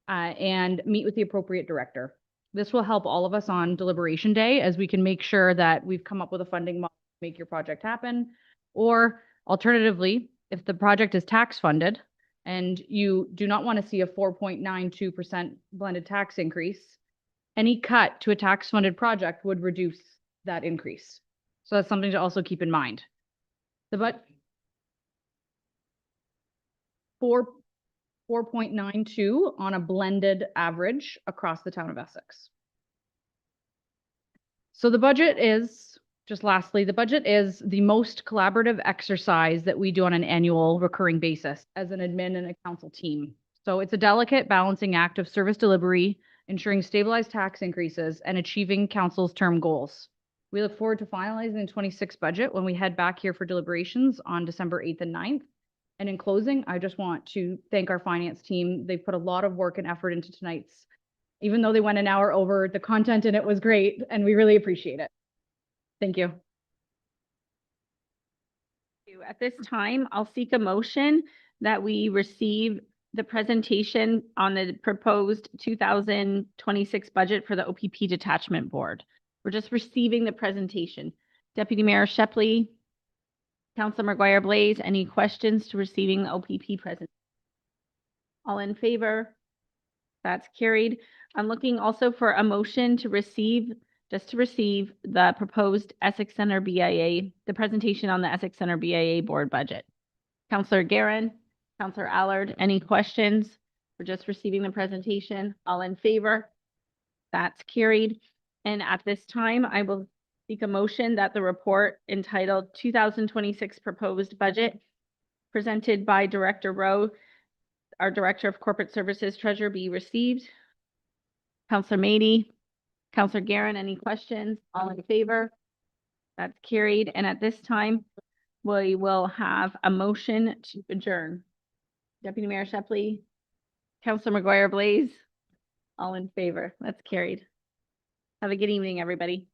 S2: and meet with the appropriate director. This will help all of us on deliberation day as we can make sure that we've come up with a funding model to make your project happen. Or alternatively, if the project is tax funded and you do not want to see a 4.92% blended tax increase, any cut to a tax-funded project would reduce that increase. So that's something to also keep in mind. The 4.92 on a blended average across the town of Essex. So the budget is, just lastly, the budget is the most collaborative exercise that we do on an annual recurring basis as an admin and a council team. So it's a delicate balancing act of service delivery, ensuring stabilized tax increases, and achieving council's term goals. We look forward to finalizing the 26 budget when we head back here for deliberations on December 8th and 9th. And in closing, I just want to thank our finance team. They've put a lot of work and effort into tonight's, even though they went an hour over, the content in it was great, and we really appreciate it. Thank you.
S1: At this time, I'll seek a motion that we receive the presentation on the proposed 2026 budget for the OPP Detachment Board. We're just receiving the presentation. Deputy Mayor Shepley, Councilor McGuire-Blaise, any questions to receiving the OPP presentation? All in favor? That's carried. I'm looking also for a motion to receive, just to receive the proposed Essex Center BIA, the presentation on the Essex Center BIA board budget. Councilor Guerin, Councilor Allard, any questions? We're just receiving the presentation. All in favor? That's carried. And at this time, I will seek a motion that the report entitled 2026 Proposed Budget presented by Director Rowe, our Director of Corporate Services Treasurer, be received. Councilor Mady, Councilor Guerin, any questions? All in favor? That's carried. And at this time, we will have a motion to adjourn. Deputy Mayor Shepley, Councilor McGuire-Blaise, all in favor. That's carried. Have a good evening, everybody.